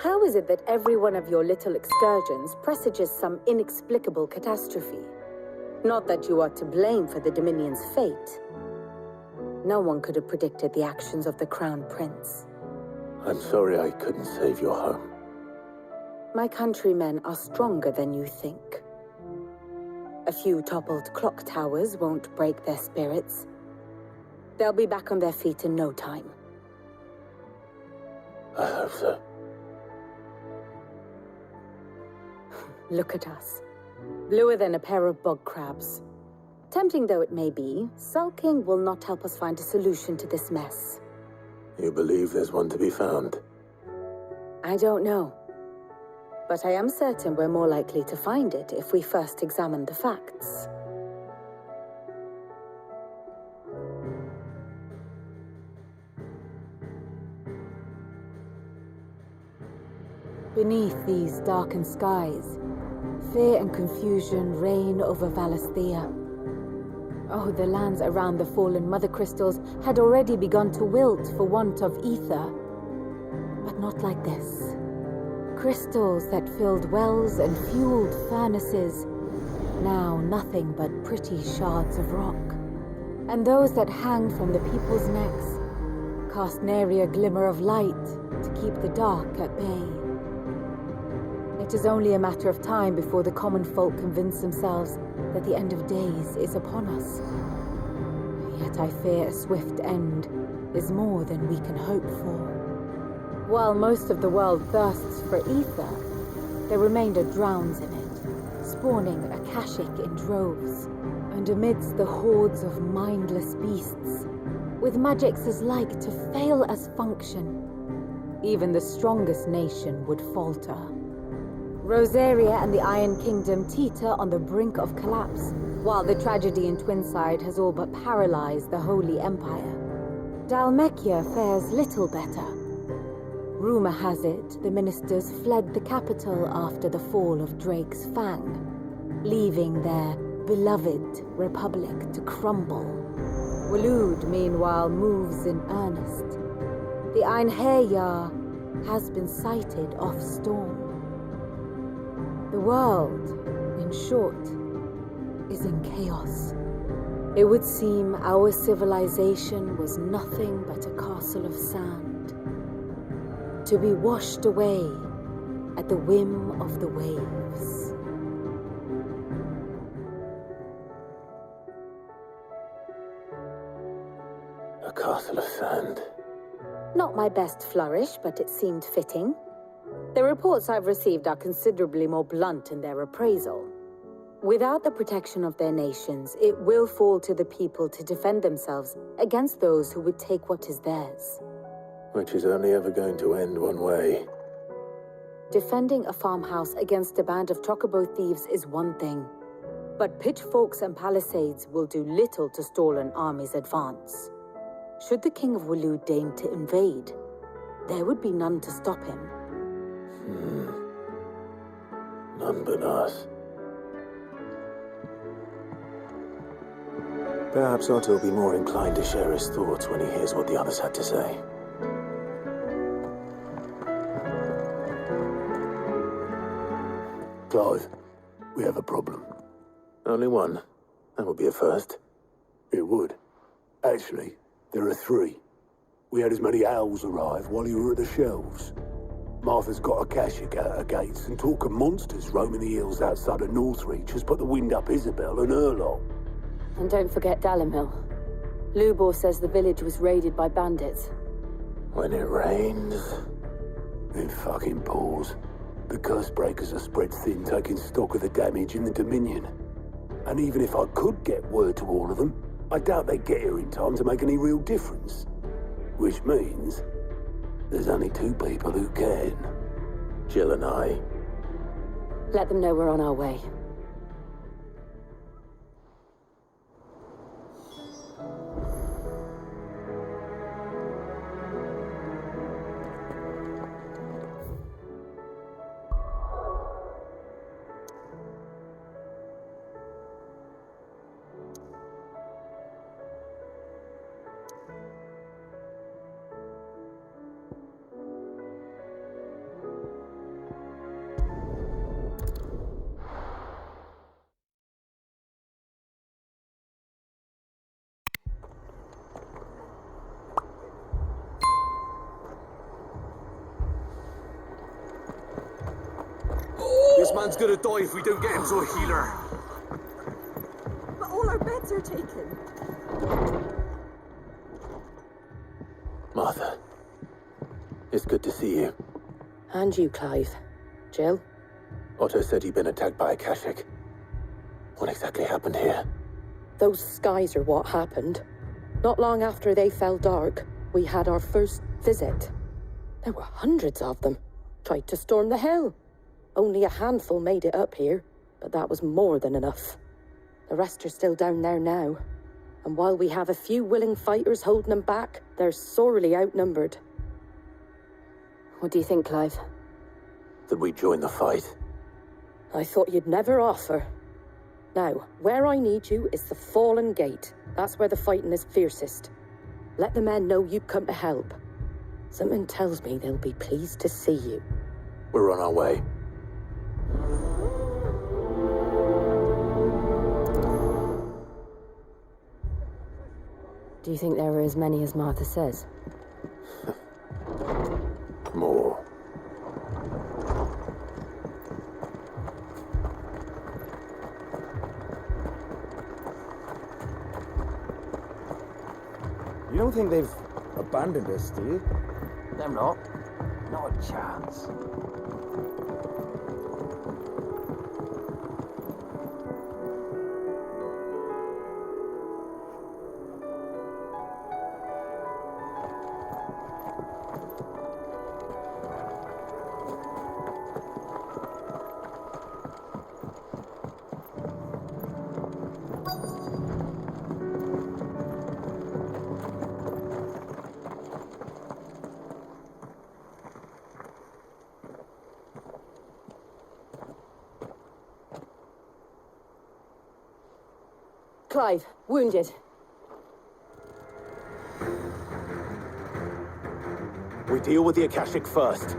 How is it that every one of your little excursions presages some inexplicable catastrophe? Not that you are to blame for the Dominion's fate. No one could have predicted the actions of the Crown Prince. I'm sorry I couldn't save your home. My countrymen are stronger than you think. A few toppled clock towers won't break their spirits. They'll be back on their feet in no time. I hope so. Look at us. Bluer than a pair of bog crabs. Tempting though it may be, sulking will not help us find a solution to this mess. You believe there's one to be found? I don't know. But I am certain we're more likely to find it if we first examine the facts. Beneath these darkened skies, fear and confusion reign over Valisthea. Oh, the lands around the fallen mother crystals had already begun to wilt for want of ether. But not like this. Crystals that filled wells and fueled furnaces, now nothing but pretty shards of rock. And those that hang from the people's necks cast nary a glimmer of light to keep the dark at bay. It is only a matter of time before the common folk convince themselves that the end of days is upon us. Yet I fear a swift end is more than we can hope for. While most of the world thirsts for ether, the remainder drowns in it, spawning Akashic in droves. And amidst the hordes of mindless beasts, with magics as like to fail as function, even the strongest nation would falter. Rosaria and the Iron Kingdom teeter on the brink of collapse, while the tragedy in Twinside has all but paralyzed the Holy Empire. Dhalmekia fares little better. Rumor has it the ministers fled the capital after the fall of Drake's Fang, leaving their beloved republic to crumble. Waloed, meanwhile, moves in earnest. The Einherjar has been sighted off Storm. The world, in short, is in chaos. It would seem our civilization was nothing but a castle of sand, to be washed away at the whim of the waves. A castle of sand. Not my best flourish, but it seemed fitting. The reports I've received are considerably more blunt in their appraisal. Without the protection of their nations, it will fall to the people to defend themselves against those who would take what is theirs. Which is only ever going to end one way. Defending a farmhouse against a band of chocobo thieves is one thing, but pitchforks and palisades will do little to stall an army's advance. Should the King of Waloed deign to invade, there would be none to stop him. None but us. Perhaps Otto will be more inclined to share his thoughts when he hears what the others had to say. Clive, we have a problem. Only one? That would be a first. It would. Actually, there are three. We had as many owls arrive while you were at the shelves. Martha's got Akashic at her gates, and talk of monsters roaming the hills outside of Northreach has put the wind up Isabel and her lot. And don't forget Dalimil. Lubor says the village was raided by bandits. When it rains... It fucking pours. The curse breakers are spread thin, taking stock of the damage in the Dominion. And even if I could get word to all of them, I doubt they'd get here in time to make any real difference. Which means there's only two people who can. Jill and I. Let them know we're on our way. This man's gonna die if we don't get him to a healer. But all our beds are taken. Martha, it's good to see you. And you, Clive. Jill? Otto said he'd been attacked by Akashic. What exactly happened here? Those skies are what happened. Not long after they fell dark, we had our first visit. There were hundreds of them. Tried to storm the hill. Only a handful made it up here, but that was more than enough. The rest are still down there now. And while we have a few willing fighters holding them back, they're sorely outnumbered. What do you think, Clive? that we join the fight. I thought you'd never offer. Now, where I need you is the Fallen Gate. That's where the fighting is fiercest. Let the men know you've come to help. Something tells me they'll be pleased to see you. We're on our way. Do you think there are as many as Martha says? More. You don't think they've abandoned us, do you? Them not. Not a chance. Clive, wounded. We deal with the Akashic first.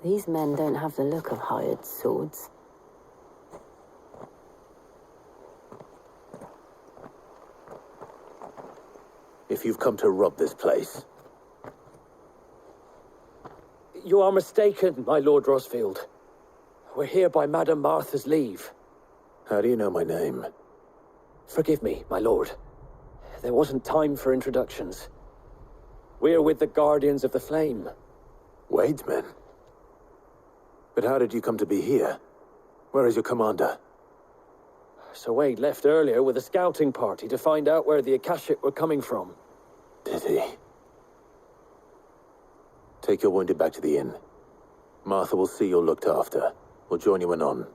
These men don't have the look of hired swords. If you've come to rob this place. You are mistaken, my Lord Rosfield. We're here by Madame Martha's leave. How do you know my name? Forgive me, my lord. There wasn't time for introductions. We're with the Guardians of the Flame. Wade's men? But how did you come to be here? Where is your commander? Sir Wade left earlier with a scouting party to find out where the Akashic were coming from. Did he? Take your wounded back to the inn. Martha will see you're looked after. We'll join you anon.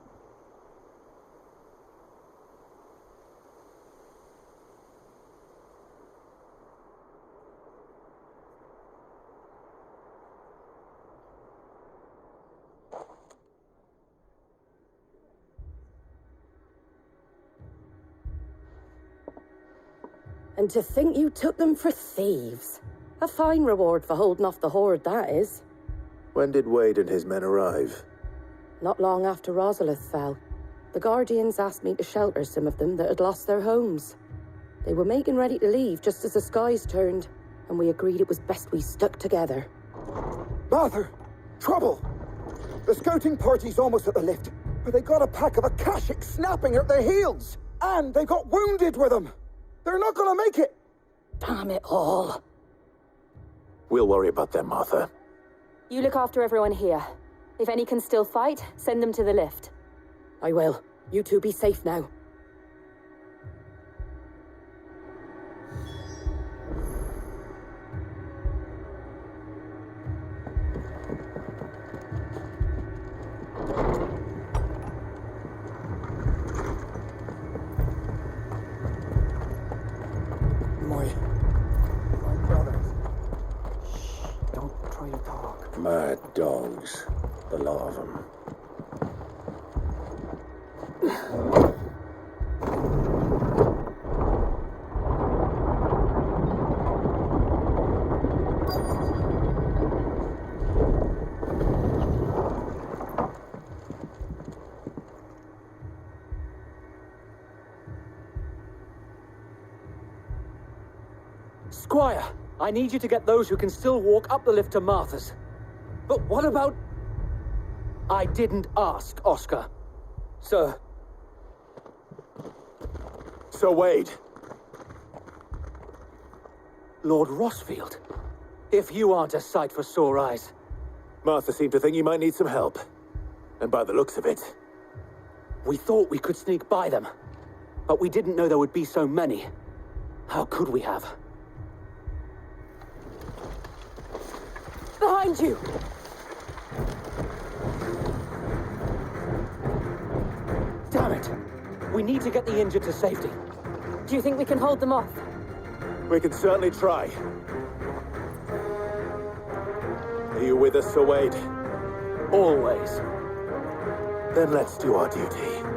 And to think you took them for thieves. A fine reward for holding off the horde, that is. When did Wade and his men arrive? Not long after Rosalith fell. The Guardians asked me to shelter some of them that had lost their homes. They were making ready to leave just as the skies turned, and we agreed it was best we stuck together. Martha! Trouble! The scouting party's almost at the lift, but they got a pack of Akashic snapping at their heels! And they got wounded with them! They're not gonna make it! Damn it all. We'll worry about them, Martha. You look after everyone here. If any can still fight, send them to the lift. I will. You two be safe now. Mad dogs, the lot of them. Squire, I need you to get those who can still walk up the lift to Martha's. But what about... I didn't ask, Oscar. Sir. Sir Wade. Lord Rossfield. If you aren't a sight for sore eyes. Martha seemed to think you might need some help. And by the looks of it... We thought we could sneak by them. But we didn't know there would be so many. How could we have? Behind you! Damn it! We need to get the injured to safety. Do you think we can hold them off? We can certainly try. Are you with us, Sir Wade? Always. Then let's do our duty.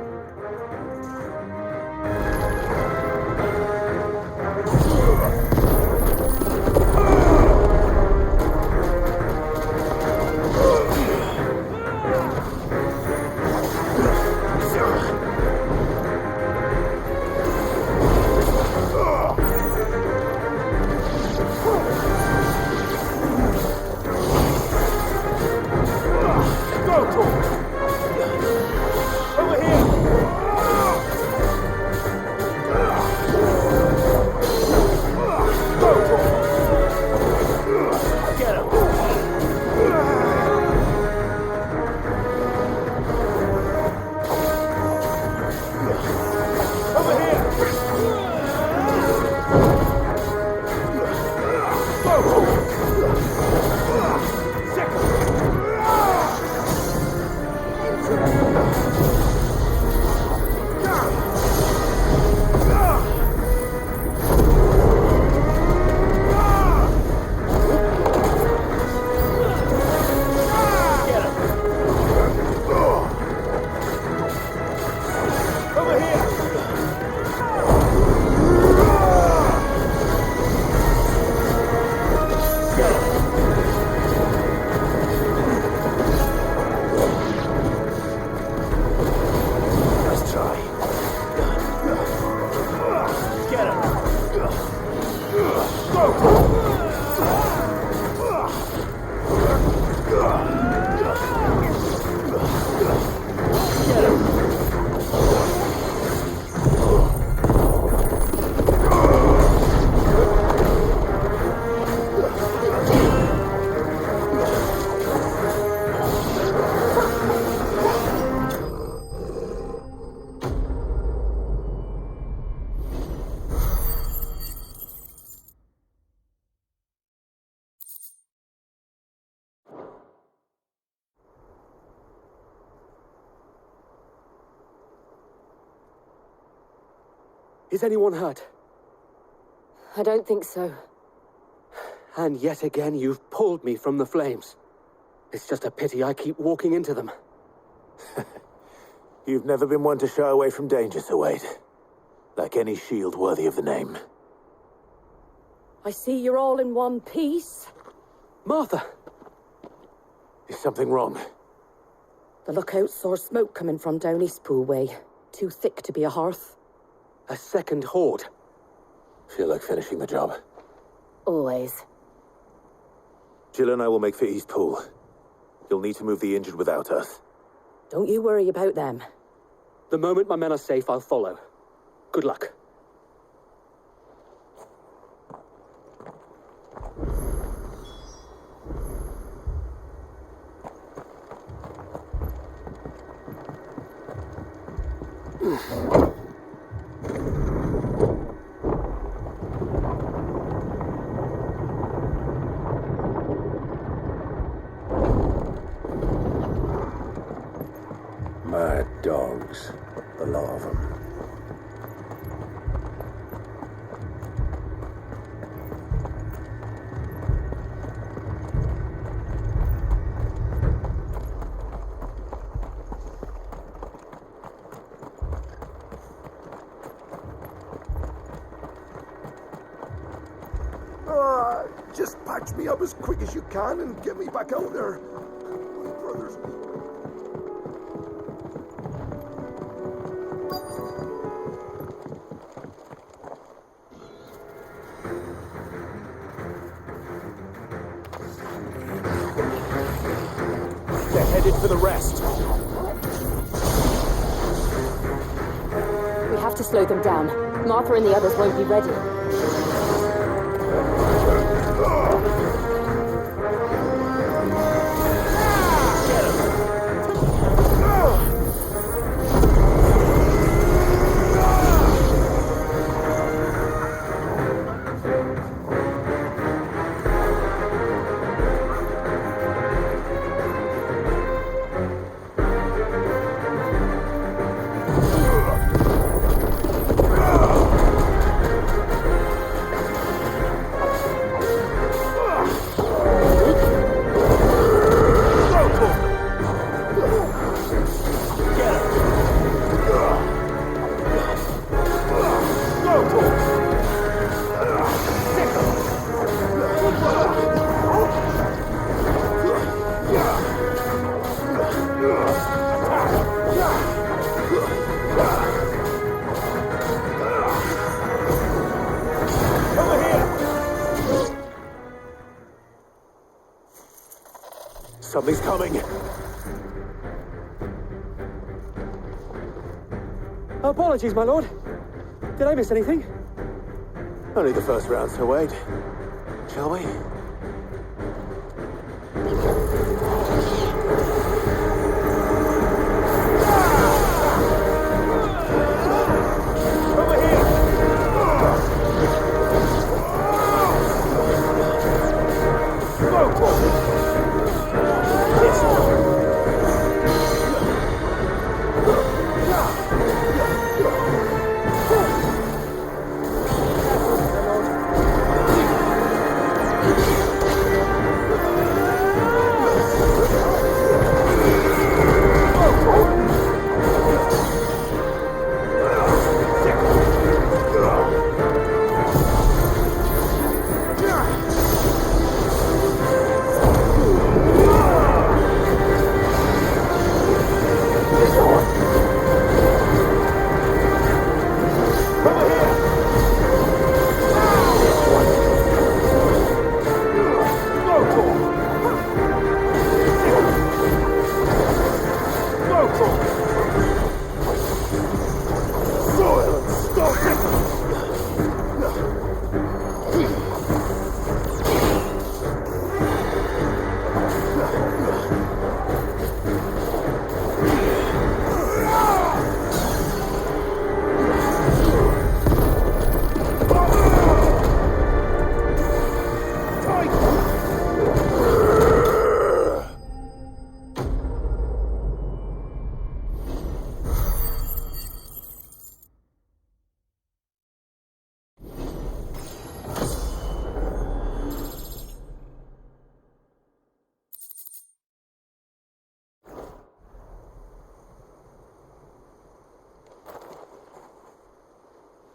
Is anyone hurt? I don't think so. And yet again, you've pulled me from the flames. It's just a pity I keep walking into them. You've never been one to shy away from danger, Sir Wade. Like any shield worthy of the name. I see you're all in one piece. Martha! Is something wrong? The lookout saw smoke coming from down Eastpool way. Too thick to be a hearth. A second horde. Feel like finishing the job? Always. Jill and I will make for Eastpool. You'll need to move the injured without us. Don't you worry about them. The moment my men are safe, I'll follow. Good luck. Mad dogs, the lot of them. Just patch me up as quick as you can and get me back out there. My brother's... They're headed for the rest. We have to slow them down. Martha and the others won't be ready. Something's coming. Apologies, my lord. Did I miss anything? Only the first round, so wait. Shall we?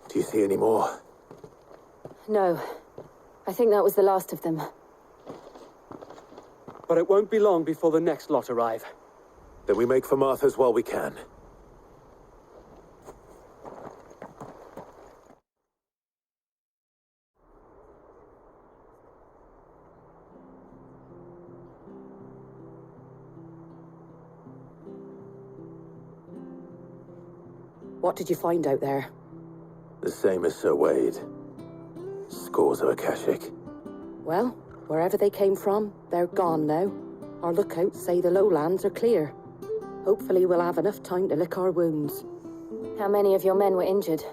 Do you see any more? No. I think that was the last of them. But it won't be long before the next lot arrive. Then we make for Martha's while we can. What did you find out there? The same as Sir Wade. Scores of Akashic. Well, wherever they came from, they're gone now. Our lookouts say the lowlands are clear. Hopefully we'll have enough time to lick our wounds. How many of your men were injured?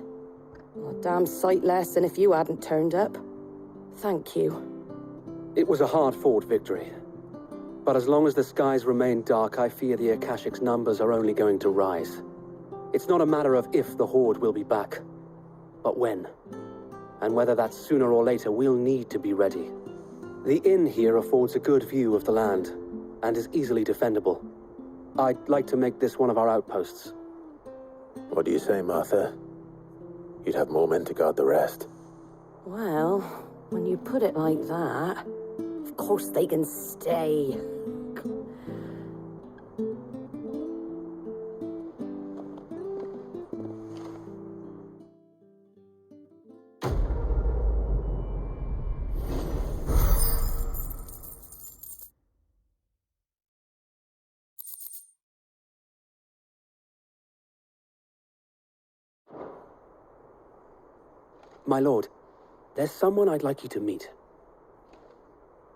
A damn sight less than if you hadn't turned up. Thank you. It was a hard-fought victory. But as long as the skies remain dark, I fear the Akashic's numbers are only going to rise. It's not a matter of if the Horde will be back, but when. And whether that's sooner or later, we'll need to be ready. The inn here affords a good view of the land, and is easily defendable. I'd like to make this one of our outposts. What do you say, Martha? You'd have more men to guard the rest. Well, When you put it like that, of course they can stay. My lord, there's someone I'd like you to meet.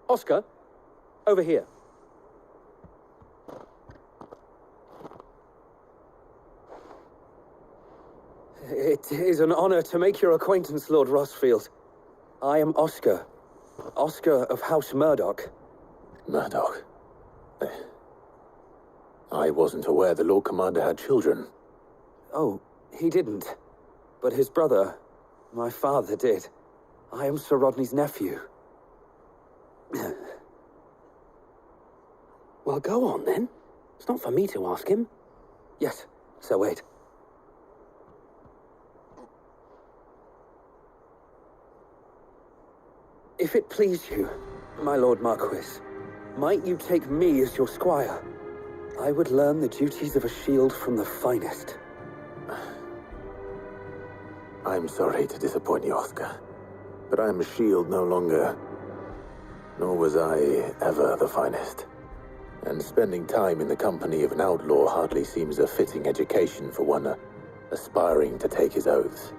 Oscar, over here. It is an honor to make your acquaintance, Lord Rossfield. I am Oscar. Oscar of House Murdoch. Murdoch? I wasn't aware the Lord Commander had children. Oh, he didn't. But his brother, my father, did. I am Sir Rodney's nephew. Well, go on, then. It's not for me to ask him. Yes, so wait. If it please you, my Lord Marquis, might you take me as your squire? I would learn the duties of a shield from the finest. I'm sorry to disappoint you, Oscar, but I am a shield no longer. Nor was I ever the finest. And spending time in the company of an outlaw hardly seems a fitting education for one aspiring to take his oaths.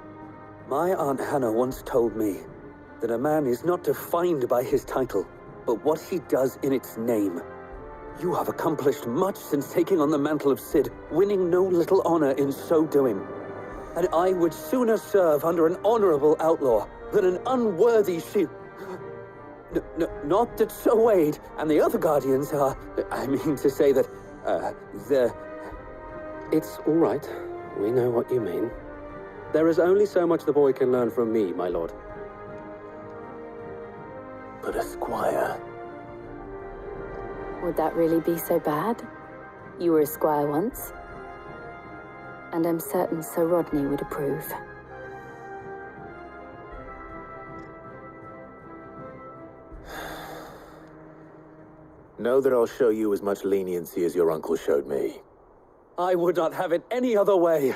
My Aunt Hannah once told me that a man is not defined by his title, but what he does in its name. You have accomplished much since taking on the mantle of Cid, winning no little honor in so doing. And I would sooner serve under an honorable outlaw than an unworthy shield. Not that Sir Wade and the other guardians are... I mean to say that, It's all right. We know what you mean. There is only so much the boy can learn from me, my lord. But a squire... Would that really be so bad? You were a squire once. And I'm certain Sir Rodney would approve. Know that I'll show you as much leniency as your uncle showed me. I would not have it any other way.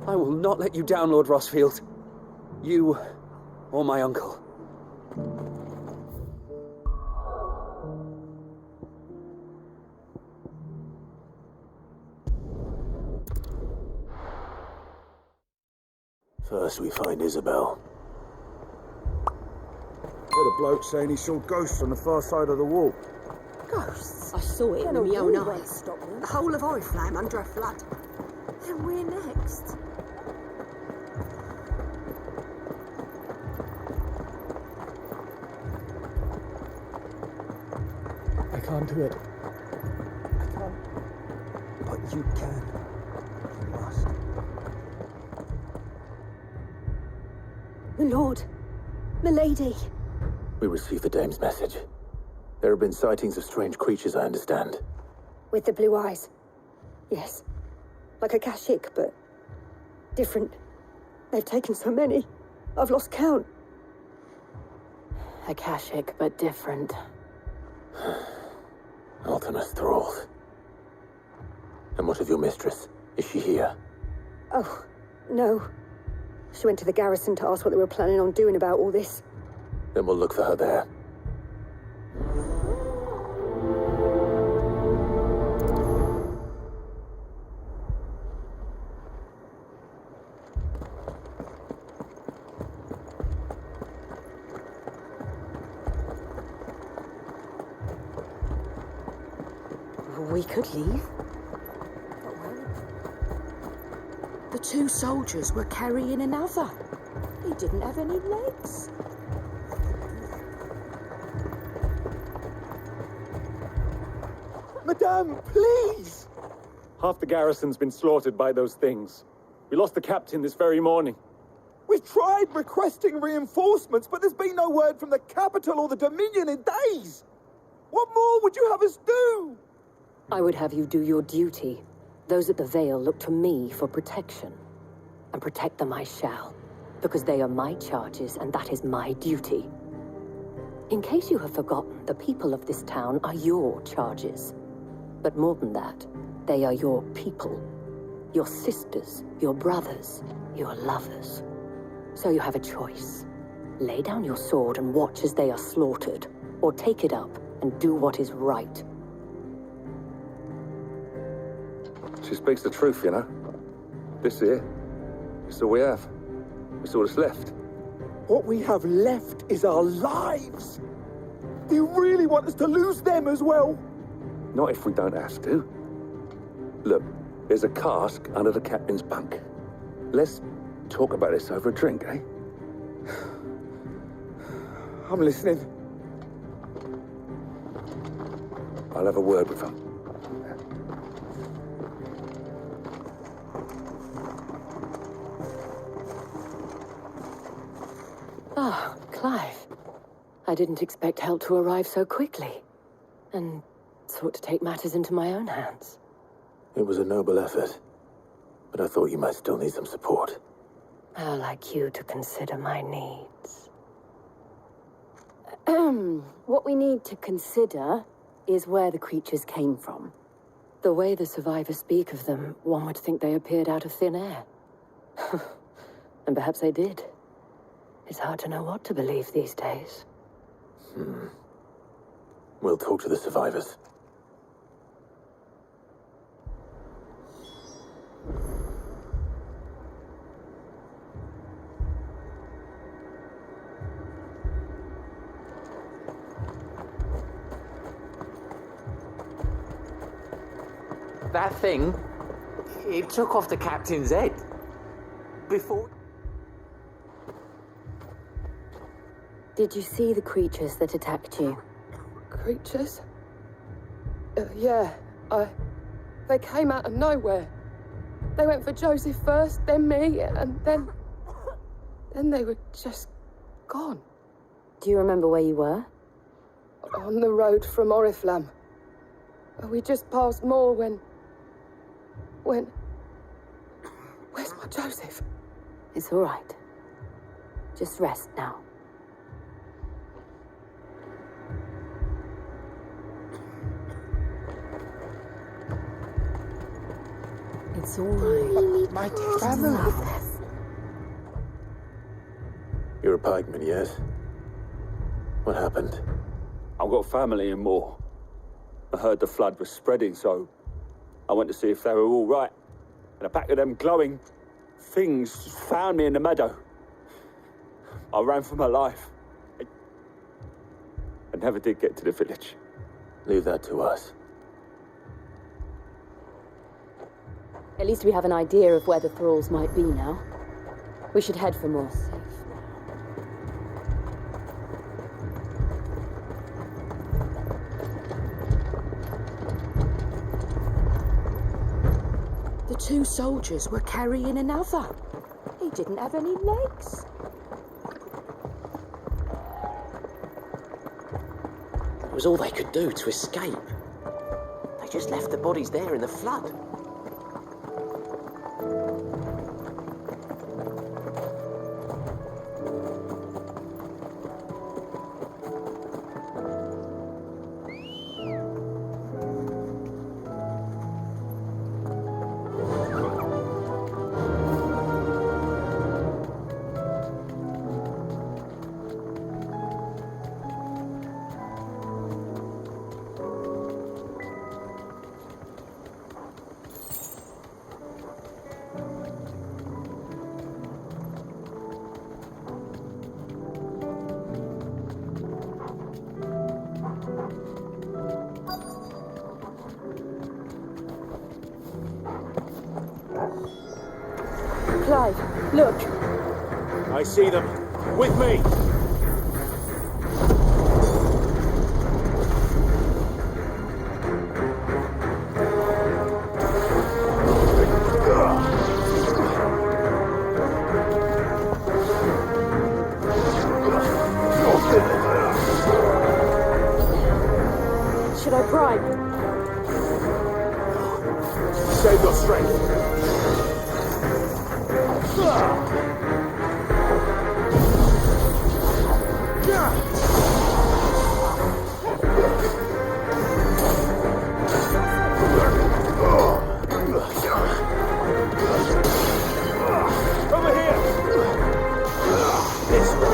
I will not let you down, Lord Rossfield. You or my uncle. First we find Isabel. Heard a bloke saying he saw ghosts on the far side of the wall. Ghosts? I saw it with my own eyes. The whole of Oriflamme under a flood. And we're next. I can't do it. I can't. But you can. You must. My lord. Milady. We received the dame's message. There have been sightings of strange creatures, I understand. With the blue eyes. Yes. Like a Kashik, but different. They've taken so many. I've lost count. A Kashik, but different. Ultimus thralls. And what of your mistress? Is she here? Oh, no. She went to the garrison to ask what they were planning on doing about all this. Then we'll look for her there. We could leave. The two soldiers were carrying another. He didn't have any legs. Madame, please! Half the garrison's been slaughtered by those things. We lost the captain this very morning. We've tried requesting reinforcements, but there's been no word from the capital or the Dominion in days. What more would you have us do? I would have you do your duty. Those at the Vale look to me for protection. And protect them I shall, because they are my charges, and that is my duty. In case you have forgotten, the people of this town are your charges. But more than that, they are your people. Your sisters, your brothers, your lovers. So you have a choice. Lay down your sword and watch as they are slaughtered, or take it up and do what is right. She speaks the truth, you know. This here, it's all we have. It's all that's left. What we have left is our lives. Do you really want us to lose them as well? Not if we don't have to. Look, there's a cask under the captain's bunk. Let's talk about this over a drink, eh? I'm listening. I'll have a word with him. Ah, Clive. I didn't expect help to arrive so quickly, and sought to take matters into my own hands. It was a noble effort, but I thought you might still need some support. I'd like you to consider my needs. What we need to consider is where the creatures came from. The way the survivors speak of them, one would think they appeared out of thin air. And perhaps they did. It's hard to know what to believe these days. We'll talk to the survivors. That thing, it took off the captain's head. Before... Did you see the creatures that attacked you? Creatures? Yeah, they came out of nowhere. They went for Joseph first, then me, and then they were just gone. Do you remember where you were? On the road from Oriflamme. We just passed Moor when... Where's my Joseph? It's all right. Just rest now. It's all right. My family. You're a pikeman, yes? What happened? I've got family in Moor. I heard the flood was spreading, so I went to see if they were all right. And a pack of them glowing things found me in the meadow. I ran for my life. I never did get to the village. Leave that to us. At least we have an idea of where the thralls might be now. We should head for more. The two soldiers were carrying another. He didn't have any legs. It was all they could do to escape. They just left the bodies there in the flood. Clive, look. I see them. With me! Should I pry? Save your strength. Over here! This way.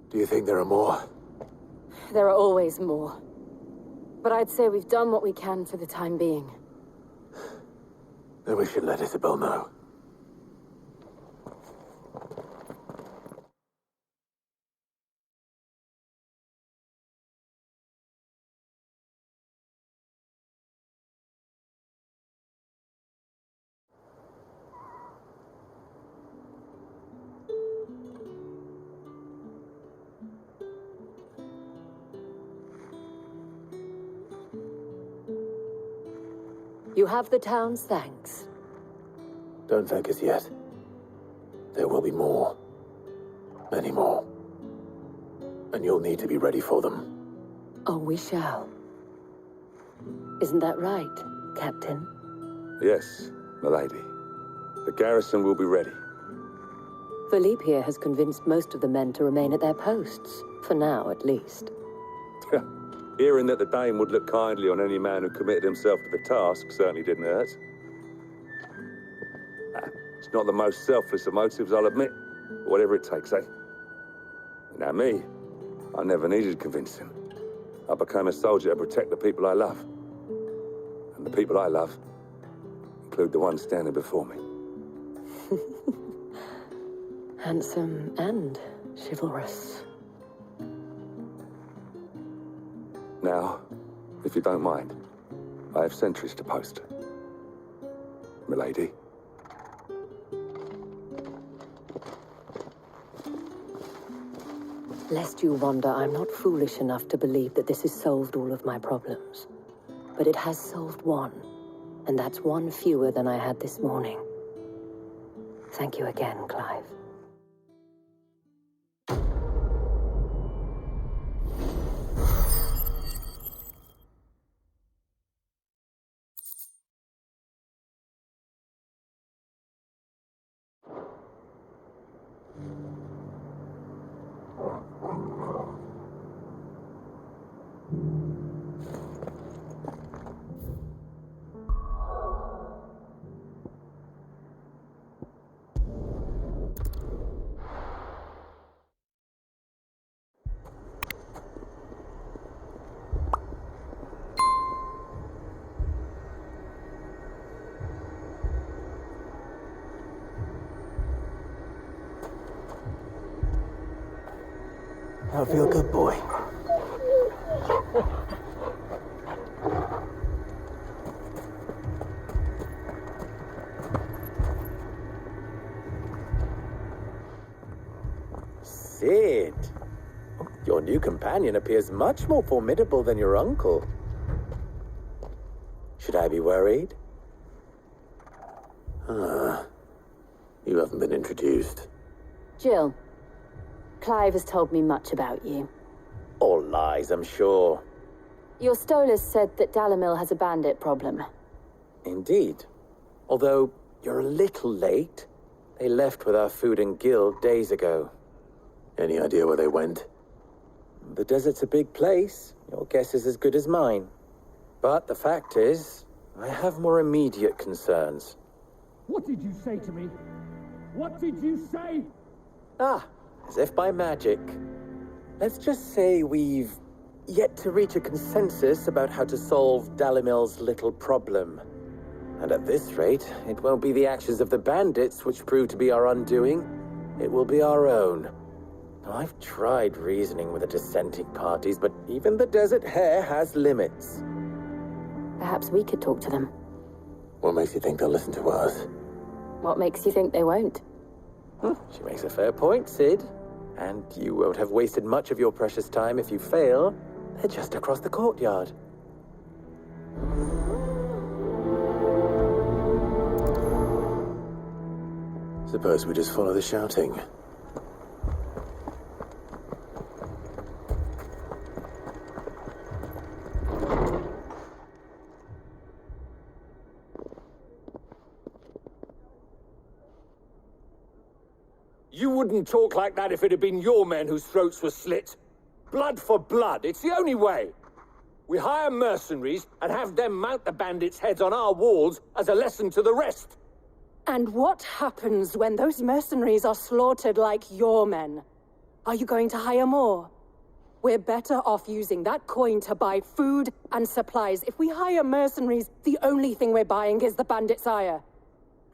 Do you think there are more? There are always more. But I'd say we've done what we can for the time being. Then we should let Isabel know. You have the town's thanks. Don't thank us yet. There will be more. Many more. And you'll need to be ready for them. Oh, we shall. Isn't that right, Captain? Yes, milady. The garrison will be ready. Philippe here has convinced most of the men to remain at their posts. For now, at least. Hearing that the Dane would look kindly on any man who committed himself to the task certainly didn't hurt. It's not the most selfless of motives, I'll admit. But whatever it takes, eh? Now me, I never needed convincing. I became a soldier to protect the people I love. And the people I love include the ones standing before me. Handsome and chivalrous. Now, if you don't mind, I have sentries to post. Milady. Lest you wonder, I'm not foolish enough to believe that this has solved all of my problems. But it has solved one, and that's one fewer than I had this morning. Thank you again, Clive. I feel good, boy. Sid, your new companion appears much more formidable than your uncle. Should I be worried? You haven't been introduced. Jill, Clive has told me much about you. All lies, I'm sure. Your Stolas said that Dalamil has a bandit problem. Indeed. Although, you're a little late. They left with our food and guild days ago. Any idea where they went? The desert's a big place. Your guess is as good as mine. But the fact is, I have more immediate concerns. What did you say to me? What did you say? As if by magic. Let's just say we've yet to reach a consensus about how to solve Dalamil's little problem. And at this rate, it won't be the actions of the bandits which prove to be our undoing. It will be our own. Now, I've tried reasoning with the dissenting parties, but even the Desert Hare has limits. Perhaps we could talk to them. What makes you think they'll listen to us? What makes you think they won't? She makes a fair point, Sid. And you won't have wasted much of your precious time if you fail. They're just across the courtyard. Suppose we just follow the shouting. You wouldn't talk like that if it had been your men whose throats were slit. Blood for blood, it's the only way. We hire mercenaries and have them mount the bandits' heads on our walls as a lesson to the rest. And what happens when those mercenaries are slaughtered like your men? Are you going to hire more? We're better off using that coin to buy food and supplies. If we hire mercenaries, the only thing we're buying is the bandits' ire.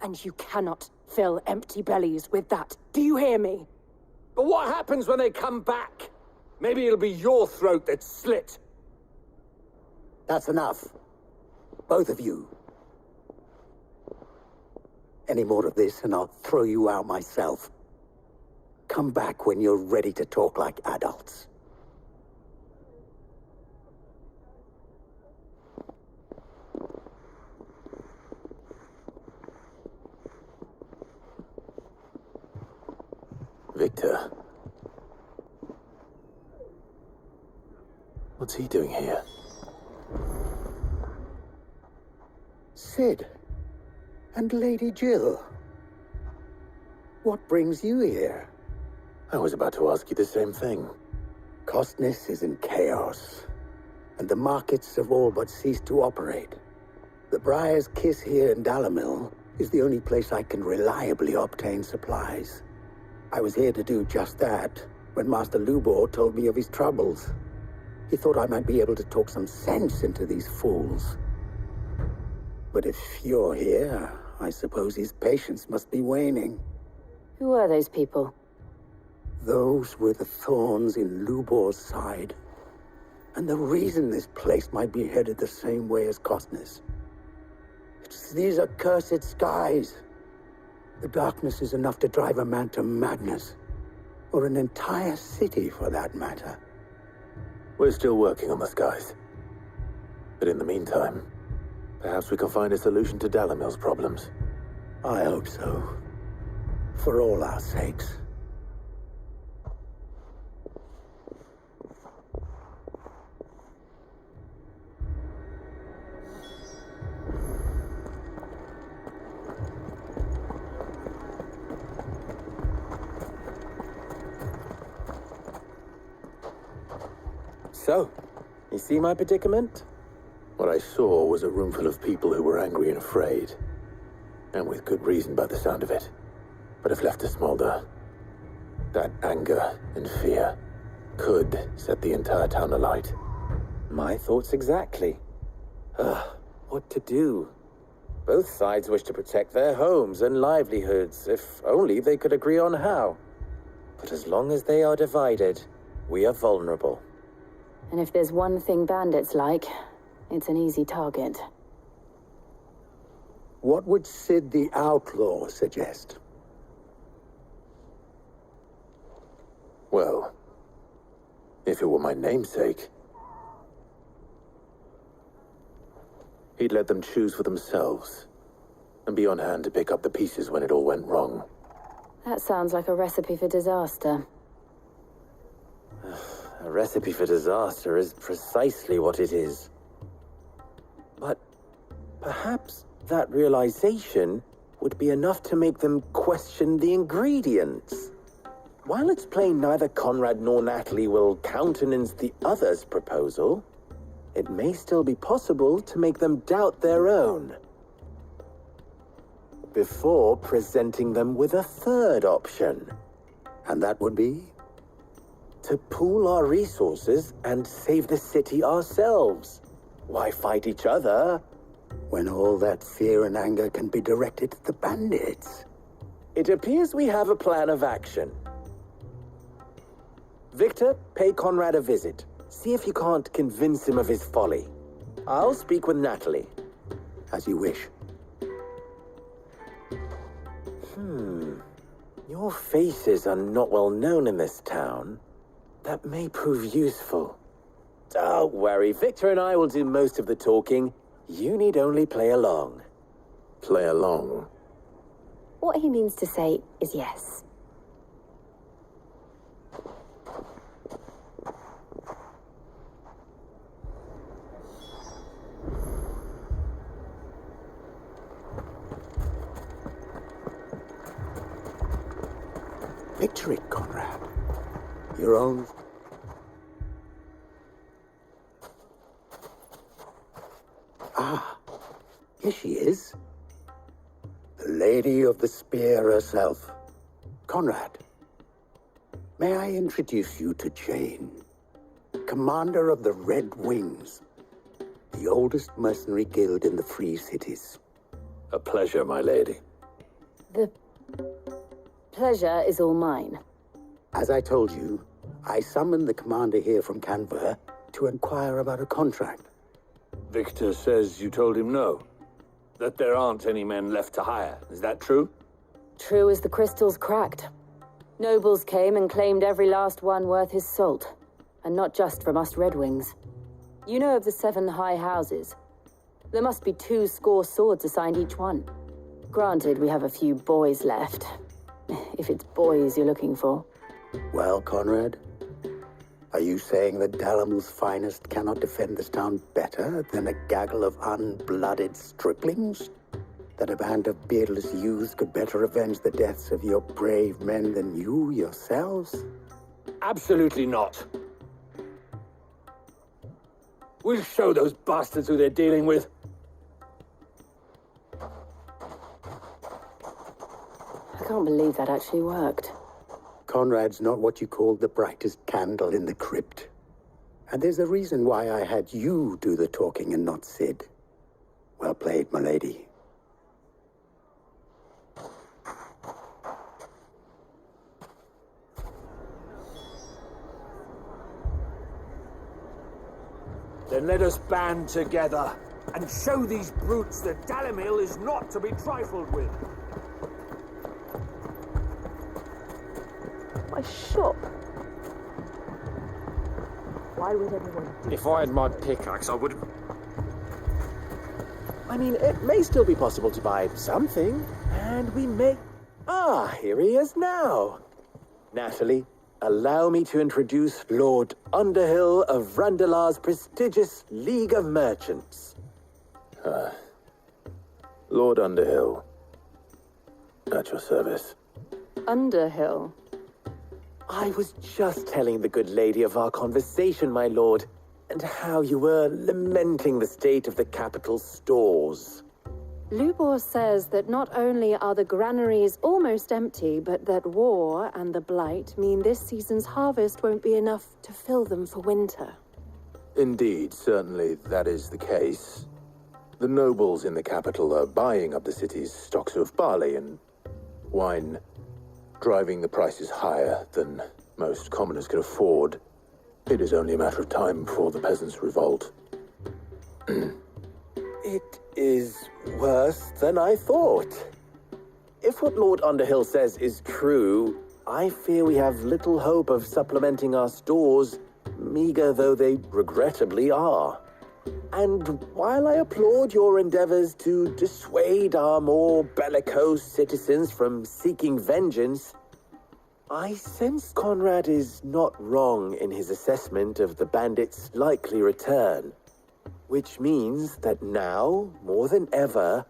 And you cannot fill empty bellies with that. Do you hear me? But what happens when they come back? Maybe it'll be your throat that's slit. That's enough. Both of you. Any more of this and I'll throw you out myself. Come back when you're ready to talk like adults. Victor. What's he doing here? Sid. And Lady Jill. What brings you here? I was about to ask you the same thing. Costness is in chaos, and the markets have all but ceased to operate. The Briar's Kiss here in Dalamil is the only place I can reliably obtain supplies. I was here to do just that when Master Lubor told me of his troubles. He thought I might be able to talk some sense into these fools. But if you're here, I suppose his patience must be waning. Who are those people? Those were the thorns in Lubor's side. And the reason this place might be headed the same way as Costness. It's these accursed skies. The darkness is enough to drive a man to madness. Or an entire city, for that matter. We're still working on the skies. But in the meantime, perhaps we can find a solution to Dalamil's problems. I hope so. For all our sakes. So, you see my predicament? What I saw was a room full of people who were angry and afraid. And with good reason by the sound of it. But if left to smolder, that anger and fear could set the entire town alight. My thoughts exactly. What to do? Both sides wish to protect their homes and livelihoods, if only they could agree on how. But as long as they are divided, we are vulnerable. And if there's one thing bandits like, it's an easy target. What would Sid the Outlaw suggest? Well, if it were my namesake, he'd let them choose for themselves and be on hand to pick up the pieces when it all went wrong. That sounds like a recipe for disaster. A recipe for disaster is precisely what it is. But perhaps that realization would be enough to make them question the ingredients. While it's plain neither Conrad nor Natalie will countenance the other's proposal, it may still be possible to make them doubt their own, before presenting them with a third option. And that would be? To pool our resources and save the city ourselves. Why fight each other? When all that fear and anger can be directed at the bandits. It appears we have a plan of action. Victor, pay Conrad a visit. See if you can't convince him of his folly. I'll speak with Natalie. As you wish. Your faces are not well known in this town. That may prove useful. Don't worry, Victor and I will do most of the talking. You need only play along. Play along? What he means to say is yes. Picture it, Conrad. Your own... Ah, here she is. The Lady of the Spear herself. Conrad, may I introduce you to Jane, commander of the Red Wings, the oldest mercenary guild in the Free Cities. A pleasure, my lady. The pleasure is all mine. As I told you, I summoned the commander here from Canberra to inquire about a contract. Victor says you told him no. That there aren't any men left to hire. Is that true? True as the crystals cracked. Nobles came and claimed every last one worth his salt. And not just from us Red Wings. You know of the 7 high houses. There must be 2 swords assigned each one. Granted, we have a few boys left. If it's boys you're looking for. Well, Conrad, are you saying that Dalamil's finest cannot defend this town better than a gaggle of unblooded striplings? That a band of beardless youths could better avenge the deaths of your brave men than you yourselves? Absolutely not. We'll show those bastards who they're dealing with. I can't believe that actually worked. Conrad's not what you call the brightest candle in the crypt. And there's a reason why I had you do the talking and not Sid. Well played, my lady. Then let us band together and show these brutes that Dalamil is not to be trifled with. My shop. Why would anyone do If I had my pickaxe, I would... I mean, it may still be possible to buy something, and we may... Ah, here he is now. Natalie, allow me to introduce Lord Underhill of Randalar's prestigious League of Merchants. Lord Underhill. At your service. Underhill? I was just telling the good lady of our conversation, my lord, and how you were lamenting the state of the capital's stores. Lubor says that not only are the granaries almost empty, but that war and the Blight mean this season's harvest won't be enough to fill them for winter. Indeed, certainly that is the case. The nobles in the capital are buying up the city's stocks of barley and wine, driving the prices higher than most commoners can afford. It is only a matter of time before the peasants revolt. It is worse than I thought. If what Lord Underhill says is true, I fear we have little hope of supplementing our stores, meager though they regrettably are. And while I applaud your endeavors to dissuade our more bellicose citizens from seeking vengeance, I sense Conrad is not wrong in his assessment of the bandits' likely return. Which means that now, more than ever,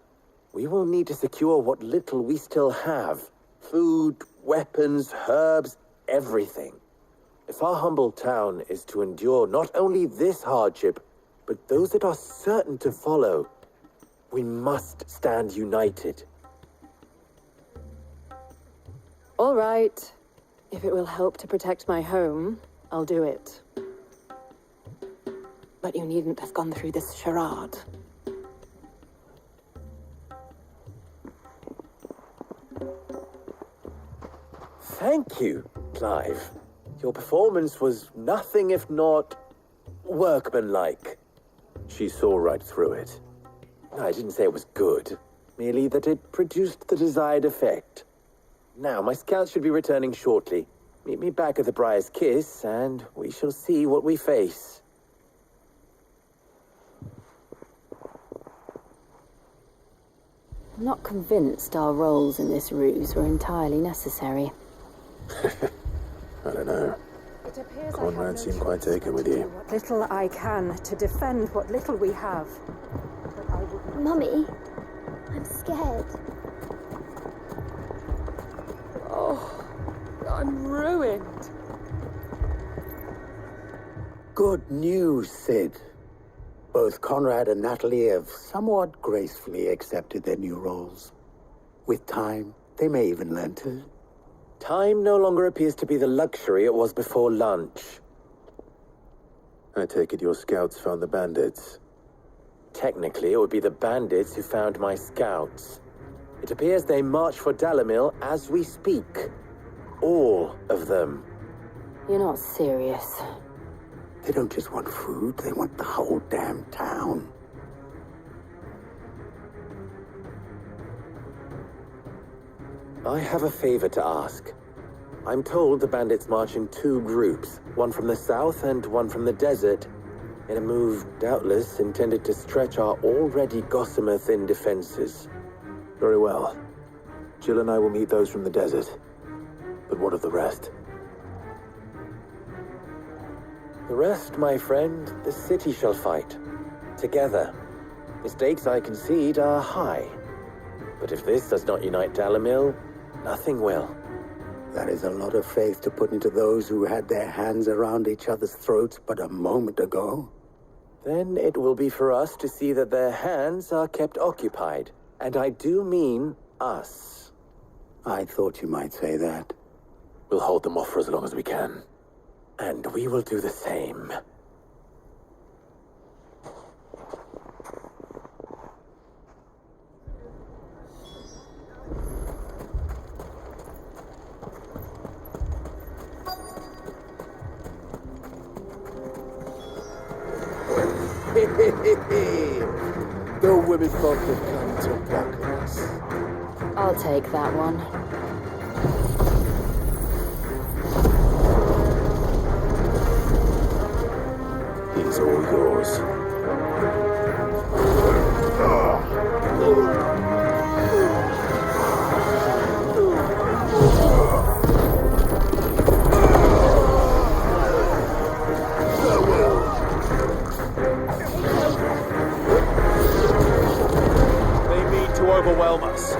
we will need to secure what little we still have. Food, weapons, herbs, everything. If our humble town is to endure not only this hardship, but those that are certain to follow, we must stand united. All right. If it will help to protect my home, I'll do it. But you needn't have gone through this charade. Thank you, Clive. Your performance was nothing if not workmanlike. She saw right through it. I didn't say it was good, merely that it produced the desired effect. Now, my scouts should be returning shortly. Meet me back at the Briar's Kiss, and we shall see what we face. I'm not convinced our roles in this ruse were entirely necessary. I don't know. Conrad seemed quite taken with you. What little I can to defend what little we have. Mummy, I'm scared. Oh, I'm ruined. Good news, Sid. Both Conrad and Natalie have somewhat gracefully accepted their new roles. With time, they may even learn to. Time no longer appears to be the luxury it was before lunch. I take it your scouts found the bandits. Technically, it would be the bandits who found my scouts. It appears they march for Dalimil as we speak. All of them. You're not serious. They don't just want food, they want the whole damn town. I have a favor to ask. I'm told the bandits march in two groups, one from the south and one from the desert, in a move doubtless intended to stretch our already gossamer-thin defenses. Very well. Jill and I will meet those from the desert. But what of the rest? The rest, my friend, the city shall fight. Together. The stakes, I concede, are high. But if this does not unite Dalimil, nothing will. That is a lot of faith to put into those who had their hands around each other's throats but a moment ago. Then it will be for us to see that their hands are kept occupied. And I do mean us. I thought you might say that. We'll hold them off for as long as we can. And we will do the same. The women folk have come to buckle us. I'll take that one. He's all yours. They mean to overwhelm us.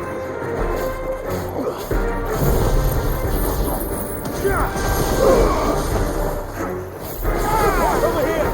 Over here!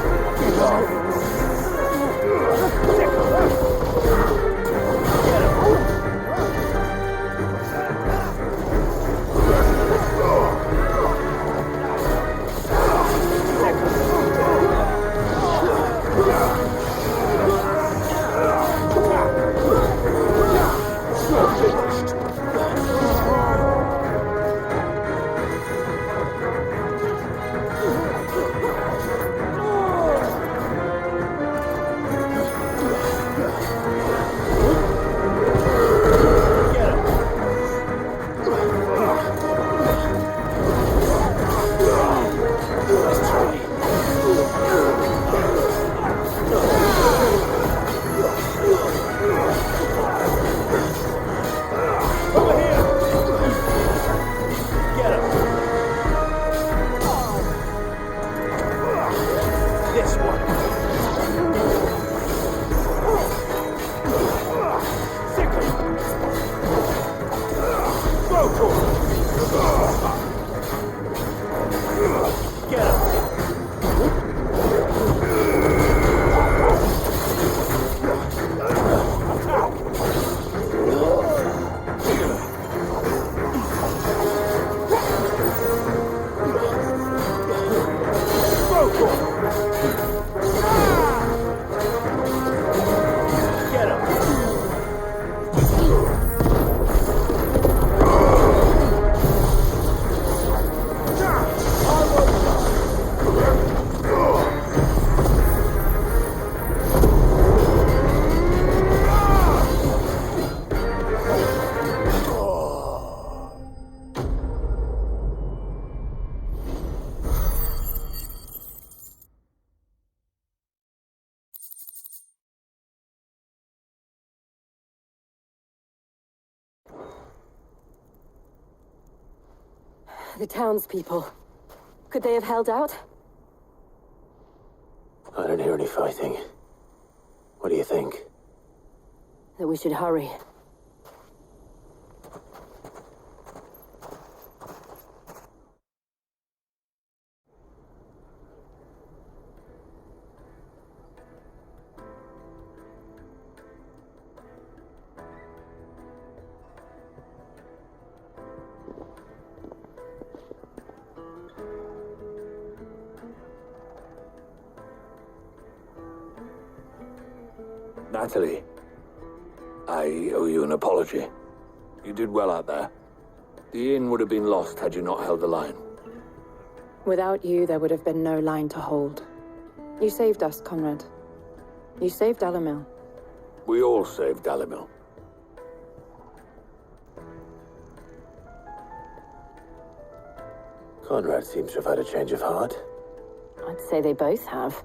The townspeople. Could they have held out? I don't hear any fighting. What do you think? That we should hurry. Natalie, I owe you an apology. You did well out there. The inn would have been lost had you not held the line. Without you, there would have been no line to hold. You saved us, Conrad. You saved Dalimil. We all saved Dalimil. Conrad seems to have had a change of heart. I'd say they both have.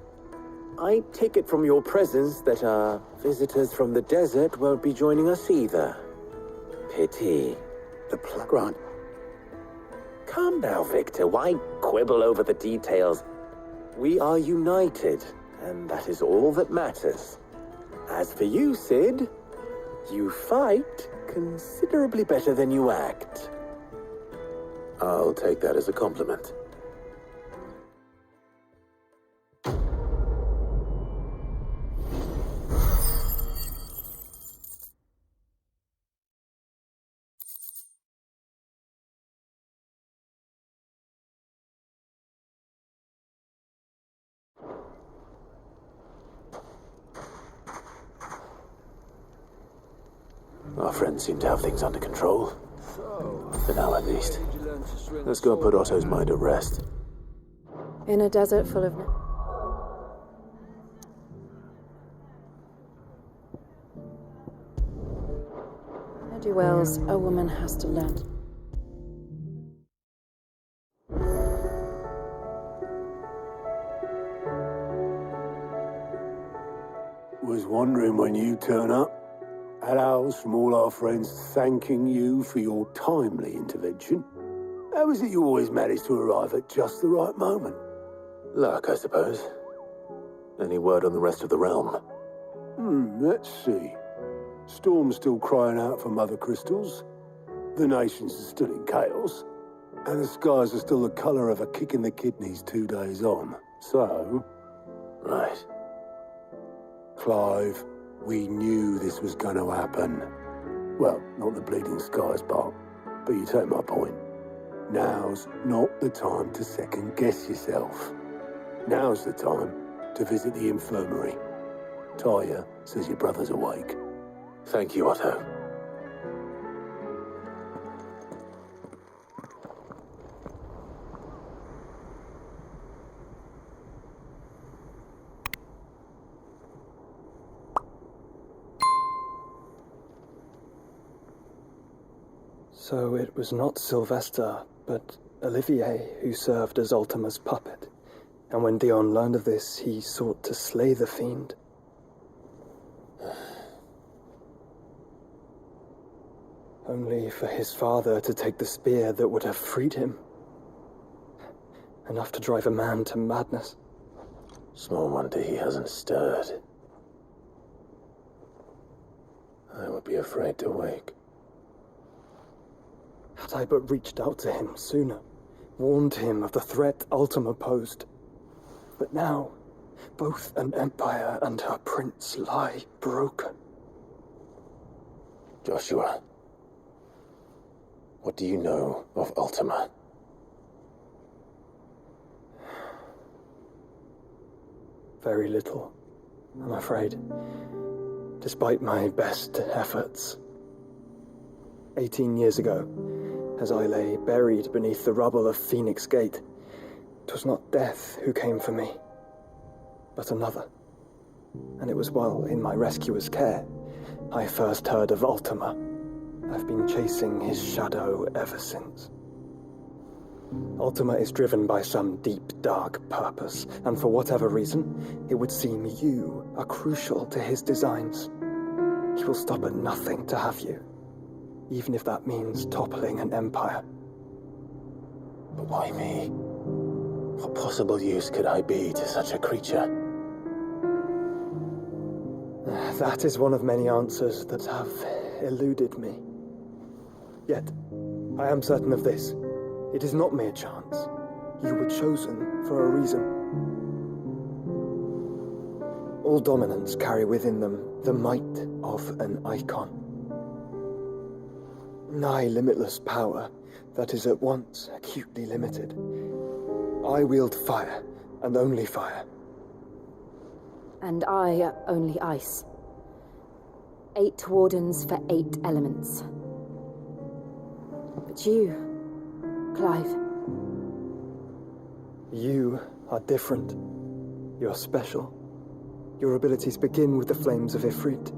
I take it from your presence that our visitors from the desert won't be joining us either. Pity. The Grant. Calm now, Victor. Why quibble over the details? We are united, and that is all that matters. As for you, Sid, you fight considerably better than you act. I'll take that as a compliment. Our friends seem to have things under control. For now, at least. Let's go and put Otto's mind at rest. In a desert full of... Wells, a woman has to learn. Was wondering when you turn up. Had owls from all our friends thanking you for your timely intervention. How is it you always manage to arrive at just the right moment? Luck, I suppose. Any word on the rest of the realm? Let's see. Storm's still crying out for mother crystals. The nations are still in chaos. And the skies are still the colour of a kick in the kidneys 2 days on. So... Right. Clive, we knew this was going to happen. Well, not the bleeding skies part, but you take my point. Now's not the time to second-guess yourself. Now's the time to visit the infirmary. Taya says your brother's awake. Thank you, Otto. So it was not Sylvester, but Olivier who served as Ultima's puppet. And when Dion learned of this, he sought to slay the fiend. Only for his father to take the spear that would have freed him. Enough to drive a man to madness. Small wonder he hasn't stirred. I would be afraid to wake. Had I but reached out to him sooner, warned him of the threat Ultima posed. But now, both an empire and her prince lie broken. Joshua, what do you know of Ultima? Very little, I'm afraid, despite my best efforts. 18 years ago, as I lay buried beneath the rubble of Phoenix Gate, 'twas not death who came for me, but another. And it was while in my rescuer's care I first heard of Ultima. I've been chasing his shadow ever since. Ultima is driven by some deep, dark purpose, and for whatever reason, it would seem you are crucial to his designs. He will stop at nothing to have you, even if that means toppling an empire. But why me? What possible use could I be to such a creature? That is one of many answers that have eluded me. Yet, I am certain of this. It is not mere chance. You were chosen for a reason. All dominants carry within them the might of an Eikon. Nigh limitless power that is at once acutely limited. I wield fire, and only fire. And I only ice. 8 wardens for 8 elements. But you, Clive. You are different. You're special. Your abilities begin with the flames of Ifrit.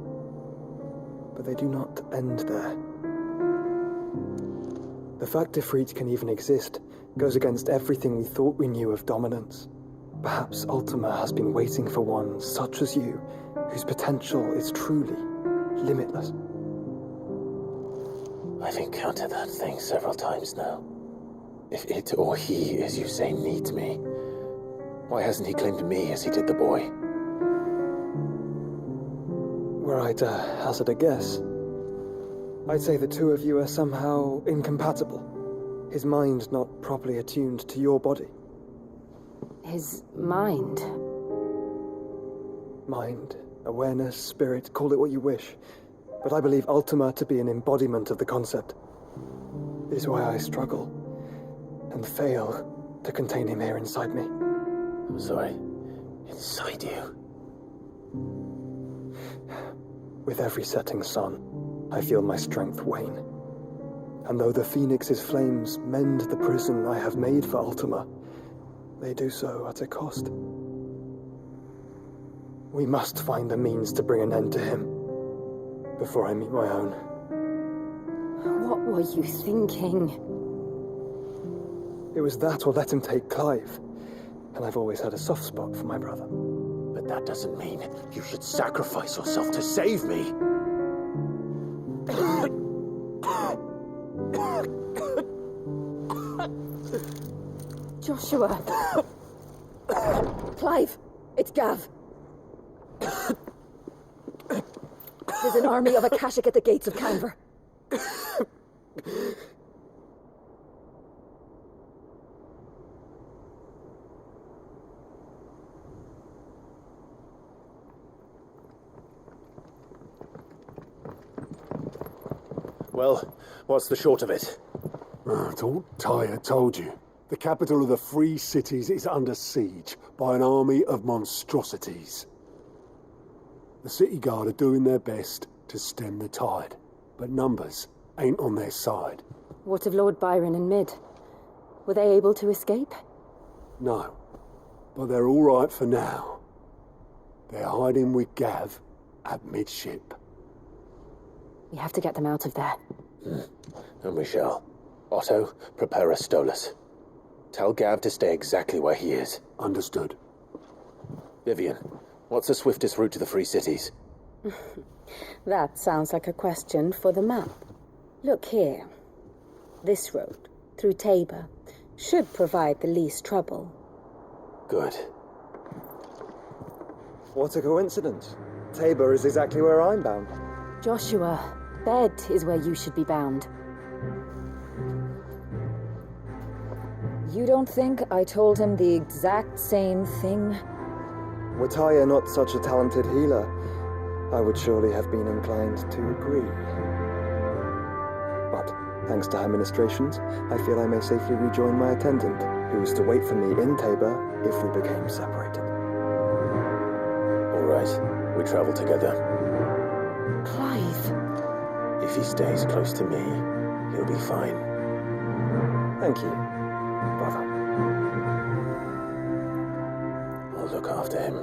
But they do not end there. The fact Ifrit can even exist goes against everything we thought we knew of dominance. Perhaps Ultima has been waiting for one such as you, whose potential is truly limitless. I've encountered that thing several times now. If it or he, as you say, needs me, why hasn't he claimed me as he did the boy? Were I to hazard a guess, I'd say the two of you are somehow incompatible. His mind not properly attuned to your body. His mind? Mind, awareness, spirit, call it what you wish. But I believe Ultima to be an embodiment of the concept. It is why I struggle and fail to contain him here inside me. I'm sorry. Inside you? With every setting sun, I feel my strength wane. And though the Phoenix's flames mend the prison I have made for Ultima, they do so at a cost. We must find the means to bring an end to him before I meet my own. What were you thinking? It was that or let him take Clive. And I've always had a soft spot for my brother. But that doesn't mean you should sacrifice yourself to save me. Joshua. Clive, it's Gav. There's an army of Akashic at the gates of Canver. Well, what's the short of it? Don't Tyre told you. The capital of the Free Cities is under siege by an army of monstrosities. The city guard are doing their best to stem the tide, but numbers ain't on their side. What of Lord Byron and Mid? Were they able to escape? No, but they're all right for now. They're hiding with Gav at midship. We have to get them out of there. And we shall. Otto, prepare a Stolas. Tell Gav to stay exactly where he is. Understood. Vivian, what's the swiftest route to the Free Cities? That sounds like a question for the map. Look here. This road, through Tabor, should provide the least trouble. Good. What a coincidence. Tabor is exactly where I'm bound. Joshua, bed is where you should be bound. You don't think I told him the exact same thing? Were Tyre not such a talented healer, I would surely have been inclined to agree. But, thanks to her ministrations, I feel I may safely rejoin my attendant, who is to wait for me in Tabor if we became separated. All right, we travel together. Clive. If he stays close to me, he'll be fine. Thank you, brother. I'll look after him.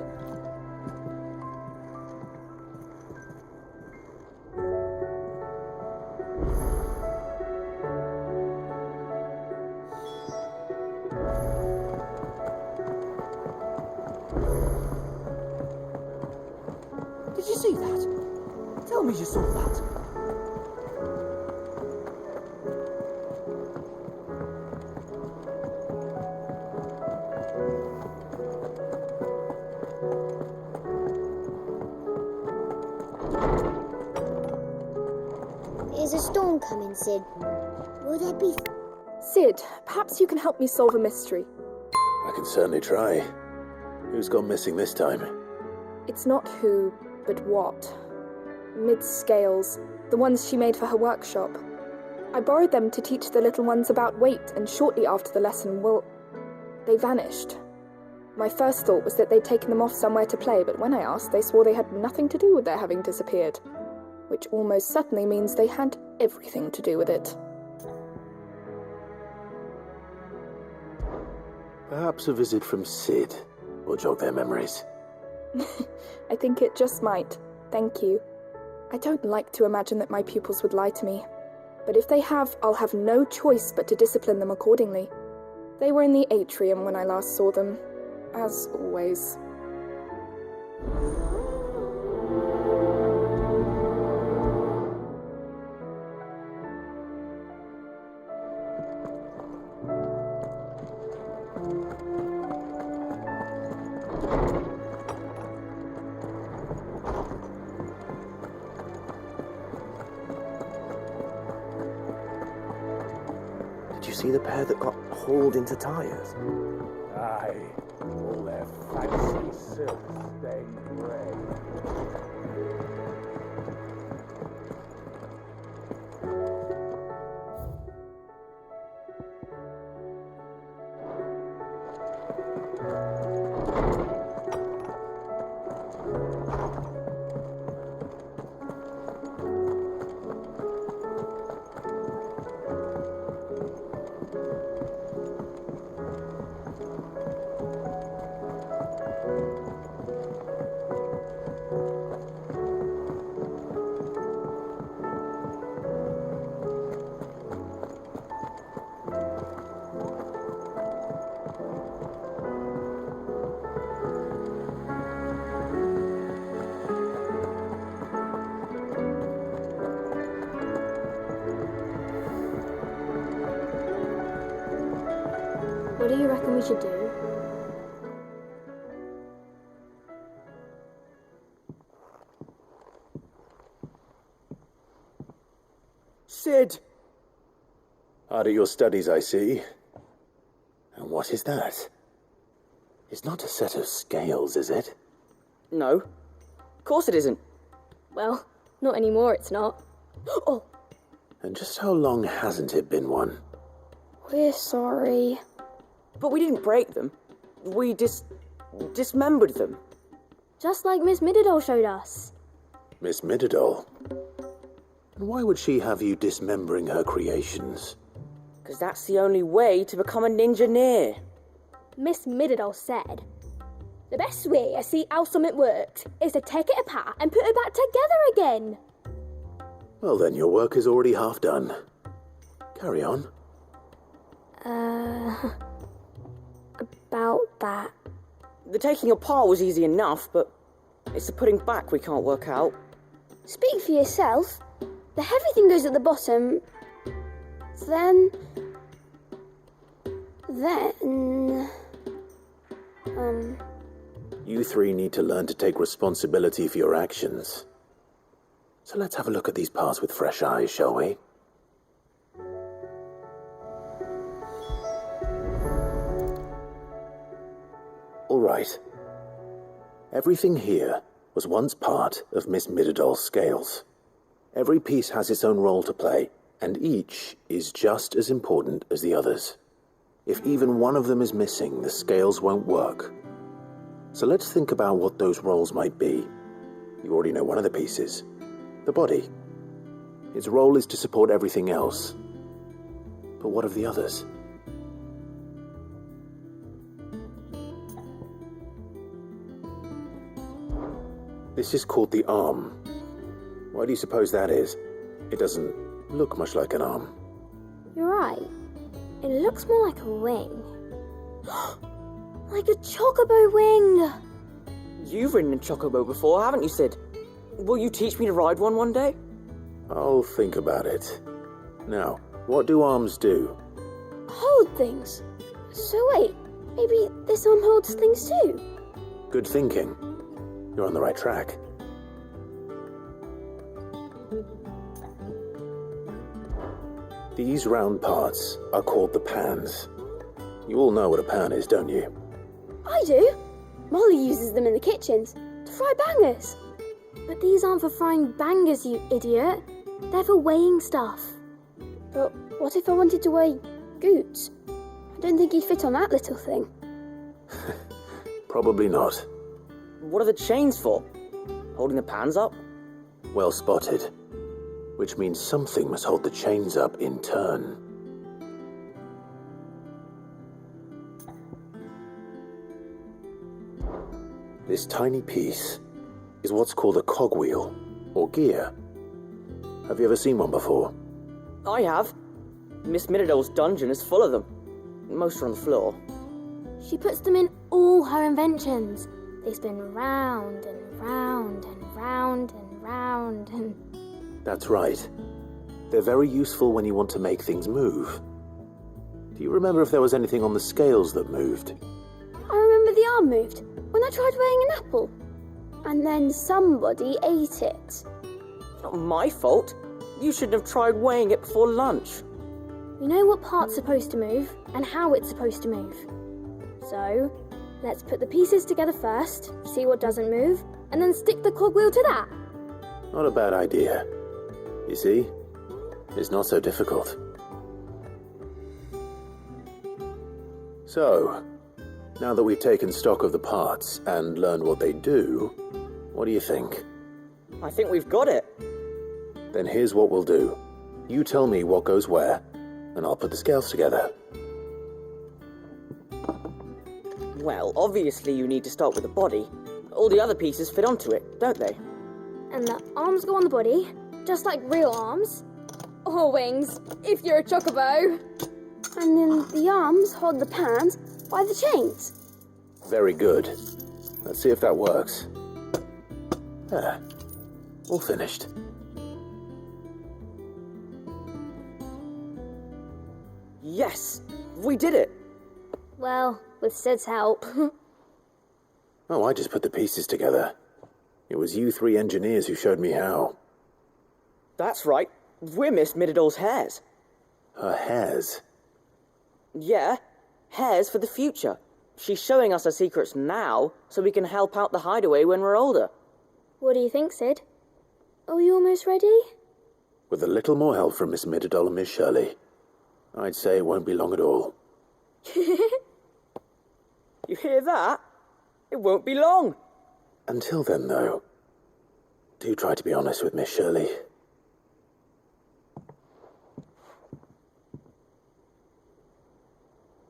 Did you see that? Tell me you saw that. Is a storm coming, Sid? Will there be... Sid, perhaps you can help me solve a mystery. I can certainly try. Who's gone missing this time? It's not who, but what. Mid's scales, the ones she made for her workshop. I borrowed them to teach the little ones about weight, and shortly after the lesson, they vanished. My first thought was that they'd taken them off somewhere to play, but when I asked, they swore they had nothing to do with their having disappeared. Which almost certainly means they had everything to do with it. Perhaps a visit from Sid will jog their memories. I think it just might. Thank you. I don't like to imagine that my pupils would lie to me. But if they have, I'll have no choice but to discipline them accordingly. They were in the atrium when I last saw them, as always. Did you see the pair that got hauled into tyres? Aye, all their fancy silk stained grey. What do you reckon we should do? Sid! Hard at your studies, I see. And what is that? It's not a set of scales, is it? No. Of course it isn't. Well, not anymore, it's not. Oh! And just how long hasn't it been one? We're sorry. But we didn't break them. We dismembered them. Just like Miss Mididol showed us. Miss Mididol? And why would she have you dismembering her creations? Because that's the only way to become a ninja-neer. Miss Mididol said, the best way to see how something works is to take it apart and put it back together again. Well then, your work is already half done. Carry on. About that. The taking apart was easy enough, but it's the putting back we can't work out. Speak for yourself. The heavy thing goes at the bottom. Then... You three need to learn to take responsibility for your actions. So let's have a look at these parts with fresh eyes, shall we? All right. Everything here was once part of Miss Mididol's scales. Every piece has its own role to play, and each is just as important as the others. If even one of them is missing, the scales won't work. So let's think about what those roles might be. You already know one of the pieces. The body. Its role is to support everything else. But what of the others? This is called the arm. Why do you suppose that is? It doesn't look much like an arm. You're right. It looks more like a wing. Like a chocobo wing! You've ridden a chocobo before, haven't you, Sid? Will you teach me to ride one day? I'll think about it. Now, what do arms do? Hold things. So wait, maybe this arm holds things too? Good thinking. You're on the right track. These round parts are called the pans. You all know what a pan is, don't you? I do. Molly uses them in the kitchens to fry bangers. But these aren't for frying bangers, you idiot. They're for weighing stuff. But what if I wanted to weigh Goots? I don't think he'd fit on that little thing. Probably not. What are the chains for? Holding the pans up? Well spotted. Which means something must hold the chains up in turn. This tiny piece is what's called a cogwheel, or gear. Have you ever seen one before? I have. Miss Middledale's dungeon is full of them. Most are on the floor. She puts them in all her inventions. They spin round and round and round and round and... That's right. They're very useful when you want to make things move. Do you remember if there was anything on the scales that moved? I remember the arm moved when I tried weighing an apple. And then somebody ate it. Not my fault. You shouldn't have tried weighing it before lunch. We know what part's supposed to move and how it's supposed to move. So, let's put the pieces together first, see what doesn't move, and then stick the cogwheel to that. Not a bad idea. You see? It's not so difficult. So, now that we've taken stock of the parts and learned what they do, what do you think? I think we've got it. Then here's what we'll do. You tell me what goes where, and I'll put the scales together. Well, obviously you need to start with the body. All the other pieces fit onto it, don't they? And the arms go on the body, just like real arms. Or wings, if you're a chocobo. And then the arms hold the pans by the chains. Very good. Let's see if that works. There. All finished. Yes! We did it! Well, with Sid's help. Oh, I just put the pieces together. It was you three engineers who showed me how. That's right. We're Miss Middledale's hairs. Her hairs? Yeah, hairs for the future. She's showing us her secrets now, so we can help out the hideaway when we're older. What do you think, Sid? Are we almost ready? With a little more help from Miss Middledale and Miss Shirley, I'd say it won't be long at all. You hear that? It won't be long. Until then, though, do try to be honest with Miss Shirley.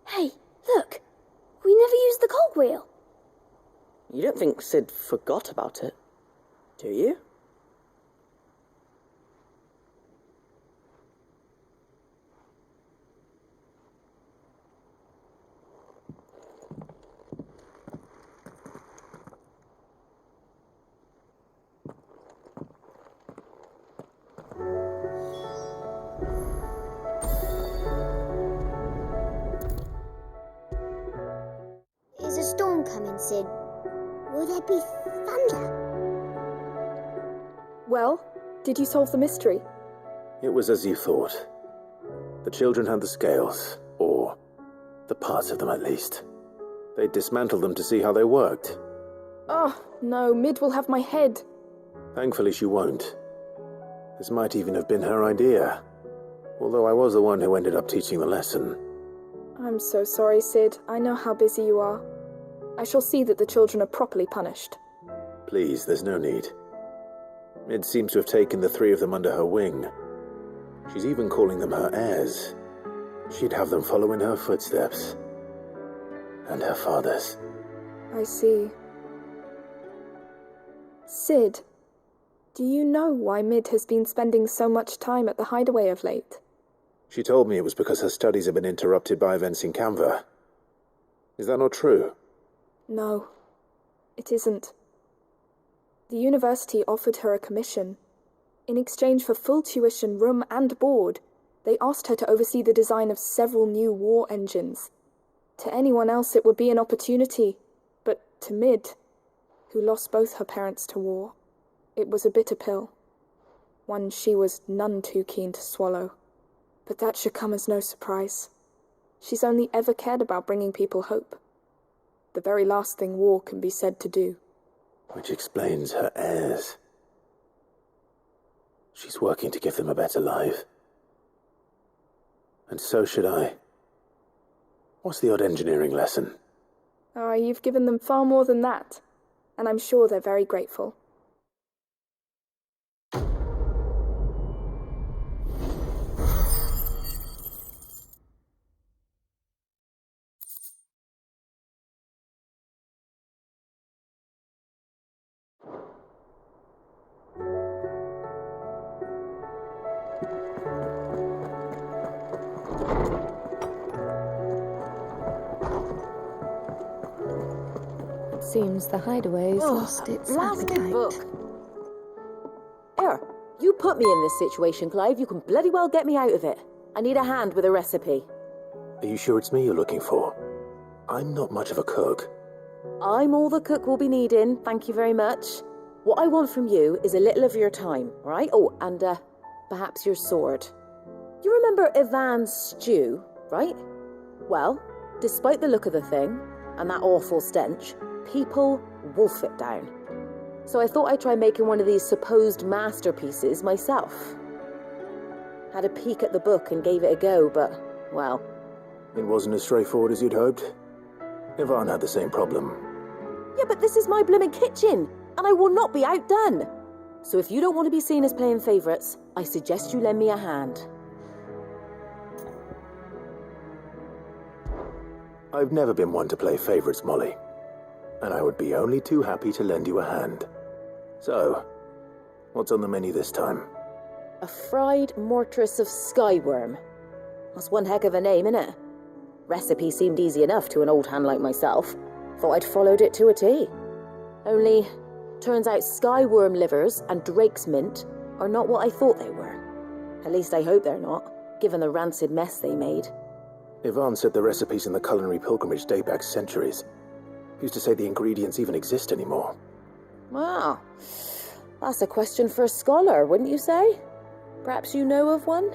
Hey, look! We never used the cogwheel. You don't think Sid forgot about it, do you? Is a storm coming, Sid? Will there be thunder? Well, did you solve the mystery? It was as you thought. The children had the scales, or the parts of them at least. They dismantled them to see how they worked. Oh, no, Mid will have my head. Thankfully she won't. This might even have been her idea. Although I was the one who ended up teaching the lesson. I'm so sorry, Sid. I know how busy you are. I shall see that the children are properly punished. Please, there's no need. Mid seems to have taken the three of them under her wing. She's even calling them her heirs. She'd have them follow in her footsteps. And her father's. I see. Sid, do you know why Mid has been spending so much time at the hideaway of late? She told me it was because her studies have been interrupted by events in Canva. Is that not true? No, it isn't. The university offered her a commission. In exchange for full tuition, room and board, they asked her to oversee the design of several new war engines. To anyone else it would be an opportunity, but to Mid, who lost both her parents to war, it was a bitter pill. one she was none too keen to swallow. But that should come as no surprise. She's only ever cared about bringing people hope. The very last thing war can be said to do. Which explains her heirs. She's working to give them a better life. And so should I. What's the odd engineering lesson? Oh, you've given them far more than that. And I'm sure they're very grateful. Seems the hideaway's lost its appetite. Book. Here, you put me in this situation, Clive. You can bloody well get me out of it. I need a hand with a recipe. Are you sure it's me you're looking for? I'm not much of a cook. I'm all the cook will be needing, thank you very much. What I want from you is a little of your time, right? Oh, and perhaps your sword. You remember Ivan's stew, right? Well, despite the look of the thing, and that awful stench, people wolf it down. So I thought I'd try making one of these supposed masterpieces myself. Had a peek at the book and gave it a go, but, well... It wasn't as straightforward as you'd hoped. Ivan had the same problem. Yeah, but this is my blooming kitchen, and I will not be outdone. So if you don't want to be seen as playing favourites, I suggest you lend me a hand. I've never been one to play favourites, Molly. And I would be only too happy to lend you a hand. So, what's on the menu this time? A fried mortress of skyworm. That's one heck of a name, innit? Recipe seemed easy enough to an old hand like myself. Thought I'd followed it to a T. Only, turns out skyworm livers and drake's mint are not what I thought they were. At least I hope they're not, given the rancid mess they made. Ivan said the recipes in the culinary pilgrimage date back centuries. Who's to say the ingredients even exist anymore? Wow. That's a question for a scholar, wouldn't you say? Perhaps you know of one?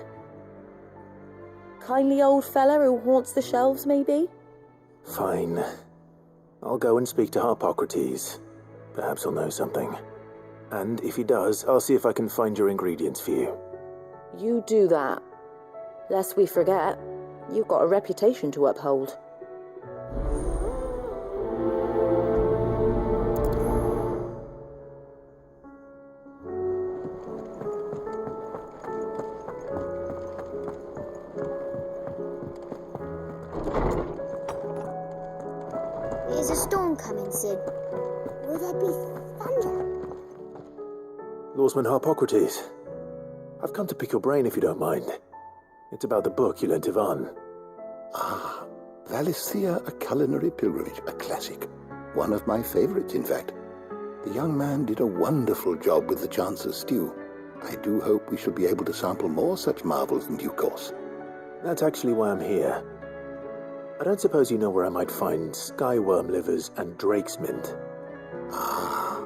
Kindly old fella who haunts the shelves, maybe? Fine. I'll go and speak to Harpocrates. Perhaps he'll know something. And if he does, I'll see if I can find your ingredients for you. You do that. Lest we forget, you've got a reputation to uphold. There's a storm coming, Sid. Will there be thunder? Lawsman Harpocrates. I've come to pick your brain if you don't mind. It's about the book you lent Ivan. Ah, Valisthea, A Culinary Pilgrimage, a classic. One of my favorites, in fact. The young man did a wonderful job with the Chance's stew. I do hope we shall be able to sample more such marvels in due course. That's actually why I'm here. I don't suppose you know where I might find skyworm livers and drake's mint. Ah,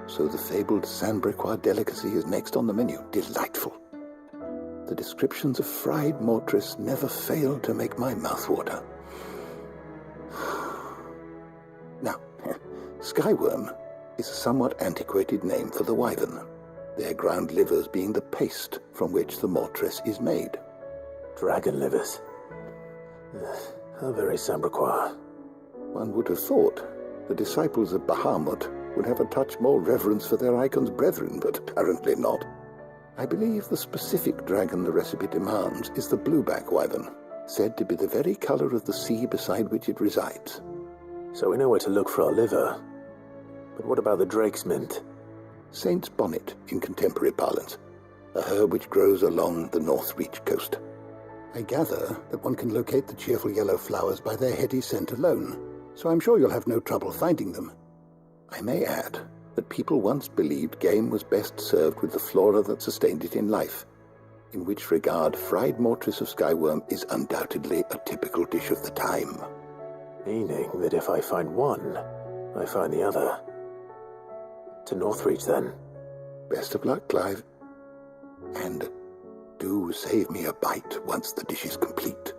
so the fabled Sandbrequois delicacy is next on the menu. Delightful. The descriptions of fried mortress never fail to make my mouth water. Now, skyworm is a somewhat antiquated name for the wyvern, their ground livers being the paste from which the mortress is made. Dragon livers. How very Sandbrequois. One would have thought the disciples of Bahamut would have a touch more reverence for their Eikon's brethren, but apparently not. I believe the specific dragon the recipe demands is the blueback wyvern, said to be the very color of the sea beside which it resides. So we know where to look for our liver. But what about the drake's mint? Saint's bonnet in contemporary parlance, a herb which grows along the North Reach coast. I gather that one can locate the cheerful yellow flowers by their heady scent alone, so I'm sure you'll have no trouble finding them. I may add that people once believed game was best served with the flora that sustained it in life, in which regard fried mortress of skyworm is undoubtedly a typical dish of the time. Meaning that if I find one, I find the other. To Northreach, then. Best of luck, Clive. And do save me a bite once the dish is complete.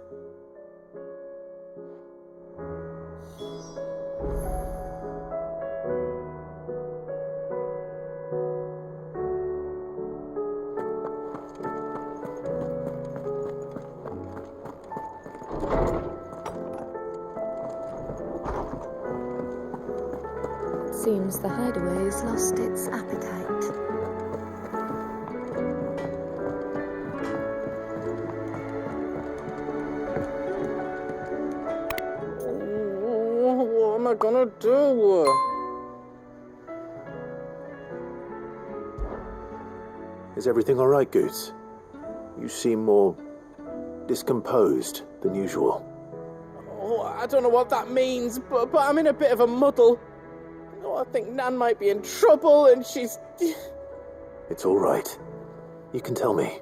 Seems the hideaway has lost its appetite. What am I gonna do? Is everything all right, Goose? You seem more discomposed than usual. Oh, I don't know what that means, but I'm in a bit of a muddle. Oh, I think Nan might be in trouble, and she's... It's all right. You can tell me.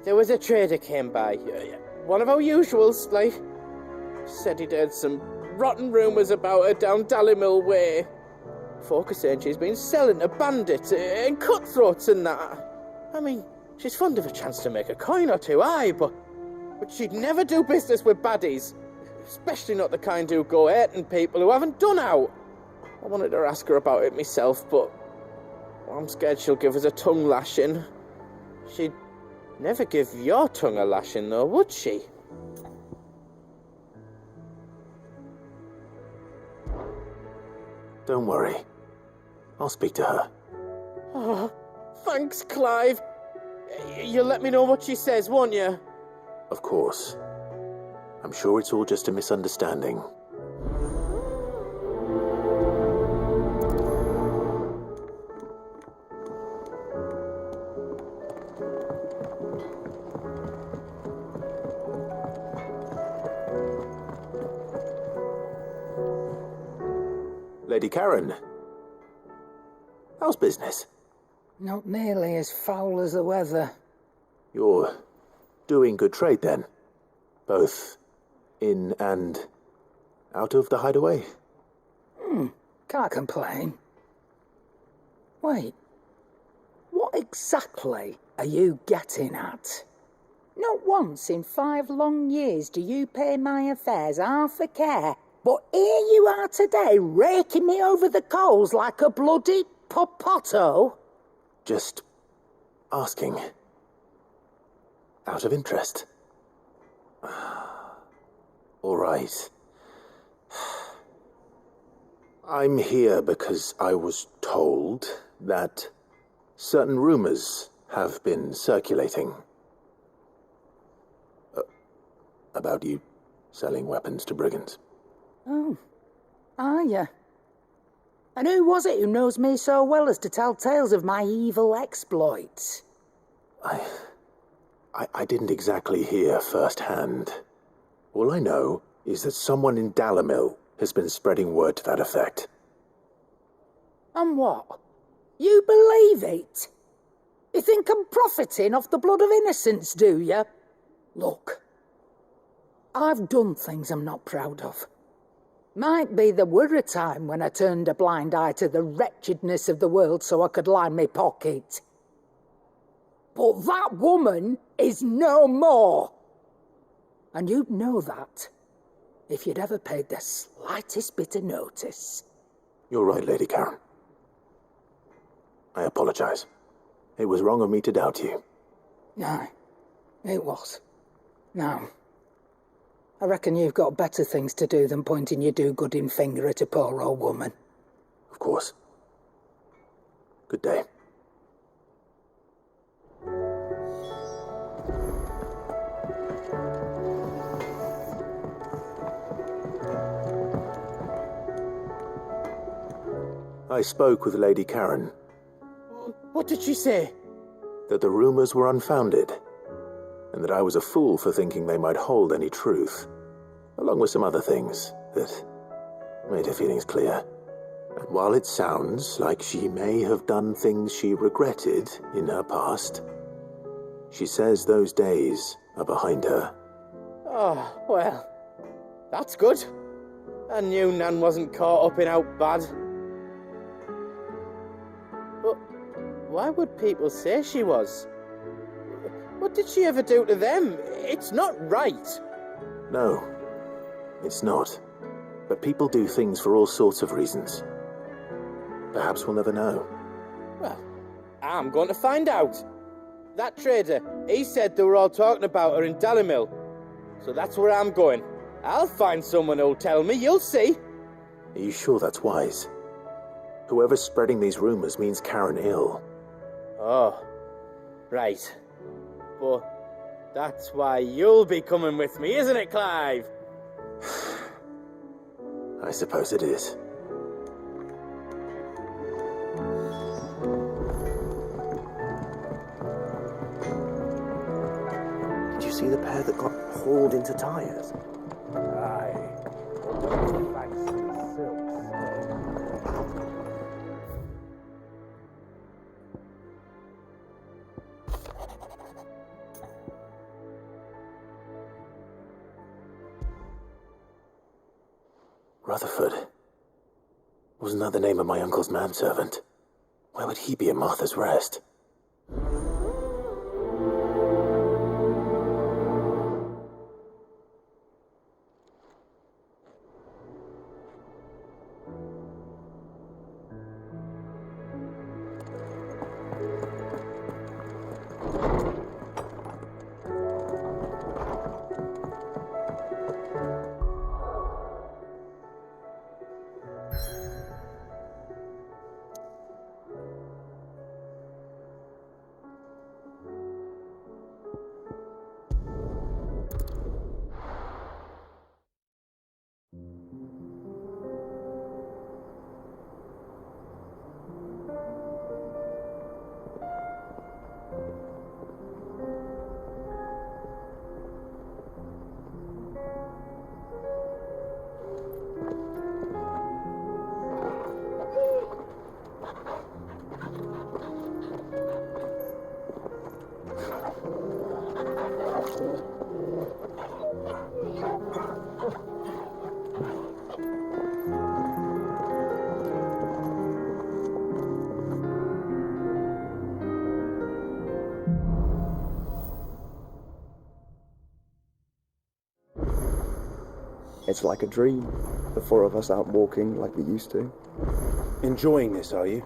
There was a trader came by. One of our usuals, like. Said he'd heard some rotten rumours about her down Dalimil Way. Folk are saying she's been selling to bandits and cutthroats and that. I mean, she's fond of a chance to make a coin or two, aye, but she'd never do business with baddies. Especially not the kind who go hurting people who haven't done out. I wanted to ask her about it myself, but I'm scared she'll give us a tongue lashing. She'd never give your tongue a lashing, though, would she? Don't worry. I'll speak to her. Oh, thanks, Clive. You'll let me know what she says, won't you? Of course. I'm sure it's all just a misunderstanding. Lady Karen, how's business? Not nearly as foul as the weather. You're doing good trade then? Both in and out of the hideaway? Can't complain. Wait, what exactly are you getting at? Not once in 5 long years do you pay my affairs half a care, but here you are today raking me over the coals like a bloody popoto. Just asking. Out of interest. All right. I'm here because I was told that certain rumors have been circulating. About you selling weapons to brigands. Oh, are you? And who was it who knows me so well as to tell tales of my evil exploits? I didn't exactly hear firsthand. All I know is that someone in Dalimil has been spreading word to that effect. And what? You believe it? You think I'm profiting off the blood of innocents, do you? Look, I've done things I'm not proud of. Might be there were a time when I turned a blind eye to the wretchedness of the world so I could line my pocket. But that woman is no more. And you'd know that if you'd ever paid the slightest bit of notice. You're right, Lady Karen. I apologize. It was wrong of me to doubt you. Aye, it was. Now, I reckon you've got better things to do than pointing your do-gooding finger at a poor old woman. Of course. Good day. I spoke with Lady Karen. What did she say? That the rumors were unfounded, and that I was a fool for thinking they might hold any truth, along with some other things that made her feelings clear. And while it sounds like she may have done things she regretted in her past, she says those days are behind her. Oh, well, that's good. I knew Nan wasn't caught up in out bad. But why would people say she was? What did she ever do to them? It's not right. No, it's not. But people do things for all sorts of reasons. Perhaps we'll never know. Well, I'm going to find out. That trader, he said they were all talking about her in Dalimil. So that's where I'm going. I'll find someone who'll tell me, you'll see. Are you sure that's wise? Whoever's spreading these rumors means Karen ill. Oh, right. But that's why you'll be coming with me, isn't it, Clive? I suppose it is. Did you see the pair that got hauled into tyres? Aye. Fancy silks. Rutherford. Wasn't that the name of my uncle's manservant? Why would he be at Martha's Rest? It's like a dream. The four of us out walking like we used to. Enjoying this, are you?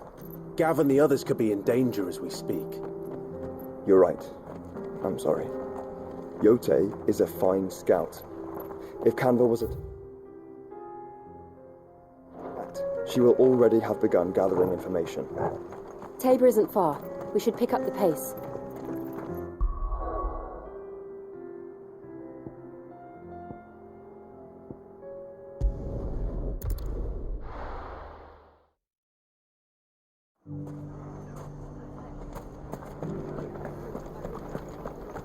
Gav and the others could be in danger as we speak. You're right. I'm sorry. Yote is a fine scout. If Canva was she will already have begun gathering information. Tabor isn't far. We should pick up the pace.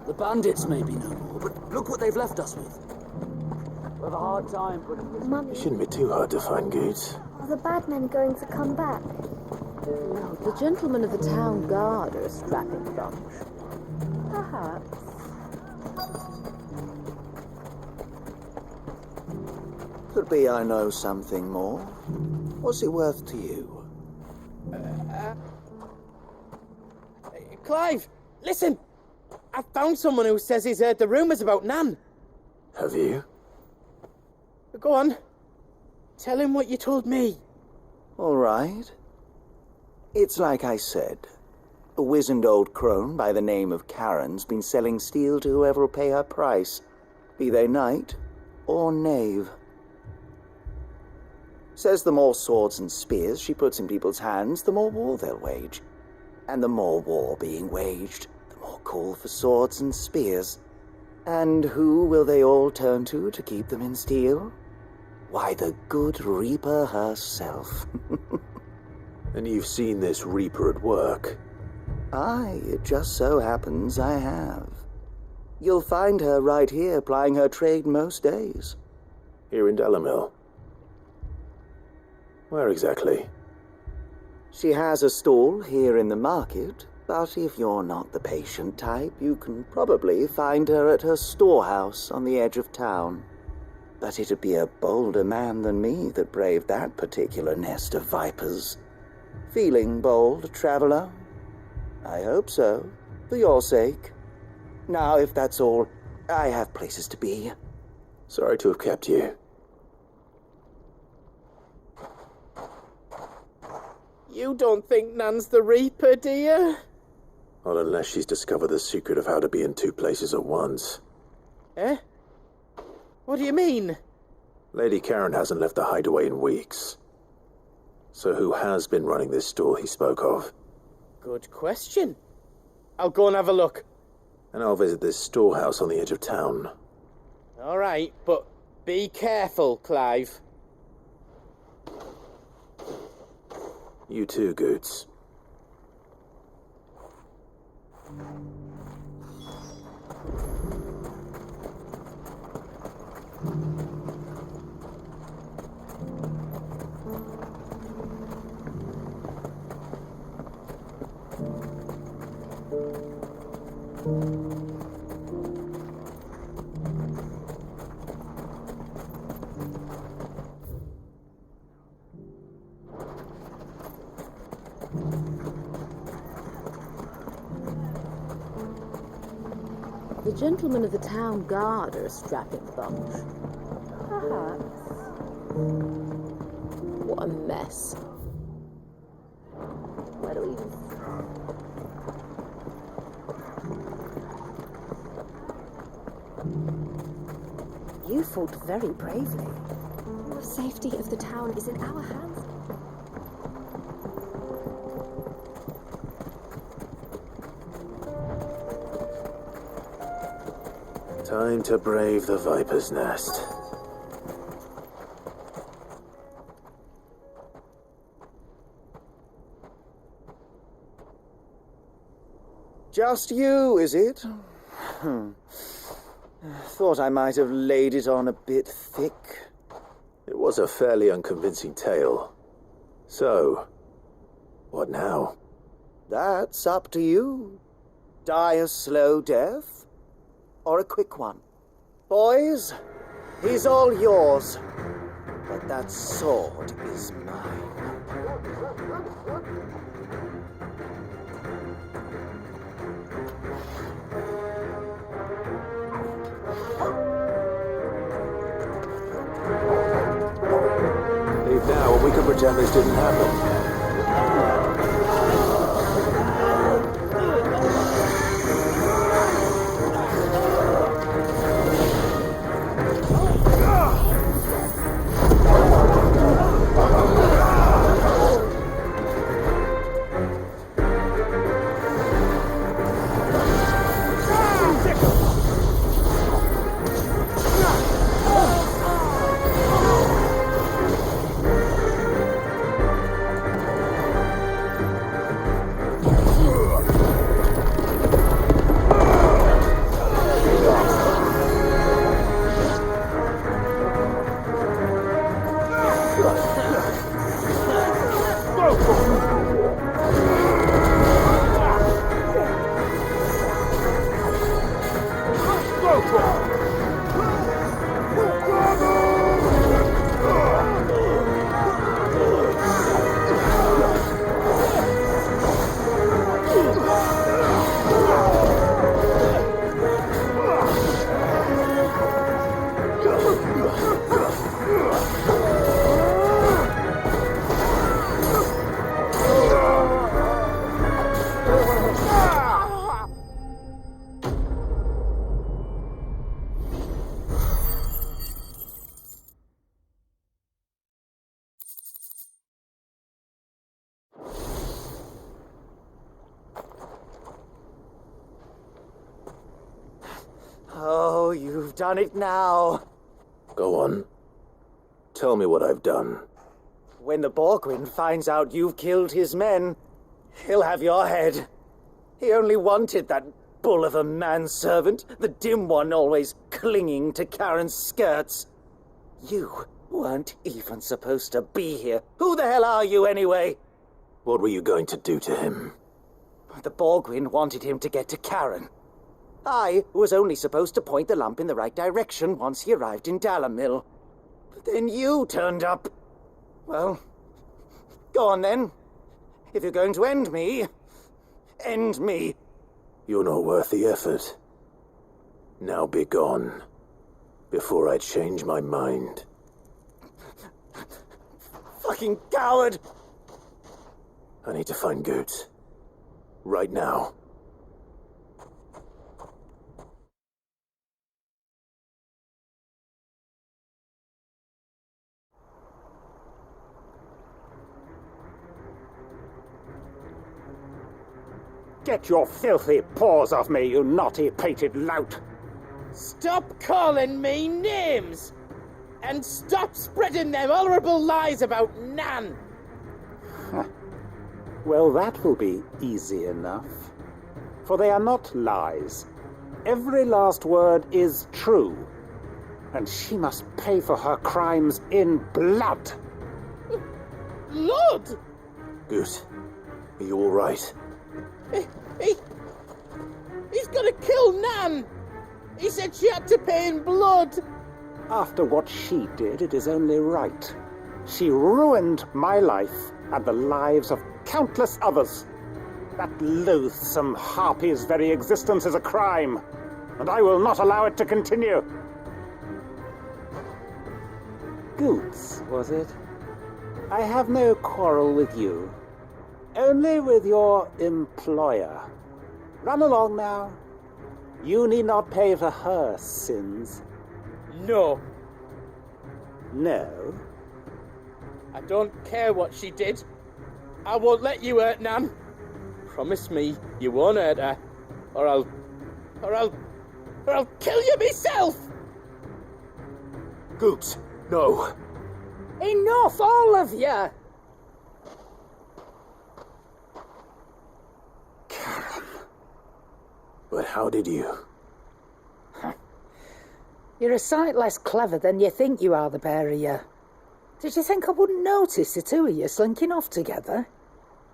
The bandits may be no more, but look what they've left us with. We have a hard time putting this... It shouldn't be too hard to find goods. Are the bad men going to come back? No, the gentlemen of the town guard are a strapping bunch. Perhaps. Could be I know something more. What's it worth to you? Clive, listen! I found someone who says he's heard the rumors about Nan. Have you? Go on. Tell him what you told me. All right. It's like I said. A wizened old crone by the name of Karen's been selling steel to whoever will pay her price, be they knight or knave. Says the more swords and spears she puts in people's hands, the more war they'll wage. And the more war being waged, the more call for swords and spears. And who will they all turn to keep them in steel? Why, the good Reaper herself. And you've seen this Reaper at work? Aye, it just so happens I have. You'll find her right here plying her trade most days. Here in Dalimil? Where exactly? She has a stall here in the market, but if you're not the patient type, you can probably find her at her storehouse on the edge of town. but it'd be a bolder man than me that braved that particular nest of vipers. Feeling bold, traveler? I hope so, for your sake. Now, if that's all, I have places to be. Sorry to have kept you. You don't think Nan's the Reaper, do you? Not unless she's discovered the secret of how to be in two places at once. Eh? What do you mean? Lady Karen hasn't left the hideaway in weeks. So who has been running this store he spoke of? Good question. I'll go and have a look. And I'll visit this storehouse on the edge of town. All right, but be careful, Clive. You too, Goots. The gentlemen of the town guard are a strapping bunch. Perhaps. What a mess. Where do we even... You fought very bravely. The safety of the town is in our hands. Time to brave the Viper's Nest. Just you, is it? Thought I might have laid it on a bit thick. It was a fairly unconvincing tale. So, what now? That's up to you. Die a slow death, or a quick one. Boys, he's all yours, but that sword is mine. Leave now, and we can pretend this didn't happen. Oh, you've done it now. Go on. Tell me what I've done. When the Borgwyn finds out you've killed his men, he'll have your head. He only wanted that bull of a manservant, the dim one always clinging to Karen's skirts. You weren't even supposed to be here. Who the hell are you, anyway? What were you going to do to him? The Borgwyn wanted him to get to Karen. I was only supposed to point the lamp in the right direction once he arrived in Dalamil. But then you turned up. Well, go on then. If you're going to end me, end me. You're not worth the effort. Now be gone, before I change my mind. Fucking coward! I need to find Goots. Right now. Get your filthy paws off me, you naughty-pated lout! Stop calling me names! And stop spreading them horrible lies about Nan! Well, that will be easy enough. For they are not lies. Every last word is true. And she must pay for her crimes in blood. Lord! Goose, are you all right? He's gonna kill Nan! He said she had to pay in blood! After what she did, it is only right. She ruined my life and the lives of countless others. That loathsome harpy's very existence is a crime, and I will not allow it to continue. Goots, was it? I have no quarrel with you. Only with your employer. Run along now. You need not pay for her sins. No. No? I don't care what she did. I won't let you hurt Nan. Promise me you won't hurt her, or I'll kill you myself! Goots, no. Enough, all of you! But how did you? You're a sight less clever than you think you are, the pair of you. Did you think I wouldn't notice the two of you slinking off together?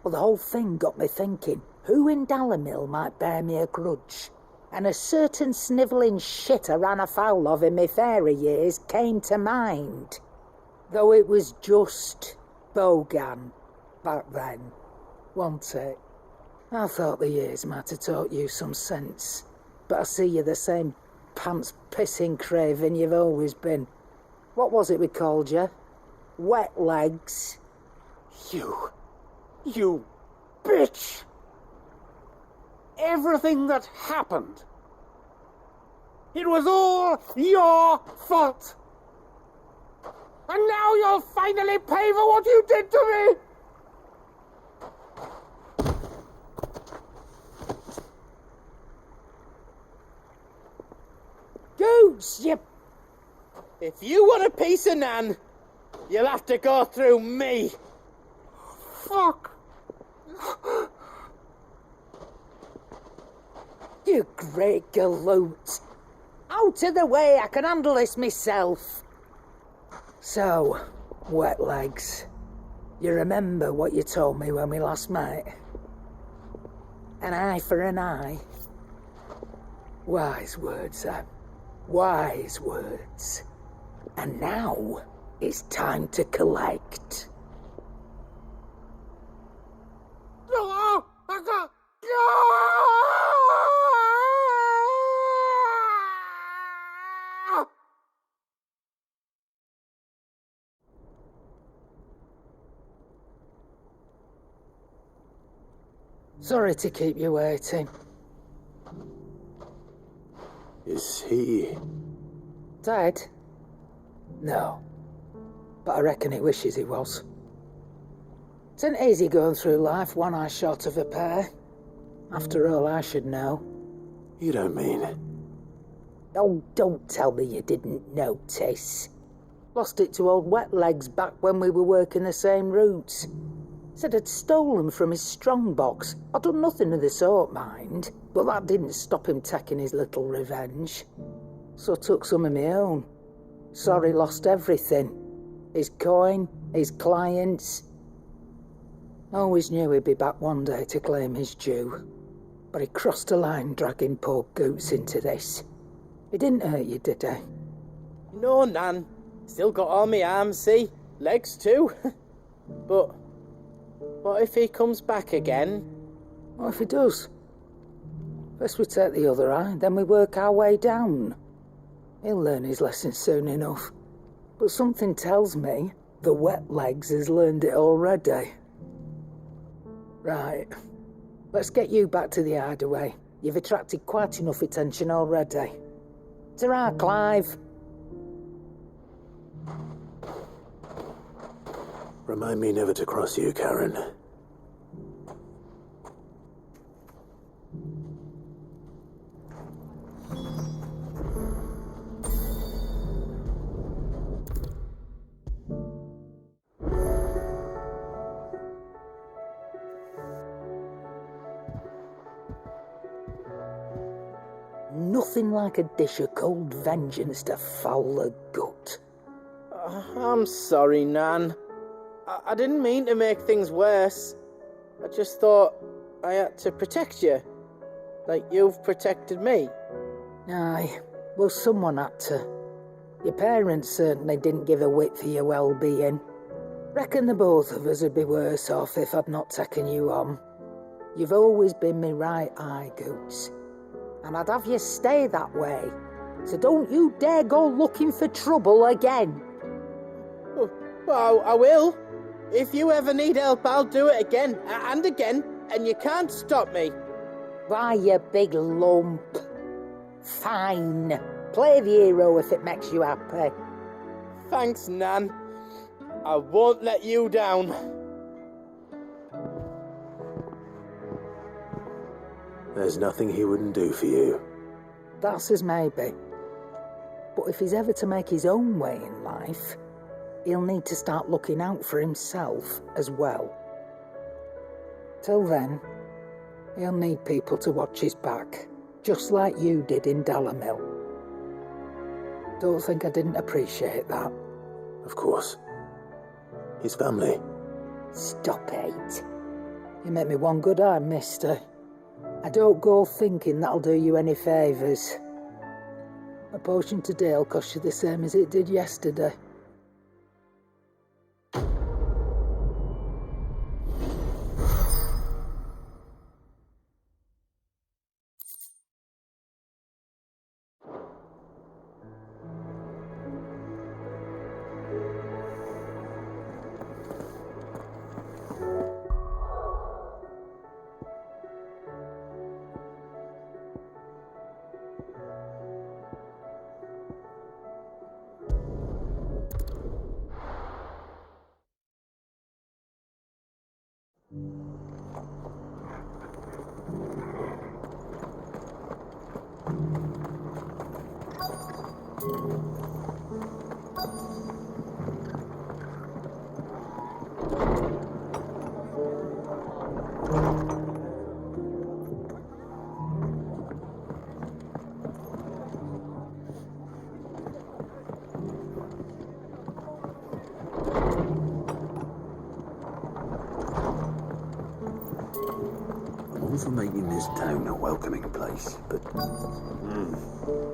Well, the whole thing got me thinking, who in Dalamil might bear me a grudge? And a certain snivelling shit I ran afoul of in my fairy years came to mind. Though it was just Bogan back then, wasn't it? I thought the years might have taught you some sense, but I see you're the same pants-pissing craven you've always been. What was it we called you? Wet legs? You bitch! Everything that happened, it was all your fault! And now you'll finally pay for what you did to me! Goots, you... If you want a piece of Nan, you'll have to go through me. Fuck! You great galoot. Out of the way, I can handle this myself. So, wet legs, you remember what you told me when we last met? An eye for an eye. Wise words, Sam. Wise words. And now, it's time to collect. Sorry to keep you waiting. Is he... dead? No. But I reckon he wishes he was. It ain't easy going through life one eye short of a pair. After all, I should know. You don't mean... Oh, don't tell me you didn't notice. Lost it to old Wet Legs back when we were working the same routes. Said I'd stolen from his strongbox. I'd done nothing of the sort, mind, but that didn't stop him taking his little revenge. So I took some of my own. Sorry, lost everything. His coin, his clients. Always knew he'd be back one day to claim his due. But he crossed a line dragging poor Goots into this. It didn't hurt you, did he? No, Nan. Still got all my arms, see? Legs too. But what if he comes back again? What if he does? First we take the other eye, then we work our way down. He'll learn his lesson soon enough. But something tells me the wet legs has learned it already. Right. Let's get you back to the hideaway. You've attracted quite enough attention already. Ta-ra, Clive. Remind me never to cross you, Karen. Nothing like a dish of cold vengeance to foul the gut. I'm sorry, Nan. I didn't mean to make things worse. I just thought I had to protect you. Like you've protected me. Aye, well, someone had to. Your parents certainly didn't give a whit for your well-being. Reckon the both of us would be worse off if I'd not taken you on. You've always been me right eye, Goots. And I'd have you stay that way. So don't you dare go looking for trouble again. Well, I will. If you ever need help, I'll do it again and again, and you can't stop me. Why, you big lump. Fine. Play the hero if it makes you happy. Thanks, Nan. I won't let you down. There's nothing he wouldn't do for you. That's as maybe. But if he's ever to make his own way in life, he'll need to start looking out for himself as well. Till then, he'll need people to watch his back, just like you did in Dalamil. Don't think I didn't appreciate that. Of course. His family. Stop it. You make me one good eye, mister. I don't go thinking that'll do you any favours. A potion today'll cost you the same as it did yesterday. For making this town a welcoming place, but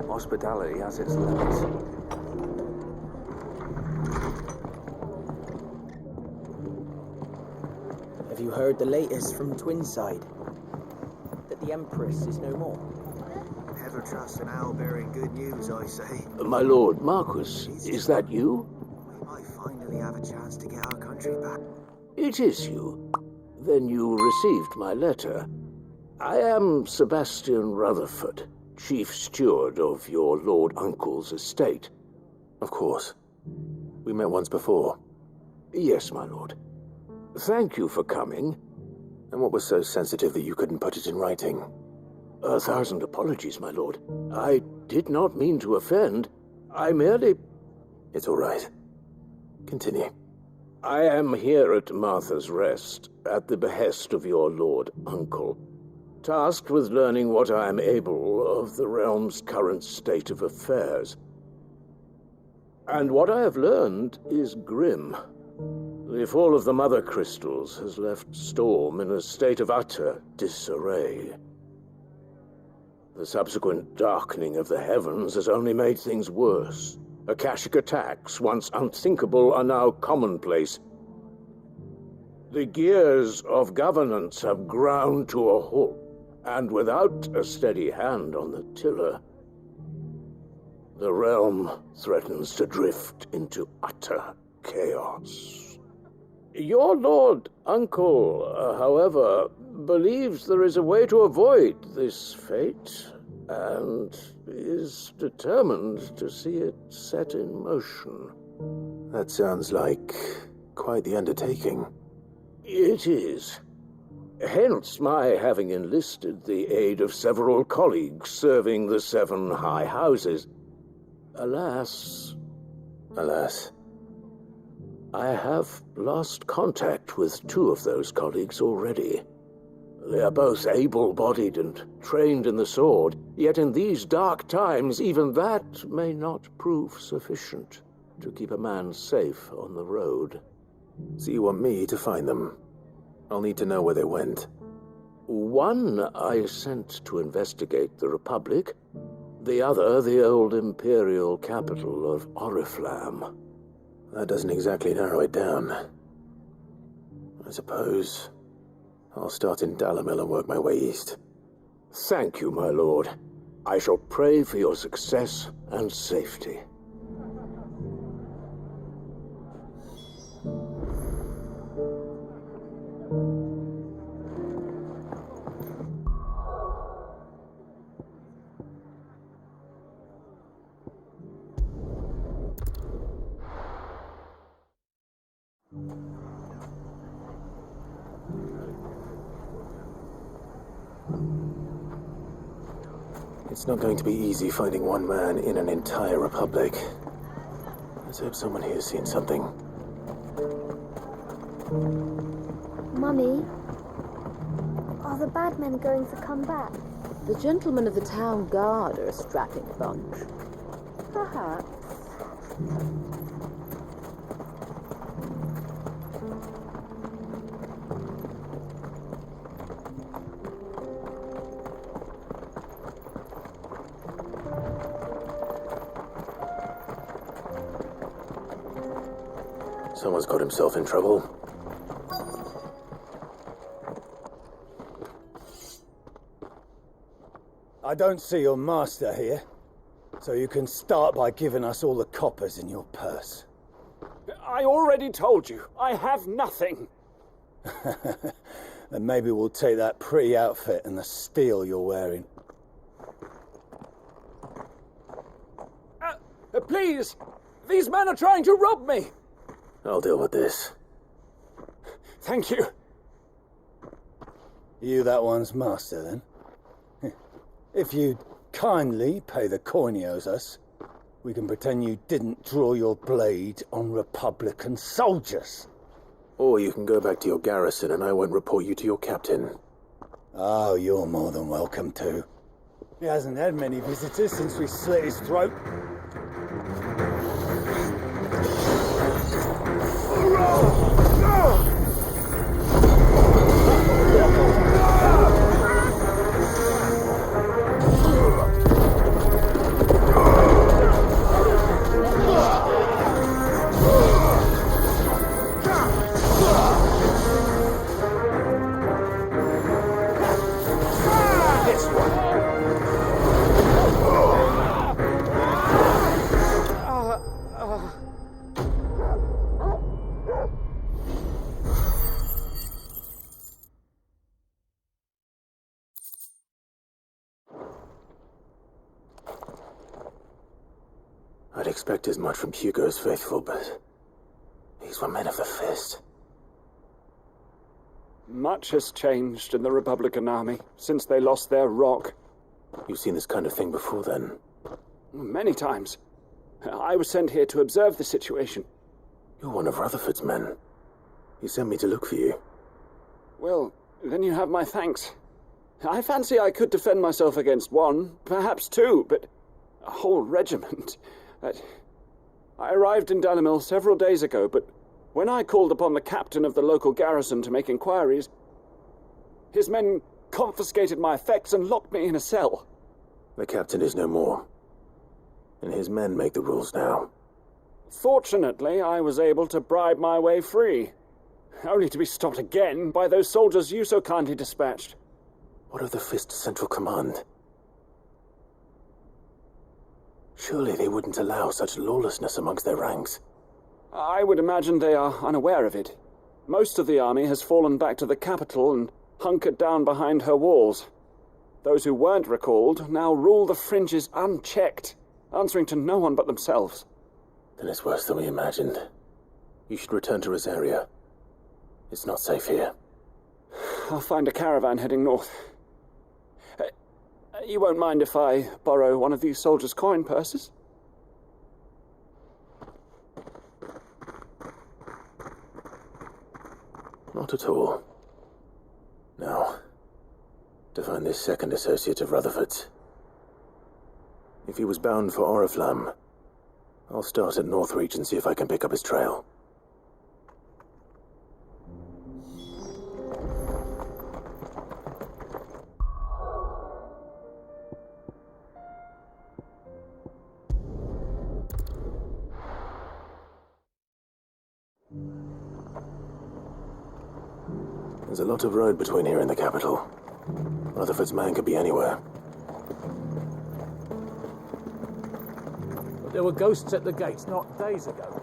hospitality has its limits. Have you heard the latest from Twinside? That the Empress is no more? Never trust an owl bearing good news, I say. My lord, Marquis, is that you? We might finally have a chance to get our country back. It is you. Then you received my letter. I am Sebastian Rutherford, Chief Steward of your Lord Uncle's estate. Of course. We met once before. Yes, my lord. Thank you for coming. And what was so sensitive that you couldn't put it in writing? 1,000 apologies, my lord. I did not mean to offend. I merely... It's all right. Continue. I am here at Martha's Rest, at the behest of your Lord Uncle, tasked with learning what I am able of the realm's current state of affairs. And what I have learned is grim. The fall of the Mother Crystals has left Storm in a state of utter disarray. The subsequent darkening of the heavens has only made things worse. Akashic attacks, once unthinkable, are now commonplace. The gears of governance have ground to a halt, and without a steady hand on the tiller, the realm threatens to drift into utter chaos. Your Lord Uncle, however, believes there is a way to avoid this fate, and is determined to see it set in motion. That sounds like quite the undertaking. It is. Hence my having enlisted the aid of several colleagues serving the 7 high houses. Alas, I have lost contact with 2 of those colleagues already. They are both able-bodied and trained in the sword, yet in these dark times even that may not prove sufficient to keep a man safe on the road. So you want me to find them? I'll need to know where they went. One I sent to investigate the Republic, the other the old Imperial capital of Oriflamme. That doesn't exactly narrow it down. I suppose I'll start in Dalimil and work my way east. Thank you, my lord. I shall pray for your success and safety. It's not going to be easy finding one man in an entire republic. Let's hope someone here's seen something. Mummy, are the bad men going to come back? The gentlemen of the town guard are a strapping bunch. Perhaps. Someone's got himself in trouble. I don't see your master here, so you can start by giving us all the coppers in your purse. I already told you, I have nothing. Then maybe we'll take that pretty outfit and the steel you're wearing. Please! These men are trying to rob me! I'll deal with this. Thank you. You that one's master, then? If you'd kindly pay the coin he owes us, we can pretend you didn't draw your blade on Republican soldiers. Or you can go back to your garrison and I won't report you to your captain. Oh, you're more than welcome to. He hasn't had many visitors since we slit his throat. I'd expect as much from Hugo's faithful, but these were men of the fist. Much has changed in the Republican army since they lost their rock. You've seen this kind of thing before, then? Many times. I was sent here to observe the situation. You're one of Rutherford's men. He sent me to look for you. Well, then you have my thanks. I fancy I could defend myself against one, perhaps 2, but a whole regiment. I arrived in Dalimil several days ago, but when I called upon the captain of the local garrison to make inquiries, his men confiscated my effects and locked me in a cell. The captain is no more, and his men make the rules now. Fortunately, I was able to bribe my way free, only to be stopped again by those soldiers you so kindly dispatched. What of the Fist Central Command? Surely they wouldn't allow such lawlessness amongst their ranks. I would imagine they are unaware of it. Most of the army has fallen back to the capital and hunkered down behind her walls. Those who weren't recalled now rule the fringes unchecked, answering to no one but themselves. Then it's worse than we imagined. You should return to Rosaria. It's not safe here. I'll find a caravan heading north. You won't mind if I borrow one of these soldiers' coin purses? Not at all. Now, to find this second associate of Rutherford's. If he was bound for Oriflamme, I'll start at Northreach and see if I can pick up his trail. There's a lot of road between here and the capital. Rutherford's man could be anywhere. But there were ghosts at the gates not days ago.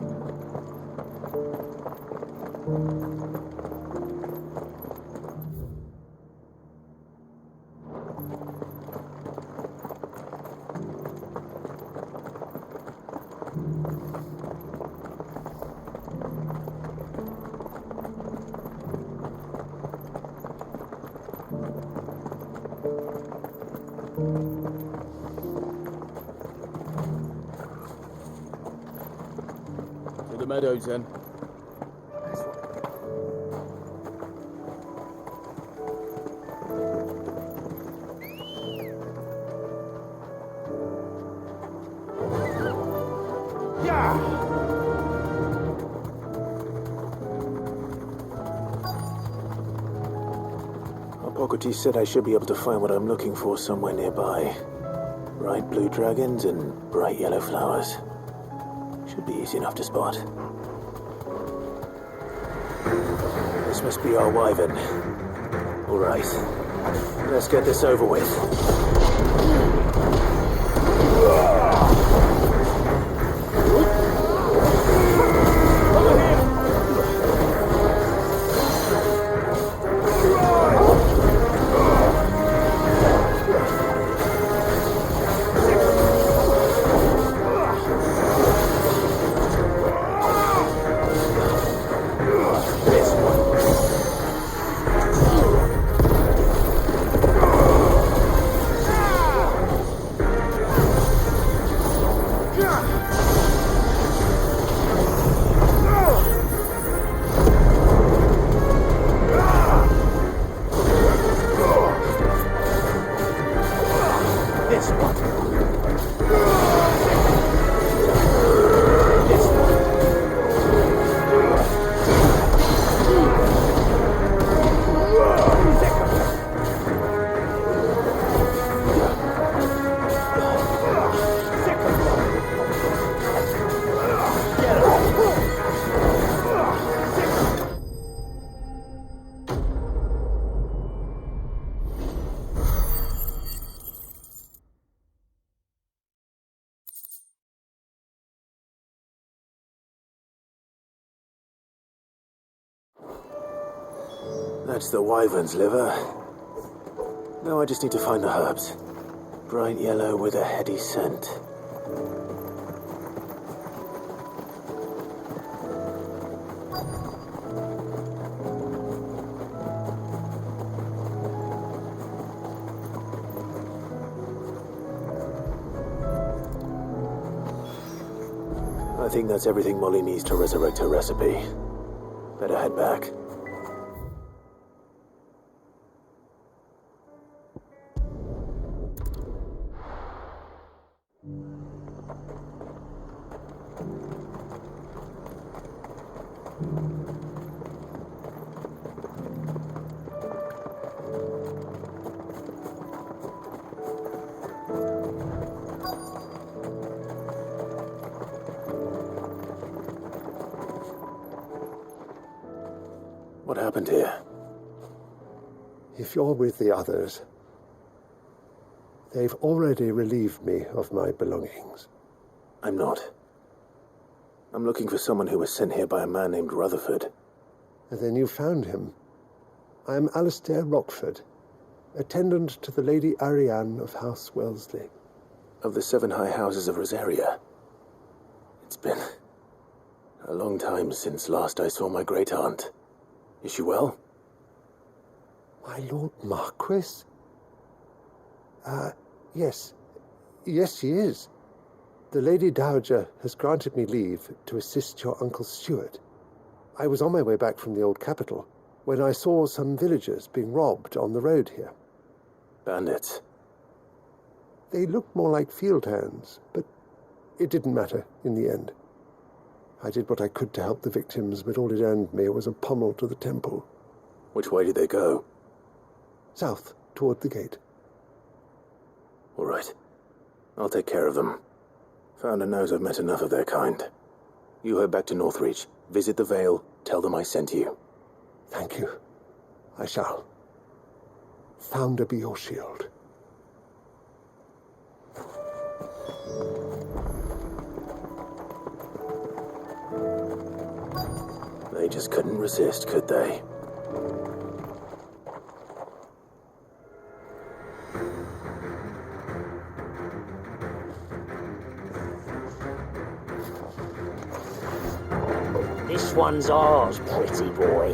To the meadows, then. Harpocrates said I should be able to find what I'm looking for somewhere nearby. Bright blue dragons and bright yellow flowers. Should be easy enough to spot. This must be our wyvern. All right. Let's get this over with. That's the wyvern's liver. Now I just need to find the herbs. Bright yellow with a heady scent. I think that's everything Molly needs to resurrect her recipe. Better head back. What happened here? If you're with the others, they've already relieved me of my belongings. I'm not. I'm looking for someone who was sent here by a man named Rutherford. And then you found him. I am Alistair Rockford, attendant to the Lady Ariane of House Wellesley. Of the 7 high houses of Rosaria. It's been a long time since last I saw my great-aunt. Is she well? My Lord Marquis? Yes. Yes, she is. The Lady Dowager has granted me leave to assist your Uncle Stuart. I was on my way back from the old capital when I saw some villagers being robbed on the road here. Bandits? They looked more like field hands, but it didn't matter in the end. I did what I could to help the victims, but all it earned me was a pommel to the temple. Which way did they go? South, toward the gate. All right. I'll take care of them. Founder knows I've met enough of their kind. You head back to Northreach, visit the Vale, tell them I sent you. Thank you. I shall. Founder be your shield. They just couldn't resist, could they? This one's ours, pretty boy.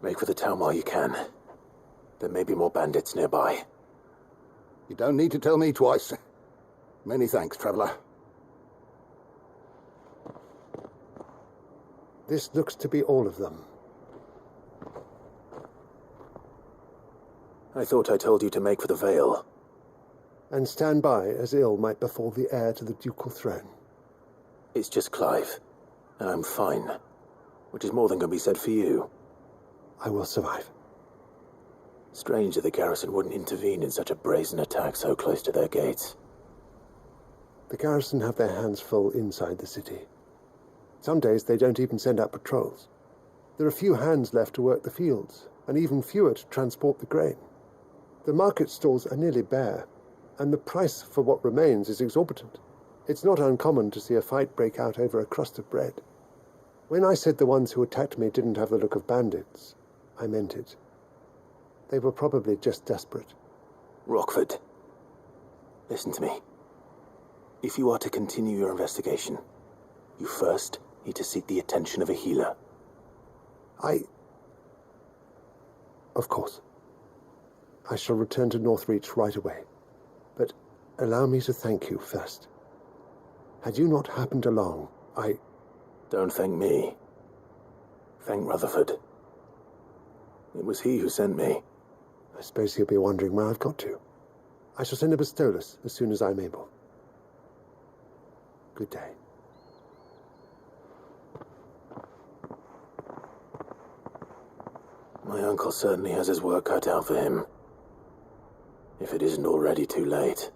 Make for the town while you can. There may be more bandits nearby. You don't need to tell me twice. Many thanks, traveler. This looks to be all of them. I thought I told you to make for the Vale. And stand by as ill might befall the heir to the ducal throne. It's just Clive, and I'm fine. Which is more than can be said for you. I will survive. Strange that the garrison wouldn't intervene in such a brazen attack so close to their gates. The garrison have their hands full inside the city. Some days they don't even send out patrols. There are few hands left to work the fields, and even fewer to transport the grain. The market stalls are nearly bare, and the price for what remains is exorbitant. It's not uncommon to see a fight break out over a crust of bread. When I said the ones who attacked me didn't have the look of bandits, I meant it. They were probably just desperate. Rockford, listen to me. If you are to continue your investigation, you first need to seek the attention of a healer. Of course. I shall return to Northreach right away. But allow me to thank you first. Had you not happened along, Don't thank me. Thank Rutherford. It was he who sent me. I suppose he'll be wondering where I've got to. I shall send a Bastolus as soon as I'm able. Good day. My uncle certainly has his work cut out for him. If it isn't already too late.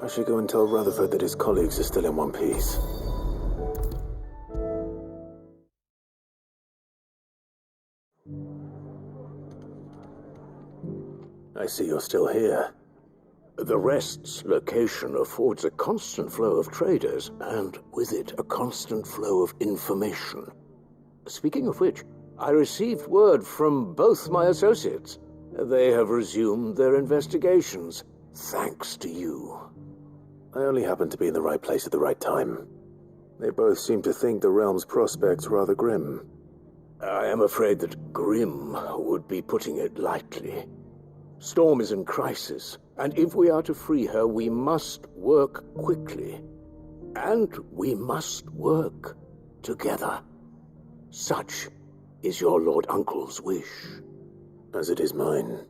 I should go and tell Rutherford that his colleagues are still in one piece. I see you're still here. The Rest's location affords a constant flow of traders, and with it a constant flow of information. Speaking of which, I received word from both my associates. They have resumed their investigations, thanks to you. I only happened to be in the right place at the right time. They both seem to think the realm's prospects rather grim. I am afraid that grim would be putting it lightly. Storm is in crisis, and if we are to free her, we must work quickly. And we must work together. Such is your Lord Uncle's wish. As it is mine.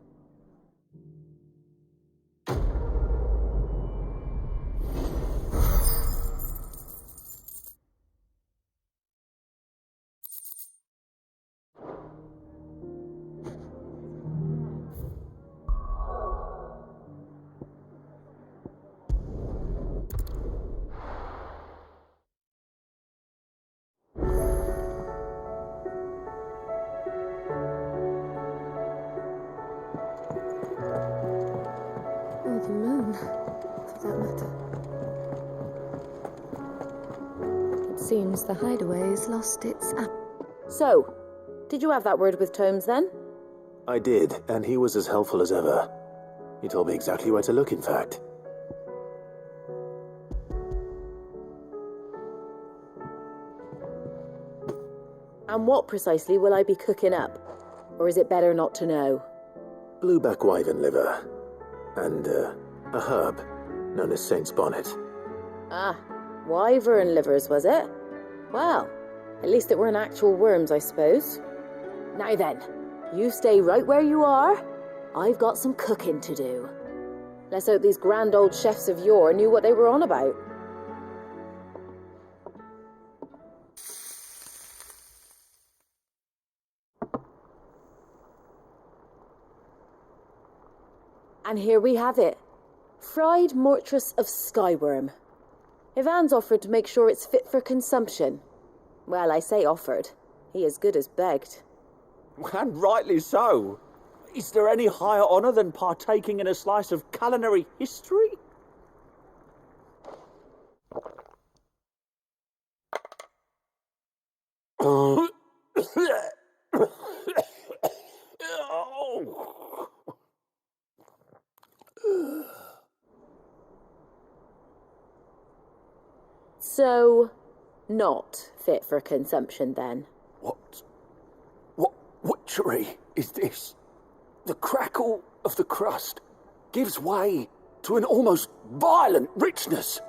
Or the moon, for that matter. It seems the hideaway has lost its So, did you have that word with Tomes then? I did, and he was as helpful as ever. He told me exactly where to look, in fact. And what precisely will I be cooking up? Or is it better not to know? Blueback wyvern liver. And, a herb known as Saint's Bonnet. Ah, wyvern livers, was it? Well, at least it weren't actual worms, I suppose. Now then, you stay right where you are. I've got some cooking to do. Let's hope these grand old chefs of yore knew what they were on about. And here we have it. Fried mortress of skyworm. Ivan's offered to make sure it's fit for consumption. Well, I say offered. He as good as begged. And rightly so. Is there any higher honour than partaking in a slice of culinary history? So, not fit for consumption then? What witchery is this? The crackle of the crust gives way to an almost violent richness.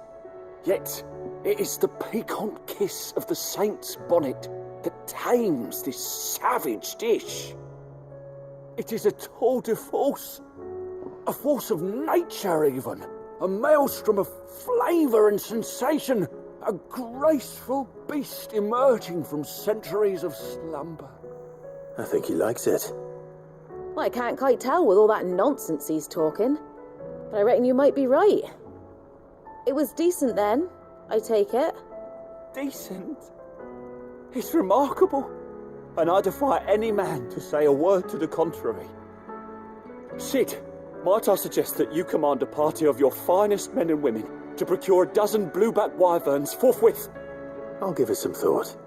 Yet, it is the piquant kiss of the saint's bonnet that tames this savage dish. It is a tour de force, a force of nature even, a maelstrom of flavour and sensation, a graceful beast emerging from centuries of slumber. I think he likes it. Well, I can't quite tell with all that nonsense he's talking, but I reckon you might be right. It was decent then, I take it. Decent? It's remarkable, and I defy any man to say a word to the contrary. Sid, might I suggest that you command a party of your finest men and women to procure a dozen blueback wyverns forthwith? I'll give it some thought.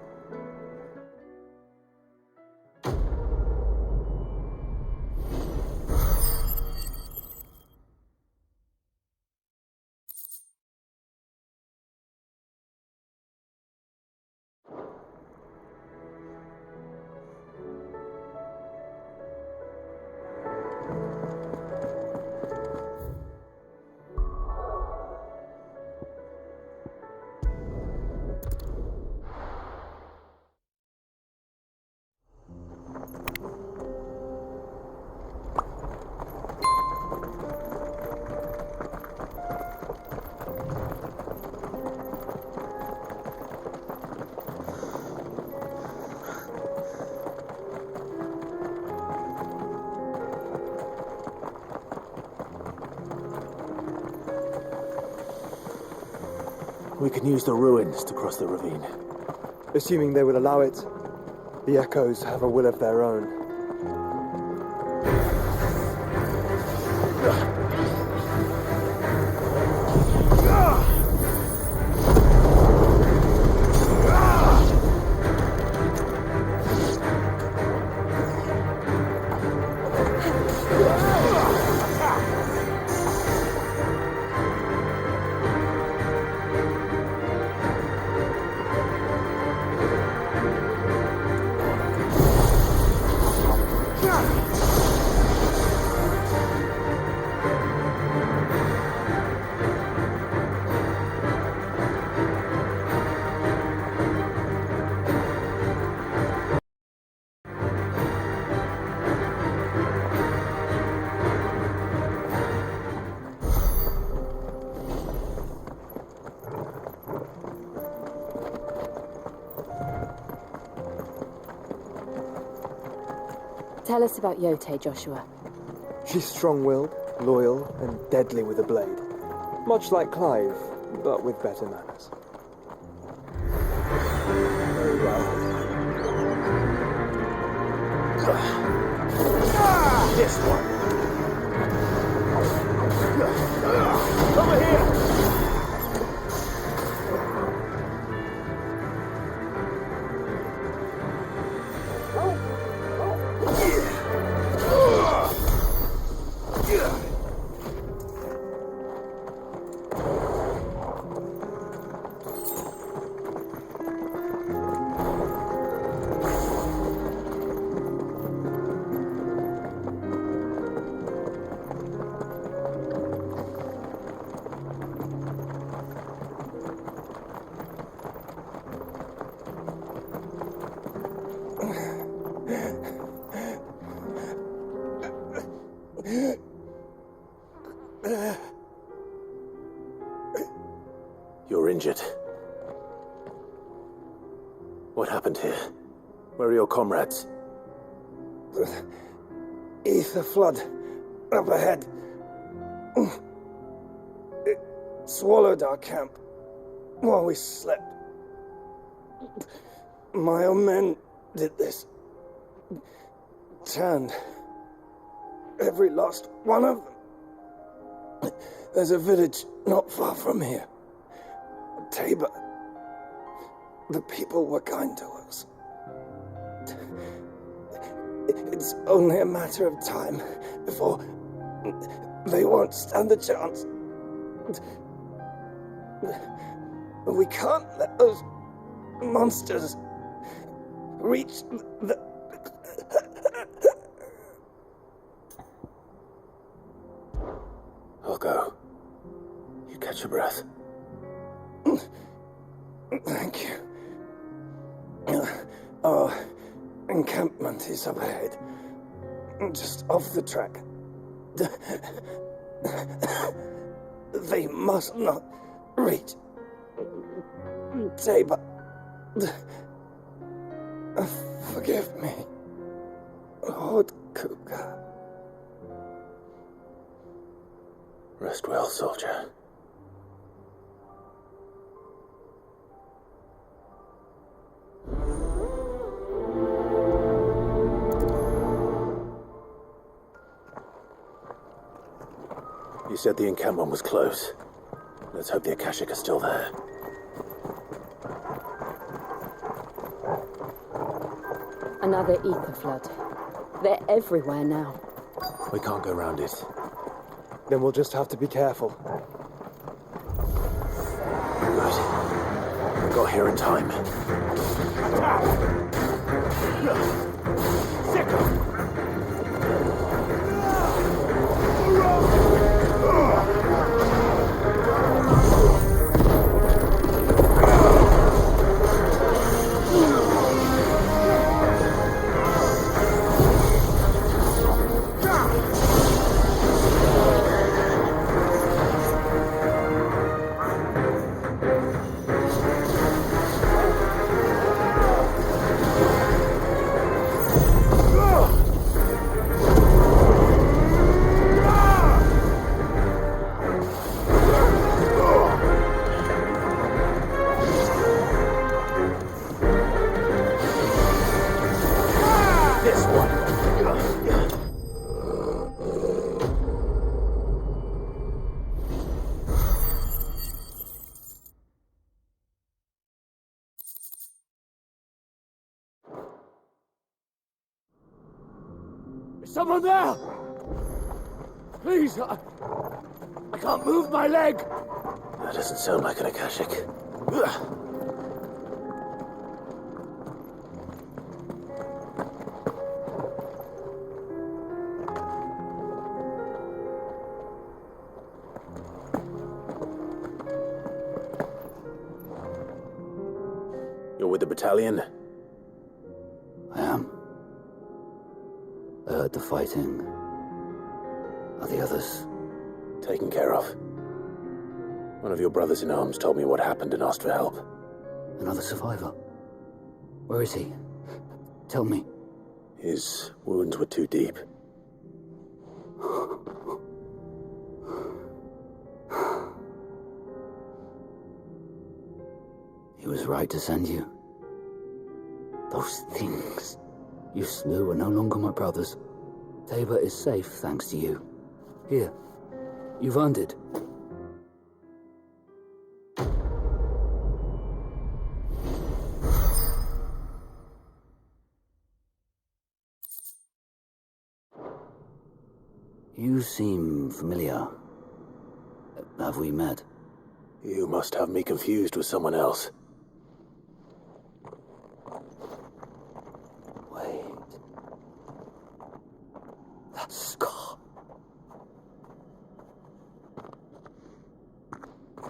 We can use the ruins to cross the ravine. Assuming they will allow it. The echoes have a will of their own. Tell us about Yote, Joshua. She's strong-willed, loyal, and deadly with a blade. Much like Clive, but with better manners. Very well. This one. Over here! You're injured. What happened here? Where are your comrades? The ether flood up ahead. It swallowed our camp while we slept. My own men did this. Turned every last one of them. There's a village not far from here. Tabor. The people were kind to us. It's only a matter of time before they won't stand a chance. We can't let those monsters reach the... I'll go. You catch your breath. Thank you. Our encampment is up ahead. Just off the track. They must not reach Tabor. Forgive me, Lord Cougar. Rest well, soldier. You said the encampment was close. Let's hope the Akashic are still there. Another ether flood. They're everywhere now. We can't go round it. Then we'll just have to be careful. Good. We got here in time. Someone there! Please, I can't move my leg! That doesn't sound like an Akashic. You're with the battalion? I am. I heard the fighting. Are the others? Taken care of. One of your brothers in arms told me what happened and asked for help. Another survivor? Where is he? Tell me. His wounds were too deep. He was right to send you. Those things you slew are no longer my brothers. Tabor is safe thanks to you. Here, you've earned it. You seem familiar. Have we met? You must have me confused with someone else. Wait. That scar.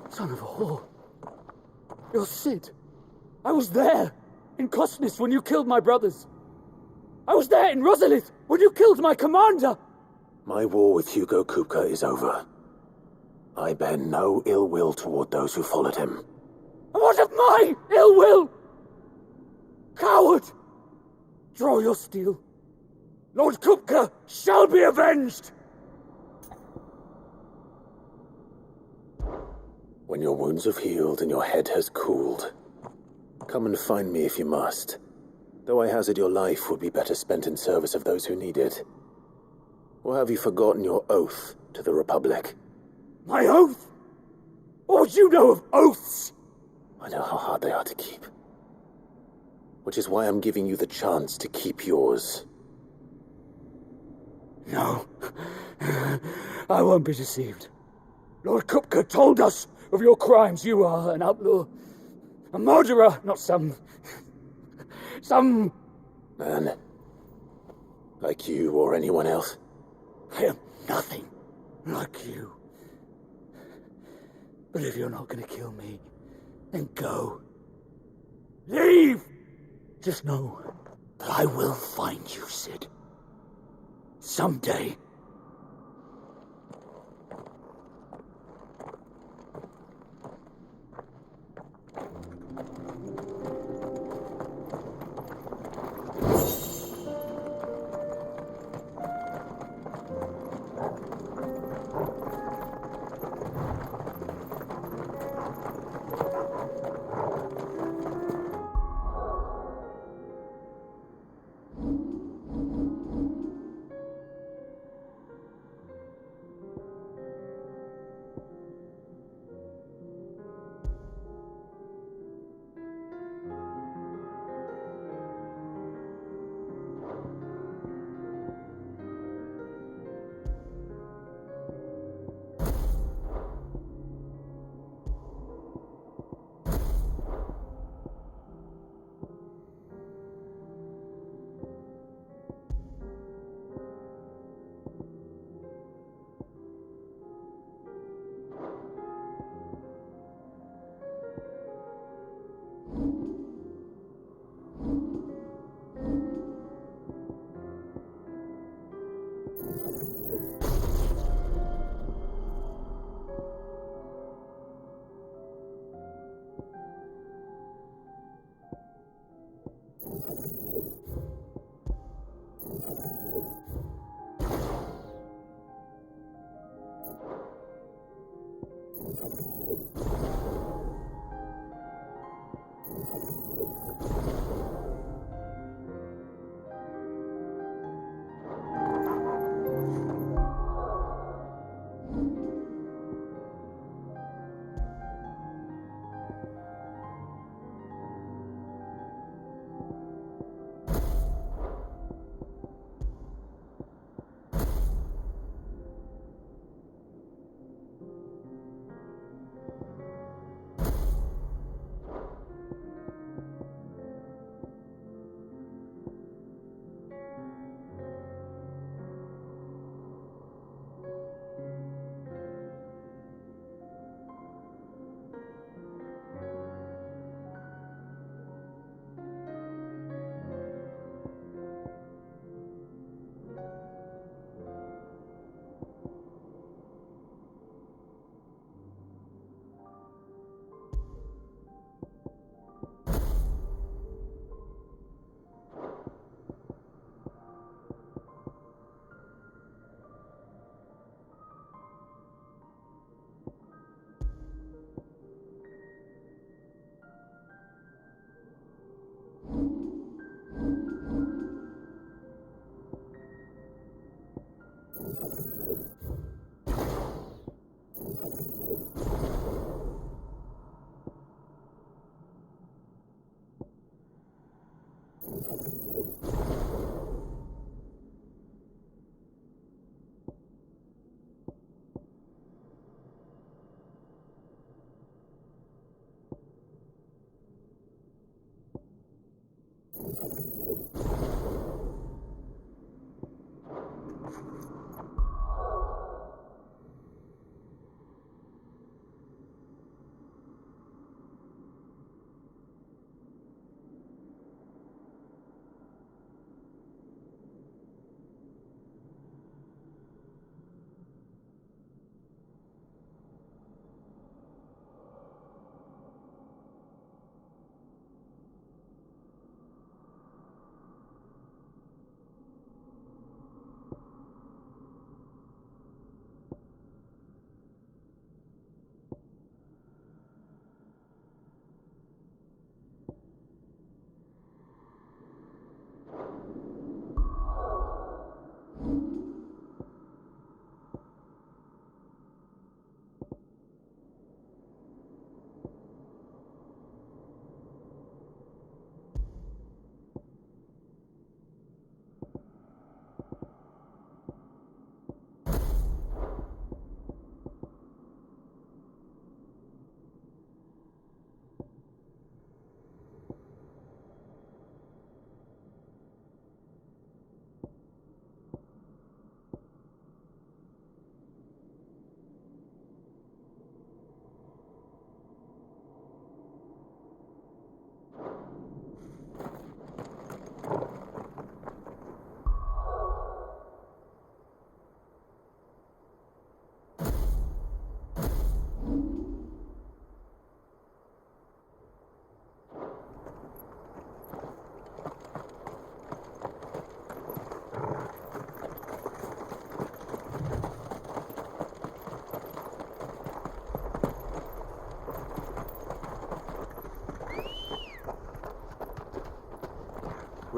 Son of a whore. You're Sid. I was there, in Cosnis, when you killed my brothers. I was there in Rosalith, when you killed my commander. My war with Hugo Kupka is over. I bear no ill will toward those who followed him. And what of my ill will? Coward! Draw your steel. Lord Kupka shall be avenged! When your wounds have healed and your head has cooled, come and find me if you must. Though I hazard your life would be better spent in service of those who need it. Or have you forgotten your oath to the Republic? My oath? What would you know of oaths? I know how hard they are to keep. Which is why I'm giving you the chance to keep yours. No. I won't be deceived. Lord Kupka told us of your crimes. You are an outlaw. A murderer, not some man. Like you or anyone else. I am nothing like you. But if you're not going to kill me, then go. Leave! Just know that I will find you, Sid. Someday.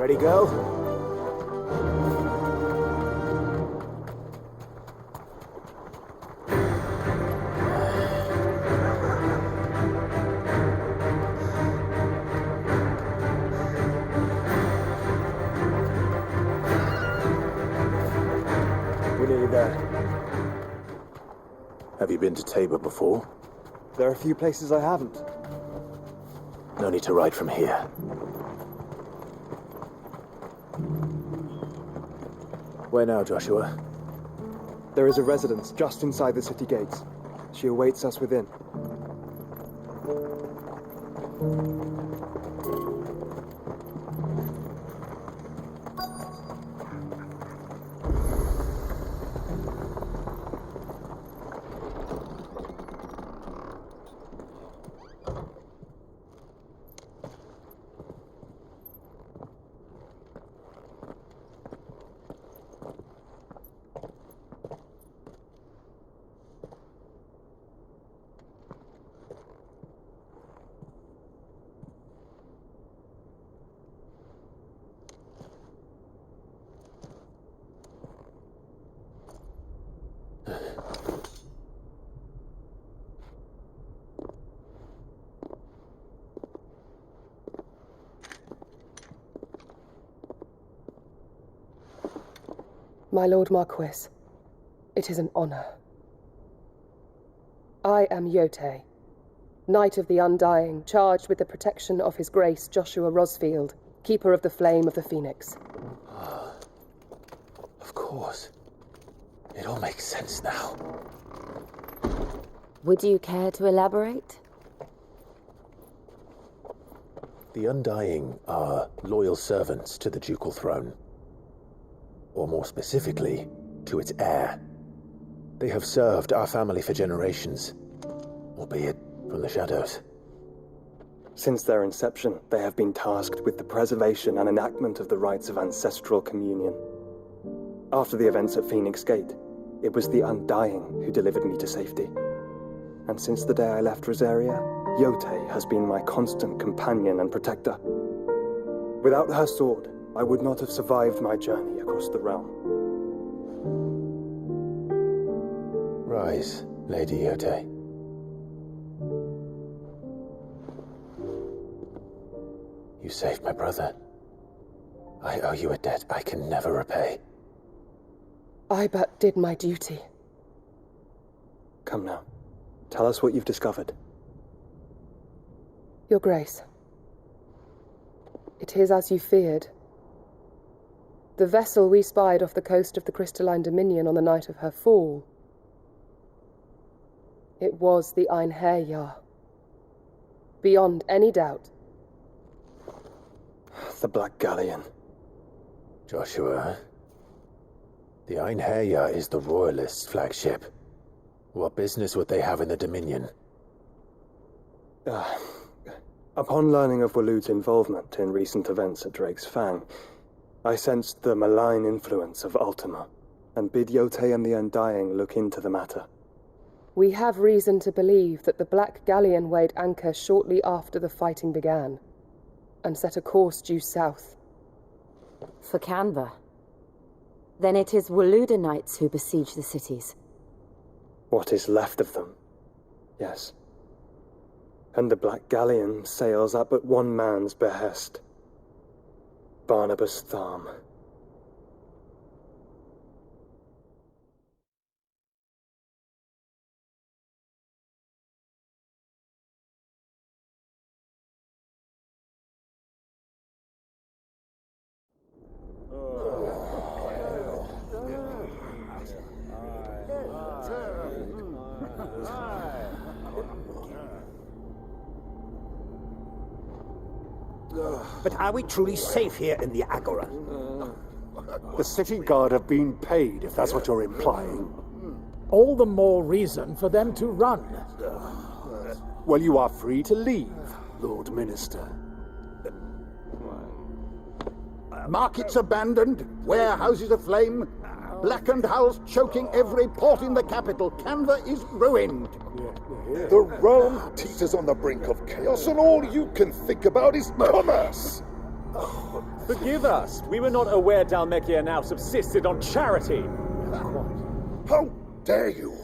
Ready, girl? We're nearly there. Have you been to Tabor before? There are a few places I haven't. No need to ride from here. Where now, Joshua? There is a residence just inside the city gates. She awaits us within. My Lord Marquis, it is an honor. I am Yote, Knight of the Undying, charged with the protection of His Grace Joshua Rosfield, Keeper of the Flame of the Phoenix. Of course. It all makes sense now. Would you care to elaborate? The Undying are loyal servants to the ducal throne. Or more specifically, to its heir. They have served our family for generations, albeit from the shadows. Since their inception, they have been tasked with the preservation and enactment of the rites of ancestral communion. After the events at Phoenix Gate, it was the Undying who delivered me to safety. And since the day I left Rosaria, Yote has been my constant companion and protector. Without her sword, I would not have survived my journey across the realm. Rise, Lady Yote. You saved my brother. I owe you a debt I can never repay. I but did my duty. Come now. Tell us what you've discovered. Your Grace. It is as you feared. The vessel we spied off the coast of the Crystalline Dominion on the night of her fall. It was the Einherjar. Beyond any doubt. The Black Galleon. Joshua, the Einherjar is the Royalists' flagship. What business would they have in the Dominion? Upon learning of Waloed's involvement in recent events at Drake's Fang, I sensed the malign influence of Ultima, and bid Yote and the Undying look into the matter. We have reason to believe that the Black Galleon weighed anchor shortly after the fighting began, and set a course due south. For Canva. Then it is Waloed knights who besiege the cities. What is left of them, yes. And the Black Galleon sails at but one man's behest. Barnabas Tharm. But are we truly safe here in the Agora? The city guard have been paid, if that's what you're implying. All the more reason for them to run. Well, you are free to leave, Lord Minister. Markets abandoned, warehouses aflame, blackened hulls choking every port in the capital. Canva is ruined. The realm teeters on the brink of chaos, and all you can think about is commerce. Forgive us. We were not aware Dalmekia now subsisted on charity. How dare you?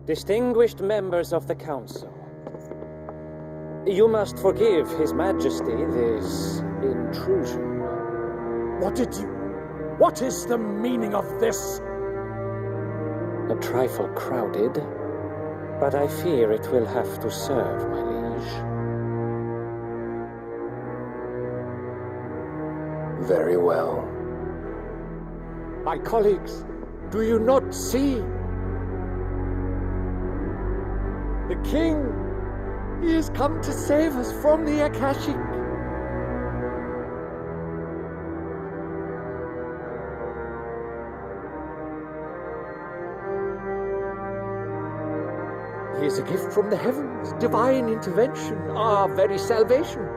Distinguished members of the Council, you must forgive His Majesty this intrusion. What is the meaning of this? A trifle crowded, but I fear it will have to serve, my liege. Very well. My colleagues, do you not see? The king, he has come to save us from the Akashic. He is a gift from the heavens, divine intervention, our very salvation.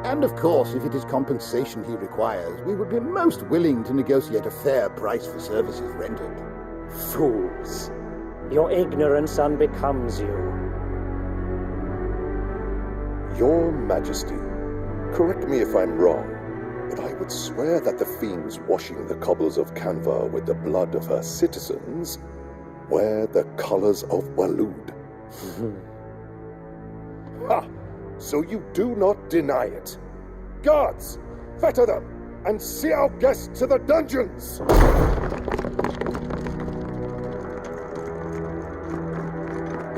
And of course, if it is compensation he requires, we would be most willing to negotiate a fair price for services rendered. Fools! Your ignorance unbecomes you. Your Majesty, correct me if I'm wrong, but I would swear that the fiends washing the cobbles of Canva with the blood of her citizens wear the colors of Waloed. Ha! So you do not deny it. Guards, fetter them, and see our guests to the dungeons!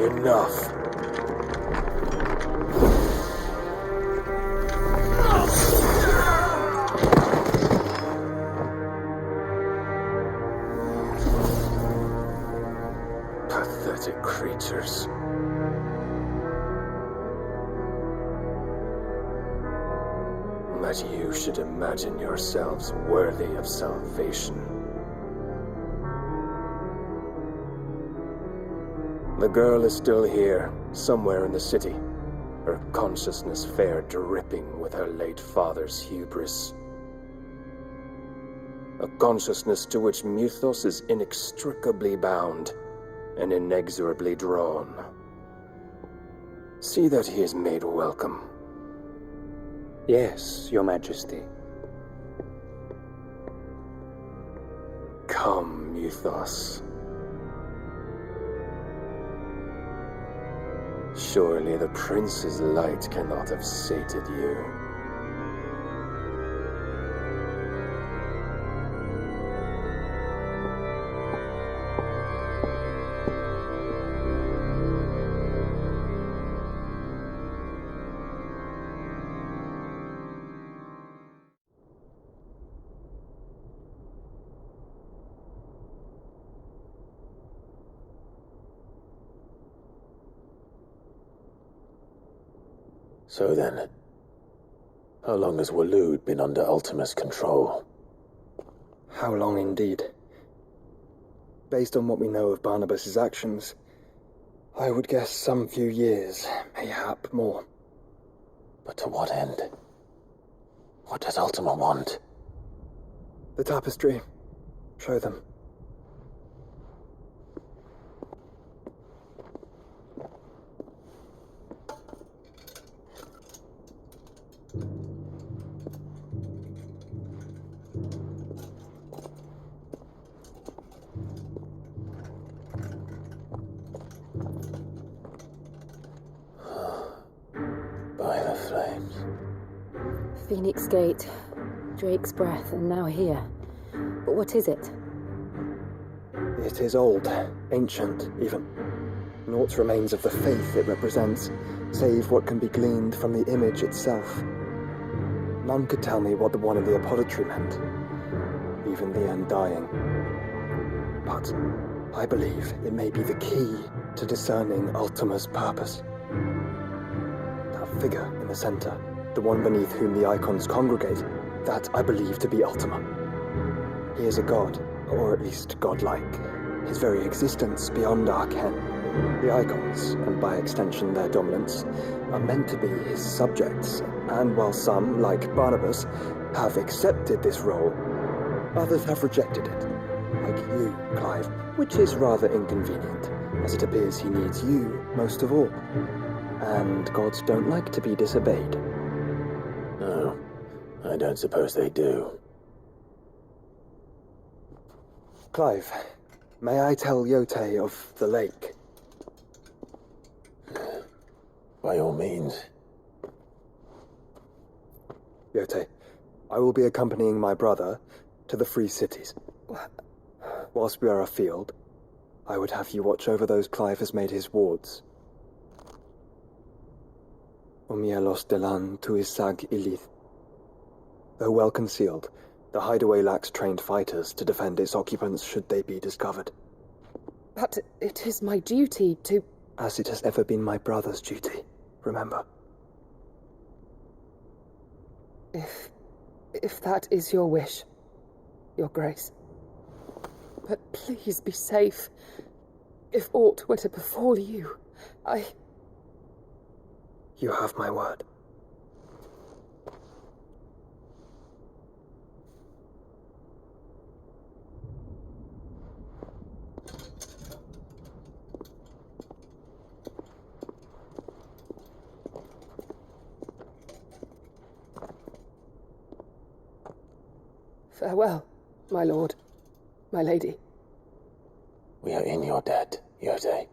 Enough. Pathetic creatures. That you should imagine yourselves worthy of salvation. The girl is still here, somewhere in the city, her consciousness fair dripping with her late father's hubris. A consciousness to which Mythos is inextricably bound and inexorably drawn. See that he is made welcome. Yes, Your Majesty. Come, Mythos. Surely the prince's light cannot have sated you. So then, how long has Waloed been under Ultima's control? How long indeed? Based on what we know of Barnabas's actions, I would guess some few years, mayhap more. But to what end? What does Ultima want? The tapestry. Show them. By the flames. Phoenix Gate, Drake's Breath, and now here. But what is it? It is old, ancient, even. Naught remains of the faith it represents, save what can be gleaned from the image itself. None could tell me what the one in the apothecary meant, even the Undying. But I believe it may be the key to discerning Ultima's purpose. That figure in the center, the one beneath whom the Eikons congregate, that I believe to be Ultima. He is a god, or at least godlike, his very existence beyond our ken. The Eikons, and by extension their dominants, are meant to be his subjects, and while some, like Barnabas, have accepted this role, others have rejected it, like you, Clive, which is rather inconvenient, as it appears he needs you most of all. And gods don't like to be disobeyed. No, I don't suppose they do. Clive, may I tell Yote of the lake? By all means. Yote, I will be accompanying my brother to the Free Cities. Whilst we are afield, I would have you watch over those Clive has made his wards. Omielos delan tuisag ilith. Though well concealed, the hideaway lacks trained fighters to defend its occupants should they be discovered. But it is my duty to... As it has ever been my brother's duty, remember. If that is your wish, Your Grace. But please be safe. If aught were to befall you, You have my word. Farewell, my lord, my lady. We are in your debt, Yote.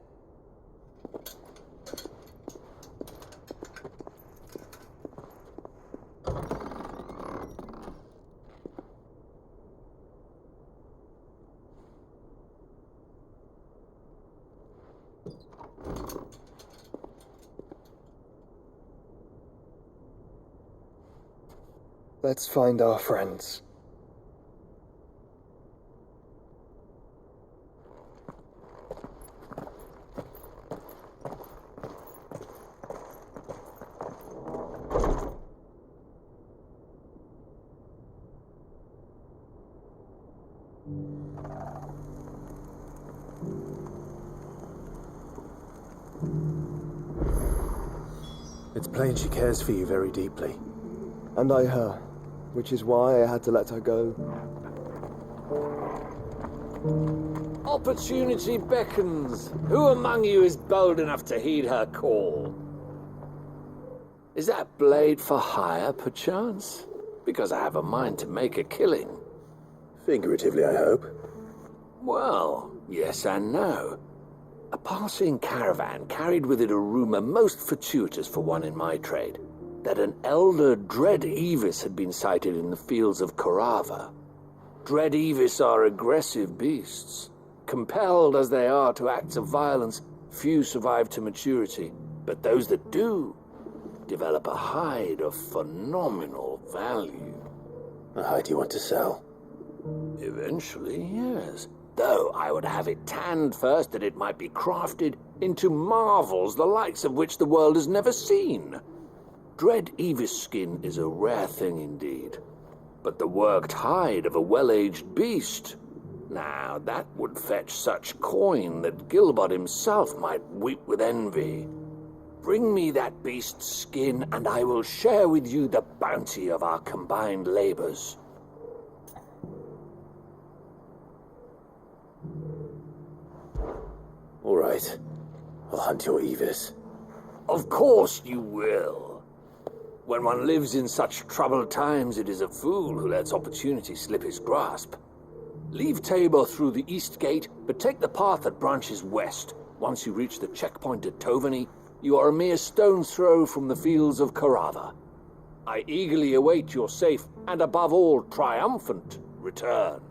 Let's find our friends. It's plain she cares for you very deeply. And I her, which is why I had to let her go. Opportunity beckons. Who among you is bold enough to heed her call? Is that blade for hire, perchance? Because I have a mind to make a killing. Figuratively, I hope. Well, yes and no. A passing caravan carried with it a rumor most fortuitous for one in my trade, that an elder Dread Evis had been sighted in the fields of Corava. Dread Evis are aggressive beasts. Compelled as they are to acts of violence, few survive to maturity, but those that do develop a hide of phenomenal value. A hide you want to sell? Eventually, yes. Though I would have it tanned first that it might be crafted into marvels the likes of which the world has never seen. Dread Evis skin is a rare thing indeed. But the worked hide of a well-aged beast, now that would fetch such coin that Gilbert himself might weep with envy. Bring me that beast's skin, and I will share with you the bounty of our combined labors. All right. I'll hunt your Evis. Of course you will. When one lives in such troubled times, it is a fool who lets opportunity slip his grasp. Leave Tabor through the east gate, but take the path that branches west. Once you reach the checkpoint at Tovany, you are a mere stone's throw from the fields of Corava. I eagerly await your safe, and above all, triumphant return.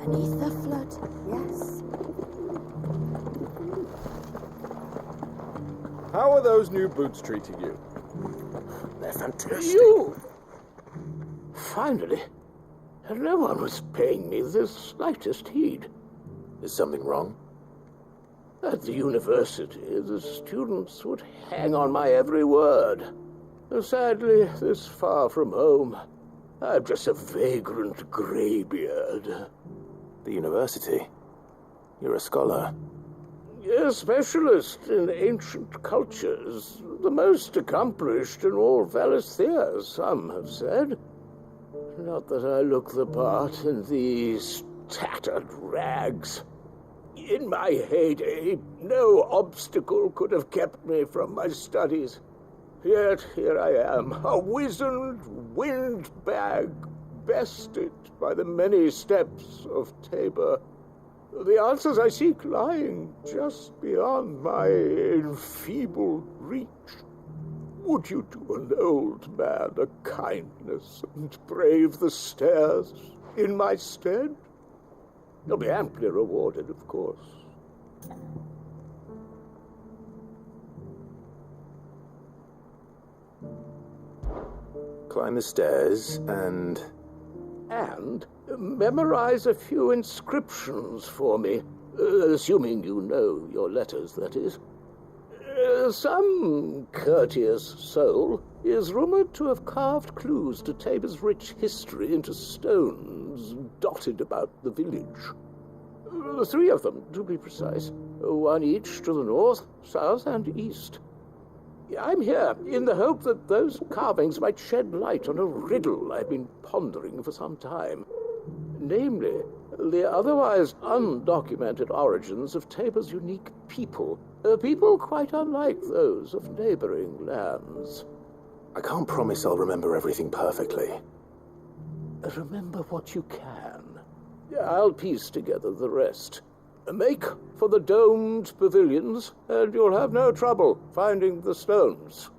Beneath the flood, yes. How are those new boots treating you? They're fantastic. You! Finally. No one was paying me the slightest heed. Is something wrong? At the university, the students would hang on my every word. Sadly, this far from home, I'm just a vagrant greybeard. The university? You're a scholar. A specialist in ancient cultures, the most accomplished in all Valisthea, some have said. Not that I look the part in these tattered rags. In my heyday, no obstacle could have kept me from my studies. Yet here I am, a wizened windbag, bested by the many steps of Tabor. The answers I seek lying just beyond my enfeebled reach. Would you do an old man a kindness and brave the stairs in my stead? You'll be amply rewarded, of course. Climb the stairs and memorize a few inscriptions for me, assuming you know your letters, that is. Some courteous soul is rumored to have carved clues to Tabor's rich history into stones dotted about the village. 3 of them, to be precise, 1 each to the north, south, and east. I'm here in the hope that those carvings might shed light on a riddle I've been pondering for some time. Namely, the otherwise undocumented origins of Tabor's unique people. People quite unlike those of neighboring lands. I can't promise I'll remember everything perfectly. Remember what you can. I'll piece together the rest. Make for the domed pavilions, and you'll have no trouble finding the stones.